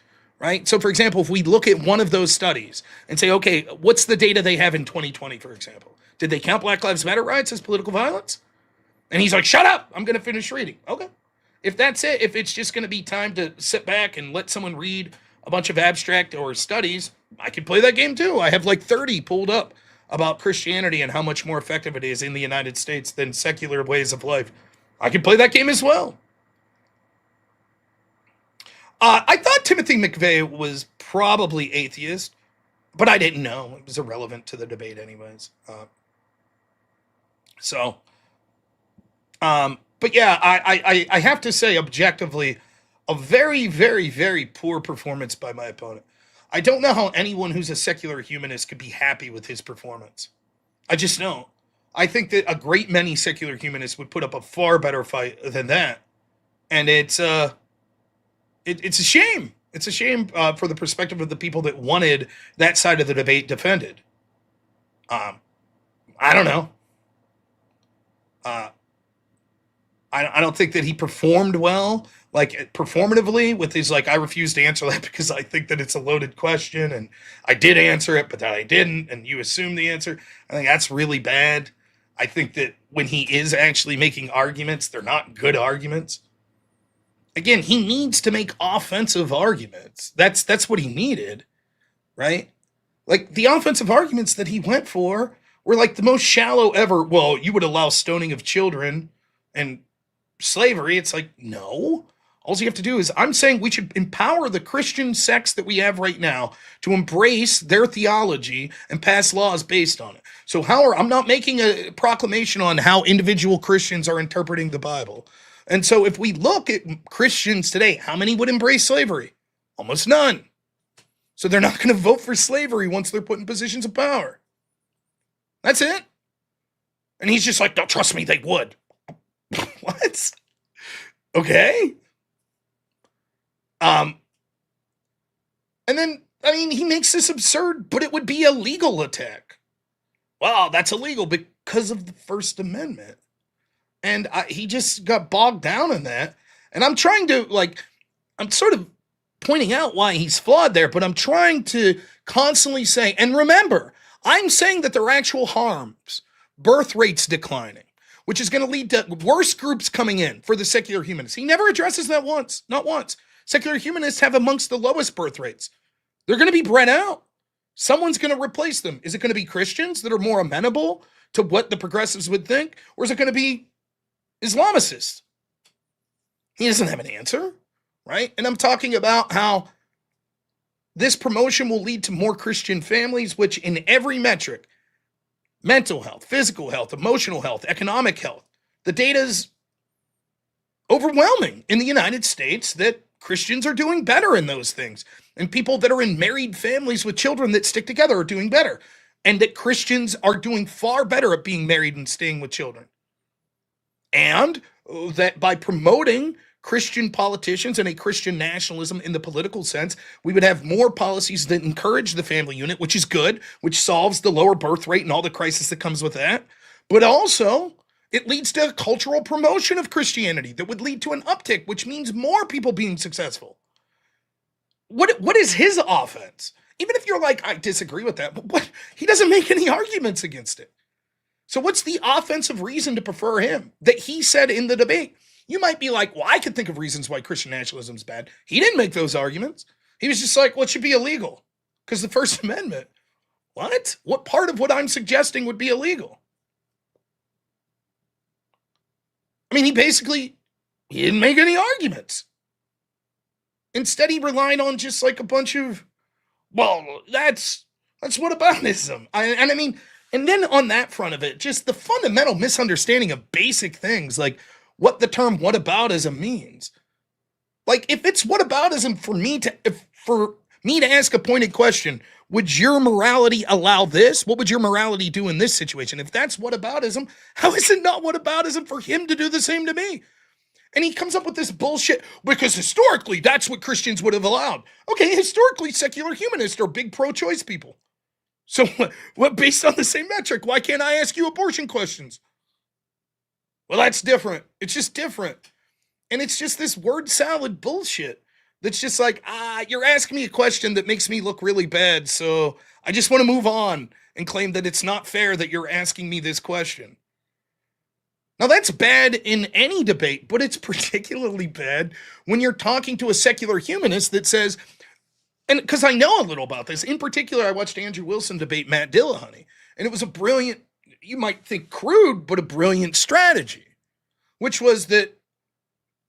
right? So for example, if we look at one of those studies and say, okay, what's the data they have in 2020, for example? Did they count Black Lives Matter riots as political violence? And he's like, shut up, I'm going to finish reading. Okay. If that's it, if it's just going to be time to sit back and let someone read a bunch of abstract or studies, I can play that game too. I have like 30 pulled up about Christianity and how much more effective it is in the United States than secular ways of life. I can play that game as well. I thought Timothy McVeigh was probably atheist, but I didn't know. It was irrelevant to the debate anyways. But yeah, I have to say objectively, a very, very, very poor performance by my opponent. I don't know how anyone who's a secular humanist could be happy with his performance. I just don't. I think that a great many secular humanists would put up a far better fight than that. And it's a shame. It's a shame for the perspective of the people that wanted that side of the debate defended. I don't know. I don't think that he performed well, like performatively with his, I refuse to answer that because I think that it's a loaded question and I did answer it, but that I didn't. And you assumed the answer. I think that's really bad. I think that when he is actually making arguments, they're not good arguments. Again, he needs to make offensive arguments. That's what he needed, right? Like the offensive arguments that he went for were like the most shallow ever. Well, you would allow stoning of children and slavery. It's like, no. All you have to do is, I'm saying we should empower the Christian sects that we have right now to embrace their theology and pass laws based on it. So I'm not making a proclamation on how individual Christians are interpreting the Bible. And so if we look at Christians today, how many would embrace slavery? Almost none. So they're not going to vote for slavery once they're put in positions of power. That's it. And he's just like, don't trust me, they would. What? Okay. And then, he makes this absurd, but it would be a legal attack. Wow, that's illegal because of the First Amendment. And he just got bogged down in that. And I'm trying to, I'm sort of pointing out why he's flawed there, but I'm trying to constantly say, and remember, I'm saying that there are actual harms, birth rates declining, which is going to lead to worse groups coming in for the secular humanists. He never addresses that once, not once. Secular humanists have amongst the lowest birth rates. They're going to be bred out. Someone's going to replace them. Is it going to be Christians that are more amenable to what the progressives would think? Or is it going to be Islamicists? He doesn't have an answer, right? And I'm talking about how this promotion will lead to more Christian families, which in every metric, mental health, physical health, emotional health, economic health, the data is overwhelming in the United States that Christians are doing better in those things. And people that are in married families with children that stick together are doing better. And that Christians are doing far better at being married and staying with children. And that by promoting Christian politicians and a Christian nationalism in the political sense, we would have more policies that encourage the family unit, which is good, which solves the lower birth rate and all the crisis that comes with that. But also, it leads to a cultural promotion of Christianity that would lead to an uptick, which means more people being successful. What is his offense? Even if you're like, I disagree with that, but what? He doesn't make any arguments against it. So what's the offensive reason to prefer him that he said in the debate? You might be like, well, I could think of reasons why Christian nationalism is bad. He didn't make those arguments. He was just like, well, it should be illegal because the First Amendment. What? What part of what I'm suggesting would be illegal? I mean, he didn't make any arguments. Instead, he relied on just like a bunch of, well, that's whataboutism. And then on that front of it, just the fundamental misunderstanding of basic things, like what the term whataboutism means. Like, if it's whataboutism for me to ask a pointed question, would your morality allow this? What would your morality do in this situation? If that's whataboutism, how is it not whataboutism for him to do the same to me? And he comes up with this bullshit because historically, that's what Christians would have allowed. Okay, historically, secular humanists are big pro-choice people. So what based on the same metric, why can't I ask you abortion questions? Well, that's different. It's just different. And it's just this word salad bullshit that's just like, you're asking me a question that makes me look really bad, so I just want to move on and claim that it's not fair that you're asking me this question. Now, that's bad in any debate, but it's particularly bad when you're talking to a secular humanist that says, and because I know a little about this, in particular, I watched Andrew Wilson debate Matt Dillahunty, and it was a brilliant, you might think crude, but a brilliant strategy, which was that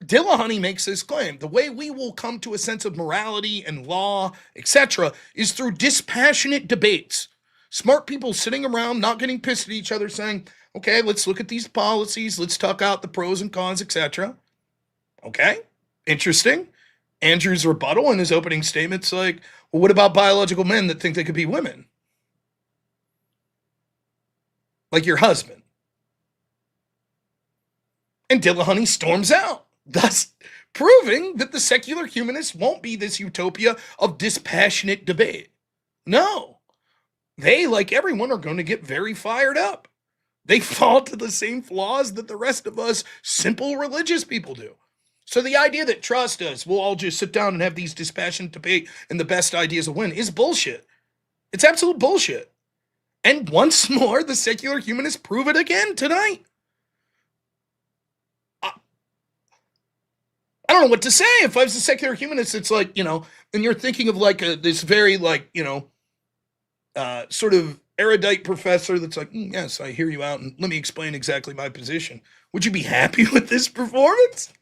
Dillahunty makes this claim: the way we will come to a sense of morality and law, etc., is through dispassionate debates. Smart people sitting around, not getting pissed at each other, saying, okay, let's look at these policies, let's talk out the pros and cons, etc. Okay, interesting. Andrew's rebuttal in his opening statement's like, well, what about biological men that think they could be women? Like your husband. And Dillahunty storms out, thus proving that the secular humanists won't be this utopia of dispassionate debate. No. They, like everyone, are going to get very fired up. They fall to the same flaws that the rest of us simple religious people do. So the idea that, trust us, we'll all just sit down and have these dispassionate debate and the best ideas will win is bullshit. It's absolute bullshit. And once more, the secular humanists prove it again tonight. I don't know what to say. If I was a secular humanist, it's like, and you're thinking of like this very like, sort of erudite professor that's like, yes, I hear you out and let me explain exactly my position. Would you be happy with this performance?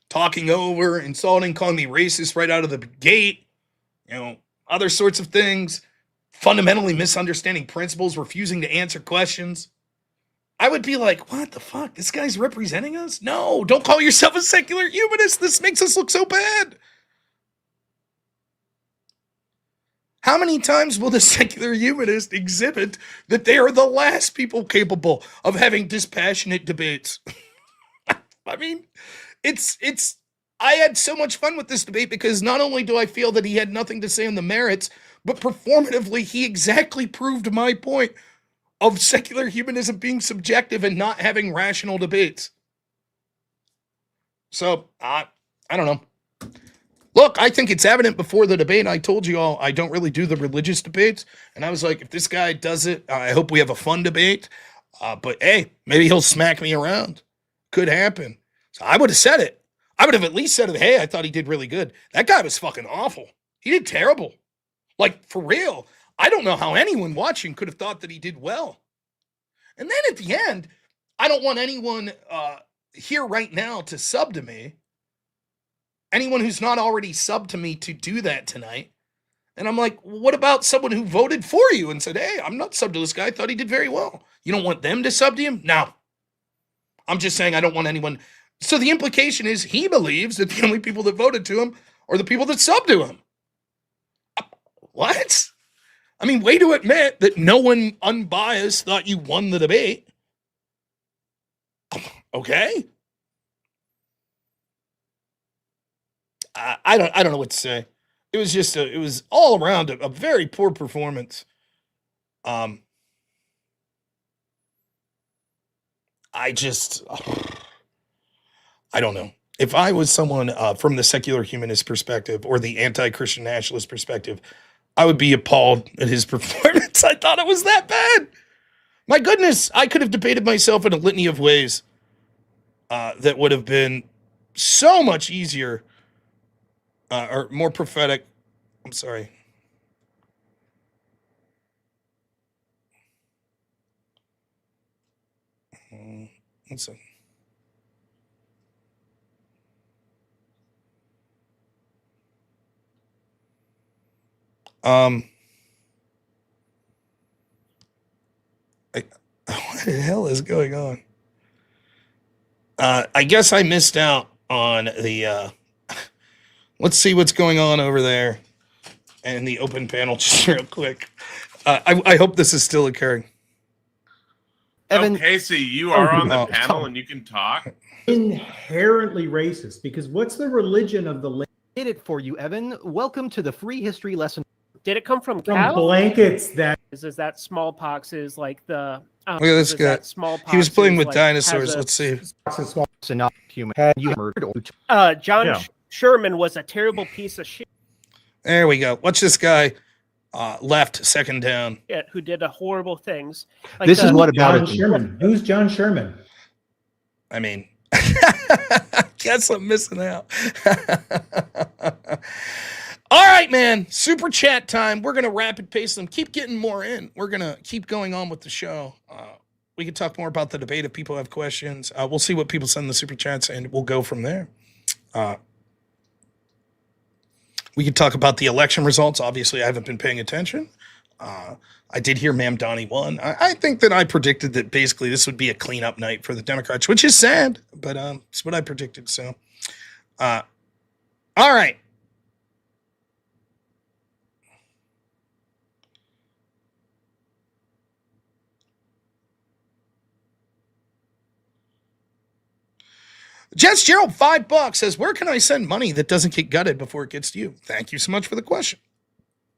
Talking over, insulting, calling me racist right out of the gate, other sorts of things, fundamentally misunderstanding principles, refusing to answer questions. I would be like, what the fuck? This guy's representing us? No, don't call yourself a secular humanist. This makes us look so bad. How many times will the secular humanist exhibit that they are the last people capable of having dispassionate debates? I mean, I had so much fun with this debate because not only do I feel that he had nothing to say on the merits, but performatively, he exactly proved my point of secular humanism being subjective and not having rational debates. So, I don't know. Look, I think it's evident before the debate. I told you all I don't really do the religious debates. And I was like, if this guy does it, I hope we have a fun debate. But hey, maybe he'll smack me around. Could happen. So I would have said it. I would have at least said, hey, I thought he did really good. That guy was fucking awful. He did terrible. Like, for real. I don't know how anyone watching could have thought that he did well. And then at the end, I don't want anyone here right now to sub to me. Anyone who's not already subbed to me to do that tonight. And I'm like, what about someone who voted for you and said, hey, I'm not subbed to this guy. I thought he did very well. You don't want them to sub to him? No. I'm just saying I don't want anyone. So the implication is he believes that the only people that voted to him are the people that subbed to him. What? I mean, way to admit that no one unbiased thought you won the debate. Okay. I don't know what to say. It was just it was all around a very poor performance. I just I don't know. If I was someone from the secular humanist perspective or the anti-Christian nationalist perspective, I would be appalled at his performance. I thought it was that bad. My goodness, I could have debated myself in a litany of ways that would have been so much easier or more prophetic. I'm sorry. One second. What the hell is going on? I guess I missed out on the let's see what's going on over there and the open panel just real quick. I hope this is still occurring. Evan, Casey, you are on the Oh. panel and you can talk. Inherently racist, because what's the religion of the did it for you, Evan. Welcome to the free history lesson. Did it come from from cows? blankets that Is that smallpox is like the Look at this is guy. that smallpox He was playing is with like- dinosaurs. has a- Let's see. So not human. You murdered John Yeah. Sherman was a terrible piece of shit There we go. Watch this guy left, second down. who did horrible things. Like This is the- what about John it. Sherman. Who's John Sherman? I mean, I guess I'm missing out. All right, man. Super chat time. We're going to rapid pace them. Keep getting more in. We're going to keep going on with the show. We can talk more about the debate if people have questions. We'll see what people send in the super chats, and we'll go from there. We could talk about the election results. Obviously, I haven't been paying attention. I did hear Ma'am Donnie won. I think that I predicted that basically this would be a cleanup night for the Democrats, which is sad, but it's what I predicted. So, all right. Jess Gerald, $5 says, where can I send money that doesn't get gutted before it gets to you? Thank you so much for the question.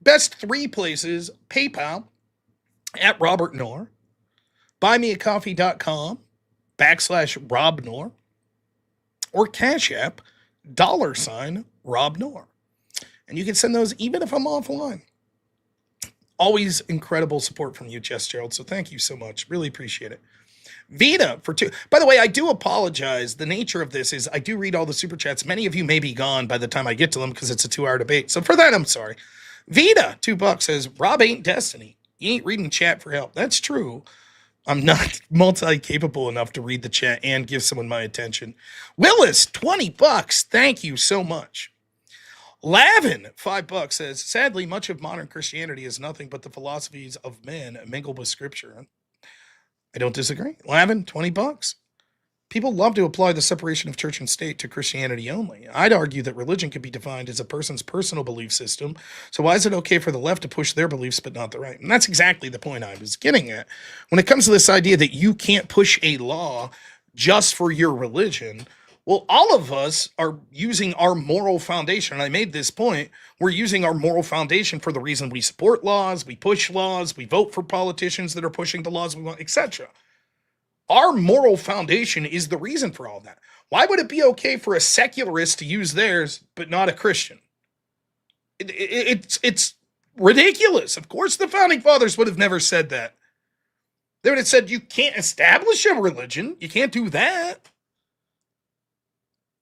Best 3 places, PayPal at robnoerr, buymeacoffee.com /robnoerr, or Cash App $robnoerr. And you can send those even if I'm offline. Always incredible support from you, Jess Gerald. So thank you so much. Really appreciate it. Vita for 2. By the way, I do apologize. The nature of this is I do read all the super chats. Many of you may be gone by the time I get to them because it's a 2-hour debate. So for that, I'm sorry. Vita, $2 says, Rob ain't Destiny. You ain't reading chat for help. That's true. I'm not multi-capable enough to read the chat and give someone my attention. Willis, $20. Thank you so much. Lavin, $5 says, sadly, much of modern Christianity is nothing but the philosophies of men mingled with scripture. I don't disagree. Lavin, $20. People love to apply the separation of church and state to Christianity only. I'd argue that religion could be defined as a person's personal belief system. So why is it okay for the left to push their beliefs but not the right? And that's exactly the point I was getting at. When it comes to this idea that you can't push a law just for your religion, well, all of us are using our moral foundation. And I made this point. We're using our moral foundation for the reason we support laws, we push laws, we vote for politicians that are pushing the laws we want, etc. Our moral foundation is the reason for all that. Why would it be okay for a secularist to use theirs, but not a Christian? It's ridiculous. Of course, the founding fathers would have never said that. They would have said, you can't establish a religion. You can't do that.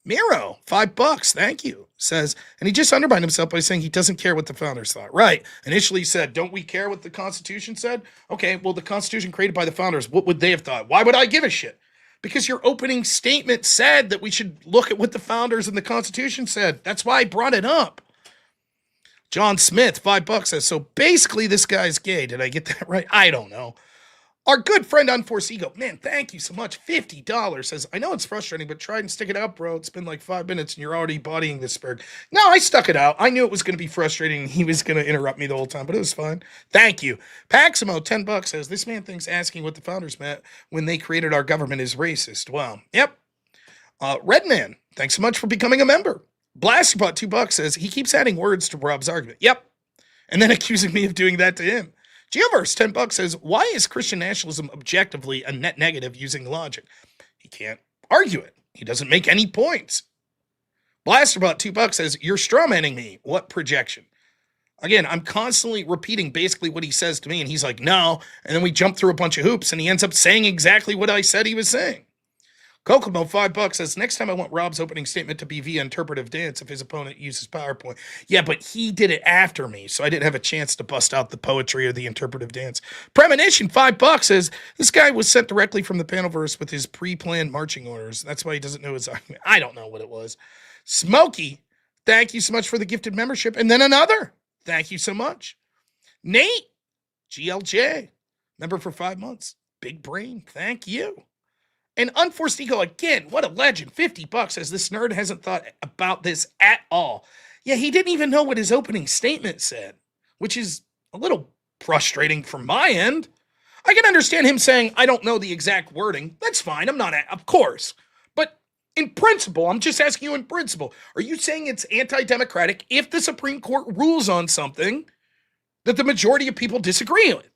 Miro, $5, thank you, says, and he just undermined himself by saying he doesn't care what the founders thought. Right. Initially he said, don't we care what the Constitution said? Okay, well, the Constitution created by the founders, what would they have thought? Why would I give a shit? Because your opening statement said that we should look at what the founders and the Constitution said. That's why I brought it up. John Smith, $5 says, so basically this guy's gay. Did I get that right? I don't know. Our good friend Unforced Ego, man, thank you so much. $50 says, I know it's frustrating, but try and stick it out, bro. It's been like 5 minutes and you're already bodying this bird. No, I stuck it out. I knew it was going to be frustrating. He was going to interrupt me the whole time, but it was fine. Thank you. Paximo, $10 says, this man thinks asking what the founders meant when they created our government is racist. Wow. Yep. Redman, thanks so much for becoming a member. Blasterbot $2 says he keeps adding words to Rob's argument. Yep. And then accusing me of doing that to him. Geoverse $10 says, why is Christian nationalism objectively a net negative using logic? He can't argue it. He doesn't make any points. Blasterbot $2 says, you're strawmanning me. What projection? Again, I'm constantly repeating basically what he says to me, and he's like, no. And then we jump through a bunch of hoops, and he ends up saying exactly what I said he was saying. Kokomo $5 says, next time I want Rob's opening statement to be via interpretive dance if his opponent uses PowerPoint. Yeah, but he did it after me, so I didn't have a chance to bust out the poetry or the interpretive dance. Premonition $5 says, this guy was sent directly from the Panelverse with his pre-planned marching orders. That's why he doesn't know his argument. I don't know what it was. Smokey, thank you so much for the gifted membership. And then another. Thank you so much. Nate, GLJ, member for 5 months. Big brain, thank you. And Unforced Ego, again, what a legend. $50 says this nerd hasn't thought about this at all. Yeah, he didn't even know what his opening statement said, which is a little frustrating from my end. I can understand him saying, I don't know the exact wording. That's fine. I'm not, of course. But in principle, I'm just asking you in principle, are you saying it's anti-democratic if the Supreme Court rules on something that the majority of people disagree with?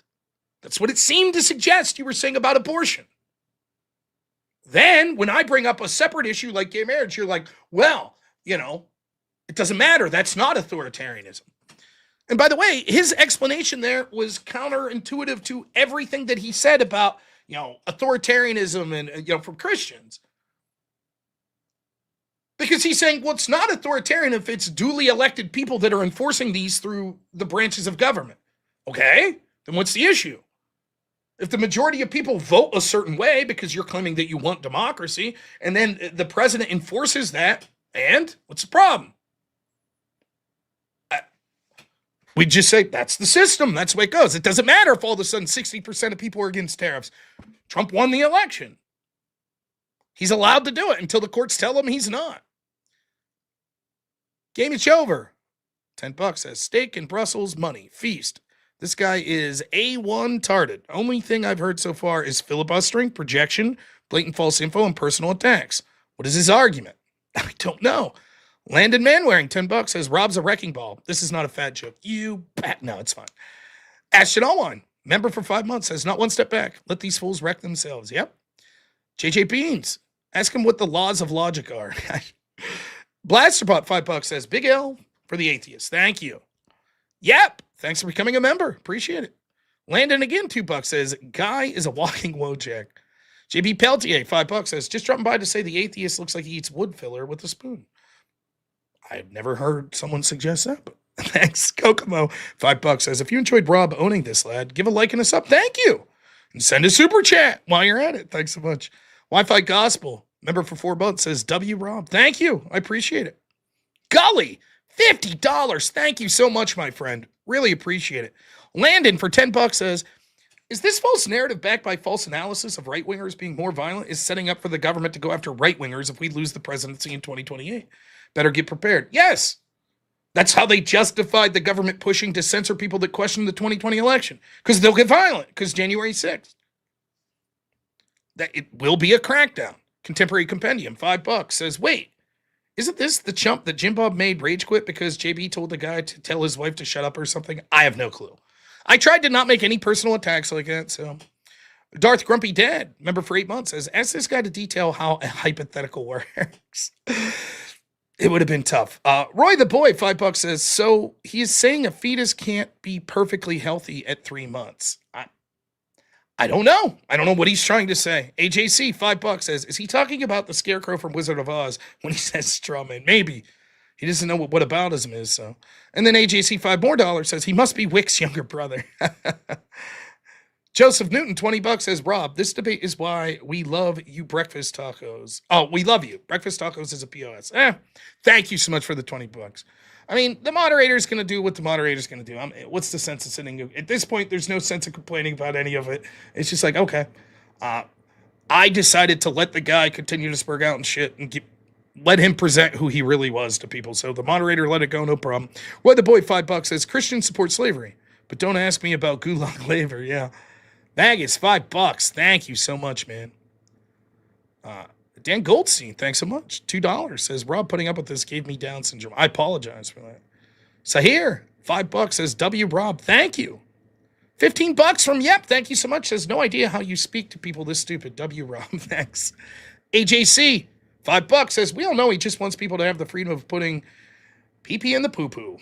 That's what it seemed to suggest you were saying about abortion. Then, when I bring up a separate issue like gay marriage, you're like, well, you know, it doesn't matter. That's not authoritarianism. And by the way, his explanation there was counterintuitive to everything that he said about, you know, authoritarianism and, you know, from Christians. Because he's saying, well, it's not authoritarian if it's duly elected people that are enforcing these through the branches of government. Okay, then what's the issue? If the majority of people vote a certain way because you're claiming that you want democracy, and then the president enforces that, and what's the problem? We just say, that's the system. That's the way it goes. It doesn't matter if all of a sudden 60% of people are against tariffs. Trump won the election. He's allowed to do it until the courts tell him he's not. Game is over. $10 says, steak in Brussels, money, feast. This guy is A1 tarded. Only thing I've heard so far is filibustering, projection, blatant false info, and personal attacks. What is his argument? I don't know. Landon Manwaring, $10 says, Rob's a wrecking ball. This is not a fat joke. You bet. No, it's fine. Ashton Allwine, member for 5 months, says, not one step back. Let these fools wreck themselves. Yep. JJ Beans, ask him what the laws of logic are. Blasterbot, $5 says, Big L for the atheist. Thank you. Yep. Thanks for becoming a member. Appreciate it. Landon again, $2 says, Guy is a walking Wojak. JB Peltier, $5 says, just dropping by to say the atheist looks like he eats wood filler with a spoon. I've never heard someone suggest that, but thanks. Kokomo, $5 says, if you enjoyed Rob owning this, lad, give a like and a sub. Thank you. And send a super chat while you're at it. Thanks so much. Wi-Fi Gospel, member for 4 months, says, W Rob. Thank you. I appreciate it. Gully, $50. Thank you so much, my friend. Really appreciate it. Landon for $10 says, is this false narrative backed by false analysis of right-wingers being more violent is setting up for the government to go after right-wingers if we lose the presidency in 2028? Better get prepared. Yes. That's how they justified the government pushing to censor people that question the 2020 election. Because they'll get violent. Because January 6th. That it will be a crackdown. Contemporary Compendium, $5 says, wait, isn't this the chump that Jim Bob made rage quit because JB told the guy to tell his wife to shut up or something? I have no clue. I tried to not make any personal attacks like that, so. Darth Grumpy Dad, member for 8 months, says, ask this guy to detail how a hypothetical works. It would have been tough. Roy the Boy, $5 says, so he is saying a fetus can't be perfectly healthy at 3 months. I don't know. I don't know what he's trying to say. AJC, $5 says, is he talking about the scarecrow from Wizard of Oz when he says strawman? Maybe. He doesn't know what whataboutism is, so. And then AJC, $5 more says, he must be Wick's younger brother. Joseph Newton, $20 says, Rob, this debate is why we love you breakfast tacos. Oh, we love you. Breakfast tacos is a POS. Thank you so much for the $20. I mean, the moderator's going to do what the moderator's going to do. What's the sense of sitting? At this point, there's no sense of complaining about any of it. It's just like, okay. I decided to let the guy continue to spurg out and shit and let him present who he really was to people. So the moderator let it go, no problem. Roy the Boy, $5 says, Christians support slavery, but don't ask me about Gulag labor. Yeah. Magus, $5. Thank you so much, man. Dan Goldstein, thanks so much. $2 says, Rob, putting up with this gave me Down syndrome. I apologize for that. Sahir, $5 says, W Rob, thank you. $15 from Yep, thank you so much. Says, no idea how you speak to people this stupid. W Rob, thanks. AJC, $5 says, we all know he just wants people to have the freedom of putting pee-pee in the poo-poo.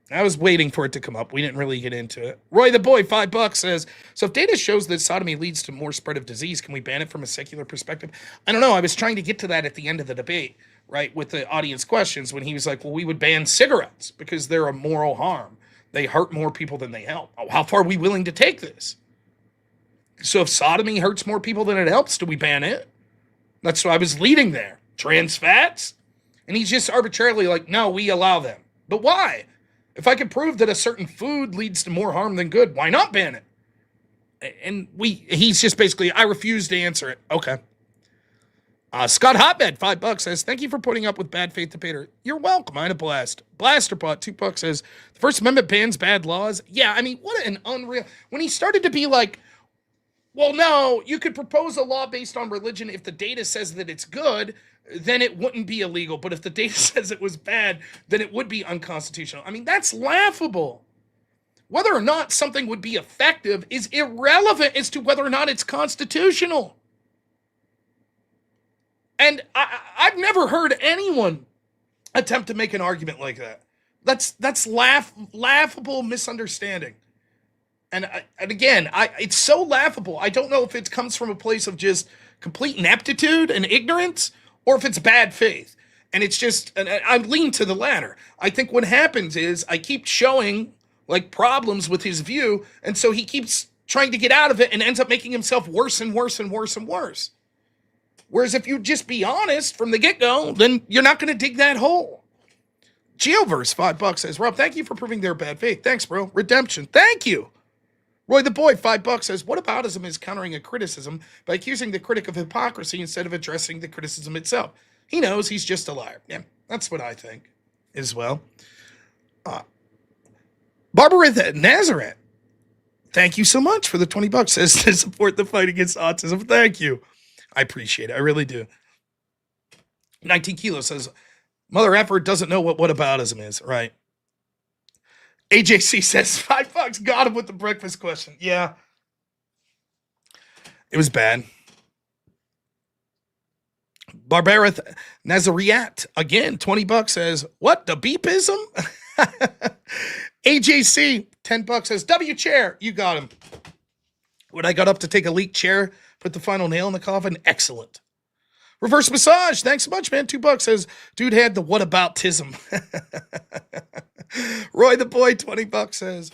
I was waiting for it to come up. We didn't really get into it. Roy the Boy, $5 says, so if data shows that sodomy leads to more spread of disease, can we ban it from a secular perspective? I don't know. I was trying to get to that at the end of the debate, right, with the audience questions when he was like, well, we would ban cigarettes because they're a moral harm. They hurt more people than they help. Oh, how far are we willing to take this? So if sodomy hurts more people than it helps, do we ban it? That's what I was leading there. Trans fats? And he's just arbitrarily like, no, we allow them. But why? If I could prove that a certain food leads to more harm than good, why not ban it? And he's just basically, I refuse to answer it. Okay. Scott Hotbed, $5 says, thank you for putting up with bad faith debater. You're welcome. I had a blast. Blasterbot, $2 says, the First Amendment bans bad laws. Yeah, I mean, what an unreal. When he started to be like, well, no, you could propose a law based on religion if the data says that it's good, then it wouldn't be illegal. But if the data says it was bad, then it would be unconstitutional. I mean, that's laughable. Whether or not something would be effective is irrelevant as to whether or not it's constitutional. And I've never heard anyone attempt to make an argument like that. That's laughable misunderstanding. And again, it's so laughable. I don't know if it comes from a place of just complete ineptitude and ignorance, or if it's bad faith. And it's just, and I lean to the latter. I think what happens is I keep showing like problems with his view, and so he keeps trying to get out of it and ends up making himself worse and worse and worse and worse. Whereas if you just be honest from the get-go, then you're not going to dig that hole. Geoverse, $5 says, Rob, thank you for proving their bad faith. Thanks, bro. Redemption, thank you. Roy the Boy, $5 says, what aboutism is countering a criticism by accusing the critic of hypocrisy instead of addressing the criticism itself? He knows he's just a liar. Yeah, that's what I think as well. Barbara Nazareth, thank you so much for the $20. Says to support the fight against autism. Thank you. I appreciate it. I really do. 19 Kilo says, Mother Effort doesn't know what aboutism is. Right. AJC says, $5. Got him with the breakfast question. Yeah. It was bad. Barbara Nazariat, again, $20 says, what, the beepism? AJC, $10 says, W chair, you got him. When I got up to take a leaked chair, put the final nail in the coffin, excellent. Reverse massage, thanks so much, man. $2 says, dude had the whataboutism. Roy the Boy, $20 says,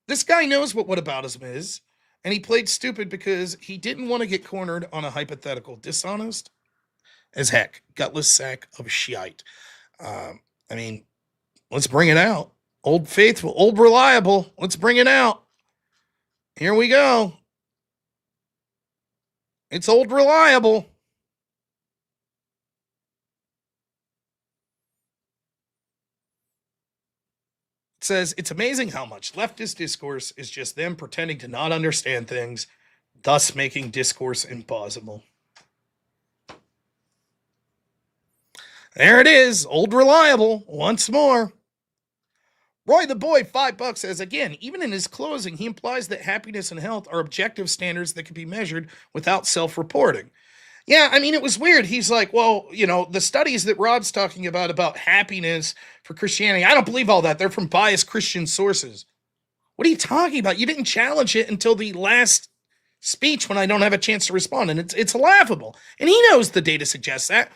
this guy knows what whataboutism is, and he played stupid because he didn't want to get cornered on a hypothetical. Dishonest as heck. Gutless sack of shite. I mean, let's bring it out. Old faithful, old reliable. Let's bring it out. Here we go. It's old reliable. It says, it's amazing how much leftist discourse is just them pretending to not understand things, thus making discourse impossible. There it is, old reliable, once more. Roy the Boy, $5 says, again, even in his closing, he implies that happiness and health are objective standards that can be measured without self-reporting. Yeah, I mean, it was weird. He's like, well, you know, the studies that Rob's talking about happiness for Christianity, I don't believe all that. They're from biased Christian sources. What are you talking about? You didn't challenge it until the last speech when I don't have a chance to respond, and it's laughable. And he knows the data suggests that.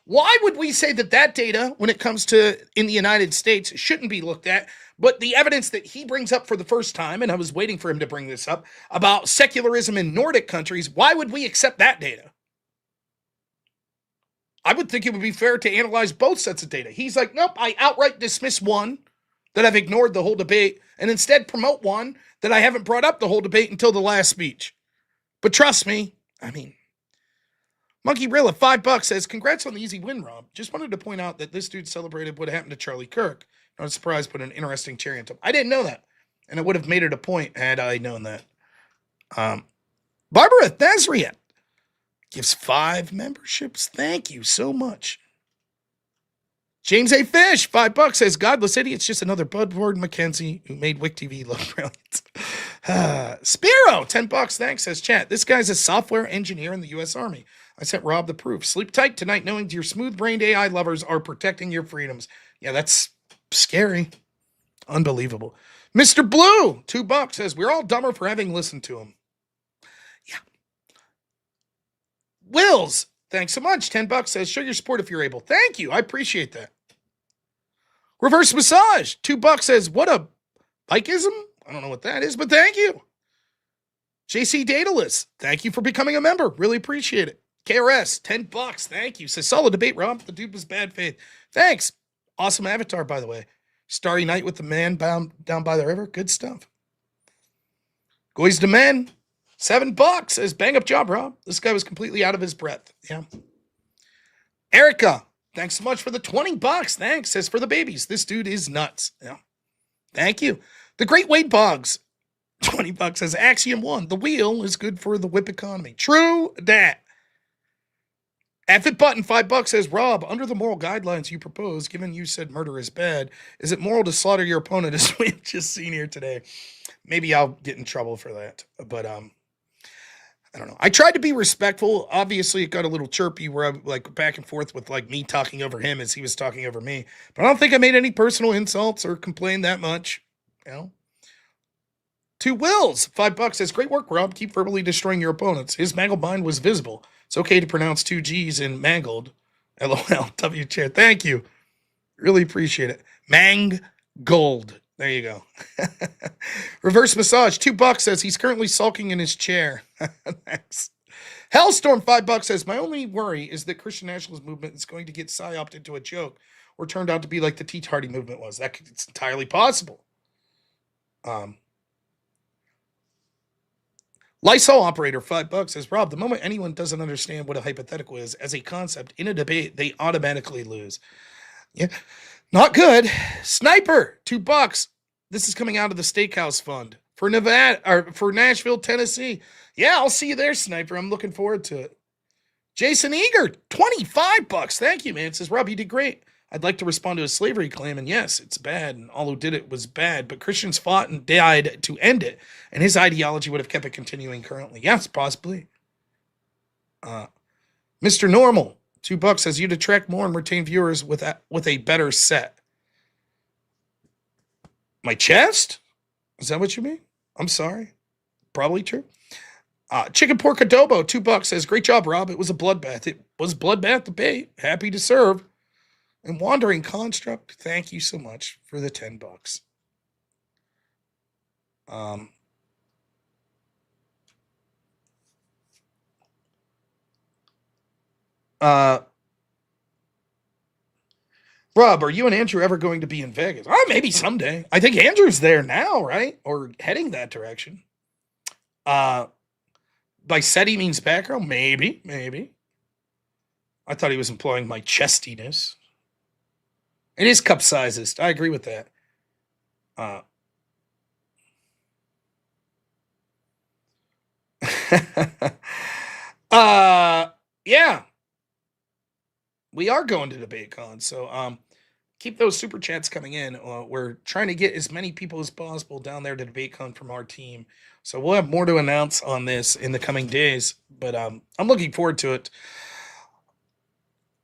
Why would we say that data, when it comes to in the United States, shouldn't be looked at? But the evidence that he brings up for the first time, and I was waiting for him to bring this up, about secularism in Nordic countries, why would we accept that data? I would think it would be fair to analyze both sets of data. He's like, nope, I outright dismiss one that I've ignored the whole debate and instead promote one that I haven't brought up the whole debate until the last speech. But trust me, I mean, Monkey Rilla, $5 says, congrats on the easy win, Rob. Just wanted to point out that this dude celebrated what happened to Charlie Kirk. Not surprised, but an interesting cherry on top. I didn't know that. And I would have made it a point had I known that. Barbara Thazrian, gives 5 memberships. Thank you so much. James A. Fish, $5 says, Godless idiots, just another Budward Mackenzie who made Wick TV look brilliant. Spiro, $10, thanks, says chat. This guy's a software engineer in the U.S. Army. I sent Rob the proof. Sleep tight tonight knowing your smooth-brained AI lovers are protecting your freedoms. Yeah, that's scary. Unbelievable. Mr. Blue, $2, says, we're all dumber for having listened to him. Yeah. Wills, thanks so much. $10 says, show your support if you're able. Thank you. I appreciate that. Reverse Massage, $2 says, what a bikeism? I don't know what that is, but thank you. JC Daedalus, thank you for becoming a member. Really appreciate it. KRS, $10. Thank you. Says, solid debate, Rob. The dude was bad faith. Thanks. Awesome avatar, by the way. Starry Night with the man bound down by the river. Good stuff. Goys to Men, $7. Says, bang up job, Rob. This guy was completely out of his breath. Yeah. Erica, thanks so much for the $20. Thanks. Says, for the babies. This dude is nuts. Yeah. Thank you. The Great Wade Boggs, $20 says, Axiom 1. The wheel is good for the whip economy. True that. It Button, $5 says, Rob, under the moral guidelines you propose, given you said murder is bad, is it moral to slaughter your opponent as we've just seen here today? Maybe I'll get in trouble for that. But I don't know. I tried to be respectful. Obviously, it got a little chirpy where I'm like back and forth with like me talking over him as he was talking over me. But I don't think I made any personal insults or complained that much. You know? Two Wills, $5 says, great work, Rob. Keep verbally destroying your opponents. His mangled mind was visible. It's okay to pronounce 2 G's in mangled. LOL. W chair. Thank you. Really appreciate it. Mangold. There you go. Reverse Massage, $2 says he's currently sulking in his chair. Thanks. Hellstorm, $5 says, my only worry is that Christian nationalist movement is going to get psyoped into a joke or turned out to be like the Tea Party movement was. It's entirely possible. Lysol operator, $5 says, Rob, the moment anyone doesn't understand what a hypothetical is as a concept in a debate, they automatically lose. Yeah, not good. Sniper, $2. This is coming out of the Steakhouse Fund for Nevada or for Nashville, Tennessee. Yeah, I'll see you there, Sniper. I'm looking forward to it. Jason Eager, $25. Thank you, man. It says, Rob, you did great. I'd like to respond to a slavery claim, and yes, it's bad, and all who did it was bad, but Christians fought and died to end it, and his ideology would have kept it continuing currently. Yes, possibly. Mr. Normal, $2 says, you'd attract more and retain viewers with a better set. My chest? Is that what you mean? I'm sorry. Probably true. Chicken Pork Adobo, $2 says, great job, Rob. It was a bloodbath. It was bloodbath debate. Happy to serve. And Wandering Construct, thank you so much for the $10. Rob, are you and Andrew ever going to be in Vegas? Maybe someday. I think Andrew's there now, right? Or heading that direction. By SETI means background? Maybe. I thought he was implying my chestiness. It is cup sizes. I agree with that. Yeah. We are going to DebateCon, so keep those super chats coming in. We're trying to get as many people as possible down there to DebateCon from our team. So we'll have more to announce on this in the coming days, but I'm looking forward to it.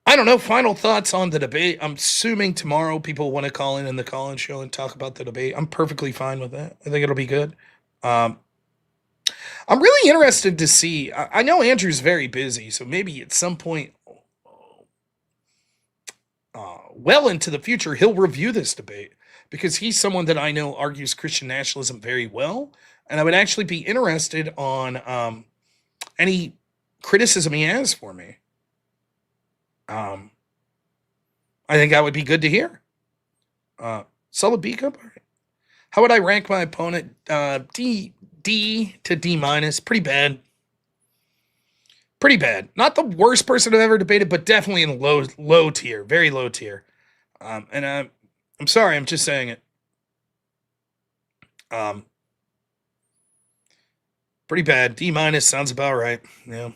I don't know. Final thoughts on the debate. I'm assuming tomorrow people want to call in the call-in show and talk about the debate. I'm perfectly fine with that. I think it'll be good. I'm really interested to see. I know Andrew's very busy, so maybe at some point, well into the future, he'll review this debate because he's someone that I know argues Christian nationalism very well, and I would actually be interested on any criticism he has for me. I think that would be good to hear. Solid B cup. Right. How would I rank my opponent? D to D minus. Pretty bad. Pretty bad. Not the worst person I've ever debated, but definitely in low tier, very low tier. And I'm sorry, I'm just saying it. Pretty bad. D minus sounds about right. Yeah.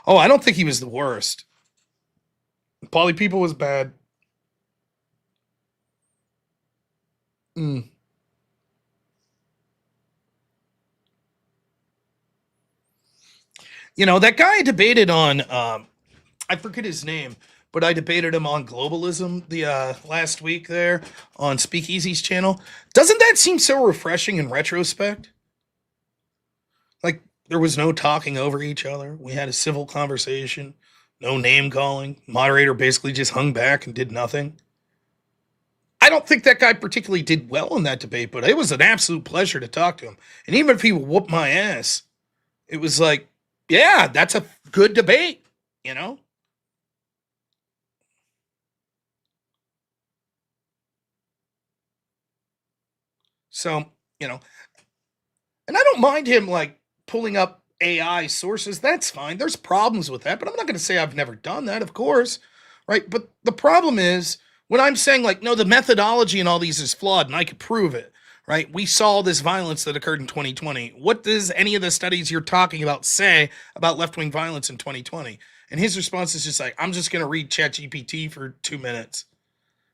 Oh, I don't think he was the worst. Polly People was bad. Mm. You know, that guy I debated on, I forget his name, but I debated him on globalism the last week there on Speakeasy's channel. Doesn't that seem so refreshing in retrospect? Like, there was no talking over each other. We had a civil conversation, no name calling. Moderator basically just hung back and did nothing. I don't think that guy particularly did well in that debate, but it was an absolute pleasure to talk to him. And even if he whooped my ass, it was like, yeah, that's a good debate, you know? So, you know, and I don't mind him like pulling up AI sources. That's fine. There's problems with that, but I'm not going to say I've never done that, of course. Right. But the problem is when I'm saying, like, no, the methodology in all these is flawed and I could prove it. Right. We saw this violence that occurred in 2020. What does any of the studies you're talking about say about left wing violence in 2020? And his response is just like, I'm just going to read ChatGPT for 2 minutes.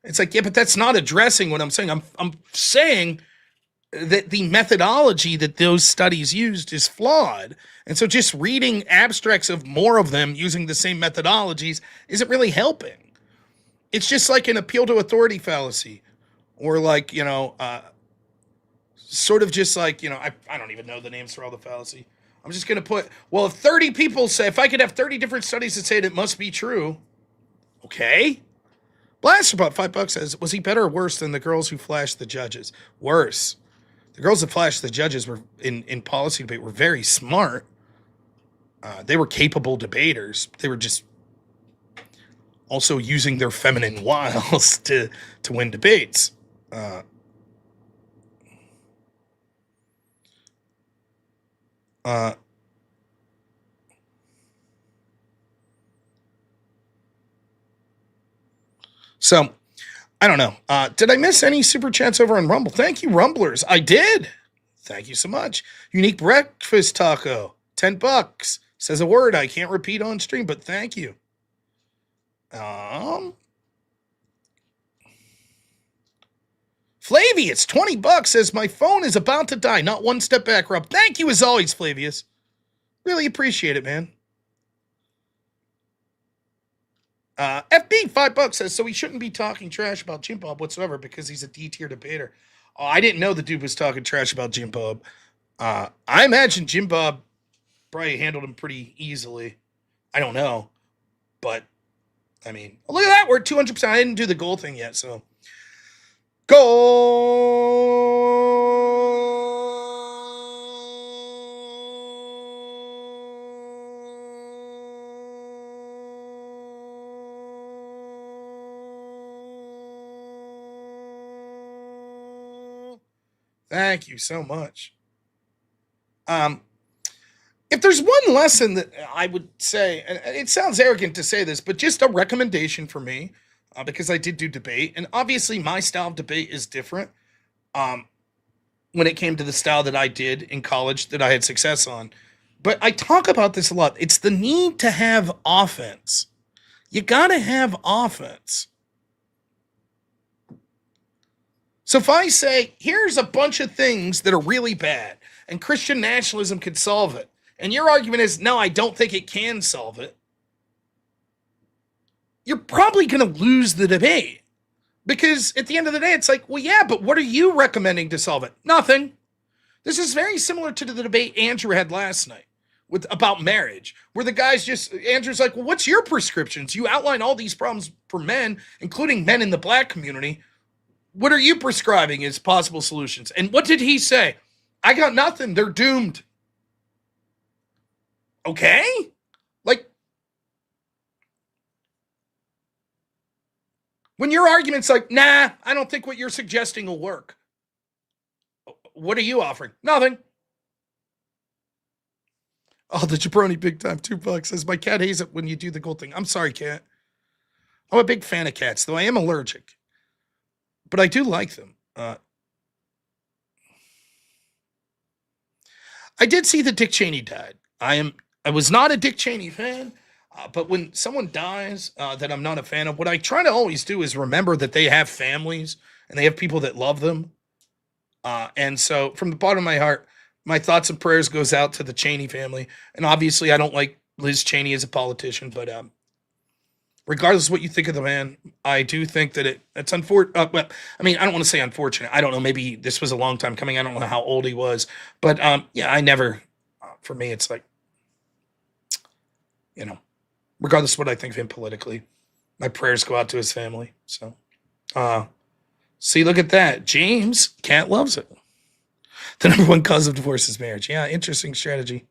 It's like, yeah, but that's not addressing what I'm saying. I'm saying that the methodology that those studies used is flawed. And so just reading abstracts of more of them using the same methodologies isn't really helping. It's just like an appeal to authority fallacy, or like, you know, sort of just like, you know, I don't even know the names for all the fallacy. I'm just going to put, well, if 30 people say, if I could have 30 different studies that say it must be true. Okay. Blaster about $5 says, was he better or worse than the girls who flashed the judges? Worse. The girls that flashed the judges were in policy debate were very smart. They were capable debaters. They were just also using their feminine wiles to win debates. So I don't know. Did I miss any super chats over on Rumble? Thank you, Rumblers. I did. Thank you so much. Unique breakfast taco, $10. Says a word I can't repeat on stream, but thank you. Flavius, $20 says my phone is about to die. Not one step back, Rob. Thank you as always, Flavius. Really appreciate it, man. FB, $5 says, so he shouldn't be talking trash about Jim Bob whatsoever because he's a D-tier debater. Oh, I didn't know the dude was talking trash about Jim Bob. I imagine Jim Bob probably handled him pretty easily. I don't know. But, I mean, look at that. We're at 200%. I didn't do the goal thing yet, so. Thank you so much. If there's one lesson that I would say, and it sounds arrogant to say this, but just a recommendation for me, because I did do debate, and obviously my style of debate is different when it came to the style that I did in college that I had success on. But I talk about this a lot. It's the need to have offense. You got to have offense. So if I say, here's a bunch of things that are really bad, and Christian nationalism could solve it, and your argument is, no, I don't think it can solve it, you're probably going to lose the debate. Because at the end of the day, it's like, well, yeah, but what are you recommending to solve it? Nothing. This is very similar to the debate Andrew had last night about marriage, where the guy's just, Andrew's like, well, what's your prescriptions? You outline all these problems for men, including men in the black community. What are you prescribing as possible solutions? And what did he say? I got nothing. They're doomed. Okay? Like, when your argument's like, nah, I don't think what you're suggesting will work. What are you offering? Nothing. Oh, the jabroni big time, $2 says, my cat hates it when you do the gold thing. I'm sorry, cat. I'm a big fan of cats, though I am allergic. But I do like them. I did see that Dick Cheney died. I am I was not a Dick Cheney fan, but when someone dies that I'm not a fan of, what I try to always do is remember that they have families and they have people that love them. And so, from the bottom of my heart, my thoughts and prayers goes out to the Cheney family. And obviously, I don't like Liz Cheney as a politician, but regardless of what you think of the man, I do think that it's unfortunate. Well, I mean, I don't want to say unfortunate. I don't know. Maybe this was a long time coming. I don't know how old he was, but yeah, I never. For me, it's like, regardless of what I think of him politically, my prayers go out to his family. So, see, look at that. James Cat loves it. The number one cause of divorce is marriage. Yeah, interesting strategy.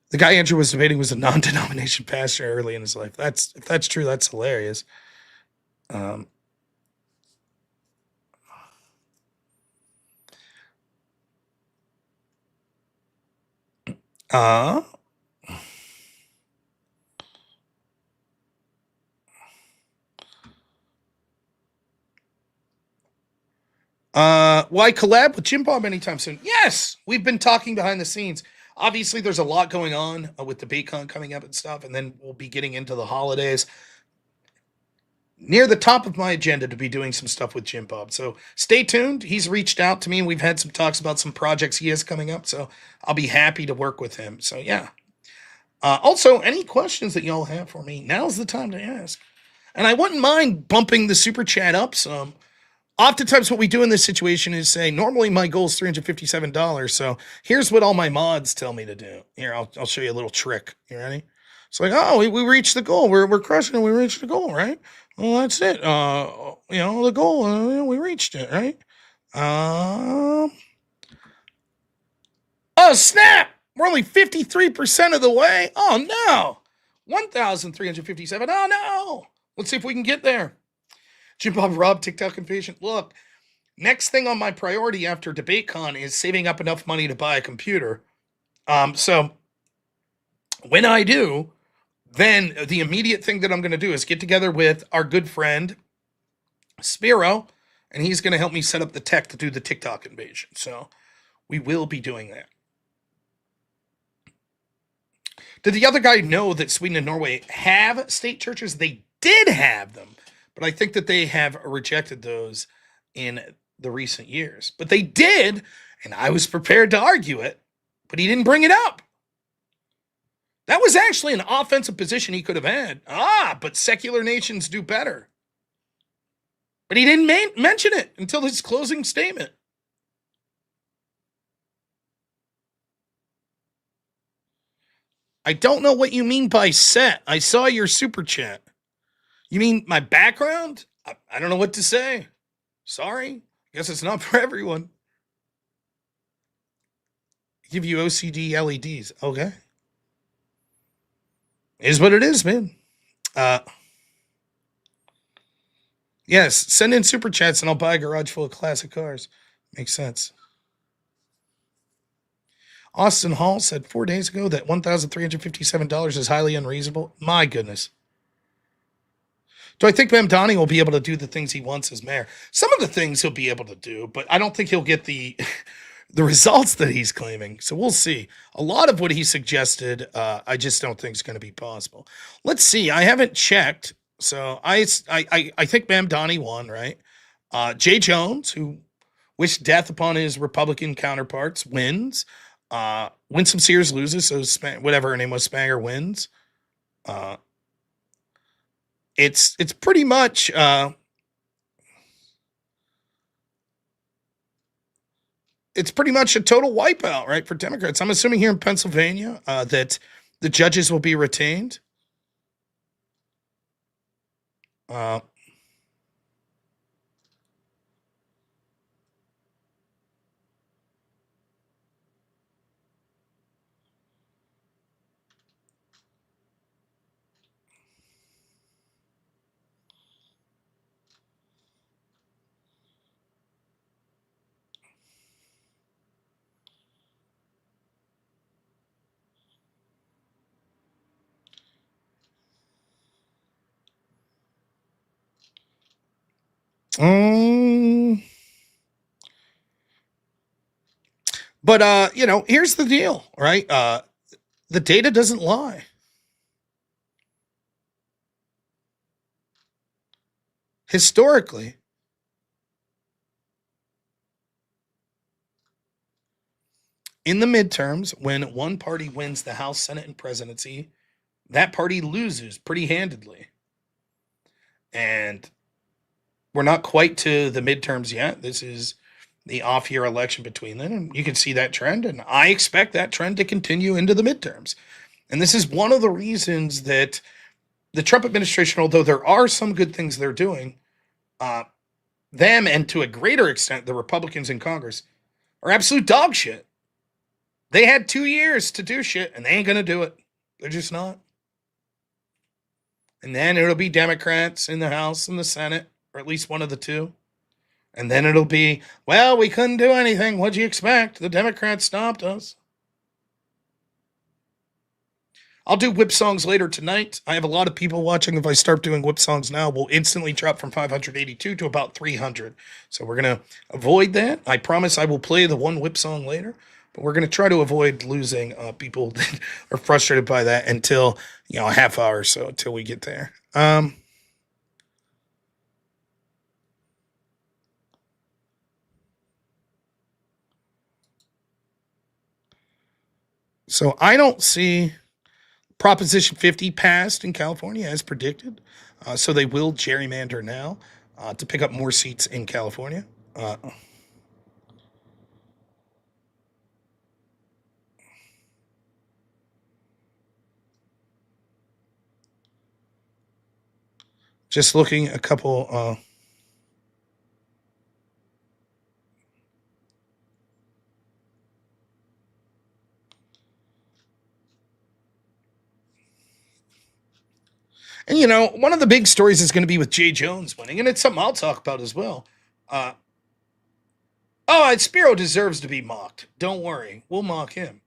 The guy Andrew was debating was a non-denomination pastor early in his life. If that's true, that's hilarious. Um, uh, why collab with Jim Bob anytime soon? Yes, we've been talking behind the scenes. Obviously, there's a lot going on with the BayCon coming up and stuff, and then we'll be getting into the holidays. Near the top of my agenda to be doing some stuff with Jim Bob. So stay tuned. He's reached out to me and we've had some talks about some projects he has coming up. So I'll be happy to work with him. So yeah. Also, any questions that y'all have for me, now's the time to ask. And I wouldn't mind bumping the super chat up some. Oftentimes what we do in this situation is say, normally my goal is $357. So here's what all my mods tell me to do. Here, I'll show you a little trick. You ready? It's like, oh, we reached the goal. We're crushing it. We reached the goal, right? Well, that's it. The goal, we reached it, right? Oh, snap! We're only 53% of the way. Oh, no. 1,357. Oh, no. Let's see if we can get there. Jim Bob Rob, TikTok impatient. Look, next thing on my priority after DebateCon is saving up enough money to buy a computer. So when I do, then the immediate thing that I'm going to do is get together with our good friend Spiro, and he's going to help me set up the tech to do the TikTok invasion. So we will be doing that. Did the other guy know that Sweden and Norway have state churches? They did have them, but I think that they have rejected those in the recent years. But they did, and I was prepared to argue it, but he didn't bring it up. That was actually an offensive position he could have had. But secular nations do better. But he didn't mention it until his closing statement. I don't know what you mean by set. I saw your super chat. You mean my background? I don't know what to say. Sorry. Guess it's not for everyone. Give you OCD LEDs. Okay. Is what it is, man. Yes, send in super chats and I'll buy a garage full of classic cars. Makes sense. Austin Hall said 4 days ago that $1,357 is highly unreasonable. My goodness. Do I think Mamdani will be able to do the things he wants as mayor? Some of the things he'll be able to do, but I don't think he'll get the results that he's claiming. So we'll see. A lot of what he suggested, I just don't think is going to be possible. Let's see. I haven't checked. So I think Mamdani won, right? Jay Jones, who wished death upon his Republican counterparts, wins. Winsome Sears loses, so whatever her name was, Spanger wins. It's pretty much it's pretty much a total wipeout, right, for Democrats. I'm assuming here in Pennsylvania that the judges will be retained. But here's the deal, right? The data doesn't lie. Historically, in the midterms, when one party wins the House, Senate, and presidency, that party loses pretty handedly. And we're not quite to the midterms yet. This is the off-year election between them, and you can see that trend, and I expect that trend to continue into the midterms. And this is one of the reasons that the Trump administration, although there are some good things they're doing, them and to a greater extent the Republicans in Congress are absolute dog shit. They had 2 years to do shit, and they ain't gonna do it. They're just not. And then it'll be Democrats in the House and the Senate, or at least one of the two. And then it'll be, well, we couldn't do anything. What'd you expect? The Democrats stopped us. I'll do whip songs later tonight. I have a lot of people watching. If I start doing whip songs now, we'll instantly drop from 582 to about 300. So we're going to avoid that. I promise I will play the one whip song later. But we're going to try to avoid losing people that are frustrated by that until, a half hour or so until we get there. So I don't see Proposition 50 passed in California as predicted. So they will gerrymander now to pick up more seats in California. Just looking a couple. And one of the big stories is going to be with Jay Jones winning, and it's something I'll talk about as well. Spiro deserves to be mocked. Don't worry, we'll mock him.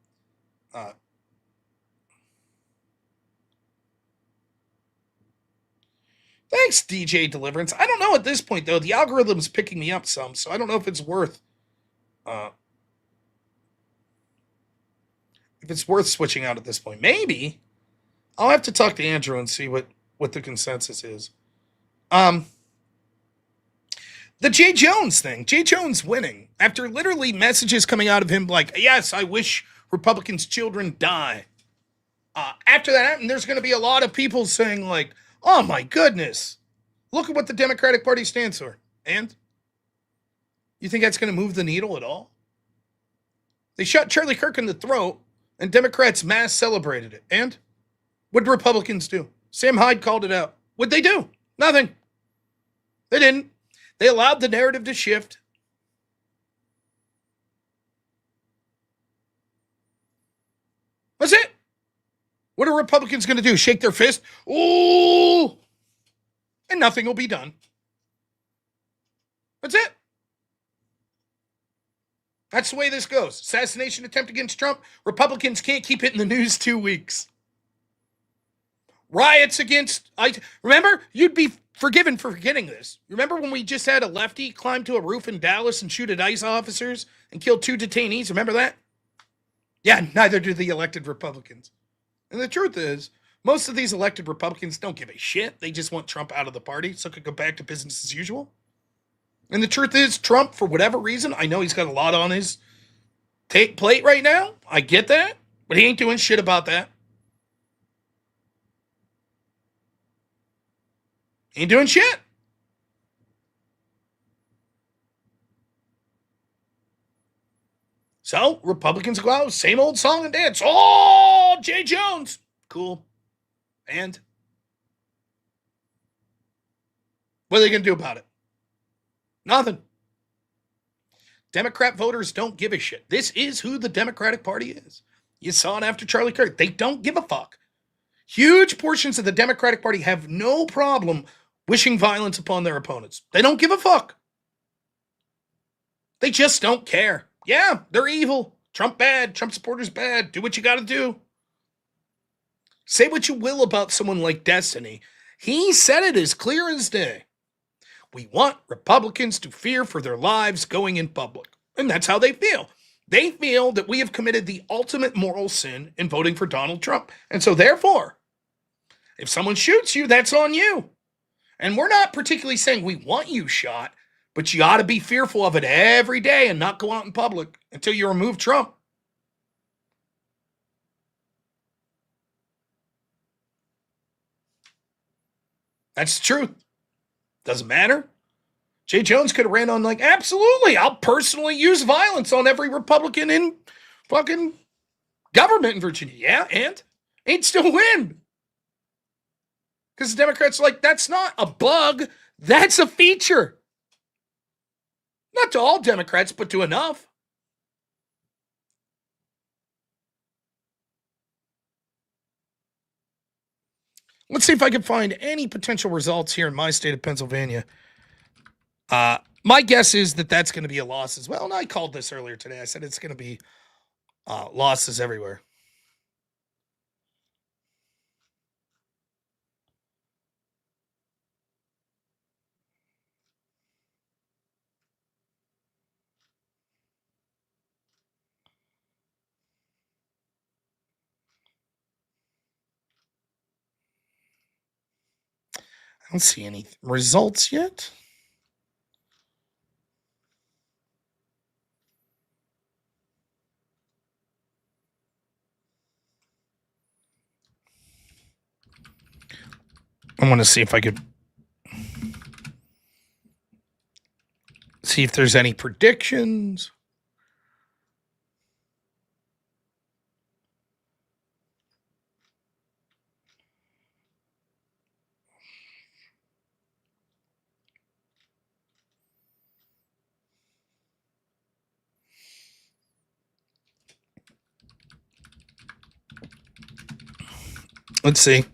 Thanks, DJ Deliverance. I don't know at this point, though. The algorithm's picking me up some, so I don't know if it's worth switching out at this point. Maybe. I'll have to talk to Andrew and see what the consensus is. The Jay Jones thing. Jay Jones winning. After literally messages coming out of him like, yes, I wish Republicans' children die. After that happened, there's going to be a lot of people saying like, oh my goodness, look at what the Democratic Party stands for. And? You think that's going to move the needle at all? They shot Charlie Kirk in the throat, and Democrats mass celebrated it. And? What did Republicans do? Sam Hyde called it out. What'd they do? Nothing. They didn't. They allowed the narrative to shift. That's it. What are Republicans going to do? Shake their fist? Ooh! And nothing will be done. That's it. That's the way this goes. Assassination attempt against Trump. Republicans can't keep it in the news 2 weeks. Riots against... Remember? You'd be forgiven for forgetting this. Remember when we just had a lefty climb to a roof in Dallas and shoot at ICE officers and kill 2 detainees? Remember that? Yeah, neither do the elected Republicans. And the truth is, most of these elected Republicans don't give a shit. They just want Trump out of the party so it could go back to business as usual. And the truth is, Trump, for whatever reason, I know he's got a lot on his plate right now. I get that. But he ain't doing shit about that. Ain't doing shit. So, Republicans go out, same old song and dance. Oh, Jay Jones. Cool. And? What are they going to do about it? Nothing. Democrat voters don't give a shit. This is who the Democratic Party is. You saw it after Charlie Kirk. They don't give a fuck. Huge portions of the Democratic Party have no problem wishing violence upon their opponents. They don't give a fuck. They just don't care. Yeah, they're evil. Trump bad. Trump supporters bad. Do what you got to do. Say what you will about someone like Destiny. He said it as clear as day. We want Republicans to fear for their lives going in public. And that's how they feel. They feel that we have committed the ultimate moral sin in voting for Donald Trump. And so therefore, if someone shoots you, that's on you. And we're not particularly saying we want you shot, but you ought to be fearful of it every day and not go out in public until you remove Trump. That's the truth. Doesn't matter. Jay Jones could have ran on like, absolutely, I'll personally use violence on every Republican in fucking government in Virginia. Yeah, and he'd still win. Because the Democrats are like, that's not a bug, that's a feature. Not to all Democrats, but to enough. Let's see if I can find any potential results here in my state of Pennsylvania. My guess is that that's going to be a loss as well. And I called this earlier today. I said it's going to be losses everywhere. I don't see any results yet. I want to see if I could see if there's any predictions. Let's see.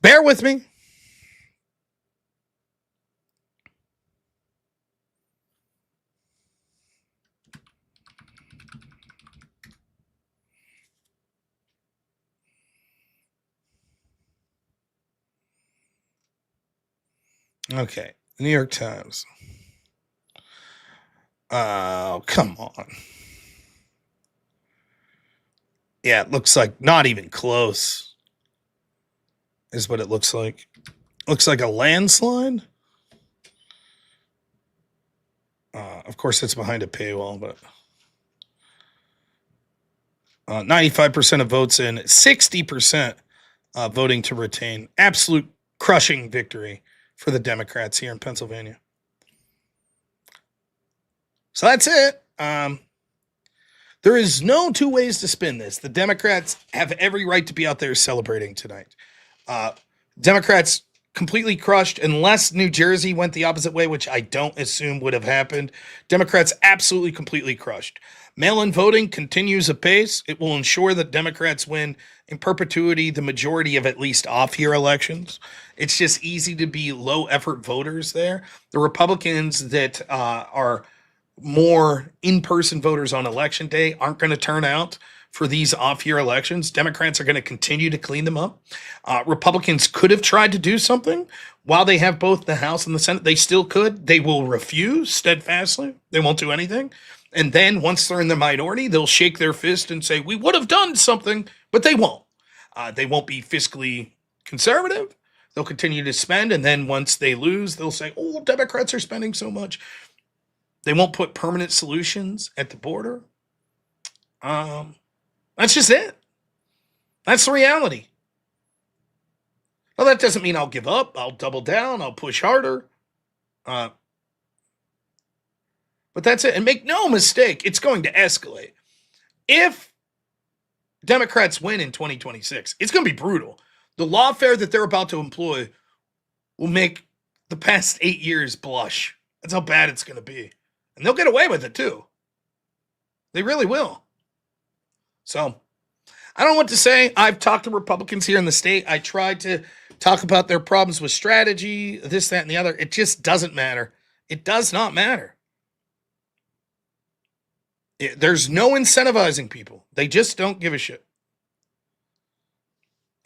Bear with me. Okay. New York Times. Oh, come on. Yeah, it looks like not even close, is what it looks like. Looks like a landslide. Of course, it's behind a paywall, but 95% of votes in, 60% voting to retain. Absolute crushing victory for the Democrats here in Pennsylvania. So that's it. There is no two ways to spin this. The Democrats have every right to be out there celebrating tonight. Democrats completely crushed, unless New Jersey went the opposite way, which I don't assume would have happened. Democrats absolutely completely crushed. Mail-in voting continues apace. It will ensure that Democrats win in perpetuity the majority of at least off-year elections. It's just easy to be low-effort voters there. The Republicans that are more in-person voters on election day aren't going to turn out for these off-year elections. Democrats are going to continue to clean them up. Republicans could have tried to do something while they have both the House and the Senate. They still could. They will refuse steadfastly. They won't do anything. And then once they're in the minority, they'll shake their fist and say, we would have done something, but they won't. They won't be fiscally conservative. They'll continue to spend. And then once they lose, they'll say, oh, Democrats are spending so much. They won't put permanent solutions at the border. That's just it. That's the reality. Well, that doesn't mean I'll give up. I'll double down. I'll push harder. But that's it. And make no mistake, it's going to escalate. If Democrats win in 2026, it's going to be brutal. The lawfare that they're about to employ will make the past 8 years blush. That's how bad it's going to be. And they'll get away with it, too. They really will. So, I don't know what to say. I've talked to Republicans here in the state. I tried to talk about their problems with strategy, this, that, and the other. It just doesn't matter. It does not matter. There's no incentivizing people. They just don't give a shit.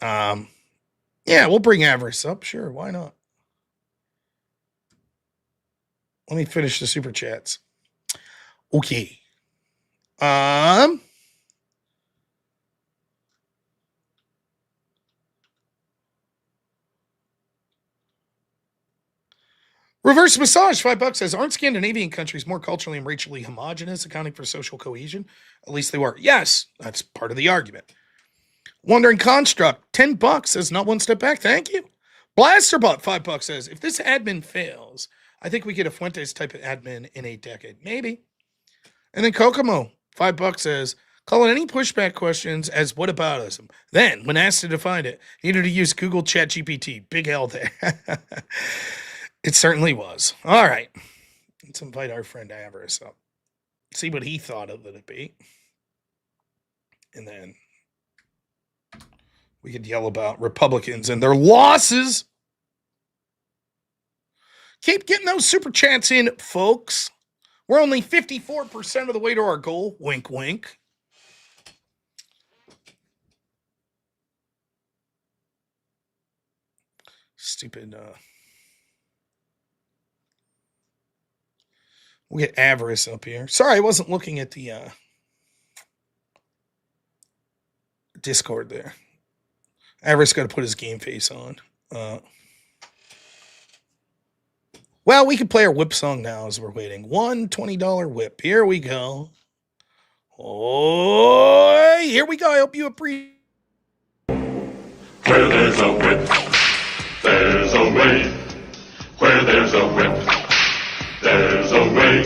Yeah, we'll bring avarice up. Sure, why not? Let me finish the super chats. Okay. Reverse massage, $5 says, aren't Scandinavian countries more culturally and racially homogenous, accounting for social cohesion? At least they were. Yes, that's part of the argument. Wandering Construct, $10 says, not one step back. Thank you. Blasterbot, $5 says, if this admin fails, I think we get a Fuentes type of admin in a decade. Maybe. And then Kokomo, $5 says, call it any pushback questions as whataboutism. Then, when asked to define it, needed to use Google ChatGPT. Big hell there. It certainly was. All right. Let's invite our friend Avarice up. See what he thought of the debate. And then we could yell about Republicans and their losses. Keep getting those super chats in, folks. We're only 54% of the way to our goal. Wink, wink. Stupid. We'll get Avarice up here. Sorry, I wasn't looking at the Discord there. Avarice got to put his game face on. Well, we can play our whip song now as we're waiting. $120 whip. Here we go. Oh, here we go. I hope you appreciate. Where there's a whip, there's a way. Where there's a whip, there's a way.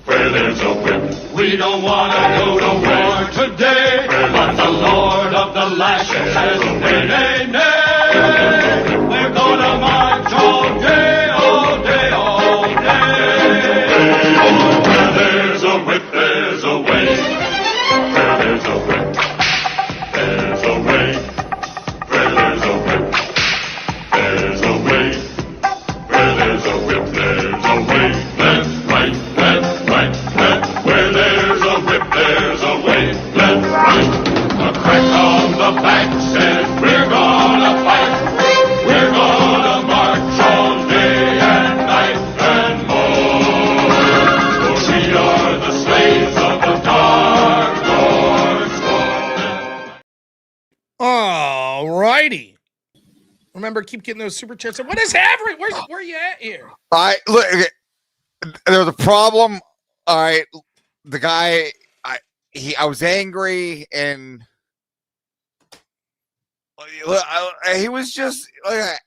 Where there's a whip, we don't want to go to war today. But the Lord of the Lashes says, nay, nay, nay. We're gonna march all day, all day, all day. Where there's a whip, there's a way. Where there's a whip, there's a way. Where there's a whip, there's a way. Where there's a whip, there's a way. Left, right, left, right, left. Where there's a whip, there's a way. Left, right. A crack on the back says we're gonna fight. We're gonna march all day and night and more. For we are the slaves of the dark Lord's. All righty. Remember, keep getting those super chats. What is Avarice? Where are you at here? I look. Okay, there was a problem. All right, the guy. I was angry and he was just like.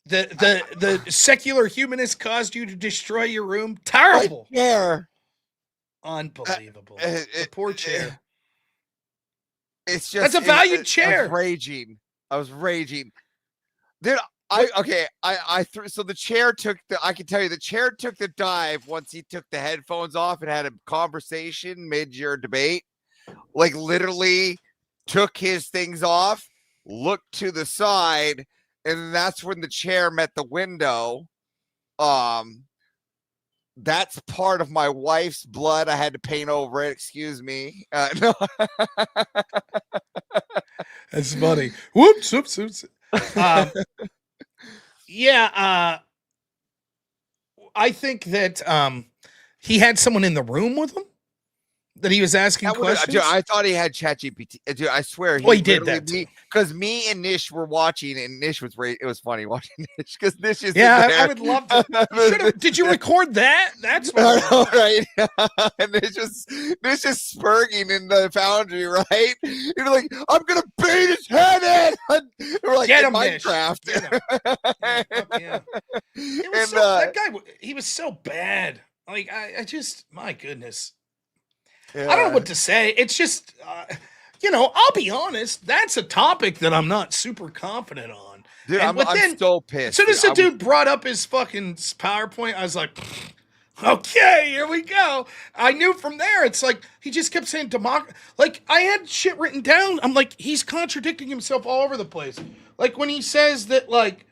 The secular humanist caused you to destroy your room. Terrible. Yeah. Unbelievable. The poor chair. It's just that's a valued chair. I was raging. Dude, I threw. So the chair took I can tell you the chair took the dive once he took the headphones off and had a conversation mid your debate. Like literally took his things off, looked to the side, and that's when the chair met the window. That's part of my wife's blood. I had to paint over it. Excuse me. No. That's funny. Whoops. Yeah. I think that he had someone in the room with him that he was asking questions. Dude, I thought he had ChatGPT. Dude, I swear. He did that because me and Nish were watching, and Nish was great. It was funny watching Nish because Nish is I would love to. Did you record that? That's what all right. And Nish is spurging in the foundry, right? You're like, I'm gonna beat his head in. We're like, get him, Minecraft. Yeah. It was that guy. He was so bad. Like I just, my goodness. Yeah. I don't know what to say. It's just, I'll be honest. That's a topic that I'm not super confident on. Dude, I'm so pissed. As soon as the dude brought up his fucking PowerPoint, I was like, okay, here we go. I knew from there. It's like, he just kept saying democracy. Like, I had shit written down. I'm like, he's contradicting himself all over the place. Like, when he says that, like,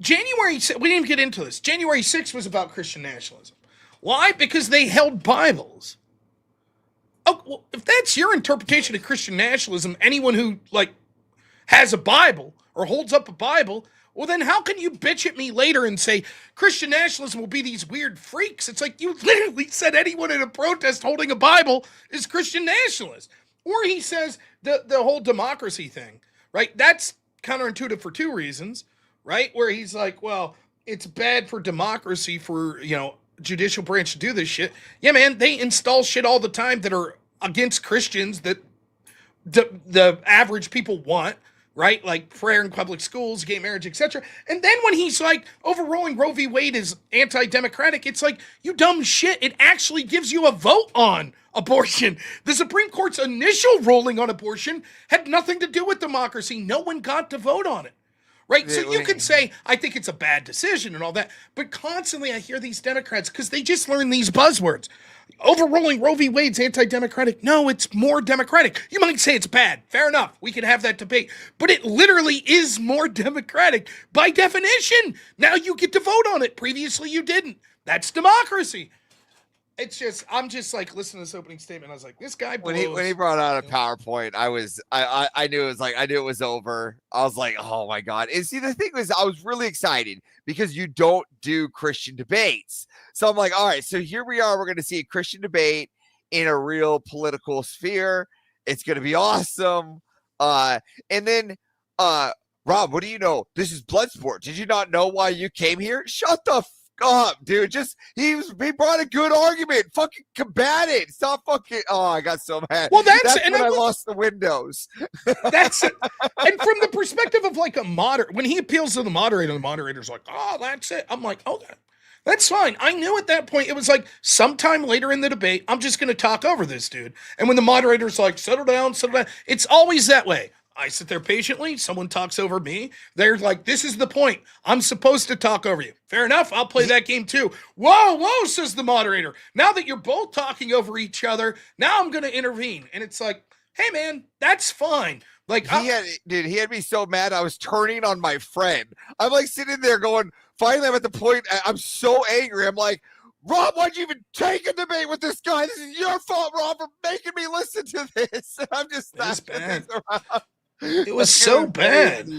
we didn't even get into this. January 6th was about Christian nationalism. Why? Because they held Bibles. Oh, well, if that's your interpretation of Christian nationalism, anyone who like has a Bible or holds up a Bible, Well, then how can you bitch at me later and say Christian nationalism will be these weird freaks? It's like you literally said anyone in a protest holding a Bible is Christian nationalist. Or he says the whole democracy thing, right? That's counterintuitive for two reasons, right? Where he's like, well, it's bad for democracy for, judicial branch to do this shit. Yeah, man, they install shit all the time that are against Christians that the average people want, right? Like prayer in public schools, gay marriage, etc. And then when he's like overruling Roe v. Wade is anti-democratic, it's like, you dumb shit. It actually gives you a vote on abortion. The Supreme Court's initial ruling on abortion had nothing to do with democracy. No one got to vote on it. Right? So you could say, I think it's a bad decision and all that, but constantly I hear these Democrats, because they just learn these buzzwords. Overruling Roe v. Wade's anti-democratic. No, it's more democratic. You might say it's bad. Fair enough. We can have that debate. But it literally is more democratic by definition. Now you get to vote on it. Previously you didn't. That's democracy. It's just, I'm just like, listening to this opening statement, I was like, this guy blows. When he brought out a PowerPoint, I knew it was over. I was like, oh my God. And see, the thing was, I was really excited because you don't do Christian debates. So I'm like, all right, so here we are. We're going to see a Christian debate in a real political sphere. It's going to be awesome. And then, Rob, what do you know? This is Bloodsport. Did you not know why you came here? Shut the up, dude. He brought a good argument. Fucking combat it. Stop fucking. Oh, I got so mad. Well, that's when I lost the windows. That's it. And from the perspective of like a moderator, when he appeals to the moderator's like, oh, that's it. I'm like, okay, that's fine. I knew at that point it was like sometime later in the debate, I'm just going to talk over this dude. And when the moderator's like, settle down, it's always that way. I sit there patiently. Someone talks over me. They're like, this is the point. I'm supposed to talk over you. Fair enough. I'll play that game too. Whoa, says the moderator. Now that you're both talking over each other, now I'm going to intervene. And it's like, hey, man, that's fine. Like, he had me so mad. I was turning on my friend. I'm like sitting there going, finally, I'm at the point. I'm so angry. I'm like, Rob, why'd you even take a debate with this guy? This is your fault, Rob, for making me listen to this. And I'm just bad. It was so bad.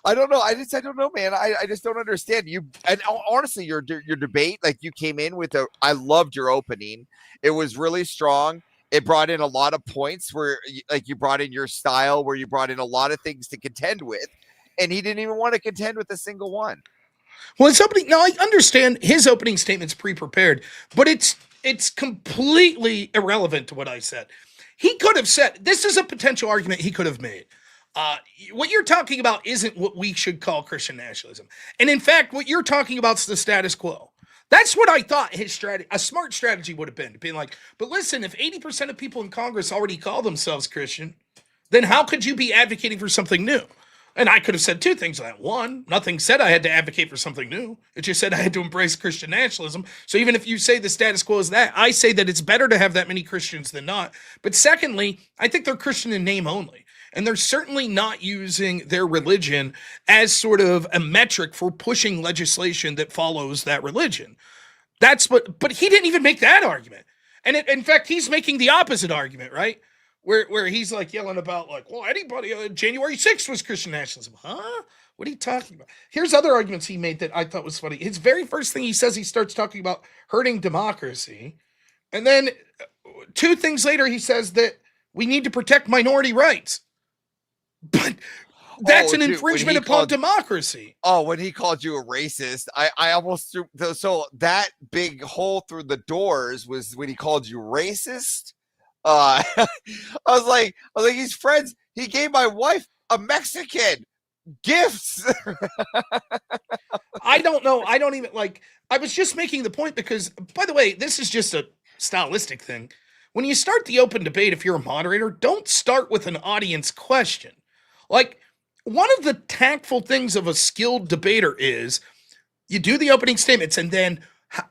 I don't know. I don't know, man. I just don't understand you. And honestly, your debate, like you came in with I loved your opening. It was really strong. It brought in a lot of points where like you brought in your style, where you brought in a lot of things to contend with. And he didn't even want to contend with a single one. Well, now I understand his opening statement's pre-prepared, but it's completely irrelevant to what I said. He could have said, this is a potential argument he could have made. What you're talking about isn't what we should call Christian nationalism. And in fact, what you're talking about is the status quo. That's what I thought a smart strategy would have been. Being like, but listen, if 80% of people in Congress already call themselves Christian, then how could you be advocating for something new? And I could have said two things on that. One, nothing said I had to advocate for something new. It just said I had to embrace Christian nationalism. So even if you say the status quo is that, I say that it's better to have that many Christians than not. But secondly, I think they're Christian in name only. And they're certainly not using their religion as sort of a metric for pushing legislation that follows that religion. But he didn't even make that argument. And in fact, he's making the opposite argument, right? Where he's like yelling about like, well, anybody January 6th was Christian nationalism. Huh? What are you talking about? Here's other arguments he made that I thought was funny. His very first thing he says, he starts talking about hurting democracy. And then 2 things later, he says that we need to protect minority rights. But that's an infringement upon democracy. Oh, when he called you a racist, I almost threw. So that big hole through the doors was when he called you racist. I was like, he's friends. He gave my wife a Mexican gifts. I don't know. I don't even I was just making the point because, by the way, this is just a stylistic thing. When you start the open debate, if you're a moderator, don't start with an audience question. Like, one of the tactful things of a skilled debater is you do the opening statements and then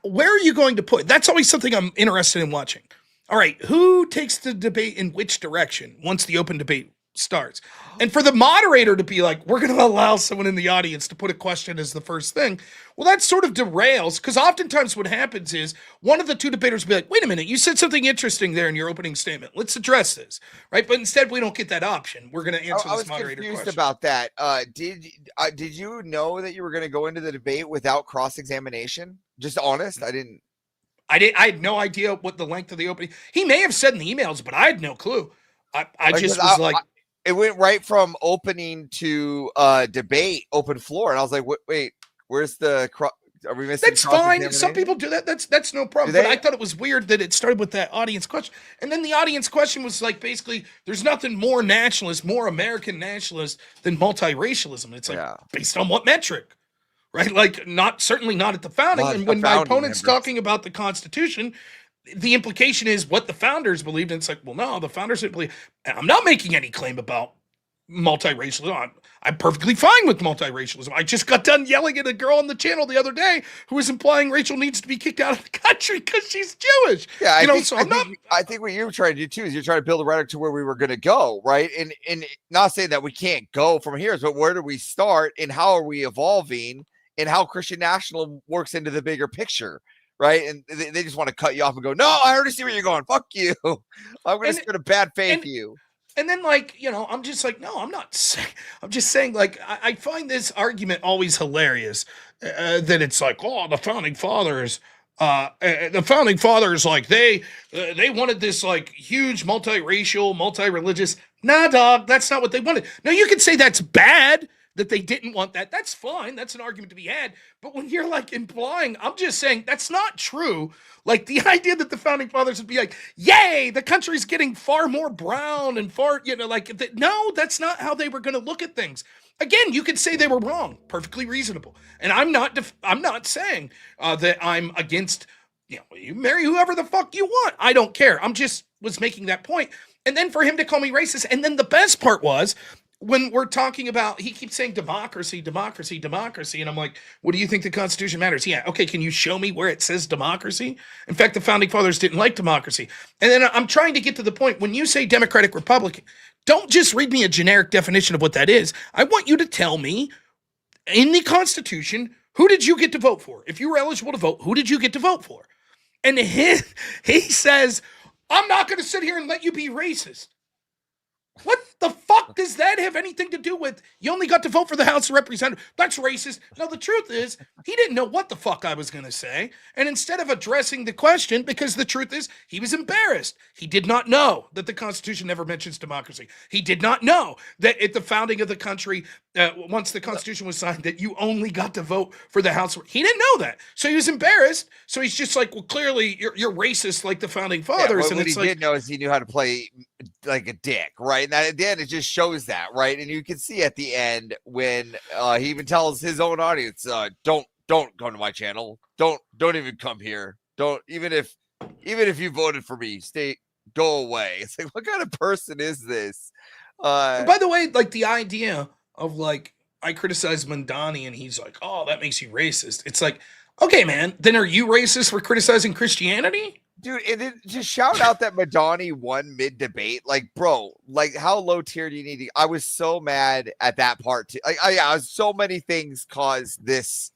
where are you going to put? That's always something I'm interested in watching. All right, who takes the debate in which direction once the open debate starts. And for the moderator to be like, we're going to allow someone in the audience to put a question as the first thing, well, that sort of derails, because oftentimes what happens is one of the two debaters will be like, wait a minute, you said something interesting there in your opening statement. Let's address this, right? But instead, we don't get that option. We're going to answer I this was moderator confused question. about that. Did you know that you were going to go into the debate without cross-examination? Just honest, I didn't. I had no idea what the length of the opening. He may have said in the emails, but I had no clue. I just was like, it went right from opening to debate, open floor, and I was like, wait, where's the? Are we missing? That's fine. Some people do that. That's no problem. But I thought it was weird that it started with that audience question, and then the audience question was like, basically, there's nothing more nationalist, more American nationalist than multiracialism. It's like based on what metric? Right, like certainly not at the founding. And when my opponent's talking about the Constitution, the implication is what the founders believed. And it's like, well, no, the founders didn't believe. And I'm not making any claim about multiracialism. I'm perfectly fine with multiracialism. I just got done yelling at a girl on the channel the other day who was implying Rachel needs to be kicked out of the country because she's Jewish. Yeah, I think what you're trying to do too is you're trying to build a rhetoric to where we were going to go, right? And not saying that we can't go from here, but where do we start and how are we evolving? And how Christian nationalism works into the bigger picture, right? And they just want to cut you off and go, no, I already see where you're going. Fuck you. I'm going to spit a bad faith for you. And then, like, I'm just like, no, I'm not saying, I'm just saying, like, I find this argument always hilarious that it's like, oh, the founding fathers, like, they wanted this, like, huge multiracial, multi-religious. Nah, dog, that's not what they wanted. Now, you could say that's bad, that they didn't want that. That's fine. That's an argument to be had. But when you're like implying, I'm just saying that's not true. Like the idea that the founding fathers would be like, yay, the country's getting far more brown and far, no, that's not how they were going to look at things. Again, you could say they were wrong, perfectly reasonable. And I'm not saying that I'm against, you marry whoever the fuck you want. I don't care. I'm just was making that point. And then for him to call me racist. And then the best part was, when we're talking about, he keeps saying democracy, democracy, democracy. And I'm like, what do you think the Constitution matters? Yeah. Okay. Can you show me where it says democracy? In fact, the founding fathers didn't like democracy. And then I'm trying to get to the point when you say Democratic Republican, don't just read me a generic definition of what that is. I want you to tell me in the Constitution, who did you get to vote for? If you were eligible to vote, who did you get to vote for? And he says, I'm not going to sit here and let you be racist. What the fuck does that have anything to do with you only got to vote for the House of Representatives? That's racist. No, the truth is, he didn't know what the fuck I was going to say. And instead of addressing the question, because the truth is, he was embarrassed. He did not know that the Constitution never mentions democracy. He did not know that at the founding of the country, once the Constitution was signed, that you only got to vote for the House. He didn't know that. So he was embarrassed. So he's just like, well, clearly you're racist like the founding fathers. And what he did know is he knew how to play like a dick, right? And at the end, it just shows that, right? And you can see at the end when he even tells his own audience, don't come to my channel. Don't even come here. Don't, even if you voted for me, go away. It's like, what kind of person is this? By the way, like the idea of like, I criticize Mandani and he's like, oh, that makes you racist. It's like, okay, man, then are you racist for criticizing Christianity? Dude, and then just shout out that Madani won mid-debate. Like, bro, like how low tier do you need to? I was so mad at that part too. Like, I was so many things caused this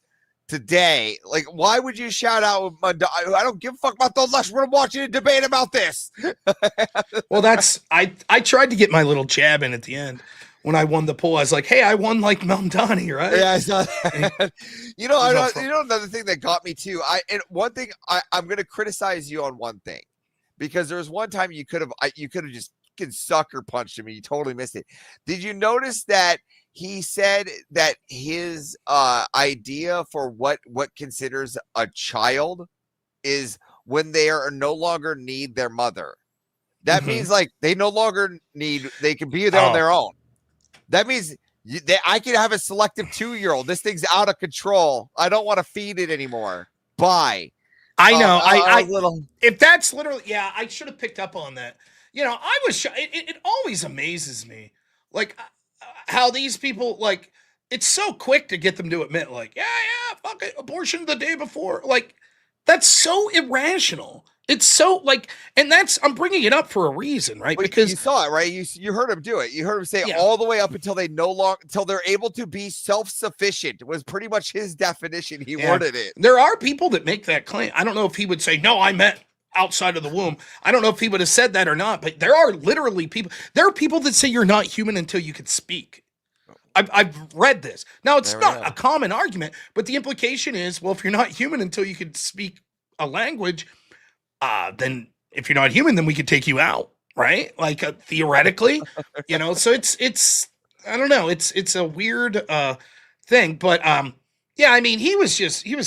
today. Like, why would you shout out Madani? I don't give a fuck about those left. We're watching a debate about this. Well, I tried to get my little jab in at the end. When I won the poll, I was like, hey, I won like Mamdani, right? Yeah, I saw that. Another thing that got me too. I'm going to criticize you on one thing, because there was one time you could have just sucker punched him and you totally missed it. Did you notice that he said that his idea for what considers a child is when they are no longer need their mother? That means like they no longer they can be there on their own. That means I could have a selective 2-year-old. This thing's out of control. I don't want to feed it anymore. Bye. I know. If that's literally, yeah, I should have picked up on that. I was. It always amazes me, like how these people like. It's so quick to get them to admit, like, yeah, fuck it, abortion the day before. Like, that's so irrational. It's so like, and I'm bringing it up for a reason, right? But Because you saw it, right? You heard him do it. You heard him say Yeah. all the way up until until they're able to be self-sufficient was pretty much his definition. He Yeah. worded it. There are people that make that claim. I don't know if he would say, no, I meant outside of the womb. I don't know if he would have said that or not, but there are literally people. There are people that say you're not human until you can speak. I've read this. Now, it's There we not go. a common argument, but the implication is, well, if you're not human until you can speak a language, then if you're not human, then we could take you out, right? Like theoretically, so it's I don't know. It's a weird thing, but yeah, I mean, he was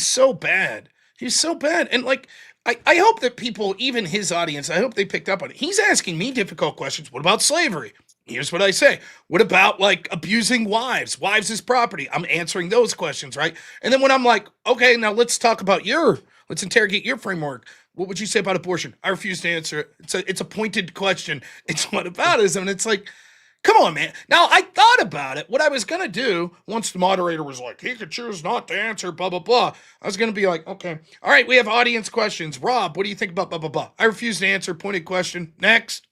so bad. He was so bad. And like, I hope that people, even his audience, I hope they picked up on it. He's asking me difficult questions. What about slavery? Here's what I say. What about like abusing wives? Wives as property. I'm answering those questions, right? And then when I'm like, okay, now let's talk about let's interrogate your framework. What would you say about abortion? I refuse to answer it. It's a pointed question. It's whataboutism. And it's like, come on, man. Now, I thought about it. What I was going to do once the moderator was like, he could choose not to answer, blah, blah, blah. I was going to be like, okay. All right, we have audience questions. Rob, what do you think about blah, blah, blah? I refuse to answer. Pointed question. Next.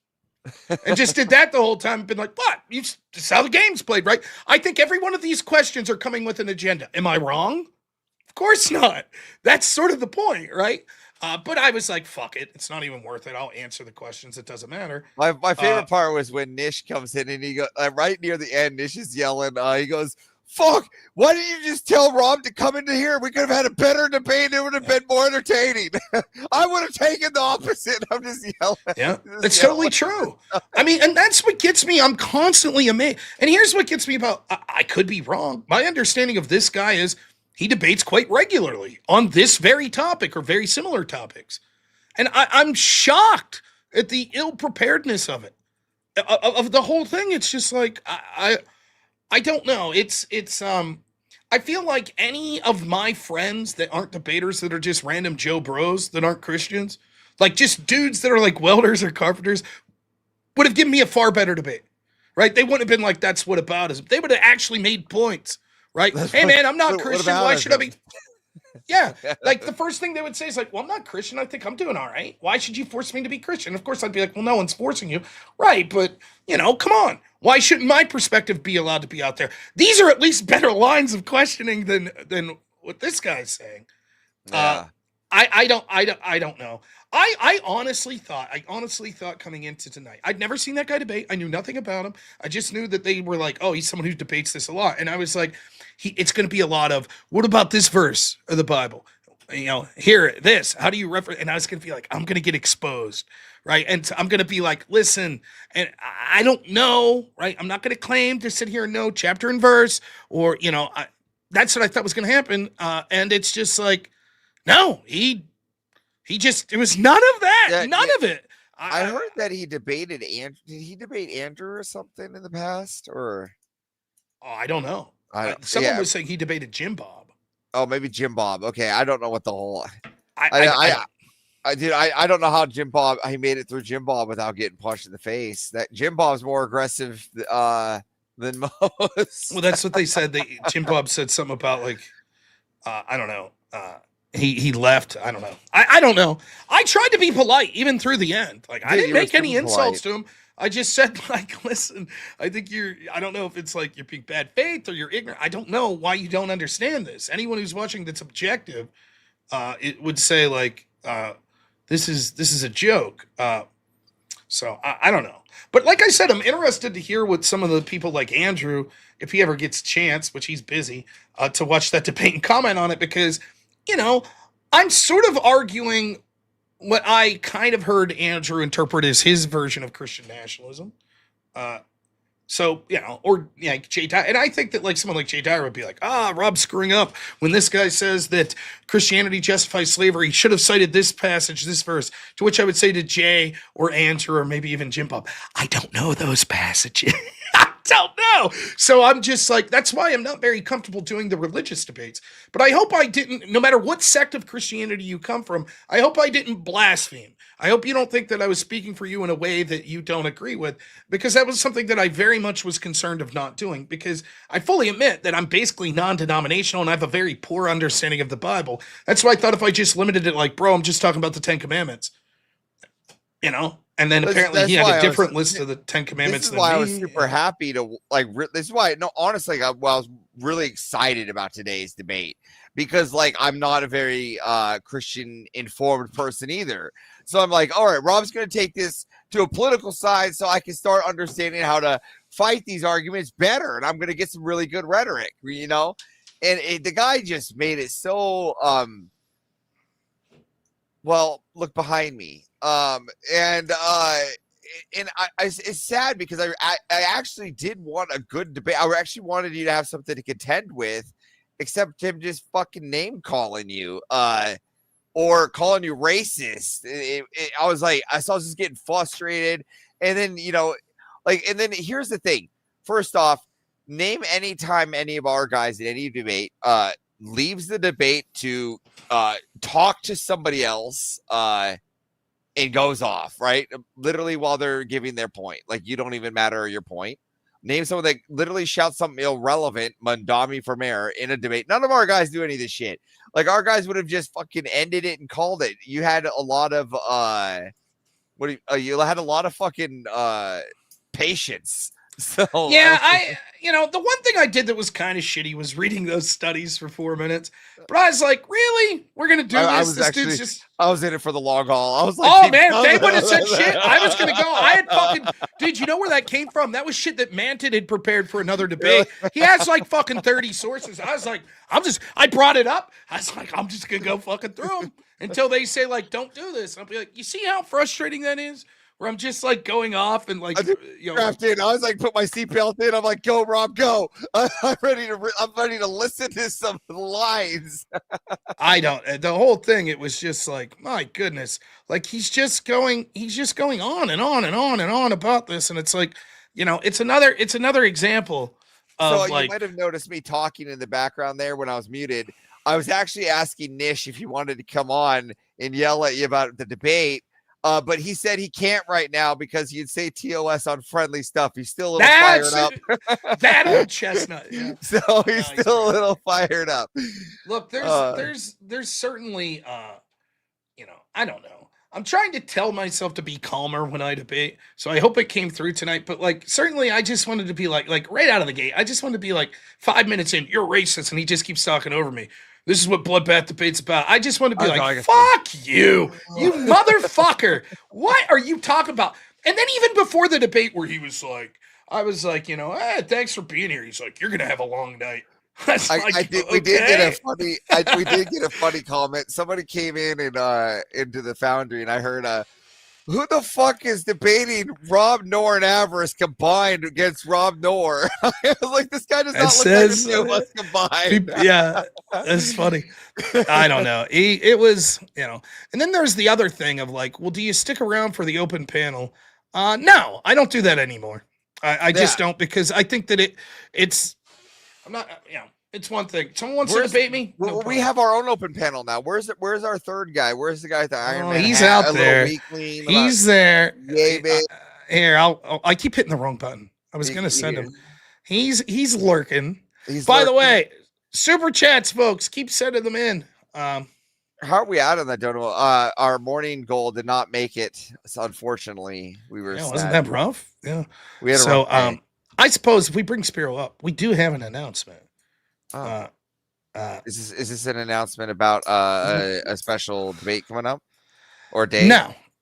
And just did that the whole time. Been like, what? That's how the game's played, right? I think every one of these questions are coming with an agenda. Am I wrong? Of course not. That's sort of the point, right? But I was like, fuck it. It's not even worth it. I'll answer the questions. It doesn't matter. My favorite part was when Nish comes in and he goes right near the end. Nish is yelling. He goes, "Fuck! Why didn't you just tell Rob to come into here? We could have had a better debate. It would have been more entertaining." I would have taken the opposite. I'm just yelling. Yeah, it's totally true. I mean, and that's what gets me. I'm constantly amazed. And here's what gets me about. I could be wrong. My understanding of this guy is he debates quite regularly on this very topic or very similar topics. And I'm shocked at the ill preparedness of it, of the whole thing. It's just like, I don't know. I feel like any of my friends that aren't debaters, that are just random Joe Bros that aren't Christians, like just dudes that are like welders or carpenters, would have given me a far better debate, right? They wouldn't have been like, that's what about us. They would have actually made points. Right? Hey, man, I'm not Christian. Why should I be? Yeah. Like the first thing they would say is like, well, I'm not Christian. I think I'm doing all right. Why should you force me to be Christian? Of course, I'd be like, well, no one's forcing you. Right. But, come on. Why shouldn't my perspective be allowed to be out there? These are at least better lines of questioning than what this guy's saying. Yeah. I don't know. I honestly thought coming into tonight, I'd never seen that guy debate. I knew nothing about him. I just knew that they were like, oh, he's someone who debates this a lot. And I was like, it's going to be a lot of, what about this verse of the Bible? Here, this, how do you reference? And I was going to be like, I'm going to get exposed, right? And so I'm going to be like, listen, and I don't know, right? I'm not going to claim to sit here and know chapter and verse, or, that's what I thought was going to happen. And it's just like, no, it was none of that. Yeah, None of it. I heard that he debated Did he debate Andrew or something in the past? Or I don't know. I Someone was saying he debated Jim Bob. Oh, maybe Jim Bob. Okay, I don't know what the whole. I don't know how Jim Bob. He made it through Jim Bob without getting punched in the face. That Jim Bob's more aggressive than most. Well, that's what they said. Jim Bob said something about like, I don't know. He left. I don't know. I don't know. I tried to be polite even through the end. Like I didn't make any insults to him. I just said, like, listen, I think I don't know if it's like you're being bad faith or you're ignorant. I don't know why you don't understand this. Anyone who's watching that's objective, it would say like, this is a joke. So I don't know. But like I said, I'm interested to hear what some of the people like Andrew, if he ever gets a chance, which he's busy, to watch that debate and comment on it, because, I'm sort of arguing what I kind of heard Andrew interpret as his version of Christian nationalism. So, Jay Dyer, and I think that like someone like Jay Dyer would be like, Rob's screwing up when this guy says that Christianity justifies slavery. He should have cited this passage, this verse, to which I would say to Jay or Andrew or maybe even Jim Bob, I don't know those passages. I don't know. So I'm just like, that's why I'm not very comfortable doing the religious debates. But I hope I didn't, no matter what sect of Christianity you come from, I hope I didn't blaspheme. I hope you don't think that I was speaking for you in a way that you don't agree with, because that was something that I very much was concerned of not doing, because I fully admit that I'm basically non-denominational and I have a very poor understanding of the Bible. That's why I thought if I just limited it like, bro, I'm just talking about the 10 Commandments. you know. And then That's- apparently that's he had why I a was- different list of the 10 Commandments This is than why I me. was super happy to like. This is why, no, honestly, I was really excited about today's debate because, like, I'm not a very Christian informed person either. So I'm like, all right, Rob's going to take this to a political side, so I can start understanding how to fight these arguments better, and I'm going to get some really good rhetoric, you know. And the guy just made it so. Well, look behind me. And it's sad because I actually did want a good debate. I actually wanted you to have something to contend with, except him just fucking name calling you, or calling you racist. I was like, I was just getting frustrated, and then and then here's the thing. First off, name any time any of our guys in any debate leaves the debate to talk to somebody else and goes off, right? Literally while they're giving their point. Like, you don't even matter your point. Name someone that literally shouts something irrelevant, Mandami for mayor, in a debate. None of our guys do any of this shit. Like, our guys would have just fucking ended it and called it. You had a lot of you had a lot of fucking patience. So Yeah, the one thing I did that was kind of shitty was reading those studies for 4 minutes. But I was like, really? We're gonna do this? I was This actually, dude's just. I was in it for the long haul. I was like, Oh keep man, if coming. they would have said shit, I was gonna go. I had fucking dude. You know where that came from? That was shit that Manton had prepared for another debate. He has like fucking 30 sources. I was like, I brought it up. I was like, I'm just gonna go fucking through them until they say like, don't do this. And I'll be like, you see how frustrating that is? Where I'm just like going off and like, Strapped in. I was like, put my seatbelt in. I'm like, go, Rob, go. I'm ready to listen to some lines. I don't. The whole thing, it was just like, my goodness, like he's just going on and on and on and on about this, and it's like, it's another example of So you might have noticed me talking in the background there when I was muted. I was actually asking Nish if he wanted to come on and yell at you about the debate. But he said he can't right now because he'd say TOS on friendly stuff. He's still a little fired up. That old chestnut. Yeah. So he's still a little fired up. Look, there's certainly, I don't know. I'm trying to tell myself to be calmer when I debate. So I hope it came through tonight. But like, certainly I just wanted to be like right out of the gate. I just wanted to be like 5 minutes in, you're racist. And he just keeps talking over me. This is what bloodbath debate's about. I just want to be fuck you, you motherfucker. What are you talking about? And then even before the debate where he was like, I was like, thanks for being here. He's like, you're going to have a long night. We did get a funny comment. Somebody came in and into the Foundry, and I heard who the fuck is debating robnoerr and Avarice combined against robnoerr? I was like, this guy does not look like the two of us combined. Yeah, that's funny. I don't know. It was, and then there's the other thing of like, well, do you stick around for the open panel? No, I don't do that anymore. I just don't, because I think that I'm not, it's one thing. Someone wants to debate me. We have our own open panel now. Where's our third guy? Where's the guy with the Iron Man? He's hat, out there. He's there. Here, I keep hitting the wrong button. I was gonna send him. He's lurking. By the way, super chats, folks, keep sending them in. How are we out on that? Don't know. Our morning goal did not make it. So unfortunately, we were. Wasn't that rough? Yeah. We had a rough day. I suppose if we bring Spiro up, we do have an announcement. Is this an announcement about a special debate coming up or day?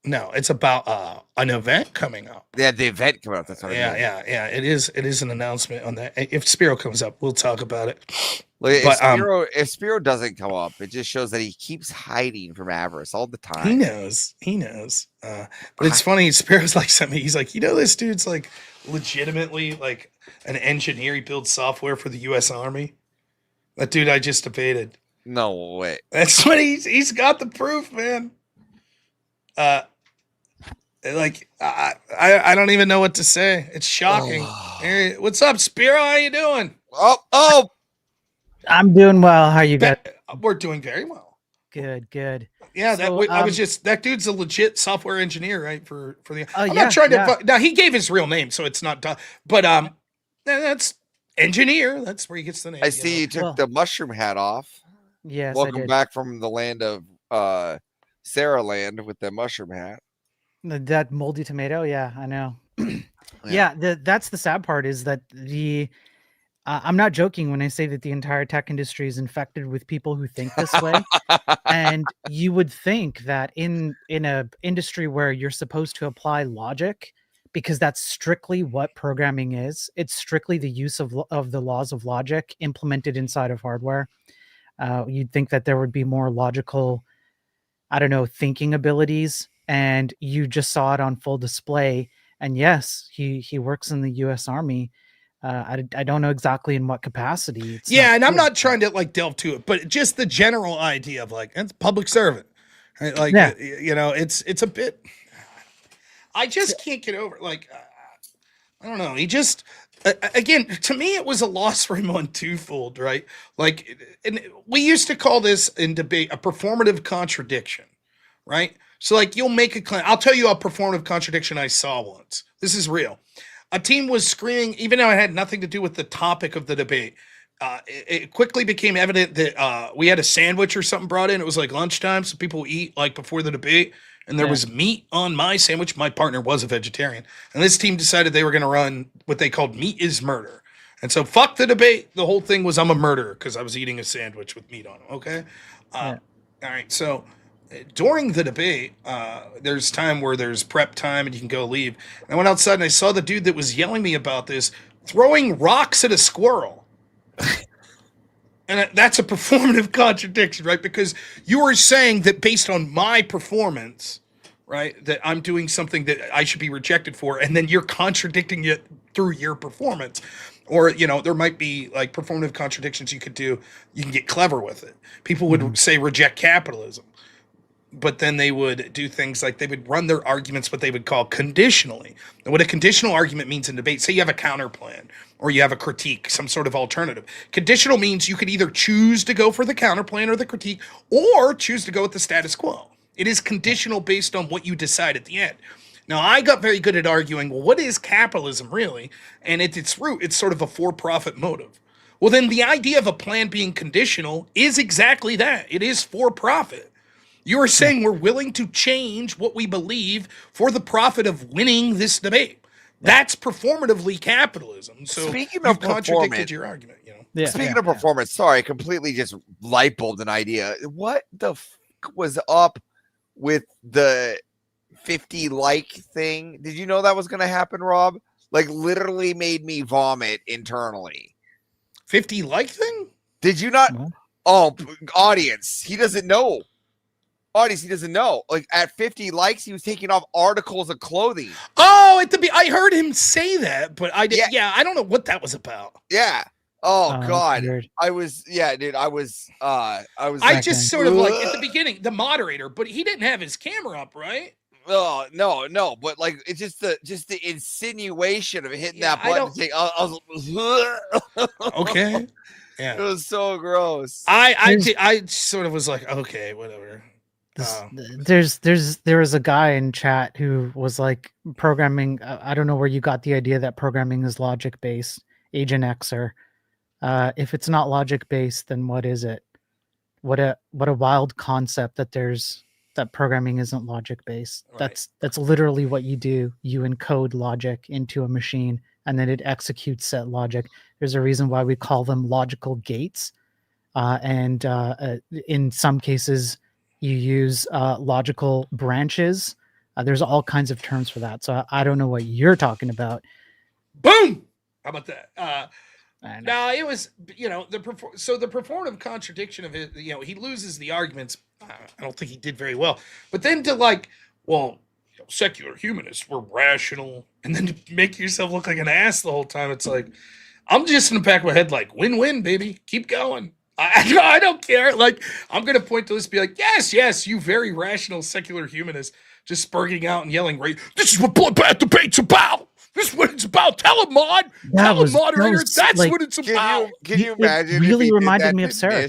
No, it's about an event coming up. Yeah, the event coming up. That's what I mean. Yeah. It is an announcement on that. If Spiro comes up, we'll talk about it. Look, if Spiro doesn't come up, it just shows that he keeps hiding from Avarice all the time. He knows. But it's funny. Spiro's like sent me. He's like, this dude's like legitimately like an engineer. He builds software for the U.S. Army. That dude I just debated. No way. That's what he's got the proof, man. I don't even know what to say. It's shocking. Hey, what's up, Spiro? How you doing? Oh. I'm doing well. How you guys? We're doing very well. Good. Yeah, that dude's a legit software engineer, right? For the. I'm not trying to. Now he gave his real name, so it's not. But that's engineer. That's where he gets the name. I see you took the mushroom hat off. Yes. Welcome back from the land of Sarah Land with the mushroom hat. That moldy tomato. Yeah, I know. Yeah, that's the sad part is that I'm not joking when I say that the entire tech industry is infected with people who think this way. And you would think that in a industry where you're supposed to apply logic, because that's strictly what programming is, it's strictly the use of the laws of logic implemented inside of hardware. You'd think that there would be more logical, I don't know, thinking abilities, and you just saw it on full display. And yes, he works in the U.S. Army. I don't know exactly in what capacity. It's Yeah, and I'm clear. not trying to like delve to it, but just the general idea of like it's public servant, right? Like Yeah. you know, it's a bit. I just can't get over like I don't know. He just again to me it was a loss for him on twofold, right? Like, and we used to call this in debate a performative contradiction, right? So like you'll make a claim. I'll tell you a performative contradiction I saw once. This is real. A team was screaming, even though it had nothing to do with the topic of the debate. It quickly became evident that we had a sandwich or something brought in. It was like lunchtime, so people eat like before the debate, and there was meat on my sandwich. My partner was a vegetarian, and this team decided they were going to run what they called "meat is murder." And so, fuck the debate. The whole thing was I'm a murderer because I was eating a sandwich with meat on it. Okay, all right. So during the debate, there's time where there's prep time and you can go leave. And I went outside and I saw the dude that was yelling me about this throwing rocks at a squirrel. And that's a performative contradiction, right? Because you are saying that based on my performance, right, that I'm doing something that I should be rejected for, and then you're contradicting it through your performance. Or, you know, there might be like performative contradictions you could do. You can get clever with it. People would say reject capitalism. But then they would do things like they would run their arguments what they would call conditionally. And what a conditional argument means in debate, say you have a counter plan or you have a critique, some sort of alternative. Conditional means you could either choose to go for the counter plan or the critique or choose to go with the status quo. It is conditional based on what you decide at the end. Now, I got very good at arguing, well, what is capitalism really? And at its root, it's sort of a for-profit motive. Well, then the idea of a plan being conditional is exactly that. It is for profit. You are saying we're willing to change what we believe for the profit of winning this debate. That's performatively capitalism. So Speaking you've of contradicted performance, your argument. You know. Speaking of performance, sorry, completely just light bulbed an idea. What the was up with the 50 like thing? Did you know that was going to happen, Rob? Like literally made me vomit internally. 50 like thing? Did you not? Oh, audience, he doesn't know. Audience, he doesn't know. Like at 50 likes, he was taking off articles of clothing. Oh, I heard him say that, but I did. Yeah, I don't know what that was about. Yeah. Oh God. Weird. I was. Yeah, dude. I just sort of like at the beginning, the moderator, but he didn't have his camera up, right? Oh no, but like it's just the insinuation of hitting that button. I was okay. Yeah, it was so gross. I sort of was like, okay, whatever. There was a guy in chat who was like programming. I don't know where you got the idea that programming is logic based. Agent Xer. If it's not logic based, then what is it? What a wild concept that programming isn't logic based. Right. That's literally what you do. You encode logic into a machine and then it executes said logic. There's a reason why we call them logical gates. And in some cases you use logical branches. There's all kinds of terms for that. So I don't know what you're talking about. Boom. How about that? No, it was, you know, the performative contradiction of it, you know, he loses the arguments. I don't think he did very well. But then to like, well, you know, secular humanists were rational, and then to make yourself look like an ass the whole time, it's like, I'm just in the back of my head like, win-win, baby. Keep going. I don't care. Like, I'm going to point to this and be like, yes, you very rational secular humanist, just spurting out and yelling, right? This is what bloodbath debate's about. This is what it's about. Tell him, Mod. Tell him, moderator. That's like, what it's about. Can you imagine? It really reminded me of Sarah.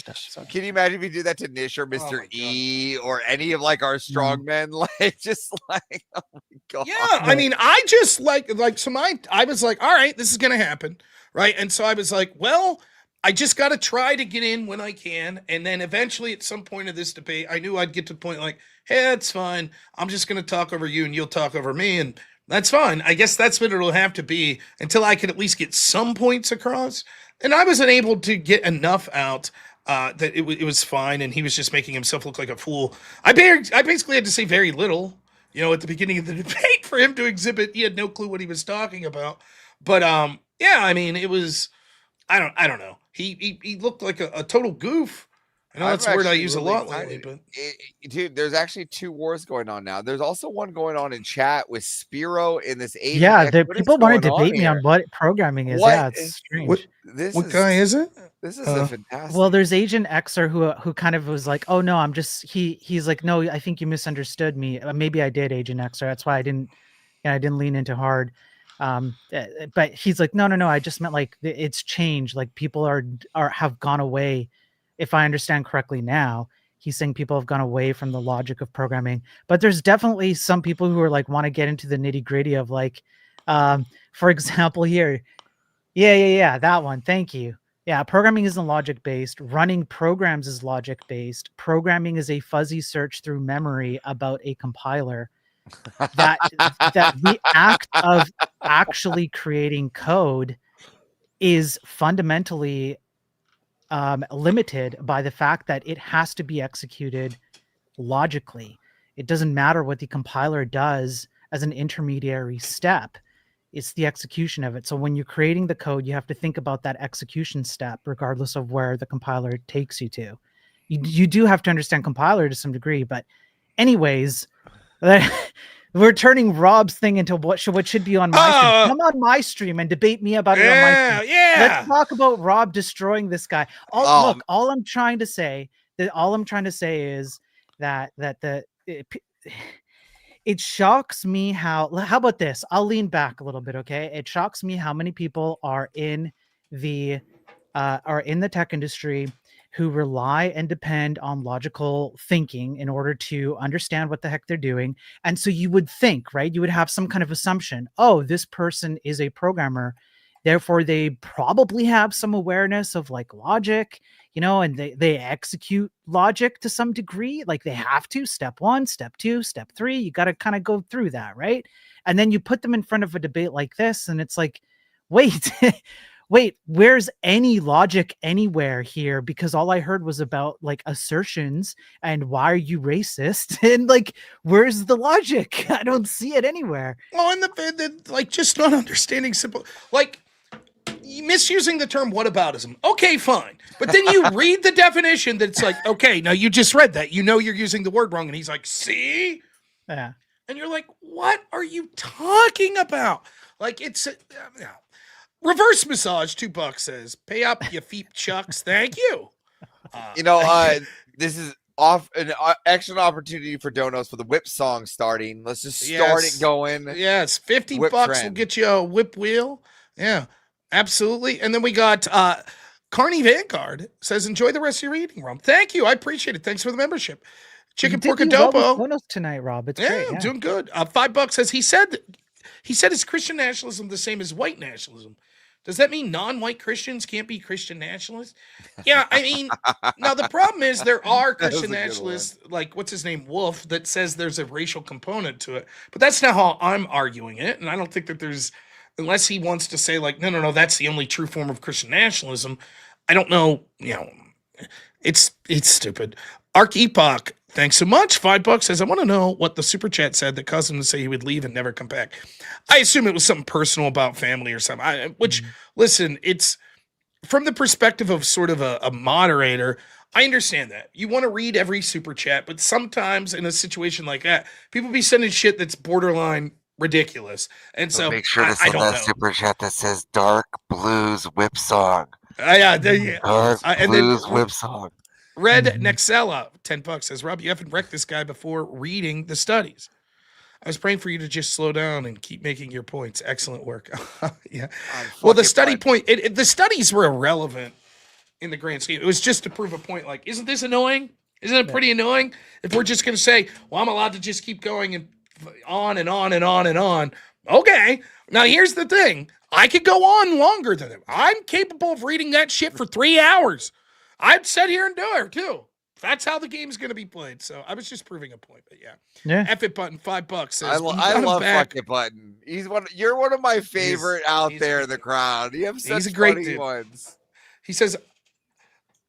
Can you imagine if you did that to Nish or Mr. E or any of like our strongmen? Like, just like, oh my God. Yeah, I mean, I just like, so I was like, all right, this is going to happen. Right. And so I was like, well, I just got to try to get in when I can. And then eventually at some point of this debate, I knew I'd get to the point like, hey, that's fine. I'm just going to talk over you and you'll talk over me. And that's fine. I guess that's what it'll have to be until I can at least get some points across. And I wasn't able to get enough out that it was fine. And he was just making himself look like a fool. I basically had to say very little, at the beginning of the debate for him to exhibit. He had no clue what he was talking about. But yeah, I mean, it was, I don't know. He looked like a total goof. I know that's a word I use a lot lately, but dude, there's actually 2 wars going on now. There's also one going on in chat with Spiro in this Asian. Yeah, people want to debate me on what programming is. Yeah, it's strange. What guy is it? This is a fantastic. Well, there's Agent Xer who kind of was like, oh no, I'm just he's like, no, I think you misunderstood me. Maybe I did, Agent Xer. That's why I didn't lean into hard. But he's like, no, I just meant like it's changed. Like people have gone away. If I understand correctly now, he's saying people have gone away from the logic of programming. But there's definitely some people who are like want to get into the nitty gritty of like, for example, here, yeah, that one. Thank you. Yeah, programming isn't logic based. Running programs is logic based. Programming is a fuzzy search through memory about a compiler. That the act of actually creating code is fundamentally limited by the fact that it has to be executed logically. It doesn't matter what the compiler does as an intermediary step. It's the execution of it. So when you're creating the code, you have to think about that execution step, regardless of where the compiler takes you to. You do have to understand compiler to some degree, but anyways, we're turning Rob's thing into what should be on my stream. Come on my stream and debate me about it on my stream. Yeah. Let's talk about Rob destroying this guy. Look, all I'm trying to say is that it shocks me how about this? I'll lean back a little bit, okay? It shocks me how many people are in the tech industry who rely and depend on logical thinking in order to understand what the heck they're doing. And so you would think, right? You would have some kind of assumption. Oh, this person is a programmer. Therefore, they probably have some awareness of like logic, and they execute logic to some degree. Like they have to, step 1, step 2, step 3. You got to kind of go through that, right? And then you put them in front of a debate like this, and it's like, wait, where's any logic anywhere here? Because all I heard was about like assertions and why are you racist? And like, where's the logic? I don't see it anywhere. Well, and the like just not understanding simple, like misusing the term whataboutism. Okay, fine. But then you read the definition that's like, okay, now you just read that. You're using the word wrong. And he's like, see? Yeah. And you're like, what are you talking about? Like it's reverse massage. $2 says, pay up, you feet chucks. Thank you. This is an excellent opportunity for donos for the whip song starting. Let's just start it going. Yes, $50 will get you a whip wheel. Yeah, absolutely. And then we got Carney Vanguard says, enjoy the rest of your eating, Rob. Thank you. I appreciate it. Thanks for the membership. Chicken Pork Adobo. Donos tonight, Rob. It's great. Yeah, I'm doing good. $5 says he said is Christian nationalism the same as white nationalism? Does that mean non-white Christians can't be Christian nationalists? Yeah, I mean, now the problem is there are Christian nationalists, like what's his name, Wolf, that says there's a racial component to it. But that's not how I'm arguing it, and I don't think that there's, unless he wants to say like, no, that's the only true form of Christian nationalism. I don't know, it's stupid. Arc Epoch, thanks so much. $5 says, I want to know what the super chat said that caused him to say he would leave and never come back. I assume it was something personal about family or something. Listen, it's from the perspective of sort of a moderator. I understand that you want to read every super chat, but sometimes in a situation like that, people be sending shit that's borderline ridiculous. And so make sure to send that super chat that says Dark Blues Whip Song. Dark Blues Whip Song. Red Nexella, $10 says, Rob, you haven't wrecked this guy before reading the studies. I was praying for you to just slow down and keep making your points. Excellent work. Yeah. Well, the study point, the studies were irrelevant in the grand scheme. It was just to prove a point. Like, isn't this annoying? Isn't it pretty annoying? If we're just going to say, well, I'm allowed to just keep going and on and on and on and on. Okay. Now here's the thing. I could go on longer than him. I'm capable of reading that shit for 3 hours. I'd sit here and do it too. That's how the game's going to be played. So I was just proving a point, but yeah. Yeah. F it button, $5 says, I "When you got him love back-" Fuck It Button. You're one of my favorite out he's there a in the good crowd. You have such a great funny dude. ones. He says,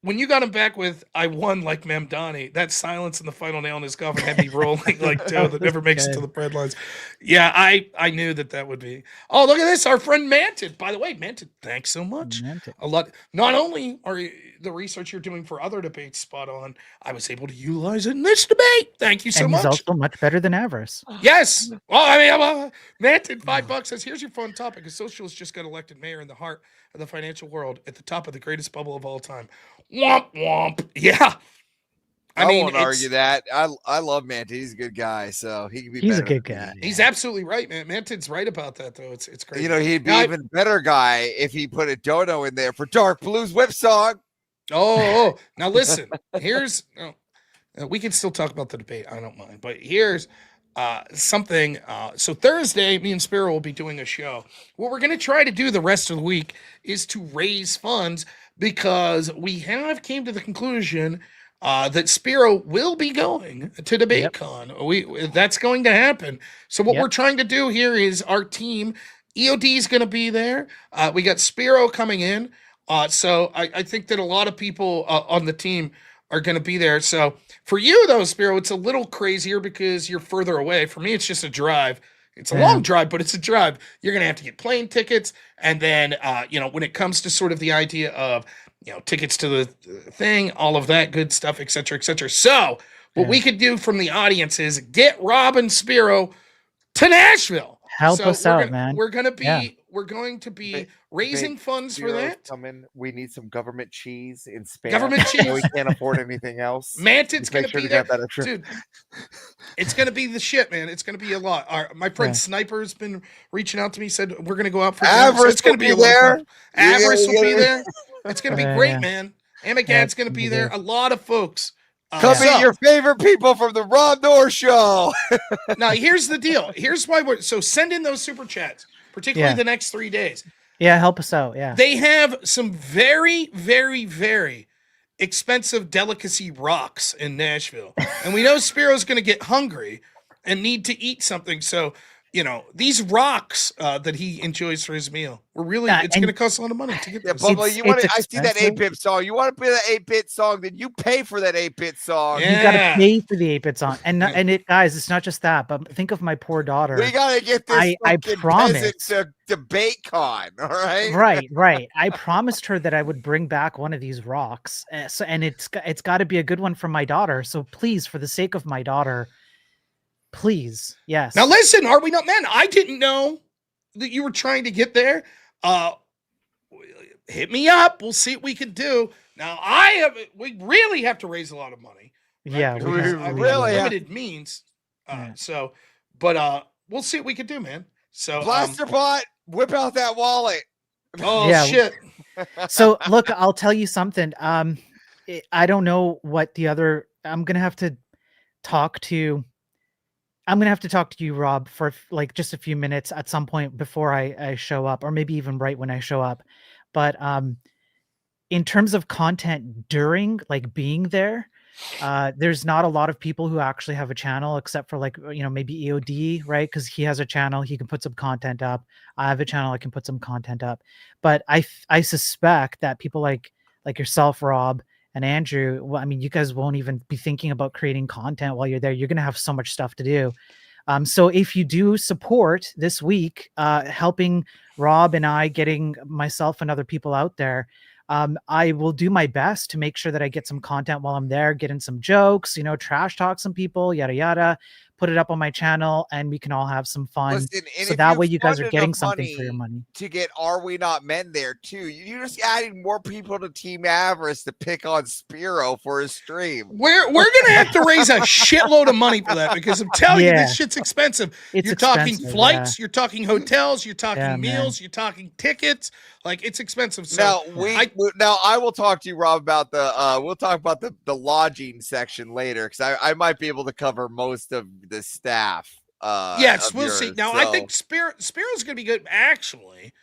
when you got him back with "I won" like Mamdani, that silence in the final nail in his coffin had me rolling like dough that never makes it to the bread lines. Yeah, I knew that would be. Oh, look at this. Our friend Manted. By the way, Manted, thanks so much. Manted. A lot. Not only are the research you're doing for other debates spot on, I was able to utilize it in this debate. Thank you so And much. he's also much better than Avarice. Yes. Well, I mean, Manted, $5 says, here's your fun topic. A socialist just got elected mayor in the heart of the financial world at the top of the greatest bubble of all time. Womp womp. Yeah. I mean, won't argue that. I love Manti. He's a good guy, so he can be. He's a better good than guy. me. He's absolutely right, man. Manted's right about that, though. It's great. You know, he'd be Now, even better guy if he put a dono in there for Dark Blues whip song. Oh, now listen. Here's we can still talk about the debate. I don't mind, but here's something. So Thursday, me and Spiro will be doing a show. What we're going to try to do the rest of the week is to raise funds because we have came to the conclusion that Spiro will be going to DebateCon. That's going to happen. So what we're trying to do here is our team. EOD is going to be there. We got Spiro coming in. So I think that a lot of people on the team are going to be there. So for you, though, Spiro, it's a little crazier because you're further away. For me, it's just a drive. It's a long drive, but it's a drive. You're going to have to get plane tickets. And then, when it comes to sort of the idea of, tickets to the thing, all of that good stuff, et cetera, et cetera. So what we could do from the audience is get Rob and Spiro to Nashville. Help us out, man. We're going to be raising funds for that. Coming. We need some government cheese in Spain. Government cheese. We can't afford anything else. Manted's going to be there. That extra. Dude, it's going to be the shit, man. It's going to be a lot. My friend Sniper's been reaching out to me, said we're going to go out for dinner. So it's going to be there. Avarice will be there. It's going to be great, man. Amagad's going to be there. A lot of folks. Come meet your favorite people from the robnoerr show. Now, here's the deal. Here's why so send in those super chats, particularly the next 3 days. Yeah, help us out. Yeah. They have some very, very, very expensive delicacy rocks in Nashville. And we know Spiro's going to get hungry and need to eat something. So, these rocks that he enjoys for his meal were really, it's going to cost a lot of money to get this. Bubba, I see that 8-bit song. You want to play that 8-bit song, then you pay for that 8-bit song. You got to pay for the 8-bit song. And guys, it's not just that, but think of my poor daughter. We got to get this I promised to DebateCon, all right? Right. I promised her that I would bring back one of these rocks. And it's got to be a good one for my daughter. So please, for the sake of my daughter, please. Yes. Now listen, are we not, man? I didn't know that you were trying to get there. Hit me up. We'll see what we can do. Now we really have to raise a lot of money. Right? Yeah, because we really limited means. But we'll see what we can do, man. So Blasterbot, whip out that wallet. Oh shit. So look, I'll tell you something. I don't know what the other. I'm gonna have to talk to you, Rob, for like just a few minutes at some point before I show up, or maybe even right when I show up. But in terms of content during like being there, there's not a lot of people who actually have a channel except for maybe EOD, right? Because he has a channel, he can put some content up. I have a channel, I can put some content up. But I suspect that people like yourself, Rob, and Andrew, well, I mean, you guys won't even be thinking about creating content while you're there. You're going to have so much stuff to do. So if you do support this week, helping Rob and I getting myself and other people out there, I will do my best to make sure that I get some content while I'm there, get in some jokes, trash talk some people, yada, yada, put it up on my channel, and we can all have some fun. Listen, so that way you guys are getting something for your money. To get Are We Not Men there too. You're just adding more people to Team Avarice to pick on Spiro for his stream. We're gonna have to raise a shitload of money for that because I'm telling you, this shit's expensive. You're talking flights, you're talking hotels, you're talking meals, you're talking tickets. Like it's expensive. So now I will talk to you, Rob, about we'll talk about the lodging section later because I might be able to cover most of the staff Yes, of we'll see. yours, Now, I so- think Spiro's going to be good. Actually,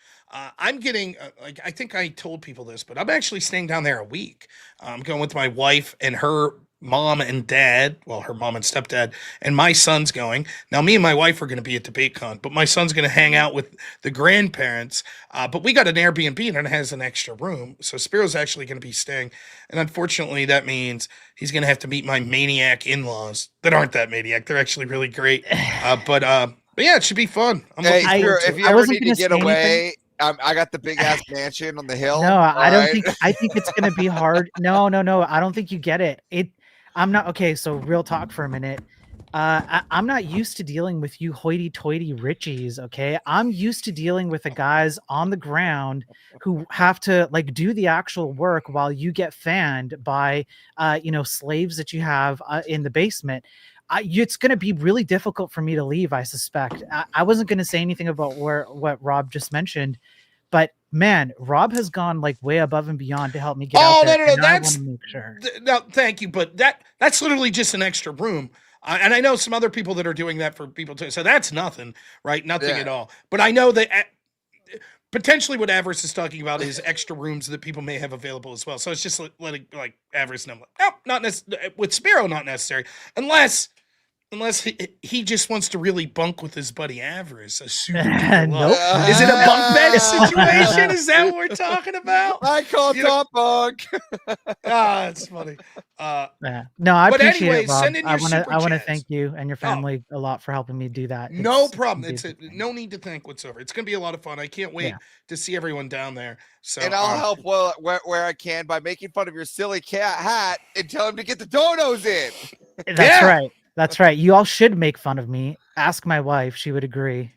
I'm getting like I think I told people this, but I'm actually staying down there a week. I'm going with my wife and her mom and dad. Well, her mom and stepdad, and my son's going. Now, me and my wife are going to be at DebateCon, but my son's going to hang out with the grandparents. But we got an Airbnb and it has an extra room, so Spiro's actually going to be staying. And unfortunately, that means he's going to have to meet my maniac in-laws that aren't that maniac. They're actually really great. But yeah, it should be fun. I'm Hey, looking forward to if it. you I ever wasn't need to gonna get say away, I got the big ass mansion on the hill. No, I don't alright? think. I think it's gonna be hard. No, no, no. I don't think you get it. I'm not okay. So real talk for a minute. I'm not used to dealing with you hoity-toity Richies. Okay, I'm used to dealing with the guys on the ground who have to like do the actual work while you get fanned by, slaves that you have in the basement. It's going to be really difficult for me to leave. I suspect. I wasn't going to say anything about what Rob just mentioned. But man, Rob has gone like way above and beyond to help me get out there. No. And I want That's to make sure. no, thank you, but that's literally just an extra room. And I know some other people that are doing that for people too. So that's nothing, right? Nothing Yeah. at all. But I know that potentially what Avarice is talking about is extra rooms that people may have available as well. So it's just letting like Avarice know, no, not necessary. With Spiro, not necessary, unless he just wants to really bunk with his buddy Avarice. A super duper love. Nope. Is it a bunk bed situation? Is that what we're talking about? I call You know- top bunk. That's funny. Yeah. No, I But appreciate anyway, it, Rob. send in your super I want to chats. thank you and your family a lot for helping me do that. No It's a problem. It's beautiful thing. no need to thank whatsoever. It's gonna be a lot of fun. I can't wait Yeah. to see everyone down there. So And I'll help where I can by making fun of your silly cat hat and tell him to get the donos in. That's Yeah. right. That's right. You all should make fun of me. Ask my wife; she would agree.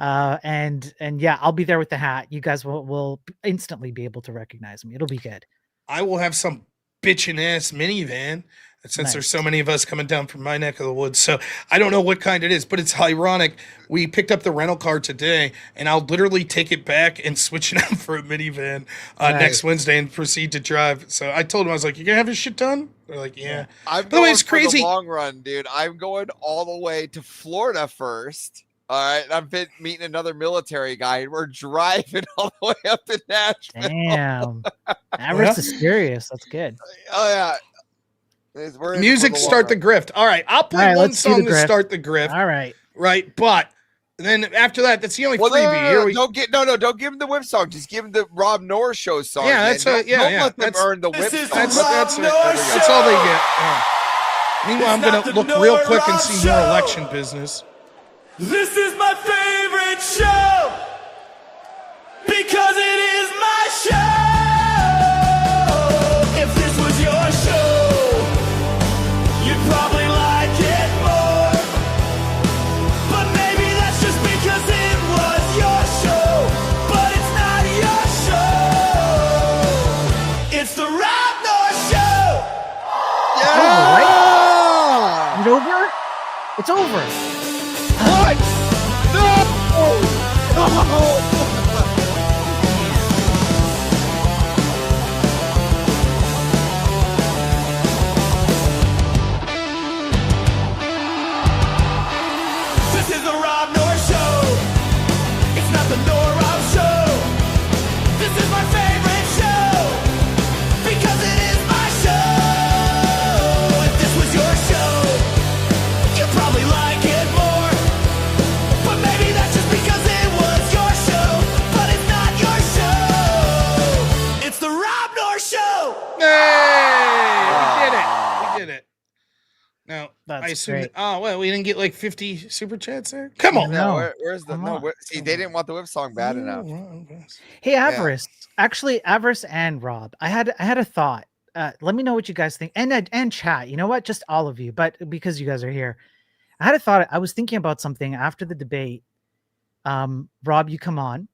And yeah, I'll be there with the hat. You guys will instantly be able to recognize me. It'll be good. I will have some bitchin' ass minivan since there's Nice. so many of us coming down from my neck of the woods. So I don't know what kind it is, but it's ironic. We picked up the rental car today, and I'll literally take it back and switch it out for a minivan next Nice. Wednesday and proceed to drive. So I told them, I was like, "You gonna have your shit done?" They're like, "Yeah." I'm By the way, going it's for crazy. the long run, dude. I'm going all the way to Florida first. All right, and I've been meeting another military guy, and we're driving all the way up to Nashville. Damn. Avarice is serious. That's good. Oh yeah. We're in for Music the long start the run. grift. All right, I'll play All right, one let's do the song to grift. start the grift. All right. Right, but then after that, that's the only Well, freebie. Here we don't give him the whip song. Just give him the Robnoerr show song. Yeah, man. that's don't, yeah, don't yeah. let them That's- earn the whip This is song. the That's Robnoerr all they Show. get. Yeah. Meanwhile, I'm It's not gonna the look real Noah quick and Rob see more Show. election business. This is my favorite show because it is my show. If this was your show, you'd probably like it more. But maybe that's just because it was your show, but it's not your show. It's the Robnoerr Show. Yeah! It's over. It's over. What? No! This is the Robnoerr Show. It's not the Noah Rob Show. This is my favorite show because it is my show. If this was your show, you'd probably like it more. But maybe that's just because it was your show, but it's not your show. It's the Robnoerr Show. Hey, we did it. We did it. Now, That's I assume. great. Oh well, we didn't get like 50 super chats there. Come on. No. No, where's the Come no? on. See, they didn't want the whip song bad enough. Hey, Avarice. Actually, Avarice and Rob, I had a thought. Let me know what you guys think, and chat. You know what? Just all of you, but because you guys are here, I had a thought. I was thinking about something after the debate. Rob, you come on.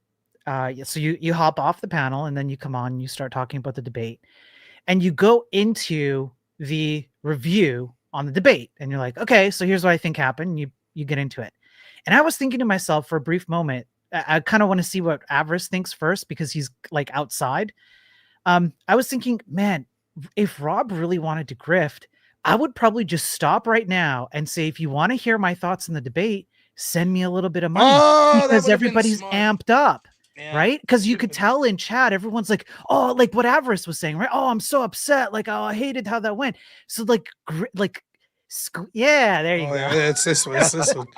So you hop off the panel and then you come on and you start talking about the debate, and you go into the review on the debate, and you're like, okay, so here's what I think happened. You get into it, and I was thinking to myself for a brief moment. I kind of want to see what Avarice thinks first because he's like outside. I was thinking, man, if Rob really wanted to grift, I would probably just stop right now and say, if you want to hear my thoughts in the debate, send me a little bit of money, Oh, that because would have been everybody's smart. amped up. Yeah. Right? Because you Should've could been. tell in chat, everyone's like, oh, like what Avarice was saying, right? Oh, I'm so upset. Like, oh, I hated how that went. So yeah, there you Oh, go. yeah, it's this one. It's this one.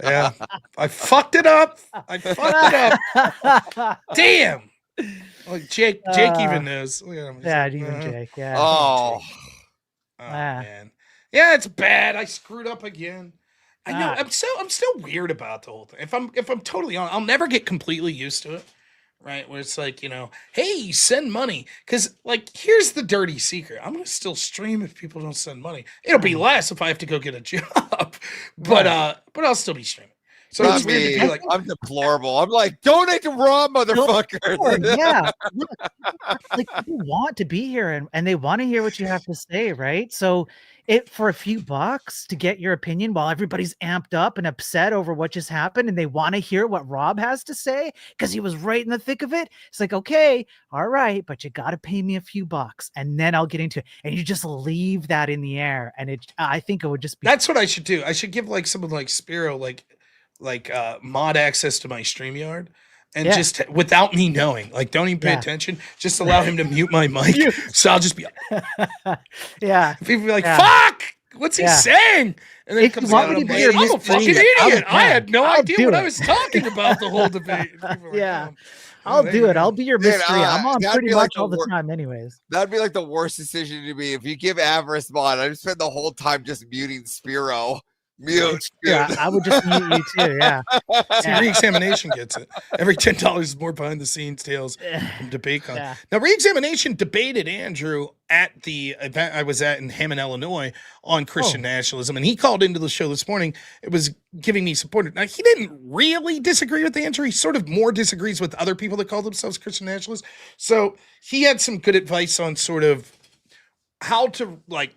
Yeah. I fucked it up. Damn. Like Jake even knows. Look at him. He's Yeah, like, even "Uh-huh." Jake. Yeah. Oh, Man. Yeah, it's bad. I screwed up again. I know. Ah. I'm still weird about the whole thing. If I'm totally honest, I'll never get completely used to it. Right? Where it's like, hey, send money. Because, like, here's the dirty secret. I'm gonna still stream if people don't send money. It'll be less if I have to go get a job. But I'll still be streaming. So not it's weird to me. be like, I'm deplorable. I'm like, donate to Raw, motherfucker. Yeah. Look, like people want to be here and they want to hear what you have to say, right? So for a few bucks to get your opinion while everybody's amped up and upset over what just happened and they want to hear what Rob has to say because he was right in the thick of it. It's like, okay, all right, but you got to pay me a few bucks and then I'll get into it. And you just leave that in the air. And I think it would just be. That's what I should do. I should give like someone like Spiro mod access to my StreamYard and just without me knowing, like don't even pay attention, just allow him to mute my mic. So I'll just be yeah. People be like, fuck, what's he saying? And then If it comes you want out, me to I'm be like, your I'm a Mr. fucking Idiot, idiot. I had no I'll idea do what I it. was talking about the whole debate. Yeah. "Oh, I'll there do you it. go." I'll be your Dude, mystery. I'm on that'd pretty be much like the all the wor- time anyways. That'd be like the worst decision to me if you give Avarice mod. I'd spend the whole time just muting Spiro. Mute. Yeah, I would just mute you too. Yeah. See, Reexamination gets it. Every $10 is more behind the scenes tales from DebateCon. Yeah. Now, Reexamination debated Andrew at the event I was at in Hammond, Illinois on Christian nationalism, and he called into the show this morning. It was giving me support. Now, he didn't really disagree with Andrew. He sort of more disagrees with other people that call themselves Christian nationalists. So he had some good advice on sort of how to, like,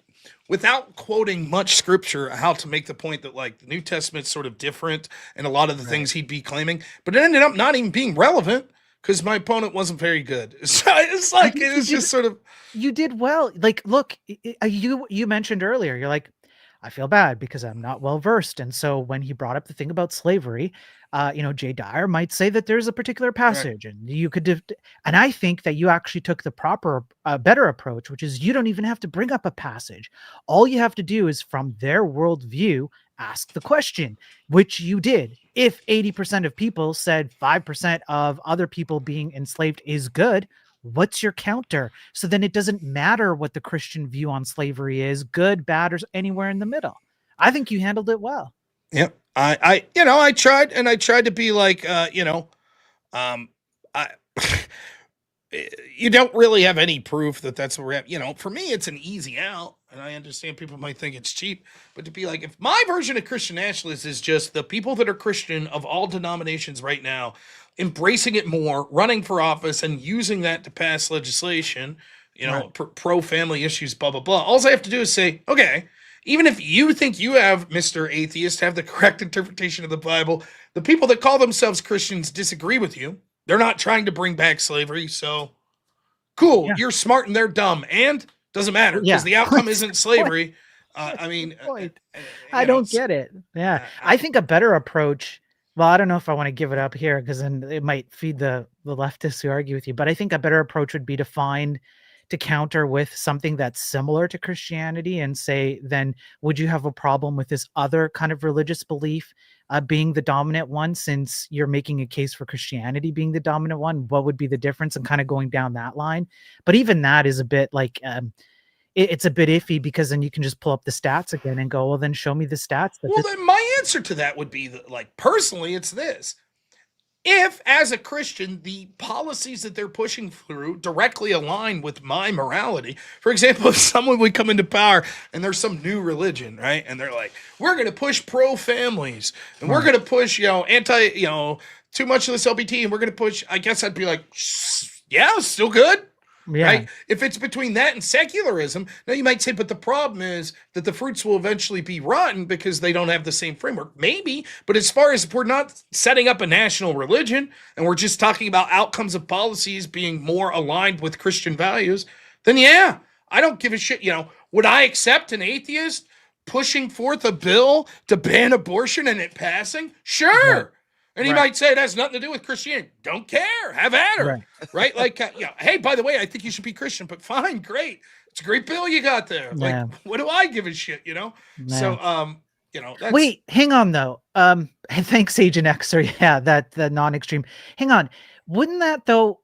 without quoting much scripture, how to make the point that like the New Testament's sort of different and a lot of the things he'd be claiming, but it ended up not even being relevant because my opponent wasn't very good. So it's like, it was just sort of. You did well. Like, look, you mentioned earlier, you're like, I feel bad because I'm not well versed. And so when he brought up the thing about slavery, Jay Dyer might say that there's a particular passage and you could, and I think that you actually took the proper, better approach, which is you don't even have to bring up a passage. All you have to do is from their worldview, ask the question, which you did. If 80% of people said 5% of other people being enslaved is good, what's your counter? So then it doesn't matter what the Christian view on slavery is, good, bad, or anywhere in the middle. I think you handled it well. Yep. I tried to be like, you don't really have any proof that that's where we're at. For me, it's an easy out. And I understand people might think it's cheap, but to be like, if my version of Christian nationalists is just the people that are Christian of all denominations right now, embracing it more, running for office and using that to pass legislation, pro-family issues, blah, blah, blah. All I have to do is say, okay, even if you think you have, Mr. Atheist, have the correct interpretation of the Bible, the people that call themselves Christians disagree with you. They're not trying to bring back slavery, so cool. Yeah. You're smart and they're dumb, and doesn't matter because the outcome isn't slavery. I don't get it. Yeah, I think a better approach. Well, I don't know if I want to give it up here because then it might feed the leftists who argue with you. But I think a better approach would be to counter with something that's similar to Christianity and say, then would you have a problem with this other kind of religious belief being the dominant one, since you're making a case for Christianity being the dominant one? What would be the difference, and kind of going down that line? But even that is a bit like, it's a bit iffy because then you can just pull up the stats again and go, well, then show me the stats. Well, then my answer to that would be that, like, personally, it's this. If, as a Christian, the policies that they're pushing through directly align with my morality, for example, if someone would come into power and there's some new religion, right? And they're like, we're going to push pro-families and we're going to push, too much of this LBT, and we're going to push, I guess I'd be like, yeah, still good. Yeah. Right? If it's between that and secularism, now you might say, but the problem is that the fruits will eventually be rotten because they don't have the same framework. Maybe, but as far as if we're not setting up a national religion and we're just talking about outcomes of policies being more aligned with Christian values, then yeah, I don't give a shit. Would I accept an atheist pushing forth a bill to ban abortion and it passing? Sure. Right. And he Right. might say it has nothing to do with Christianity. Don't care. Have at her. Right. Like, hey, by the way, I think you should be Christian, but fine, great. It's a great bill you got there. Yeah. Like, what do I give a shit, So, that's, Wait, hang on though. Thanks, Agent Xer. Yeah, that the non-extreme. Hang on. Wouldn't that though?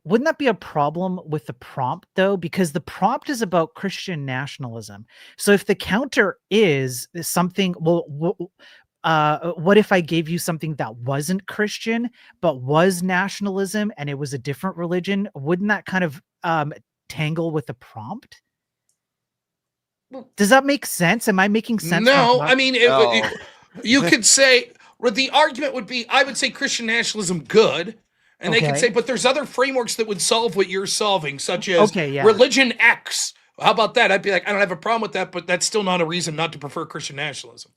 Wouldn't that be a problem with the prompt though? Because the prompt is about Christian nationalism. So if the counter is something, what if I gave you something that wasn't Christian but was nationalism and it was a different religion? Wouldn't that kind of tangle with the prompt? Does that make sense? Am I making sense? No, I mean, you could say, well, the argument would be, I would say Christian nationalism good, and they could say, but there's other frameworks that would solve what you're solving, such as religion X. How about that? I'd be like, I don't have a problem with that, but that's still not a reason not to prefer Christian nationalism.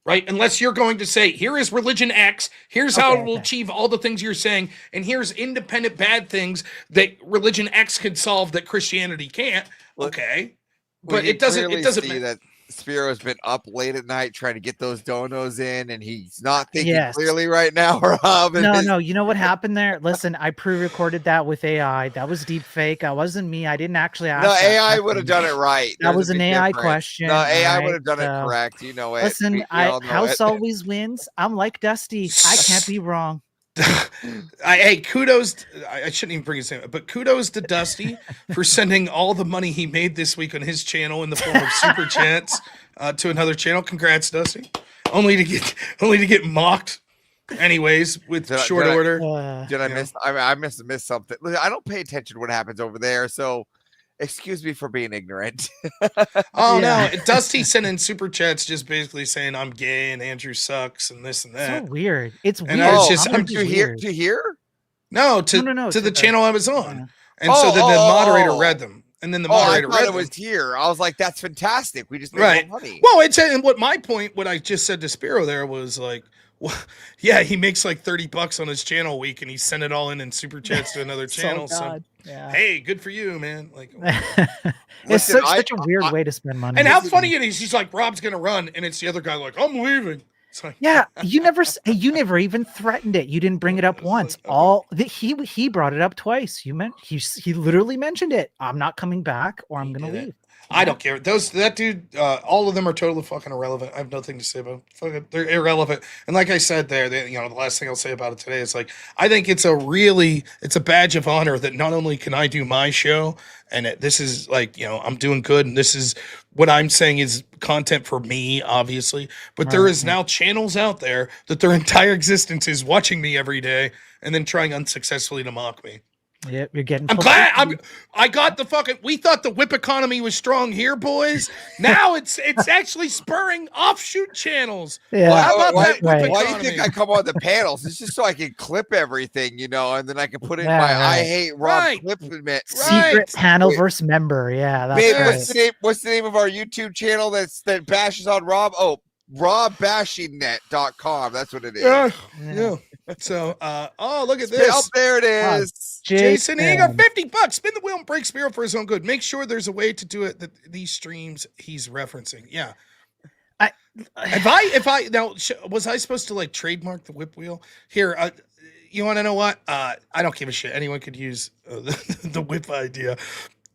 Right? Unless you're going to say, here is religion X, here's how it will achieve all the things you're saying, and here's independent bad things that religion X can solve that Christianity can't. Okay. But it doesn't see that Spiro's been up late at night trying to get those donos in, and he's not thinking clearly right now, Rob. No, you know what happened there? Listen, I pre-recorded that with AI. That was deep fake. That wasn't me. I didn't actually ask. No, AI would have done it right. That was an AI question. No, AI would have done it correct. You know it. Listen, House always wins. I'm like Dusty. I can't be wrong. Hey, kudos. I shouldn't even bring his name, but kudos to Dusty for sending all the money he made this week on his channel in the form of super chats to another channel. Congrats, Dusty. Only to get mocked. Anyways, with short order. Did I miss? I must have missed something. I don't pay attention to what happens over there, so excuse me for being ignorant. No, Dusty sent in super chats just basically saying I'm gay and Andrew sucks and this and that. So weird. It's weird. And I was just, to hear? No, to the channel I was on. And so then the moderator read them. And then the moderator I thought read it was here. I was like, that's fantastic. We just made more money. Well, and what I just said to Spiro there was like, well, yeah, he makes like $30 on his channel a week, and he sent it all in super chats to another channel. So, hey, good for you, man. Like, it's such a weird way to spend money. And how funny it is! He's like, Rob's gonna run, and it's the other guy like, I'm leaving. It's like, yeah, you never even threatened it. You didn't bring it up once. He brought it up twice. He literally mentioned it. I'm not coming back, or I'm gonna leave. I don't care. That dude, all of them are totally fucking irrelevant. I have nothing to say about them. They're irrelevant. And like I said there, the last thing I'll say about it today is like, I think it's a badge of honor that not only can I do my show, and this is like, I'm doing good, and this is what I'm saying is content for me, obviously, but there is now channels out there that their entire existence is watching me every day and then trying unsuccessfully to mock me. Yep, you're getting. I'm glad. I got the fucking. We thought the whip economy was strong here, boys. Now it's actually spurring offshoot channels. Yeah. Well, how about that whip Why do economy? you think I come on the panels? It's just so I can clip everything, and then I can put in my I hate Rob clip secret panel versus member. Yeah, that's right. What's the name of our YouTube channel that bashes on Rob? Oh, robbashingnet.com. That's what it is. Yeah. So, look at this. Up there it is. Jason Eager, $50. Spin the wheel and break Spiro for his own good. Make sure there's a way to do it that these streams he's referencing. Yeah. Was I supposed to like trademark the whip wheel? Here, you want to know what? I don't give a shit. Anyone could use the whip idea.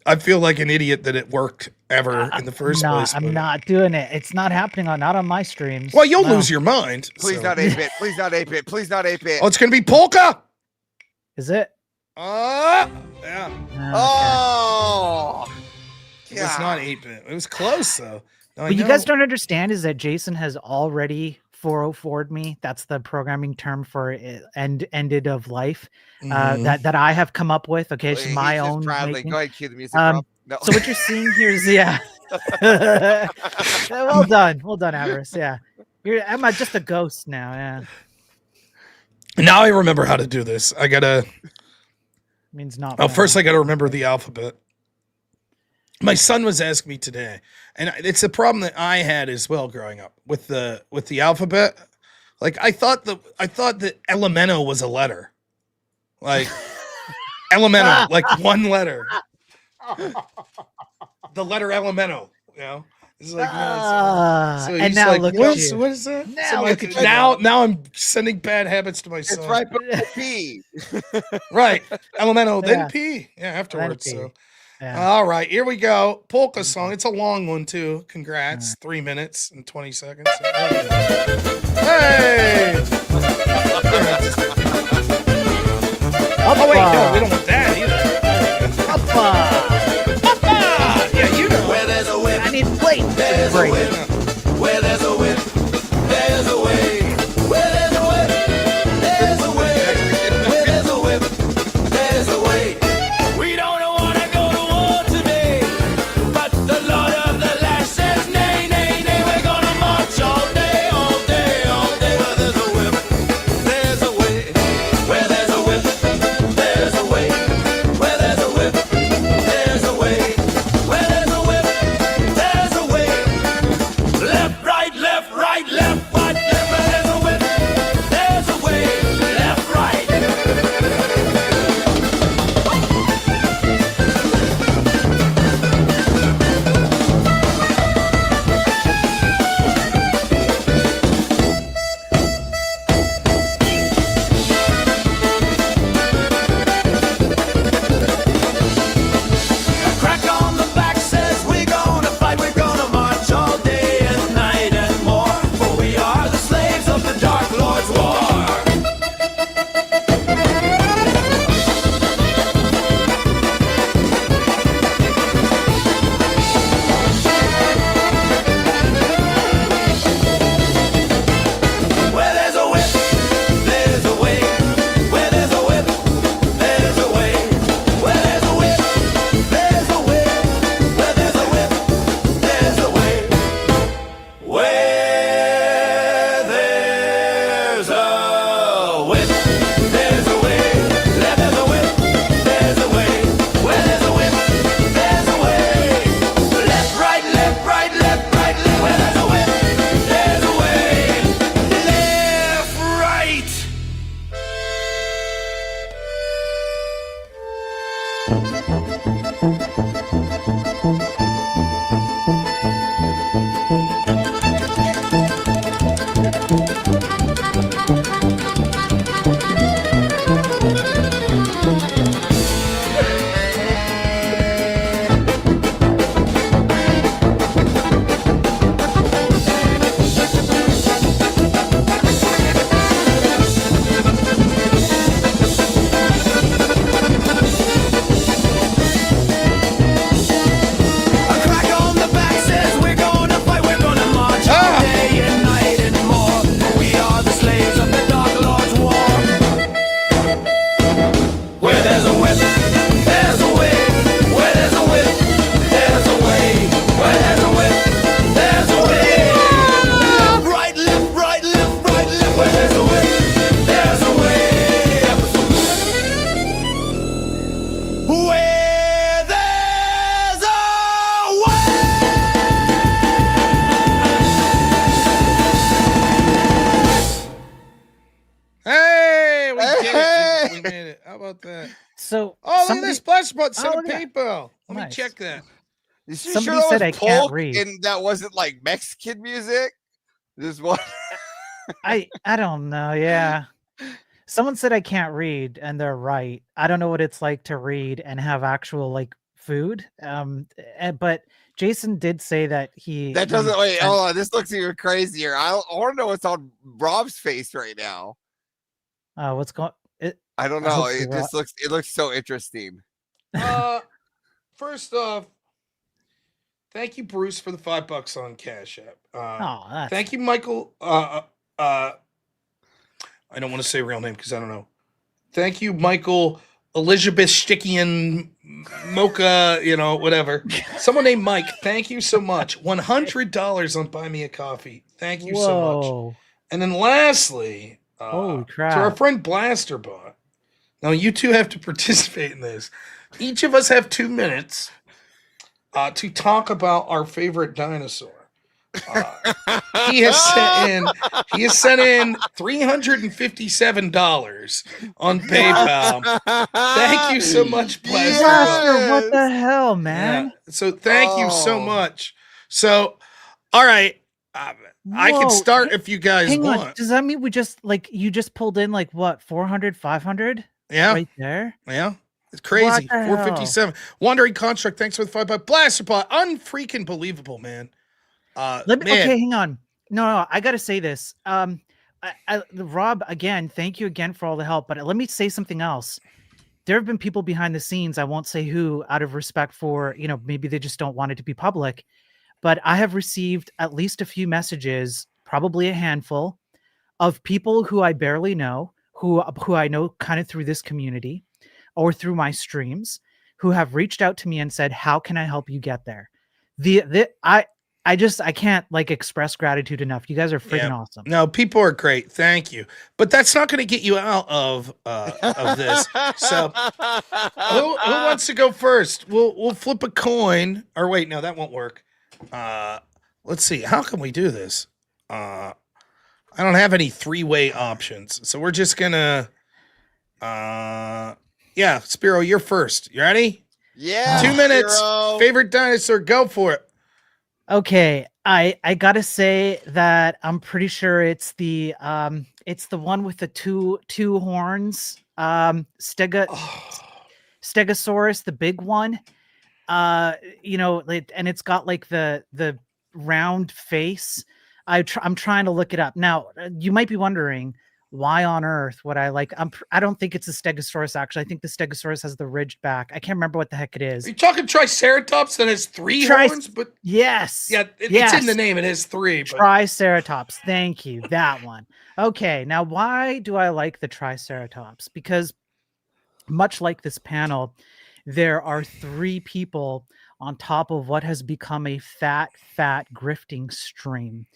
I feel like an idiot that it worked ever in the first place. I'm not doing it. It's not happening not on my streams. Well, you'll lose your mind. Please not 8-bit. Please not 8-bit. Please not 8-bit. Oh, it's gonna be polka. Is it? Yeah. Oh. It was not 8-bit. It was close though. What you guys don't understand is that Jason has already 404'd me. That's the programming term for ended of life that I have come up with. Okay, it's my own. Go ahead, cue the music. No. So what you're seeing here is well done, Avarice. Yeah, I'm just a ghost now. Yeah. Now I remember how to do this. I gotta. Means not. Oh, first I gotta remember the alphabet. My son was asking me today, and it's a problem that I had as well growing up with the alphabet. Like I thought that Elemento was a letter, like Elemento, like one letter. the letter Elemento. You know, it's like so and he's now like, look what at is you. that? Now So look at you. now I'm sending bad habits to my son. It's right before P. Right, Elemento, then Yeah. P. Yeah, afterwards. P. So. Yeah. All right, here we go. Polka song. It's a long one too. Congrats. 3 minutes and 20 seconds. Hey! Oh wait, no, we don't want that either. Papa! Yeah, you know. Where there's a whip, I need plates. there's a Break. whip. Where there's a whip, there's a way. Where there's a whip, there's a way. Where there's a whip, there's a way. We don't wanna go to war today, but the Lord of the Land says nay, nay, nay. We're gonna march all day, all day, all day. Where there's a whip, there's a way. Where there's a whip, there's a way. Where there's a whip, there's a way. Where there's a whip, there's a way. Left, right, left, right, left, right, left. Where there's a whip, there's a way. Left, right. Crack on the back says we're gonna fight, we're gonna march all day and night and more, for we are the slaves of the Dark Lord's war. Where there's a whip, there's a way. Where there's a whip, there's a way. Where there's a whip, there's a way. Where there's a whip, there's a way. Where there's a whip, there's a way. Left there's a whip, there's a way. Where there's a whip, there's a way. Left, right, left, right, left, right, left. Where there's a whip, there's a way. Left, right. A crack on the back says we're gonna fight, we're gonna march all day and night and more. For we are the slaves of the Dark Lord's war. Where there's a whip, there's a way. Where there's a whip, there's a way. Where there's a whip, there's a way. Right, left, right, left, right, left. Where there's a whip, there's a way. Where there's a way. Hey, we did Hey! it. We made it. How about that? So Oh, look at somebody, this splash button. Send Oh, a look at that. PayPal. Let me Nice. check that. You Somebody sure that said was I can't polk read. and that wasn't like Mexican music? This one. I don't know. Yeah. Someone said I can't read, and they're right. I don't know what it's like to read and have actual like food. But Jason did say that That doesn't wait. spent- Hold on. This looks even crazier. I want to know what's on Rob's face right now. what's going? I don't I know. hope It you're just looks. It looks so interesting. First off, thank you, Bruce, for the $5 on Cash App. Oh, that's Thank you, Michael. I don't want to say real name because I don't know. Thank you, Michael Elizabeth Stickian Mocha, whatever. Someone named Mike. Thank you so much. $100 on Buy Me a Coffee. Thank you so much. Whoa. And then lastly, Holy to our crap. friend Blasterbot. Now you two have to participate in this. Each of us have 2 minutes to talk about our favorite dinosaur. He has sent in $357 on PayPal. Thank you so much, Plaster. Blaster, what the hell, man? Yeah. So thank you so much. So, all right, I can Whoa, start if you guys Hang on. want. Does that mean we just you just pulled in like what 400, 500? Yeah, Right there. yeah. It's crazy. the hell? 457. Wandering Construct, thanks for the $5. Blaster Pot, unfreaking believable, man. Okay, hang on. No, I gotta say this. Rob, again, thank you again for all the help. But let me say something else. There have been people behind the scenes. I won't say who, out of respect for maybe they just don't want it to be public. But I have received at least a few messages, probably a handful, of people who I barely know, who I know kind of through this community or through my streams, who have reached out to me and said, "How can I help you get there?" I can't express gratitude enough. You guys are freaking awesome. No, people are great. Thank you. But that's not going to get you out of this. So who wants to go first? We'll flip a coin. Or wait, no, that won't work. Let's see. How can we do this? I don't have any three-way options. So we're just gonna Spiro, you're first. You ready? Yeah. 2 minutes. Spiro. Favorite dinosaur, go for it. Okay, I gotta say that I'm pretty sure it's the one with the two horns, Stegosaurus, the big one. And it's got like the round face. I'm trying to look it up now. You might be wondering why on earth would I like? I don't think it's a Stegosaurus. Actually, I think the Stegosaurus has the ridged back. I can't remember what the heck it is. Are you talking Triceratops that has three horns? But yes, it's in the name. It has three. But... Triceratops. Thank you. That one. Okay. Now, why do I like the Triceratops? Because much like this panel, there are three people on top of what has become a fat grifting stream.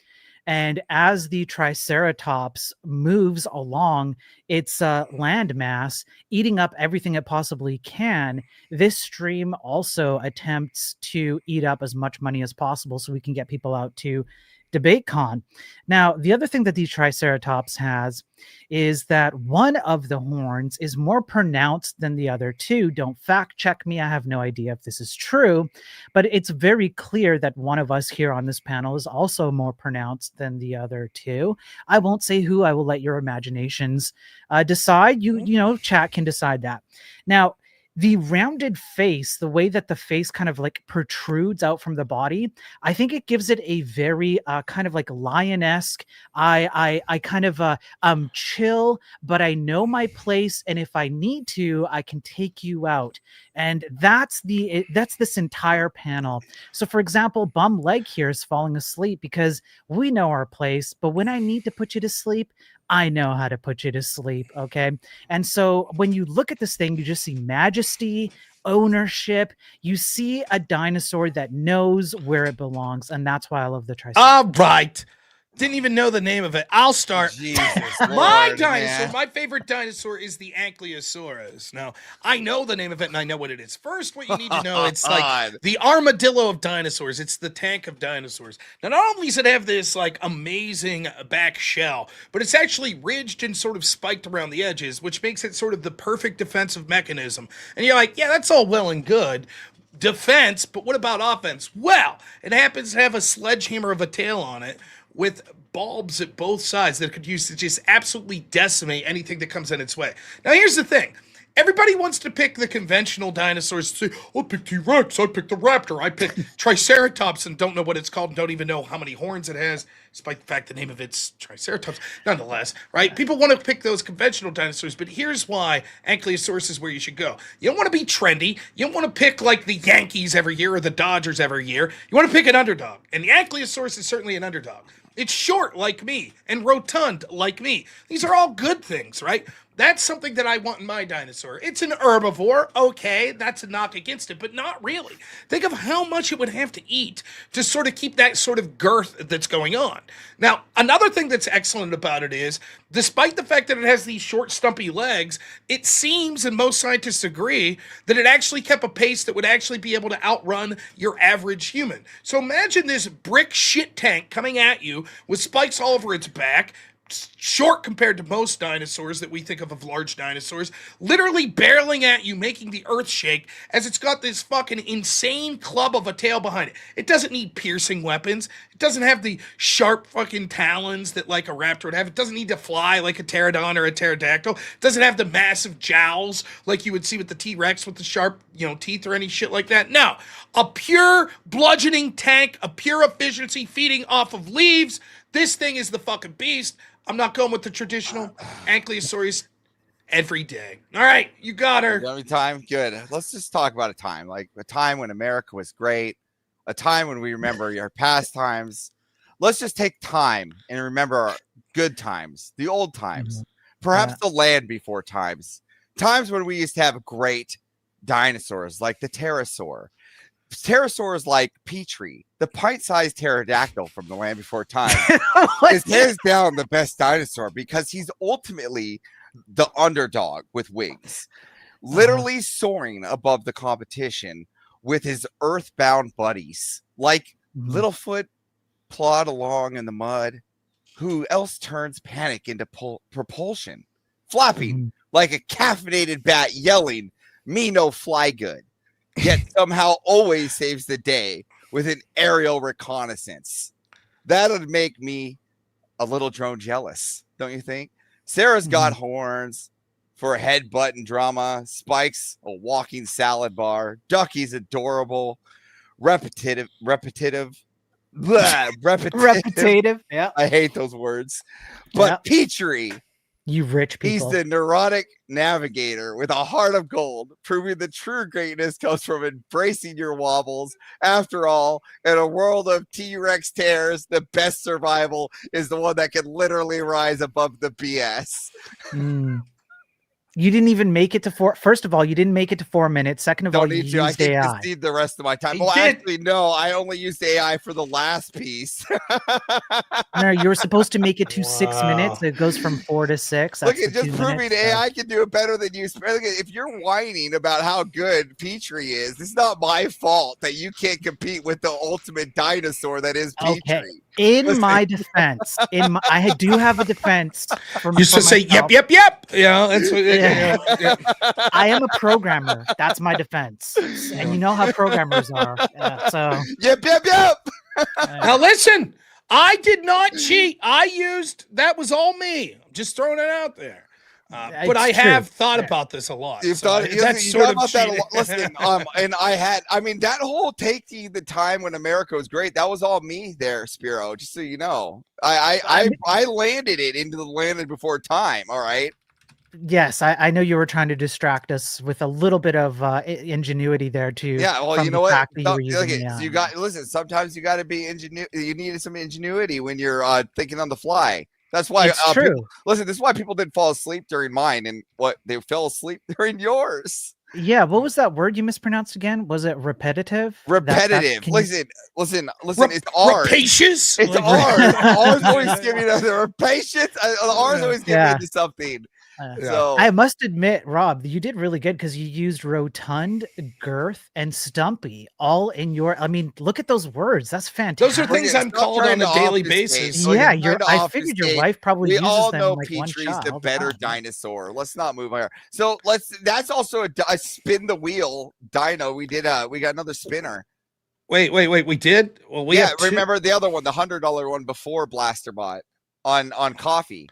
And as the Triceratops moves along its land mass, eating up everything it possibly can, this stream also attempts to eat up as much money as possible so we can get people out to DebateCon. Now, the other thing that the Triceratops has is that one of the horns is more pronounced than the other two. Don't fact check me. I have no idea if this is true, but it's very clear that one of us here on this panel is also more pronounced than the other two. I won't say who. I will let your imaginations decide. Chat can decide that. Now, the rounded face, the way that the face kind of like protrudes out from the body, I think it gives it a very kind of like lion-esque. I kind of chill, but I know my place, and if I need to, I can take you out. And that's this entire panel. So, for example, Bum Leg here is falling asleep because we know our place, but when I need to put you to sleep, I know how to put you to sleep, okay? And so when you look at this thing, you just see majesty, ownership. You see a dinosaur that knows where it belongs, and that's why I love the Triceratops. All right. Didn't even know the name of it. I'll start. Jesus, My Lord, dinosaur, man. my favorite dinosaur is the Ankylosaurus. Now, I know the name of it and I know what it is. First, what you need to know, it's like the armadillo of dinosaurs. It's the tank of dinosaurs. Now, not only does it have this like amazing back shell, but it's actually ridged and sort of spiked around the edges, which makes it sort of the perfect defensive mechanism. And you're like, yeah, that's all well and good. Defense, but what about offense? Well, it happens to have a sledgehammer of a tail on it with bulbs at both sides that it could use to just absolutely decimate anything that comes in its way. Now, here's the thing. Everybody wants to pick the conventional dinosaurs. Say, I picked T-Rex, I picked the raptor, I picked Triceratops, and don't know what it's called, and don't even know how many horns it has, despite the fact the name of it's Triceratops. Nonetheless, right? People want to pick those conventional dinosaurs, but here's why Ankylosaurus is where you should go. You don't want to be trendy. You don't want to pick like the Yankees every year or the Dodgers every year. You want to pick an underdog, and the Ankylosaurus is certainly an underdog. It's short like me and rotund like me. These are all good things, right? That's something that I want in my dinosaur. It's an herbivore. Okay, that's a knock against it, but not really. Think of how much it would have to eat to sort of keep that sort of girth that's going on. Now, another thing that's excellent about it is, despite the fact that it has these short, stumpy legs, it seems, and most scientists agree, that it actually kept a pace that would actually be able to outrun your average human. So imagine this brick shit tank coming at you with spikes all over its back, short compared to most dinosaurs that we think of large dinosaurs, literally barreling at you, making the earth shake as it's got this fucking insane club of a tail behind it. It doesn't need piercing weapons. It doesn't have the sharp fucking talons that like a raptor would have. It doesn't need to fly like a pterodon or a pterodactyl. It doesn't have the massive jowls like you would see with the T-Rex with the sharp, teeth or any shit like that. No, a pure bludgeoning tank, a pure efficiency feeding off of leaves. This thing is the fucking beast. I'm not going with the traditional Ankylosaurus every day. All right, you got her. Every time, good. Let's just talk about a time, like a time when America was great, a time when we remember your past times. Let's just take time and remember our good times, the old times, perhaps the land before times when we used to have great dinosaurs like the pterosaur. Pterosaurs like Petrie, the pint-sized pterodactyl from the land before time, is hands down the best dinosaur because he's ultimately the underdog with wings, literally soaring above the competition with his earthbound buddies, like Littlefoot plod along in the mud. Who else turns panic into propulsion, flapping like a caffeinated bat, yelling, "Me no fly good." Yet somehow always saves the day with an aerial reconnaissance. That would make me a little drone jealous, don't you think? Sarah's got horns for a headbutt and drama. Spike's a walking salad bar. Ducky's adorable. Repetitive. Yeah. I hate those words. But Petrie, you rich people. He's the neurotic navigator with a heart of gold, proving the true greatness comes from embracing your wobbles. After all, in a world of T-Rex tears, the best survival is the one that can literally rise above the BS. You didn't even make it to 4. First of all, you didn't make it to 4 minutes. Second of all, you I used can AI. concede the rest of my time. Well, actually, no. I only used AI for the last piece. No, you were supposed to make it to 6 minutes. It goes from 4 to 6. Look at just proving AI can do it better than you. Look, if you're whining about how good Petrie is, it's not my fault that you can't compete with the ultimate dinosaur that is Petrie. Okay. In my defense, I do have a defense. You should say yep. Yeah, that's what. Yeah. I am a programmer. That's my defense, and you know how programmers are. So yep. Now listen, I did not cheat. That was all me. I'm just throwing it out there. But I have thought about this a lot. You've so thought that's sort of about that a lot. Listen, and I mean, that whole taking the time when America was great, that was all me there, Spiro. Just so you know, I landed it into the landed before time. All right. Yes, I know you were trying to distract us with a little bit of ingenuity there too. Yeah, well, you know what? Sometimes you got to be you need some ingenuity when you're thinking on the fly. That's why it's true. This is why people didn't fall asleep during mine, and they fell asleep during yours. Yeah, what was that word you mispronounced again? Was it repetitive? Repetitive. Listen. It's ours. Rapacious. It's ours. Ours always give me the rapacious. Ours always give me into something. So I must admit, Rob, you did really good because you used rotund, girth, and stumpy all in your. I mean, look at those words. That's fantastic. Those are things I'm called on a daily basis. Yeah, I figured your wife probably uses them. We all know Petrie's the better dinosaur. Let's not move on. So that's also a spin the wheel dino. We got another spinner. Wait. We did. Well, remember the other one, the $100 one before Blasterbot on coffee.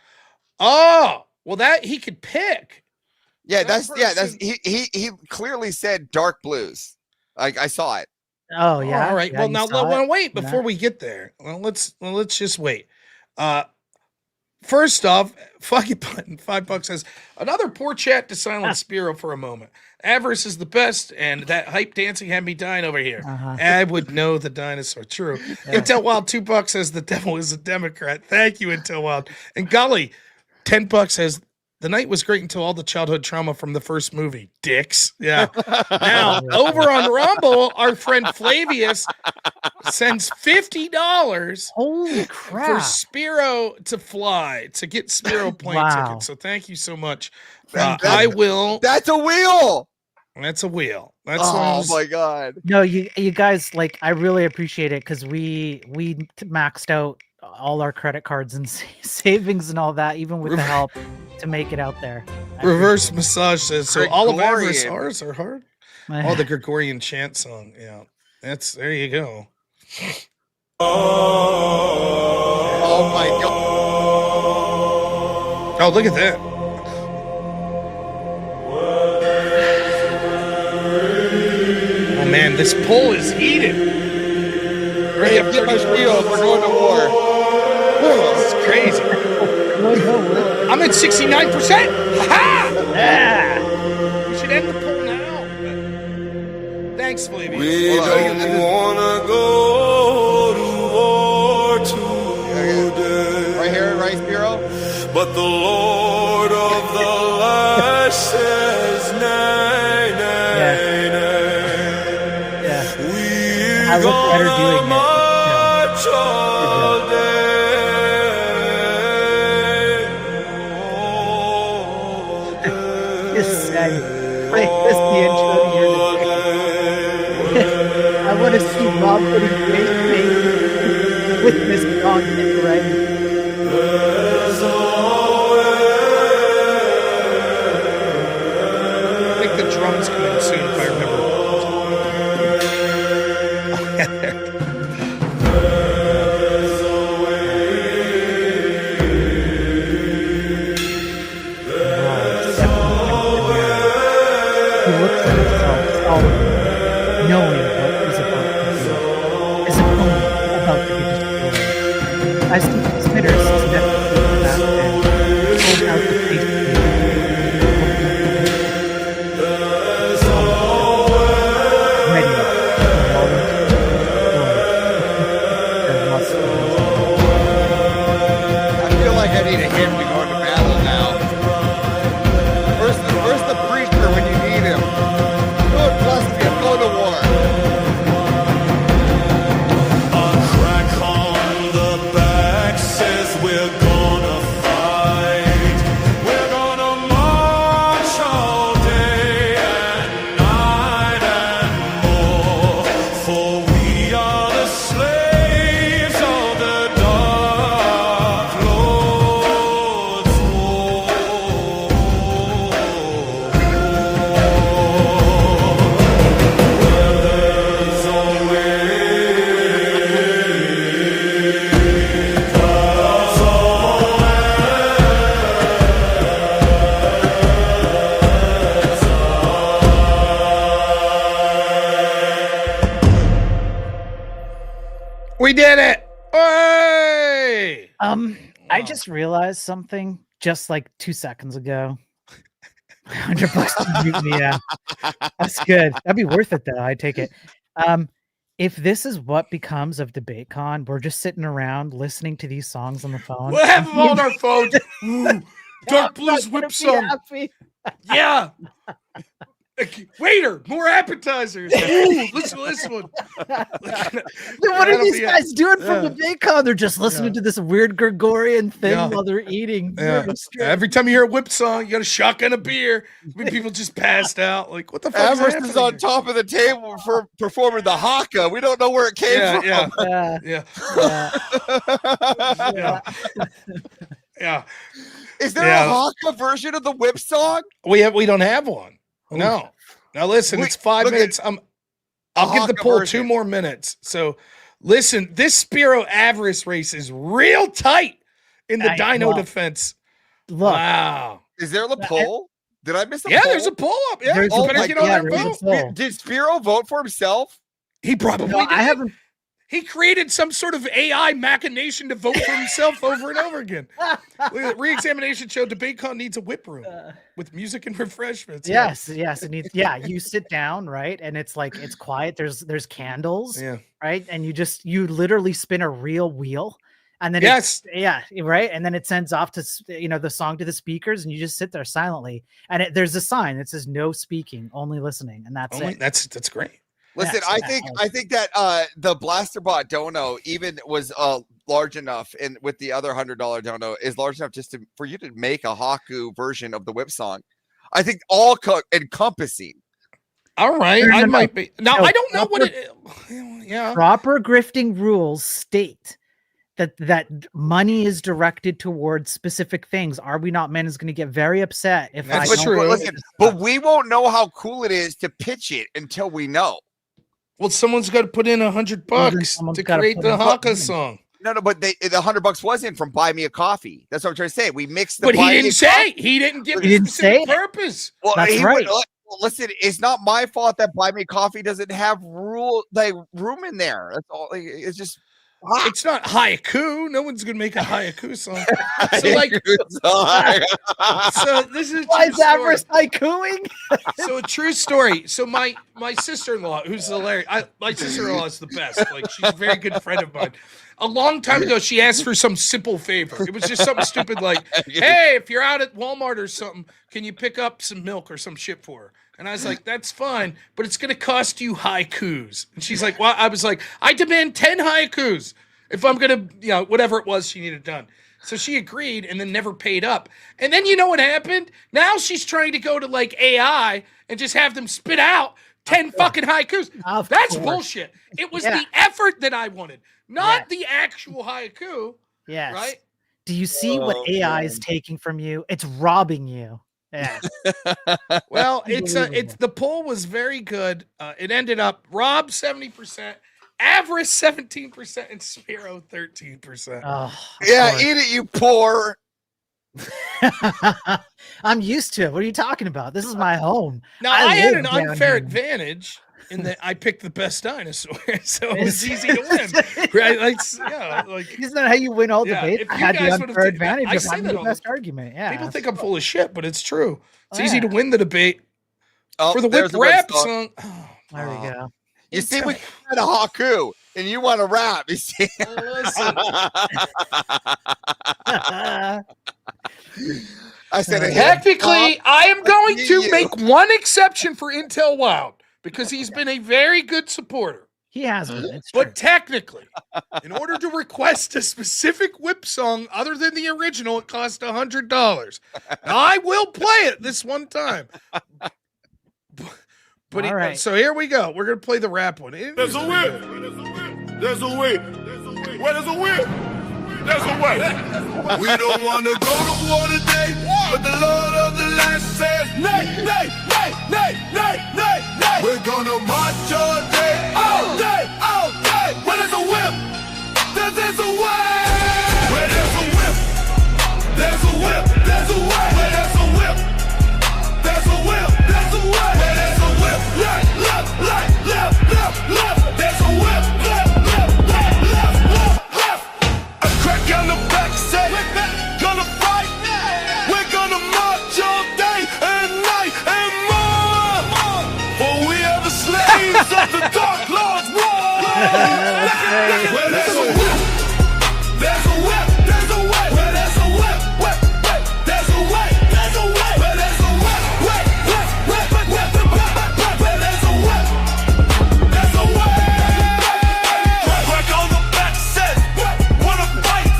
Oh. Well, that he could pick. Yeah, he clearly said dark blues. I saw it. Oh yeah. All right. Yeah, well, now wait before we get there. Well, let's just wait. First off, fucking button $5 says another poor chat to silence Spiro for a moment. Avarice is the best, and that hype dancing had me dying over here. I would know the dinosaur. True. Intel Wild $2 says the devil is a Democrat. Thank you, Intel Wild. And golly, $10 says The night was great until all the childhood trauma from the first movie. Dicks. Yeah. Now, over on Rumble, our friend Flavius sends $50 Holy for crap. Spiro to fly, to get Spiro plane Wow. tickets. So thank you so much. That's a wheel. That's a wheel. That's Oh my god. No, you guys, like, I really appreciate it because we maxed out all our credit cards and savings and all that, even with the help to make it out there. Reverse Massage says, so all of Avarice Gregorian. ours are hard. Oh, the Gregorian chant song. Yeah. There you go. Oh my god. Oh, look at that. Oh man, this poll is heated. Ready up Get my spiel. We're going to war. This is crazy. I'm at 69%. Ha! Yeah. We should end the poll now. Thanks, Flavius. We don't wanna go to war today. Right here, right, Spiro? But the Lord of the light says, nay, nay, nay. Yeah. We I look better gonna doing it. march all day. Just say, wait, this the intro to your I want to see Rob putting face paint with this song getting ready. I think the drums come in soon, if I remember. He looks at himself, knowing what he's about to do. His opponent about to be destroyed. I see Spitters step to the back and hold out the face paint. Ready for the moment to destroy. I feel like I need a hymn to go into battle now. Where's the preacher when you need him? Lord bless me, I'm going to war. A crack on the back says we're gonna fight. We're gonna march all day and night and more. For we are the slaves of the dark Lord's We did it! Hey! I just realized something just like 2 seconds ago. $100 to mute me, yeah. That's good. That'd be worth it though. I take it. If this is what becomes of DebateCon, we're just sitting around listening to these songs on the phone. We'll have them on our phones. Ooh, Dark Blues whip song. Yeah. Waiter, more appetizers. Ooh, listen to this one. What are these guys doing from DebateCon? They're just listening to this weird Gregorian thing while they're eating. Every time you hear a whip song, you got a shotgun of beer. I mean, people just passed out. Like, what the fuck is Avarice happening is on here? top of the table for performing the haka. We don't know where it came from. Yeah. Is there a haka version of the whip song? We don't have one. No. Now listen, it's 5 minutes. I'll give the haka poll version. 2 more minutes. So listen, this Spiro Avarice race is real tight in the Dino defense. Look. Wow. Is there a poll? Did I miss a Yeah, poll? there's a poll up. Yeah, There's you a- better get on there and vote. Did Spiro vote for himself? He probably No, did. I haven't. He created some sort of AI machination to vote for himself over and over again. Re-examination showed DebateCon needs a whip room with music and refreshments. Yes, it needs. Yeah, you sit down, right, and it's like it's quiet. There's candles, Yeah. right, and you literally spin a real wheel, and then Yes. right, and then it sends off to the song to the speakers, and you just sit there silently, and there's a sign that says no speaking, only listening, and that's it. That's great. Listen, Yes, I think that the Blaster Bot dono even was large enough, and with the other $100 dono is large enough just for you to make a Haku version of the whip song. I think all encompassing. All right, No, I no, might be. Now no, I don't know what it is. Yeah. Proper grifting rules state that money is directed towards specific things. Are We Not Men is going to get very upset if That's I true. don't. Listen, but we won't know how cool it is to pitch it until we know. Well, someone's got to put in $100 someone's to gotta create put the in Haka money. song. No, but the $100 was in from Buy Me a Coffee. That's what I'm trying to say. We mixed the. But he Buy Me didn't a say. Coffee- He didn't give He a didn't say specific it. purpose. Well, That's he right. Listen, it's not my fault that Buy Me Coffee doesn't have room in there. That's all. It's just. It's not haiku. No one's gonna make a haiku song. So like, so this is a Why true is Avarice story. haiku-ing? So a true story. So my sister-in-law, who's hilarious. My sister-in-law is the best. Like she's a very good friend of mine. A long time ago, she asked for some simple favor. It was just something stupid like, "Hey, if you're out at Walmart or something, can you pick up some milk or some shit for her?" And I was like, "That's fine, but it's gonna cost you haikus." And she's like, "Well," I was like, "I demand 10 haikus if I'm gonna, whatever it was she needed done." So she agreed and then never paid up. And then you know what happened? Now she's trying to go to like AI and just have them spit out 10 fucking haikus. That's course. bullshit. It was Yeah. the effort that I wanted, not the actual haiku. Yes. Right? Do you see what AI is taking from you? It's robbing you. Yeah. Well, it's the poll was very good. It ended up Rob 70%, Avarice 17%, and Spiro 13%. Oh, Yeah, eat it, you poor. I'm used to it. What are you talking about? This is my home. Now I had live an down unfair here. advantage in that I picked the best dinosaur, so it was easy to win. Right? Isn't that how you win all Yeah, debates? if I you had the guys would've unfair taken that- advantage I of say having that the all the best argument. Yeah. People think I'm full of shit, but it's true. It's Oh, easy to yeah. win the debate. Oh, For the there's whip the rap song. song. There we go. You see, we had a Haku, and you want to rap. You see. I said, Technically, I am going to you. make one exception for Intel Wild because he's been a very good supporter. He has been. It's But true. technically, in order to request a specific whip song other than the original, it costs $100. Now, I will play it this one time. But All right. so here we go. We're gonna play the rap one. There's a whip. There's a whip. Where there's a whip? There's a way. We don't want to go to war today, but the Lord of the land says, nay, nay, nay, nay, nay, nay, nay. We're gonna march all day, all day, all day. Where there's a whip, there's a way. Where there's a whip, there's a whip, there's a way. Where there's a whip, there's a whip, there's a way. Where there's a whip, left, left, left, left, left, left. There's a whip, left, left, left, left, left, left. A crack on the back say, gonna fight. We're gonna march all day and night and more. For we are the slaves of the Dark Lord's war. Where there's a whip, there's a whip, there's a way. Where there's a whip, whip, whip, there's a way, there's a way. Where there's a whip, whip, whip, whip, whip, whip, whip, whip. Where there's a whip, there's a way. Crack on the back says, wanna fight.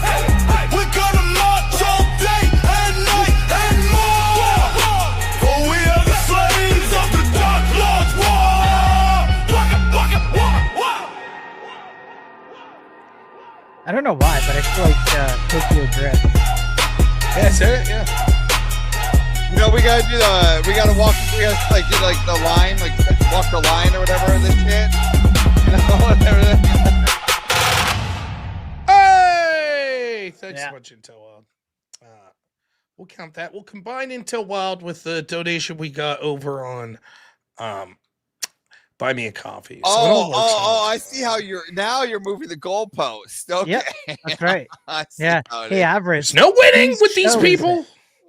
We're gonna march all day and night and more. For we are the slaves of the Dark Lord's war. Waka, waka, waka, waka. I don't know why, but I feel like Tokyo Drift. That's it. Yeah. You know, we gotta walk. We gotta like do like the line, like walk the line or whatever. This shit. You know, whatever. Hey, thanks Yeah. so much, Intel Wild. We'll count that. We'll combine Intel Wild with the donation we got over on Buy Me a Coffee. So it all works out. I see how you're moving the goalpost. Okay. Yep, that's right. I see Yeah. how it Hey, is. Average. There's no winning Whose with these show is people.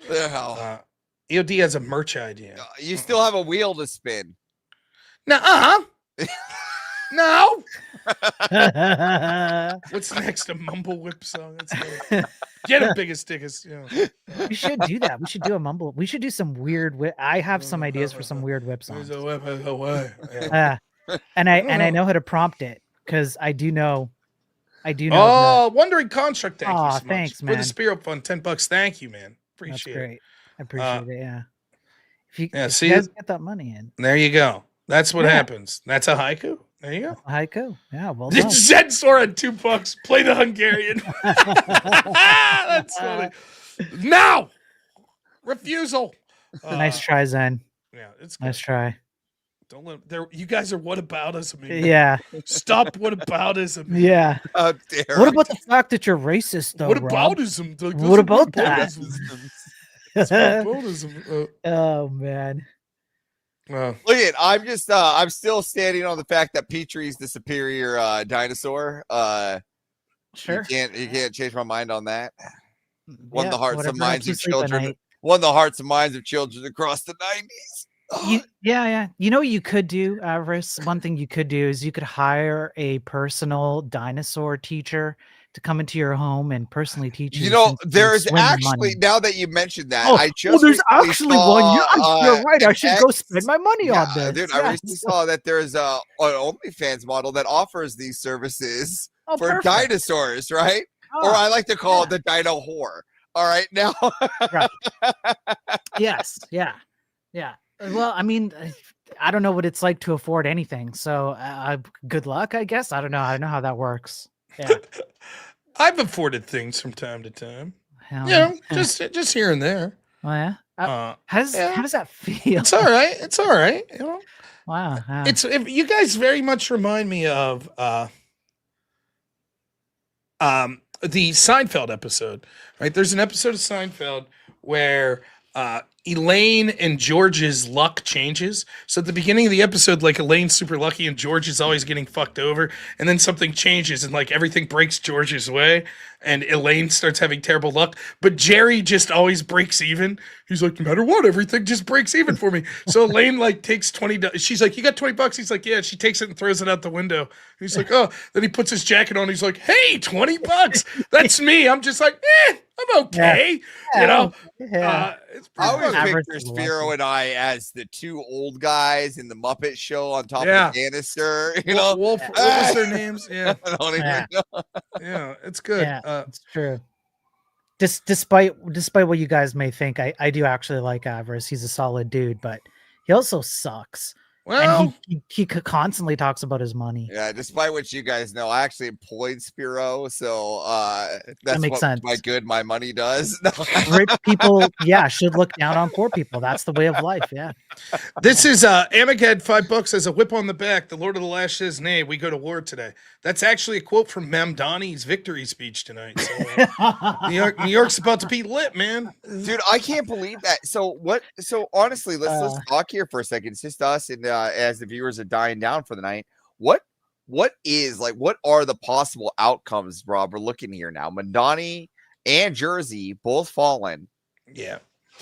it? The hell. EOD has a merch idea. You still have a wheel to spin. Nuh-uh. No. What's next? A mumble whip song? Get him, biggest dickest. Yeah. We should do that. We should do a mumble. We should do some weird whip. I have some ideas for some weird whip songs. There's a whip away. Yeah. And I know how to prompt it because I do know. Oh, Wondering Construct. Thank you Aw, so much thanks, for man. the Spirit Fund. $10. Thank you, man. That's Appreciate it. great. I appreciate it. Yeah. If you See, guys get that money in. there you go. That's what Yeah. happens. That's a haiku. There you go. Haiku. Yeah. Well done. Zensor had $2. Play the Hungarian. That's funny. Now, refusal. Nice try, Zen. Yeah, it's nice try. Don't let there. You guys are whataboutism. Yeah. Stop whataboutism. Yeah. How dare What about the fact that you're racist, though? Rob? Whataboutism? Like, What about that? It's whataboutism. Oh man. Look at, I'm still standing on the fact that Petrie's the superior dinosaur. Sure. You can't change my mind on that. Won Yeah, the hearts and whatever minds helps of you sleep at children. night. Won the hearts and minds of children across the 90s. Yeah. You know what you could do, Avarice? One thing you could do is you could hire a personal dinosaur teacher to come into your home and personally teach you. You know, some there's swim actually, money. now that you mentioned that, Oh, I just there's recently actually saw, one. You're right. I should go spend my money on yeah, this. dude, I recently saw that there's an OnlyFans model that offers these services for perfect. dinosaurs, right? Or I like to call it the dino whore. All right, now. Right. Yes. Yeah. Well, I mean, I don't know what it's like to afford anything. So good luck, I guess. I don't know. I don't know how that works. Yeah. I've afforded things from time to time. Hell, You know, just here and there. Oh, yeah. How does that feel? It's all right. It's all right. You know. Wow. It's if you guys very much remind me of the Seinfeld episode, right? There's an episode of Seinfeld where Elaine and George's luck changes. So at the beginning of the episode, like Elaine's super lucky and George is always getting fucked over, and then something changes and like everything breaks George's way, and Elaine starts having terrible luck. But Jerry just always breaks even. He's like, no matter what, everything just breaks even for me. So Elaine like takes $20. She's like, you got $20? He's like, yeah. She takes it and throws it out the window. He's like, oh. Then he puts his jacket on. He's like, hey, $20. That's me. I'm just like, I'm okay. Yeah. You know. Yeah. It's I pretty always fun. picture Spiro and I as the two old guys in the Muppet Show on top Yeah. of the canister. You know, Wolf. What was their names? Yeah. I don't even Yeah. know. Yeah, it's good. Yeah, it's true. Despite what you guys may think, I do actually like Avarice. He's a solid dude, but he also sucks. Well, And he constantly talks about his money. Yeah, despite what you guys know, I actually employed Spiro, so that's makes what sense. my money does. Rich people, yeah, should look down on poor people. That's the way of life. Yeah. this is Amagad, $5 as a whip on the back. The Lord of the Lash says, nay, we go to war today. That's actually a quote from Mamdani's victory speech tonight. So, New York's about to be lit, man. Dude, I can't believe that. So honestly, let's talk here for a second. It's just us and as the viewers are dying down for the night. What are the possible outcomes, Rob? We're looking here now. Mandani and Jersey both fallen. Yeah.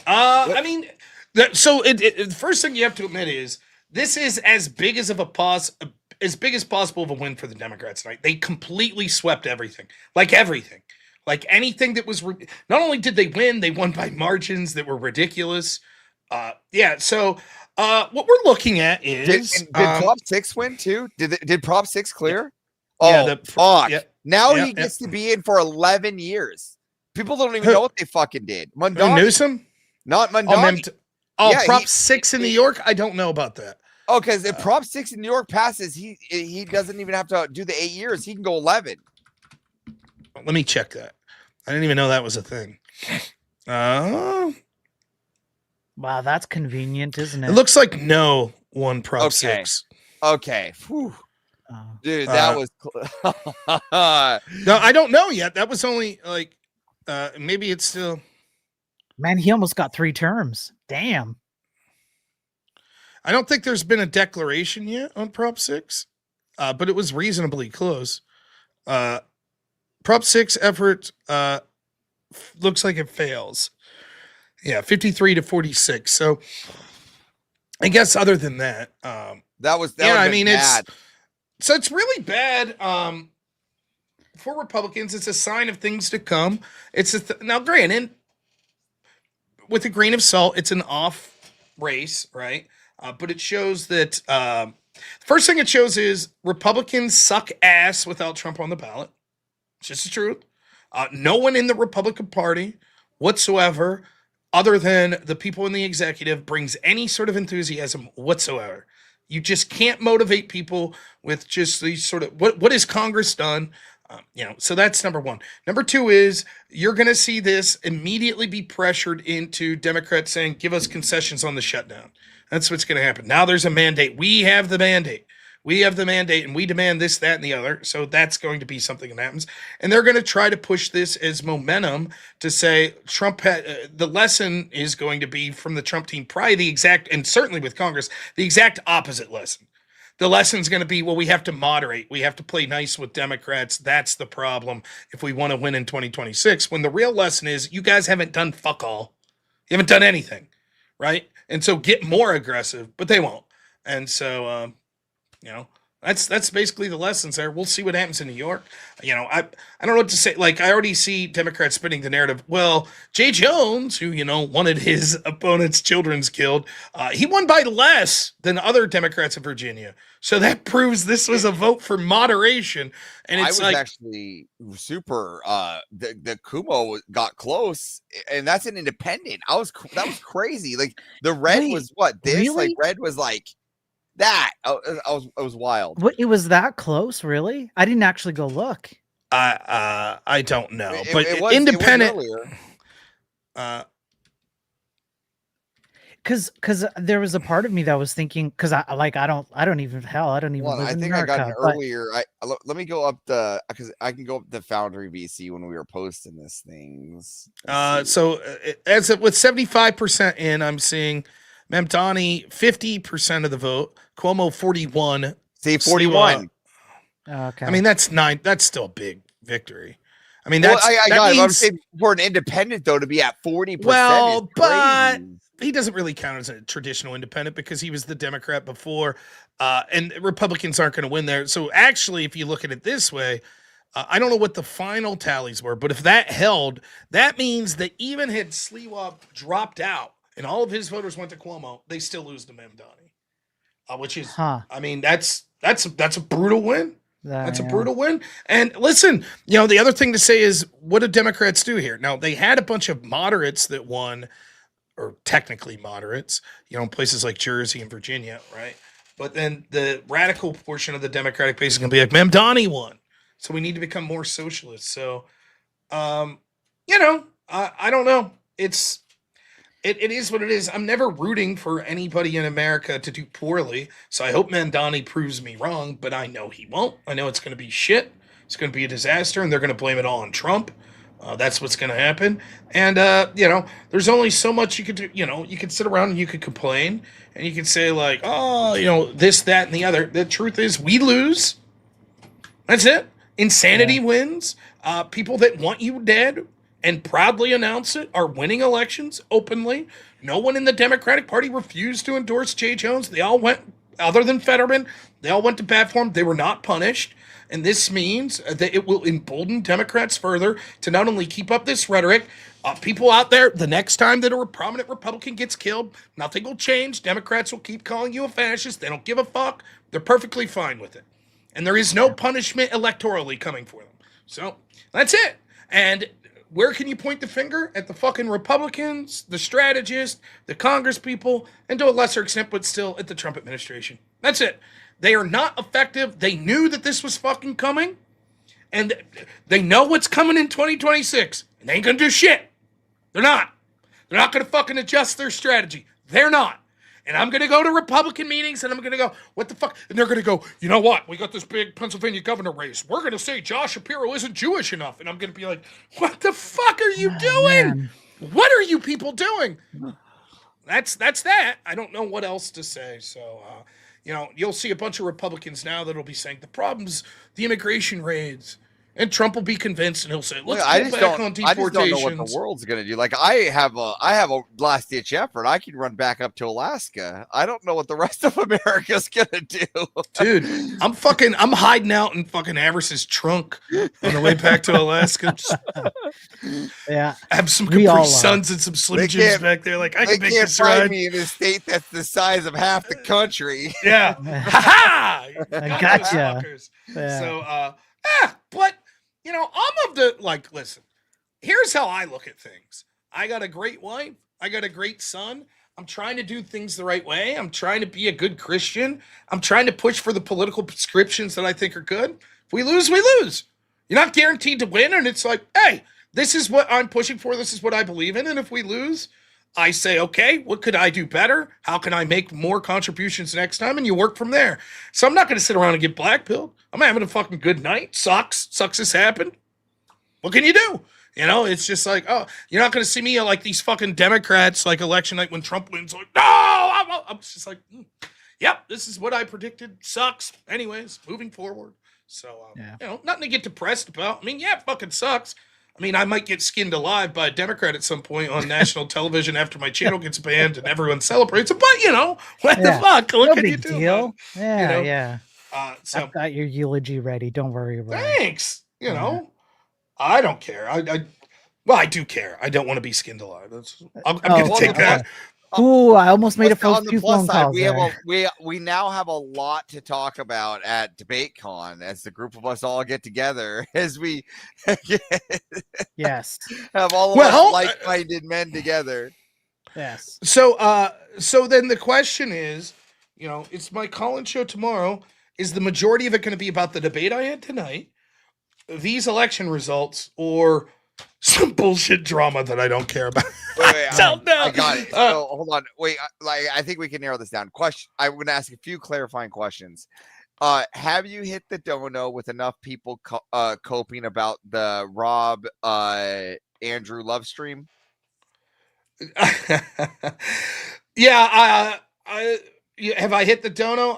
I mean, the first thing you have to admit is this is as big as possible of a win for the Democrats tonight. They completely swept everything. Like anything that was not only did they win, they won by margins that were ridiculous. So what we're looking at is did Prop 6 win too? Did Prop 6 clear? Yeah, fuck. Yeah, now yeah, he gets to be in for 11 years. People don't even know what they fucking did. Newsom? Not Mandani. Prop 6 in New York? I don't know about that. Oh, because if Prop 6 in New York passes, he doesn't even have to do the 8 years. He can go 11. Let me check that. I didn't even know that was a thing. Wow, that's convenient, isn't it? It looks like no one Prop 6. Okay. Whew. Oh. Dude, that was no, I don't know yet. That was only like maybe it's still. Man, he almost got 3 terms. Damn. I don't think there's been a declaration yet on Prop 6, but it was reasonably close. Prop 6 effort looks like it fails. Yeah, 53-46. So I guess other than that, that was I mean, bad. So it's really bad for Republicans. It's a sign of things to come. Now, granted, with a grain of salt, it's an off race, right? But it shows that first thing it shows is Republicans suck ass without Trump on the ballot. It's just the truth. No one in the Republican Party whatsoever, other than the people in the executive, brings any sort of enthusiasm whatsoever. You just can't motivate people with just these sort of what has Congress done? So that's number one. Number two is you're going to see this immediately be pressured into Democrats saying, give us concessions on the shutdown. That's what's going to happen. Now there's a mandate. We have the mandate. And we demand this, that, and the other. So that's going to be something that happens. And they're going to try to push this as momentum to say Trump the lesson is going to be from the Trump team, probably the exact, and certainly with Congress, the exact opposite lesson. The lesson's going to be, well, we have to moderate. We have to play nice with Democrats. That's the problem if we want to win in 2026. When the real lesson is you guys haven't done fuck all. You haven't done anything, right? And so get more aggressive, but they won't. And so, that's basically the lessons there. We'll see what happens in New York. I don't know what to say. Like, I already see Democrats spinning the narrative. Well, Jay Jones, who, wanted his opponent's children killed, he won by less than other Democrats in Virginia. So that proves this was a vote for moderation. And it's actually super, the Kumo got close, and that's an independent. That was crazy. Like, the red was what? This? Really? Like, red was like, that it was wild. What, it was that close, really? I didn't actually go look. I don't know, but it was independent. Because there was a part of me that was thinking, because I don't even live in I got an America, but earlier. Let me go up because I can go up the Foundry VC when we were posting this things. So as with 75% in, I'm seeing Mamdani 50% of the vote, Cuomo 41. See, 41. Okay. I mean, that's 9. That's still a big victory. I mean, I'm saying for an independent though to be at 40%. Well, but he doesn't really count as a traditional independent because he was the Democrat before, and Republicans aren't going to win there. So actually, if you look at it this way, I don't know what the final tallies were, but if that held, that means that even had Sliwa dropped out and all of his voters went to Cuomo, they still lose to Mamdani, which is, I mean, that's a brutal win. That's a brutal win. And listen, the other thing to say is, what do Democrats do here? Now, they had a bunch of moderates that won, or technically moderates, in places like Jersey and Virginia, right? But then the radical portion of the Democratic base is going to be like, Mamdani won. So we need to become more socialist. So, I don't know. It is what it is. I'm never rooting for anybody in America to do poorly. So I hope Mamdani proves me wrong, but I know he won't. I know it's going to be shit. It's going to be a disaster, and they're going to blame it all on Trump. That's what's going to happen. And, there's only so much you could do. You could sit around and you could complain, and you could say, like, this, that, and the other. The truth is, we lose. That's it. Insanity wins. People that want you dead and proudly announce it are winning elections openly. No one in the Democratic Party refused to endorse Jay Jones. They all went, other than Fetterman, they all went to bat for him. They were not punished. And this means that it will embolden Democrats further to not only keep up this rhetoric, people out there, the next time that a prominent Republican gets killed, nothing will change. Democrats will keep calling you a fascist. They don't give a fuck. They're perfectly fine with it. And there is no punishment electorally coming for them. So that's it. And where can you point the finger? At the fucking Republicans, the strategists, the Congress people, and to a lesser extent, but still at the Trump administration. That's it. They are not effective. They knew that this was fucking coming. And they know what's coming in 2026. And they ain't gonna do shit. They're not. They're not gonna fucking adjust their strategy. They're not. And I'm going to go to Republican meetings and I'm going to go, what the fuck? And they're going to go, you know what? We got this big Pennsylvania governor race. We're going to say Josh Shapiro isn't Jewish enough. And I'm going to be like, what the fuck are you doing? Man. What are you people doing? That's that. I don't know what else to say. So, you'll see a bunch of Republicans now that'll be saying the problem's the immigration raids. And Trump will be convinced, and he'll say, "Let's I go just back don't. on I just don't know what the deportations." world's gonna do. Like I have a last ditch effort. I can run back up to Alaska. I don't know what the rest of America's gonna do, Dude, I'm hiding out in fucking Avers's trunk on the way back to Alaska. Just Yeah. have some We all Capri are. Suns and some Slim They Jims can't- back there. Like, I they can make can't this find ride. me in a state that's the size of half the country. Yeah. Ha-ha! I Got those gotcha. fuckers. Yeah. So, but, you know, I'm of the, like, listen, here's how I look at things. I got a great wife. I got a great son. I'm trying to do things the right way. I'm trying to be a good Christian. I'm trying to push for the political prescriptions that I think are good. If we lose, we lose. You're not guaranteed to win. And it's like, hey, this is what I'm pushing for. This is what I believe in. And if we lose, I say, okay, what could I do better? How can I make more contributions next time? And you work from there. So I'm not going to sit around and get blackpilled. I'm having a fucking good night. Sucks this happened. What can you do? You know, it's just like, oh, you're not going to see me like these fucking Democrats, like election night when Trump wins. Like, no, I'm just like, yep, this is what I predicted. Sucks. Anyways, moving forward. So, you know, nothing to get depressed about. I mean, yeah, it fucking sucks. I mean, I might get skinned alive by a Democrat at some point on national television after my channel gets banned and everyone celebrates it. But, you know, what the fuck? What No can you big do? deal. Man? Yeah, You know? yeah. So I've got your eulogy ready. Don't worry about it. thanks. You know, I don't care. Well, I do care. I don't want to be skinned alive. I'm going to take that. Ooh, I almost made a On the few plus phone side, calls we now have a lot to talk about at DebateCon as the group of us all get together as we Yes. have all of Well, us like-minded men together. Yes. So then the question is, you know, it's my call-in show tomorrow. Is the majority of it going to be about the debate I had tonight, these election results, or some bullshit drama that I don't care about? Wait, I don't know. I got it. So hold on. Wait, I think we can narrow this down. I'm going to ask a few clarifying questions. Have you hit the dono with enough people coping about the Rob Andrew love stream? Yeah, have I hit the dono?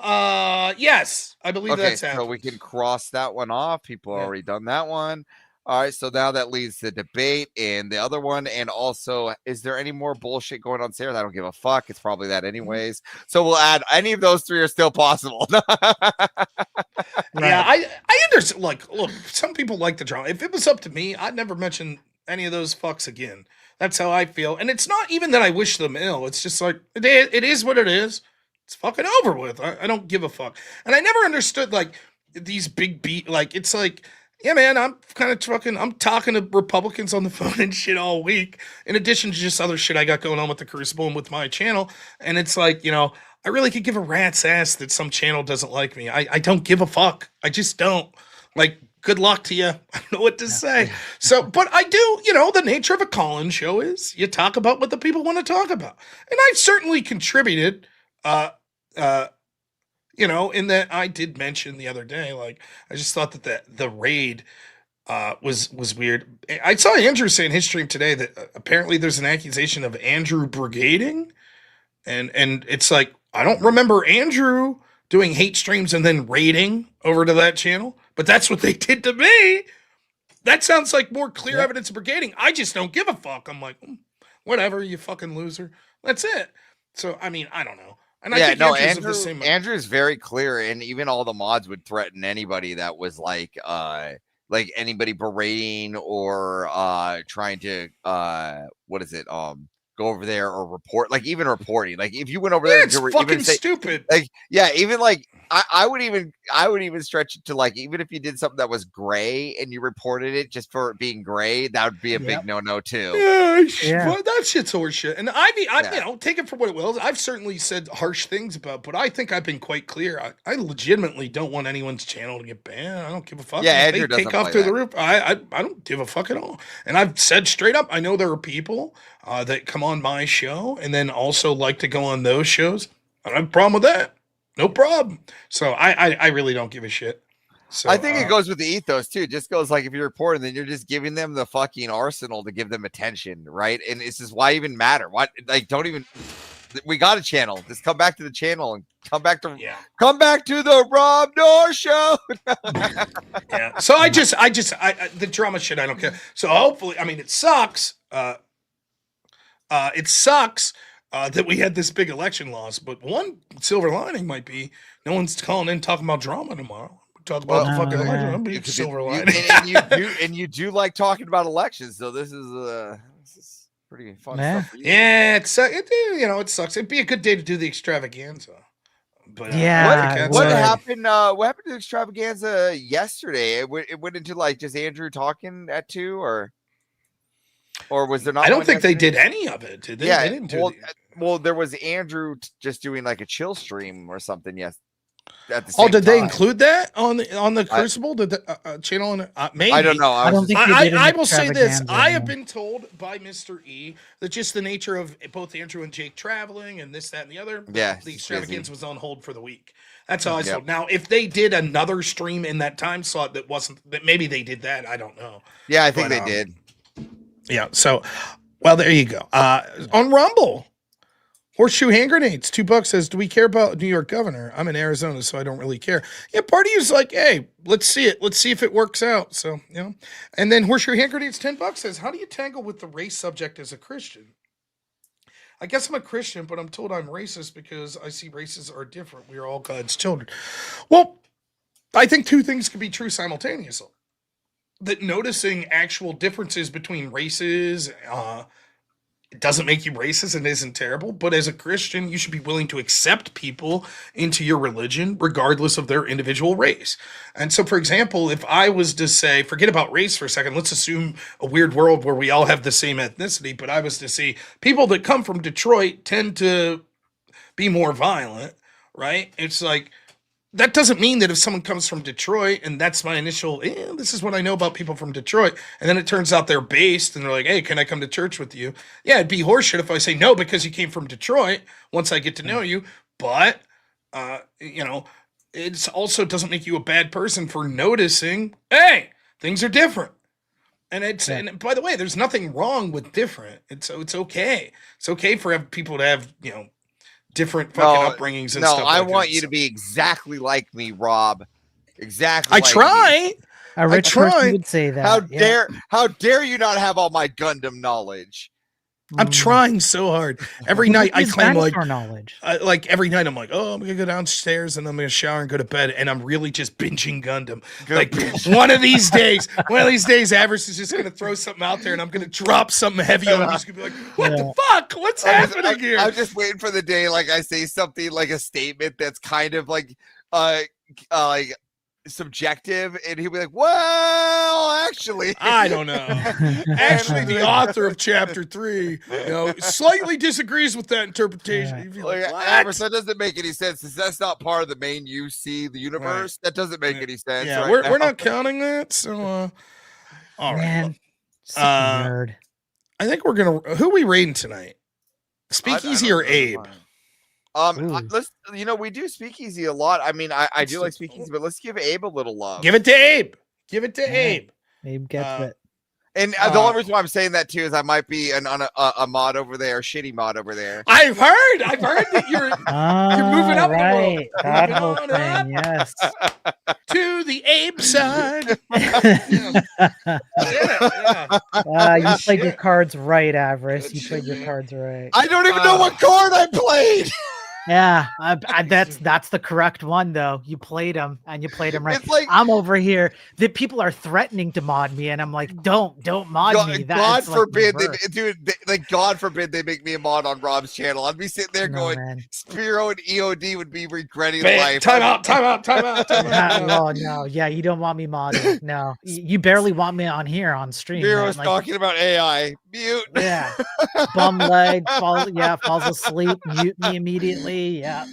Yes, I believe Okay, that's so happened. we can cross that one off. People Yeah. already done that one. All right, so now that leads to debate and the other one. And also, is there any more bullshit going on there? I don't give a fuck. It's probably that anyways. So we'll add any of those three are still possible. Yeah, I understand. Like, look, some people like the drama. If it was up to me, I'd never mention any of those fucks again. That's how I feel. And it's not even that I wish them ill. It's just like, it is what it is. It's fucking over with. I don't give a fuck. And I never understood, like, these big beat. Like, it's like, yeah, man, I'm talking to Republicans on the phone and shit all week, in addition to just other shit I got going on with the Crucible and with my channel. And it's like, you know, I really could give a rat's ass that some channel doesn't like me. I don't give a fuck. I just don't. Like, good luck to you. I don't know what to say. So, but I do, you know, the nature of a call-in show is you talk about what the people want to talk about. And I've certainly contributed, you know, in that I did mention the other day, like, I just thought that the raid was weird. I saw Andrew say in his stream today that apparently there's an accusation of Andrew brigading. And it's like, I don't remember Andrew doing hate streams and then raiding over to that channel, but that's what they did to me. That sounds like more clear evidence of brigading. I just don't give a fuck. I'm like, whatever, you fucking loser. That's it. So, I mean, I don't know. And I think Andrew's of the same. Andrew's very clear, and even all the mods would threaten anybody that was like anybody berating or trying to go over there or report, like even reporting. Like if you went over there, it's fucking stupid. Like, yeah, even like I would even stretch it to like, even if you did something that was gray and you reported it just for it being gray, that would be a big no too. Well, that shit's horseshit. And I you know, take it for what it will. I've certainly said harsh things about, but I think I've been quite clear. I legitimately don't want anyone's channel to get banned. I don't give a fuck. Yeah, if Andrew they take off through the roof. I don't give a fuck at all. And I've said straight up, I know there are people that come on my show and then also like to go on those shows. I don't have a problem with that. No problem. So I really don't give a shit. So I think it goes with the ethos too. It just goes like, if you're reporting, then you're just giving them the fucking arsenal to give them attention, right? And this is why even matter. What, like, don't even We got a channel. Just come back to the channel and come back to the Rob Noor show. Yeah. So I the drama shit, I don't care. So hopefully, I mean, it sucks. It sucks that we had this big election loss, but one silver lining might be no one's calling in talking about drama tomorrow. Talk about the fucking election. That'd be a silver lining. And you do like talking about elections, so this is pretty fun stuff for you. Yeah, it sucks. It'd be a good day to do the extravaganza. But what happened? What happened to the extravaganza yesterday? It went into like just Andrew talking at 2, or was there not? I don't think they did any of it. Did they? Yeah. They didn't do well, there was Andrew just doing like a chill stream or something. Yes. At the same Oh, did they time. include that on the Crucible? Did the channel? Maybe. I don't know. I don't think they did an I will say this. extravaganza, I have no. been told by Mr. E that just the nature of both Andrew and Jake traveling and this, that, and the other. Yeah, the it's extravaganza busy. was on hold for the week. That's how I saw Yep. it. Now, if they did another stream in that time slot that wasn't, that maybe they did that. I don't know. Yeah, I think But, they did. Yeah. So, well, there you go. On Rumble, Horseshoe hand grenades, $2 says, do we care about New York governor? I'm in Arizona, so I don't really care. Yeah, part of you's like, hey, let's see it. Let's see if it works out. So, and then Horseshoe hand grenades, $10 says, how do you tangle with the race subject as a Christian? I guess I'm a Christian, but I'm told I'm racist because I see races are different. We are all God's children. Well, I think two things can be true simultaneously. That noticing actual differences between races, it doesn't make you racist and isn't terrible, but as a Christian, you should be willing to accept people into your religion regardless of their individual race. And so, for example, if I was to say, forget about race for a second, let's assume a weird world where we all have the same ethnicity, but I was to see people that come from Detroit tend to be more violent, right? It's like, that doesn't mean that if someone comes from Detroit and that's my initial, this is what I know about people from Detroit, and then it turns out they're based and they're like, hey, can I come to church with you? Yeah, it'd be horseshit if I say no because you came from Detroit once I get to know you. But, it also doesn't make you a bad person for noticing, hey, things are different. And and by the way, there's nothing wrong with different. It's okay. It's okay for people to have, different fucking upbringings and stuff. I like want that, you so. to be exactly like me, Rob. Exactly. I like try. me. A rich person would say that. How dare you not have all my Gundam knowledge? I'm trying so hard. Every night I claim knowledge. Every night I'm like, oh, I'm gonna go downstairs and I'm gonna shower and go to bed, and I'm really just binging Gundam. One of these days, Avarice is just gonna throw something out there, and I'm gonna drop something heavy on him. He's gonna be like, what the fuck? What's happening here? I'm just waiting for the day, like I say something like a statement that's kind of like subjective, and he'll be like, well, actually, I don't know. Actually, the author of chapter 3, slightly disagrees with that interpretation. You'd be like, Avarice, that doesn't make any sense. That's not part of the main UC, the universe. That doesn't make any sense. Yeah, right we're now. not counting that. So, all right. Man, such a nerd. I think we're gonna. Who are we raiding tonight? Speakeasy or Abe? Let's. We do Speakeasy a lot. I mean, I do like Speakeasy, but let's give Abe a little love. Give it to Abe. Give it to Abe. Abe gets it. And the only reason why I'm saying that too is I might be a mod over there, shitty mod over there. I've heard that you're moving up right. the world. Moving on up Yes. To the Abe side. You played your cards right, Avarice. You played your cards right. I don't even know what card I played. Yeah, that's the correct one though. You played him, and you played him right. It's like, I'm over here. The people are threatening to mod me, and I'm like, don't mod me. God That's forbid, like God forbid they make me a mod on Rob's channel. I'd be sitting there going, man. Spiro and EOD would be regretting life. Time out. Oh no, yeah, you don't want me modded. No, you barely want me on here on stream. Spiro's man. talking about AI. Mute. Yeah, bum leg. Falls asleep. Mute me immediately. Yeah,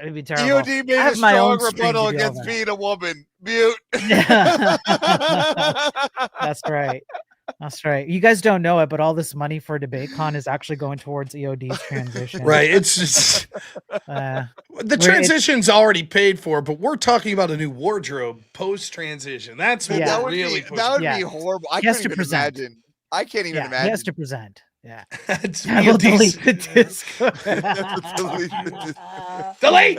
it'd be terrible. EOD made a strong rebuttal against being a woman. Mute. Yeah. That's right. You guys don't know it, but all this money for DebateCon is actually going towards EOD's transition. Right. It's just the transition's already paid for, but we're talking about a new wardrobe post transition. That's what that we're would really be horrible. I can't even imagine. I can't even imagine. He has to present. Yeah. It's I will VODs. delete the Discord. Delete.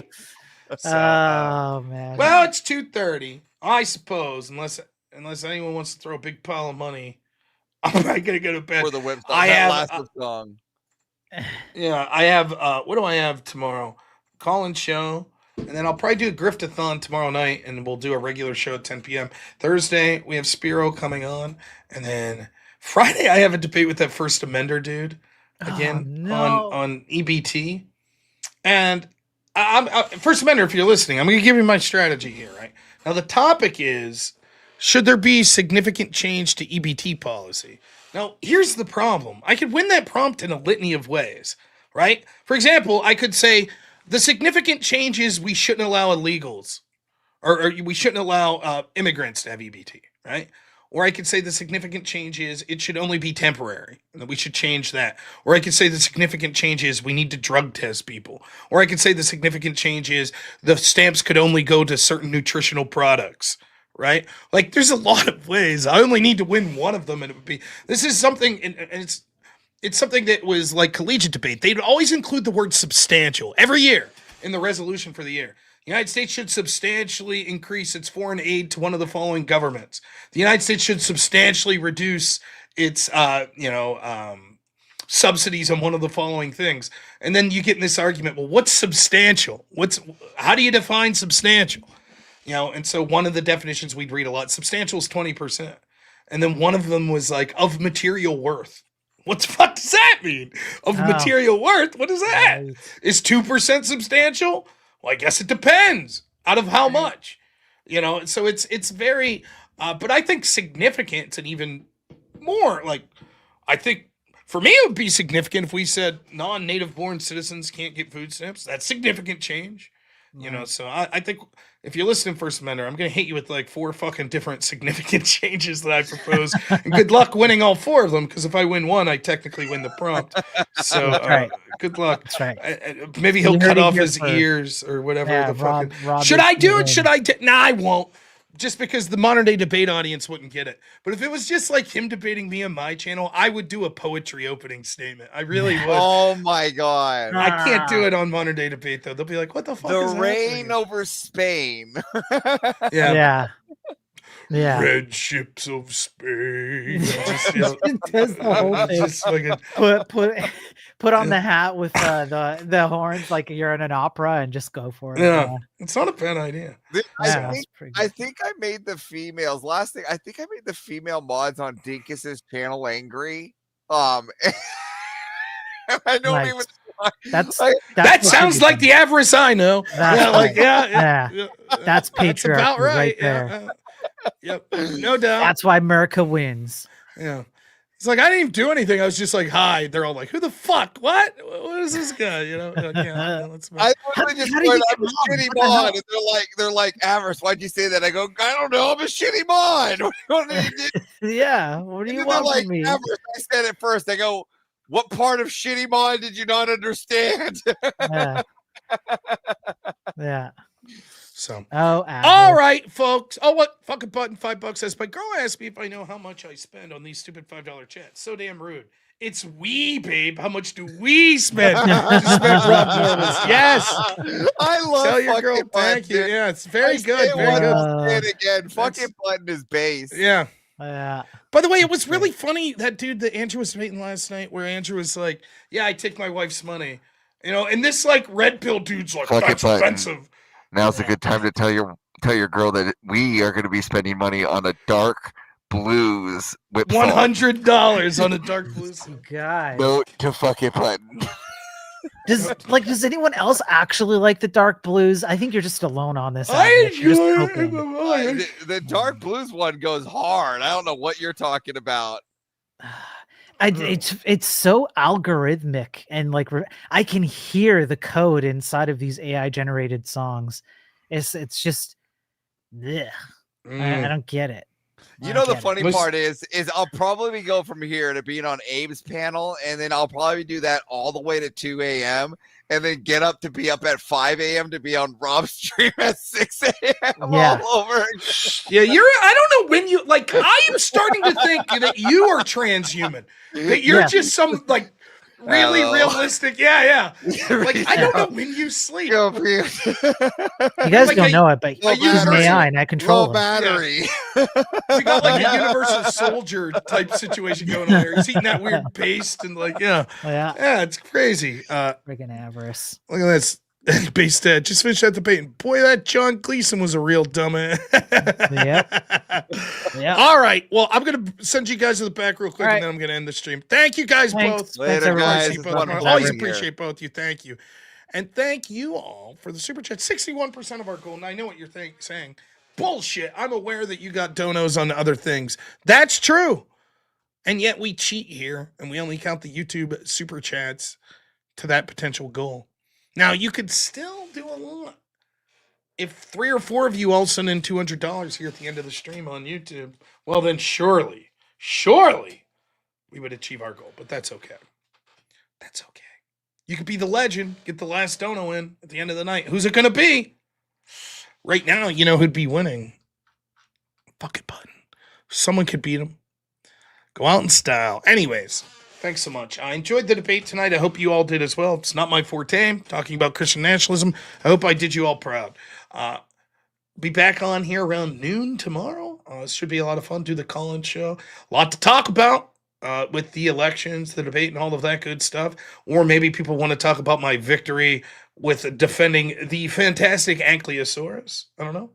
So, Oh man. well, it's 2:30, I suppose, unless anyone wants to throw a big pile of money. I'm not gonna go to bed. For the website. I that have, last song. yeah, I have. What do I have tomorrow? Call-in show, and then I'll probably do a griftathon tomorrow night, and we'll do a regular show at 10 p.m. Thursday we have Spiro coming on, and then Friday I have a debate with that First Amender dude again on EBT, and I'm First Amender. If you're listening, I'm going to give you my strategy here. Right now, the topic is: should there be significant change to EBT policy? Now, here's the problem. I could win that prompt in a litany of ways, right? For example, I could say the significant change is we shouldn't allow illegals, or we shouldn't allow immigrants to have EBT, right? Or I could say the significant change is it should only be temporary, and that we should change that. Or I could say the significant change is we need to drug test people. Or I could say the significant change is the stamps could only go to certain nutritional products, right? Like, there's a lot of ways. I only need to win one of them, and it would be, this is something, and it's something that was like collegiate debate. They'd always include the word substantial every year in the resolution for the year. The United States should substantially increase its foreign aid to one of the following governments. The United States should substantially reduce its, subsidies on one of the following things. And then you get in this argument, well, what's substantial? How do you define substantial? And so one of the definitions we'd read a lot, substantial is 20%. And then one of them was like, of material worth. What the fuck does that mean? Of material worth? What is that? Right. Is 2% substantial? Well, I guess it depends. Out of how much? So it's very, but I think significant and even more, like, I think for me it would be significant if we said non-native born citizens can't get food stamps. That's significant change. So I think if you're listening, First Amender, I'm going to hit you with like 4 fucking different significant changes that I propose. And good luck winning all 4 of them, because if I win one, I technically win the prompt. So right. Good luck. That's right. Maybe he'll cut off his ears or whatever. Yeah, Rob should I do it? Should I? Nah, I won't. Just because the modern day debate audience wouldn't get it. But if it was just like him debating me on my channel, I would do a poetry opening statement. I really would. Oh my god! I can't do it on modern day debate though. They'll be like, "What the fuck?" The is reign happening? over Spain. Yeah. Red ships of Spain. It does the whole thing. Just fucking put on the hat with the horns like you're in an opera and just go for it. Yeah, it's not a bad idea. I think I made the females last thing. I think I made the female mods on Dinkus's channel angry. I don't even. That sounds like the avarice I know. Yeah, that's patriarchy. That's about right there. Yep, no doubt. That's why America wins. Yeah. It's like, I didn't even do anything. I was just like, hi. They're all like, who the fuck? What is this guy? Like, let's I literally just went, I'm a shitty mod. And they're like, Avarice, why'd you say that? I go, I don't know. I'm a shitty mod. Yeah. What do you want from me? Avarice, I said it first. I go, what part of shitty mod did you not understand? Yeah. So, all right, folks. Oh, what fucking button? $5 says, my girl asked me if I know how much I spend on these stupid $5 chats. So damn rude. It's we, babe. How much do we spend? Yes. I love. Tell your girl, thank you. Yeah, it's very good. Very good. Again, fucking button is base. Yeah. Yeah. By the way, it was really funny, that dude that Andrew was debating last night, where Andrew was like, "Yeah, I take my wife's money," and this like red pill dude's like, "That's offensive." Now's a good time to tell your girl that we are going to be spending money on a dark blues whip. $100 on a dark blues. Guy. Note to fucking button. Does anyone else actually like the dark blues? I think you're just alone on this. I enjoy it. The dark blues one goes hard. I don't know what you're talking about. It's so algorithmic, and like I can hear the code inside of these AI generated songs. It's just, I don't get it. You know, the get it. funny part is I'll probably go from here to being on Abe's panel, and then I'll probably do that all the way to 2 a.m. and then get up to be up at 5 a.m. to be on Rob's stream at 6 a.m. Yeah. all over. Yeah, I don't know when you like. I am starting to think that you are transhuman. That you're Yeah. just some like really Hello. realistic. Yeah. Like I don't know when you sleep. Go, You guys Like don't a- know it, but low he's an battery. AI and I control low him. battery. We got like a Universal Soldier type situation going on there. He's eating that weird paste and like Yeah, it's crazy. freaking avarice. Look at this. Based just finished that debate. Boy, that John Gleason was a real dumbass. Yep. All right. Well, I'm gonna send you guys to the back real quick, All right. and then I'm gonna end the stream. Thank you guys Thanks. both. Thanks, Later, everyone. guys. Appreciate It's both. wonderful Always being here. appreciate both you. Thank you, and thank you all for the super chat. 61% of our goal. And I know what you're saying. Bullshit. I'm aware that you got donos on other things. That's true, and yet we cheat here, and we only count the YouTube super chats to that potential goal. Now, you could still do a lot. If 3 or 4 of you all send in $200 here at the end of the stream on YouTube, well, then surely, we would achieve our goal. But that's okay. That's okay. You could be the legend, get the last dono in at the end of the night. Who's it going to be? Right now, you know who'd be winning. Bucket button. Someone could beat him. Go out in style. Anyways. Thanks so much. I enjoyed the debate tonight. I hope you all did as well. It's not my forte, talking about Christian nationalism. I hope I did you all proud. Be back on here around noon tomorrow. It should be a lot of fun. Do the call-in show. A lot to talk about with the elections, the debate, and all of that good stuff. Or maybe people want to talk about my victory with defending the fantastic Ankylosaurus. I don't know.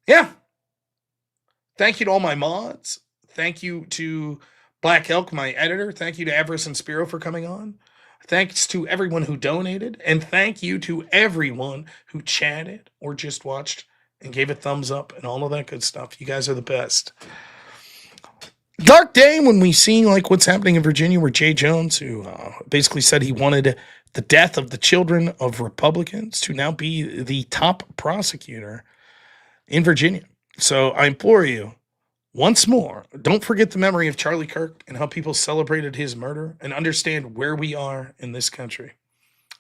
Yeah. Thank you to all my mods. Thank you to Black Elk, my editor. Thank you to Avarice and Spiro for coming on. Thanks to everyone who donated. And thank you to everyone who chatted or just watched and gave a thumbs up and all of that good stuff. You guys are the best. Dark day when we see like what's happening in Virginia, where Jay Jones, who basically said he wanted the death of the children of Republicans, to now be the top prosecutor in Virginia. So I implore you, once more, don't forget the memory of Charlie Kirk and how people celebrated his murder, and understand where we are in this country.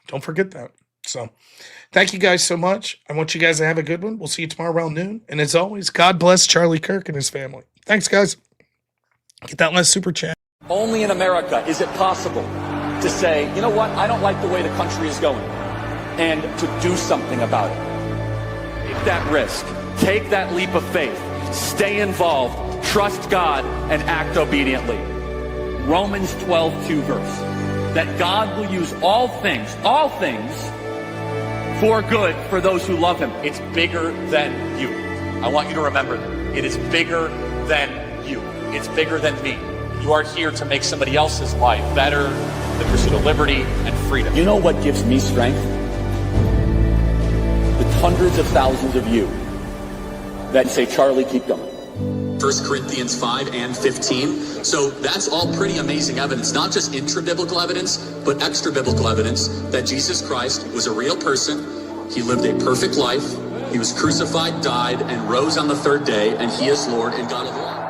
Don't forget that. So thank you guys so much. I want you guys to have a good one. We'll see you tomorrow around noon. And as always, God bless Charlie Kirk and his family. Thanks, guys. Get that last super chat. Only in America is it possible to say, you know what, I don't like the way the country is going, and to do something about it. Take that risk. Take that leap of faith. Stay involved. Trust God and act obediently. Romans 12:2 verse. That God will use all things for good for those who love him. It's bigger than you. I want you to remember that. It is bigger than you. It's bigger than me. You are here to make somebody else's life better, the pursuit of liberty and freedom. You know what gives me strength? The hundreds of thousands of you that say, Charlie, keep going. 1 Corinthians 5 and 15. So that's all pretty amazing evidence, not just intra-biblical evidence, but extra-biblical evidence that Jesus Christ was a real person. He lived a perfect life. He was crucified, died, and rose on the third day, and he is Lord and God of all.